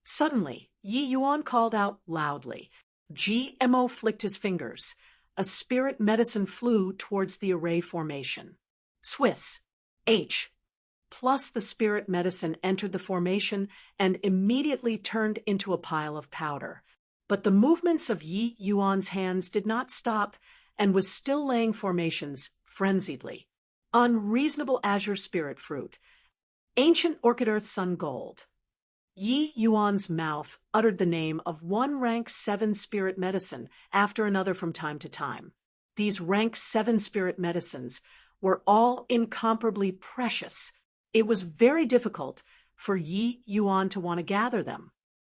Suddenly, Yi Yuan called out loudly. GMO flicked his fingers. A spirit medicine flew towards the array formation. Swiss. H. Plus the spirit medicine entered the formation and immediately turned into a pile of powder. But the movements of Yi Yuan's hands did not stop and was still laying formations frenziedly. Unreasonable azure spirit fruit. Ancient orchid earth sun gold. Yi Yuan's mouth uttered the name of one rank 7 spirit medicine after another from time to time. These rank 7 spirit medicines were all incomparably precious. It was very difficult for Yi Yuan to want to gather them.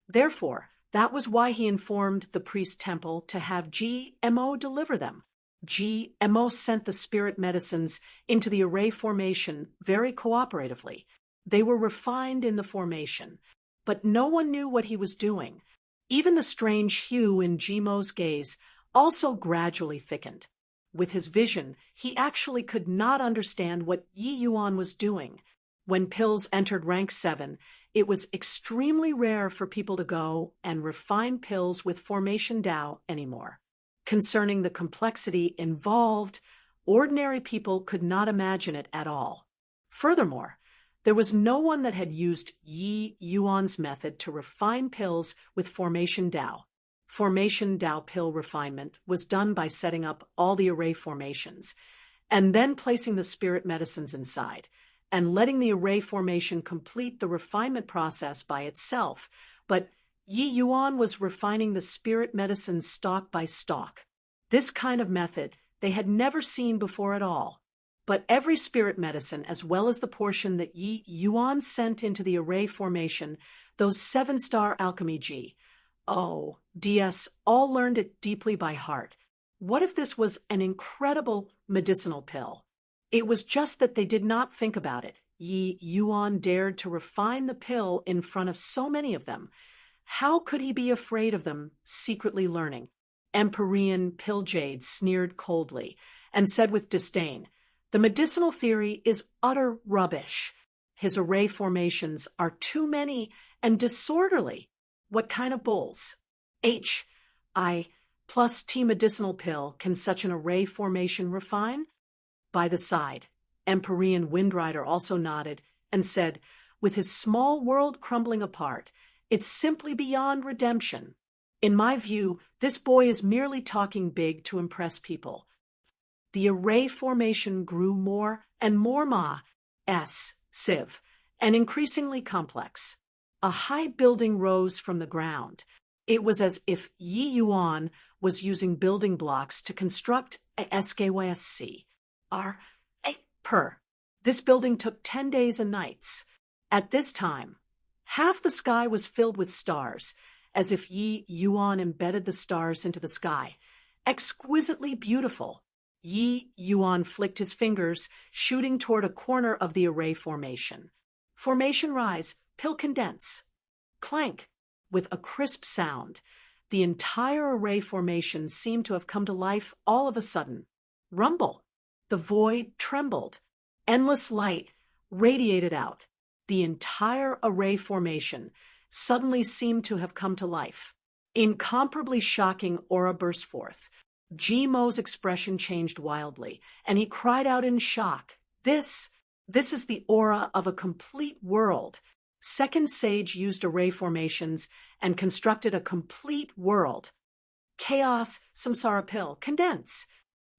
Therefore, that was why he informed the priest temple to have GMO deliver them. GMO sent the spirit medicines into the array formation very cooperatively. They were refined in the formation, but no one knew what he was doing. Even the strange hue in GMO's gaze also gradually thickened. With his vision, he actually could not understand what Yi Yuan was doing. When pills entered rank 7, it was extremely rare for people to go and refine pills with formation Tao anymore. Concerning the complexity involved, ordinary people could not imagine it at all. Furthermore, there was no one that had used Yi Yuan's method to refine pills with formation Tao. Formation Tao pill refinement was done by setting up all the array formations, and then placing the spirit medicines inside, and letting the array formation complete the refinement process by itself. But Yi Yuan was refining the spirit medicines stalk by stalk. This kind of method they had never seen before at all. But every spirit medicine, as well as the portion that Yi Yuan sent into the array formation, those 7-star alchemy DS all learned it deeply by heart. What if this was an incredible medicinal pill? It was just that they did not think about it. Yi Yuan dared to refine the pill in front of so many of them. How could he be afraid of them secretly learning? Empyrean Pilljade sneered coldly and said with disdain, "The medicinal theory is utter rubbish." His array formations are too many and disorderly. What kind of bulls? I plus T medicinal pill can such an array formation refine? By the side, Empyrean Windrider also nodded and said, with his small world crumbling apart, it's simply beyond redemption. In my view, this boy is merely talking big to impress people. The array formation grew more and more Civ, and increasingly complex. A high building rose from the ground. It was as if Yi Yuan was using building blocks to construct a SKYSC. This building took 10 days and nights. At this time, half the sky was filled with stars, as if Yi Yuan embedded the stars into the sky. Exquisitely beautiful. Yi Yuan flicked his fingers, shooting toward a corner of the array formation. Formation rise, pill condense. Clank. With a crisp sound, the entire array formation seemed to have come to life all of a sudden. Rumble. The void trembled. Endless light radiated out. The entire array formation suddenly seemed to have come to life. Incomparably shocking aura burst forth. G-Mo's expression changed wildly, and he cried out in shock. This is the aura of a complete world. Second Sage used array formations and constructed a complete world. Chaos, samsara pill, condense.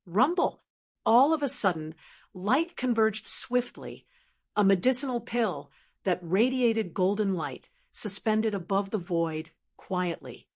Rumble. All of a sudden, light converged swiftly. A medicinal pill that radiated golden light, suspended above the void, quietly.